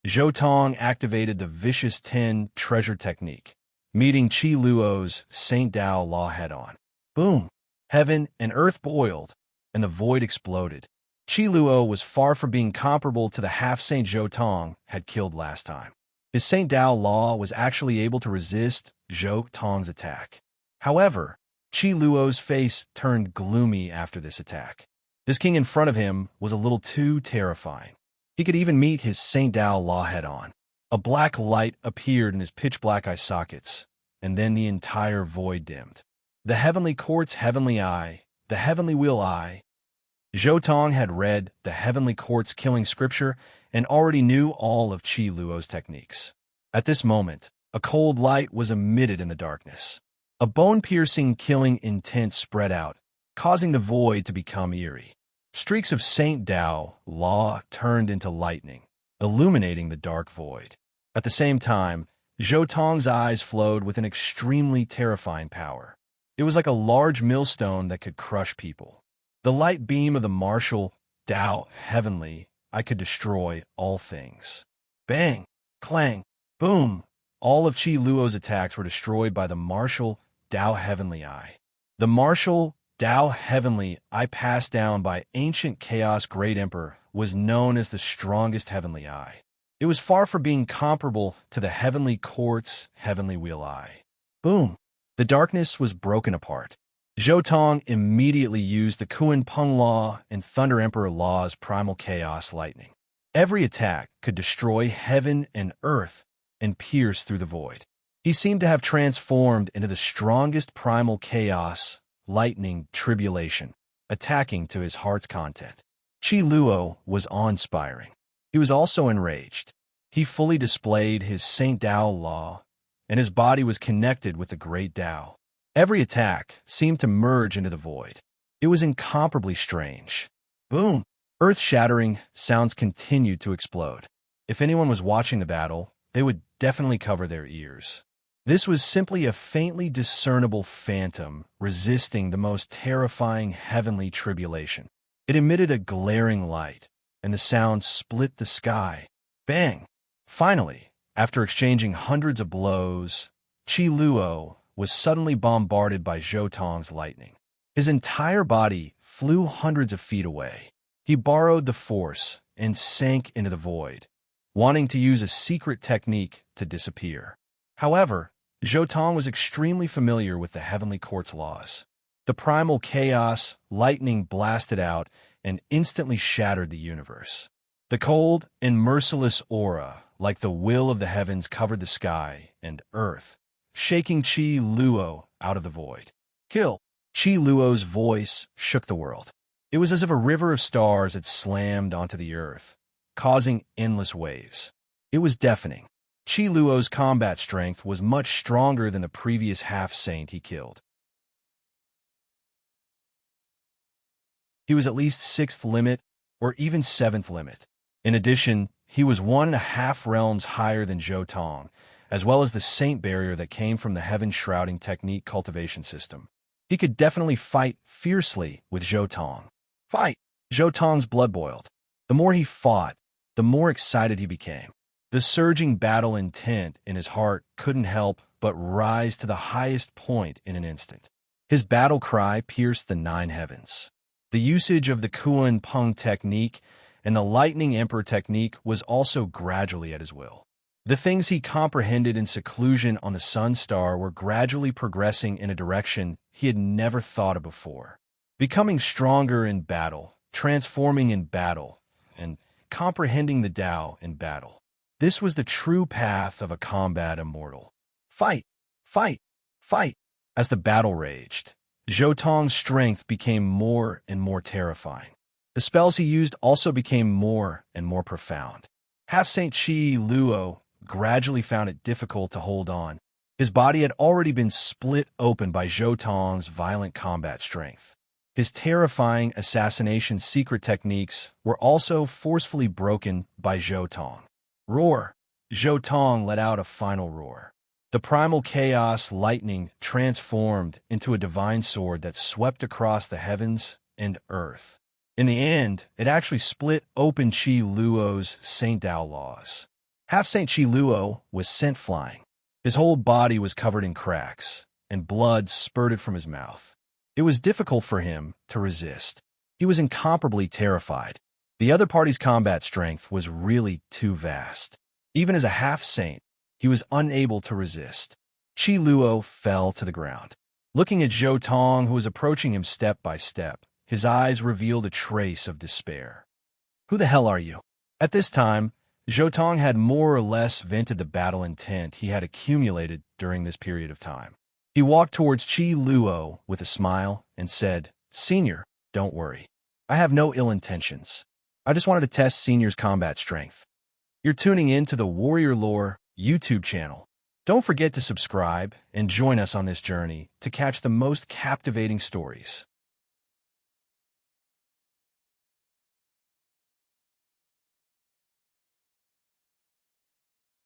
Zhou Tong activated the Vicious 10 treasure technique, meeting Qi Luo's Saint Dao law head-on. Boom! Heaven and earth boiled, and the void exploded. Qi Luo was far from being comparable to the half-saint Zhou Tong had killed last time. His Saint Dao law was actually able to resist Zhou Tong's attack. However, Qi Luo's face turned gloomy after this attack. This king in front of him was a little too terrifying. He could even meet his Saint Dao law head-on. A black light appeared in his pitch-black eye sockets, and then the entire void dimmed. The heavenly court's heavenly eye, the heavenly will eye. Zhou Tong had read the heavenly court's killing scripture and already knew all of Qi Luo's techniques. At this moment, a cold light was emitted in the darkness. A bone-piercing killing intent spread out, causing the void to become eerie. Streaks of Saint Dao law turned into lightning, illuminating the dark void. At the same time, Zhou Tong's eyes flowed with an extremely terrifying power. It was like a large millstone that could crush people. The light beam of the martial Dao heavenly, I could destroy all things. Bang! Clang! Boom! All of Qi Luo's attacks were destroyed by the martial Dao heavenly eye. The martial Dao heavenly eye passed down by ancient chaos great emperor was known as the strongest heavenly eye. It was far from being comparable to the heavenly court's heavenly wheel eye. Boom! The darkness was broken apart. Zhou Tong immediately used the Kuan Peng Law and Thunder Emperor Law's primal chaos lightning. Every attack could destroy heaven and earth and pierce through the void. He seemed to have transformed into the strongest primal chaos, lightning, tribulation, attacking to his heart's content. Qi Luo was awe-inspiring. He was also enraged. He fully displayed his Saint Dao law, and his body was connected with the great Dao. Every attack seemed to merge into the void. It was incomparably strange. Boom! Earth-shattering sounds continued to explode. If anyone was watching the battle, they would definitely cover their ears. This was simply a faintly discernible phantom resisting the most terrifying heavenly tribulation. It emitted a glaring light, and the sound split the sky. Bang! Finally, after exchanging hundreds of blows, Qi Luo was suddenly bombarded by Zhou Tong's lightning. His entire body flew hundreds of feet away. He borrowed the force and sank into the void, wanting to use a secret technique to disappear. However, Zhou Tong was extremely familiar with the heavenly court's laws. The primal chaos lightning blasted out and instantly shattered the universe. The cold and merciless aura, like the will of the heavens, covered the sky and earth, shaking Qi Luo out of the void. Kill! Qi Luo's voice shook the world. It was as if a river of stars had slammed onto the earth, causing endless waves. It was deafening. Qi Luo's combat strength was much stronger than the previous half-saint he killed. He was at least 6th limit, or even 7th limit. In addition, he was 1.5 realms higher than Zhou Tong, as well as the saint barrier that came from the heaven-shrouding technique cultivation system. He could definitely fight fiercely with Zhou Tong. Fight! Zhou Tong's blood boiled. The more he fought, the more excited he became. The surging battle intent in his heart couldn't help but rise to the highest point in an instant. His battle cry pierced the 9 heavens. The usage of the Kuan Peng technique and the Lightning Emperor technique was also gradually at his will. The things he comprehended in seclusion on the Sun Star were gradually progressing in a direction he had never thought of before. Becoming stronger in battle, transforming in battle, and comprehending the Tao in battle. This was the true path of a combat immortal. Fight! Fight! Fight! As the battle raged, Zhou Tong's strength became more and more terrifying. The spells he used also became more and more profound. Half-Saint Qi Luo gradually found it difficult to hold on. His body had already been split open by Zhou Tong's violent combat strength. His terrifying assassination secret techniques were also forcefully broken by Zhou Tong. Roar! Zhou Tong let out a final roar. The primal chaos lightning transformed into a divine sword that swept across the heavens and earth. In the end, it actually split open Qi Luo's Saint Dao laws. Half-Saint Qi Luo was sent flying. His whole body was covered in cracks, and blood spurted from his mouth. It was difficult for him to resist. He was incomparably terrified. The other party's combat strength was really too vast. Even as a half-saint, he was unable to resist. Qi Luo fell to the ground. Looking at Zhou Tong, who was approaching him step by step, his eyes revealed a trace of despair. "Who the hell are you?" At this time, Zhou Tong had more or less vented the battle intent he had accumulated during this period of time. He walked towards Qi Luo with a smile and said, "Senior, don't worry. I have no ill intentions. I just wanted to test Senior's combat strength." You're tuning in to the Warrior Lore YouTube channel. Don't forget to subscribe and join us on this journey to catch the most captivating stories.